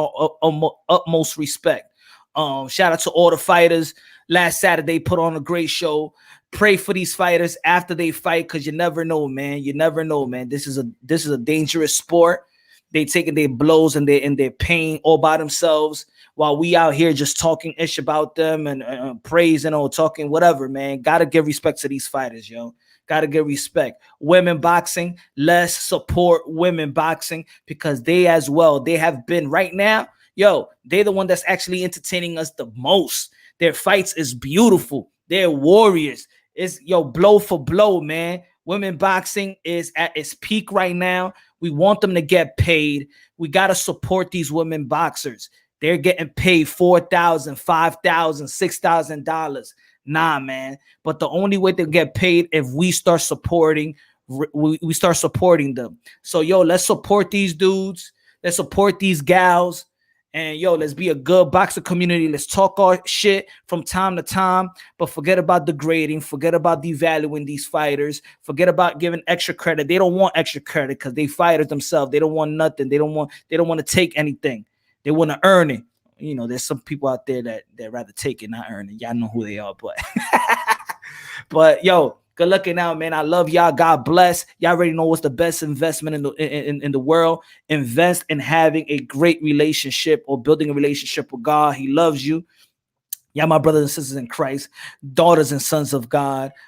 utmost respect. Shout out to all the fighters. Last Saturday put on a great show. Pray for these fighters after they fight, because you never know, man. You never know, man. This is a dangerous sport. They taking their blows and their pain all by themselves, while we out here just talking ish about them and praising or talking whatever, man. Gotta give respect to these fighters, yo. Gotta give respect. Women boxing, let's support women boxing, because they as well, they have been right now, yo, they're the one that's actually entertaining us the most. Their fights is beautiful. They're warriors. It's blow for blow, man. Women boxing is at its peak right now. We want them to get paid. We gotta support these women boxers. They're getting paid $4,000, $5,000, $6,000. Nah, man. But the only way to get paid if we start supporting, we start supporting them. So yo, let's support these dudes. Let's support these gals. And yo, let's be a good boxer community. Let's talk our shit from time to time, but forget about degrading. Forget about devaluing these fighters. Forget about giving extra credit. They don't want extra credit because they fighters themselves. They don't want nothing. They don't want to take anything. They want to earn it. You know, there's some people out there that rather take it, not earn it. Y'all know who they are, but yo, good looking out, man. I love y'all. God bless. Y'all already know what's the best investment in the world. Invest in having a great relationship or building a relationship with God. He loves you. Y'all, my brothers and sisters in Christ, daughters and sons of God.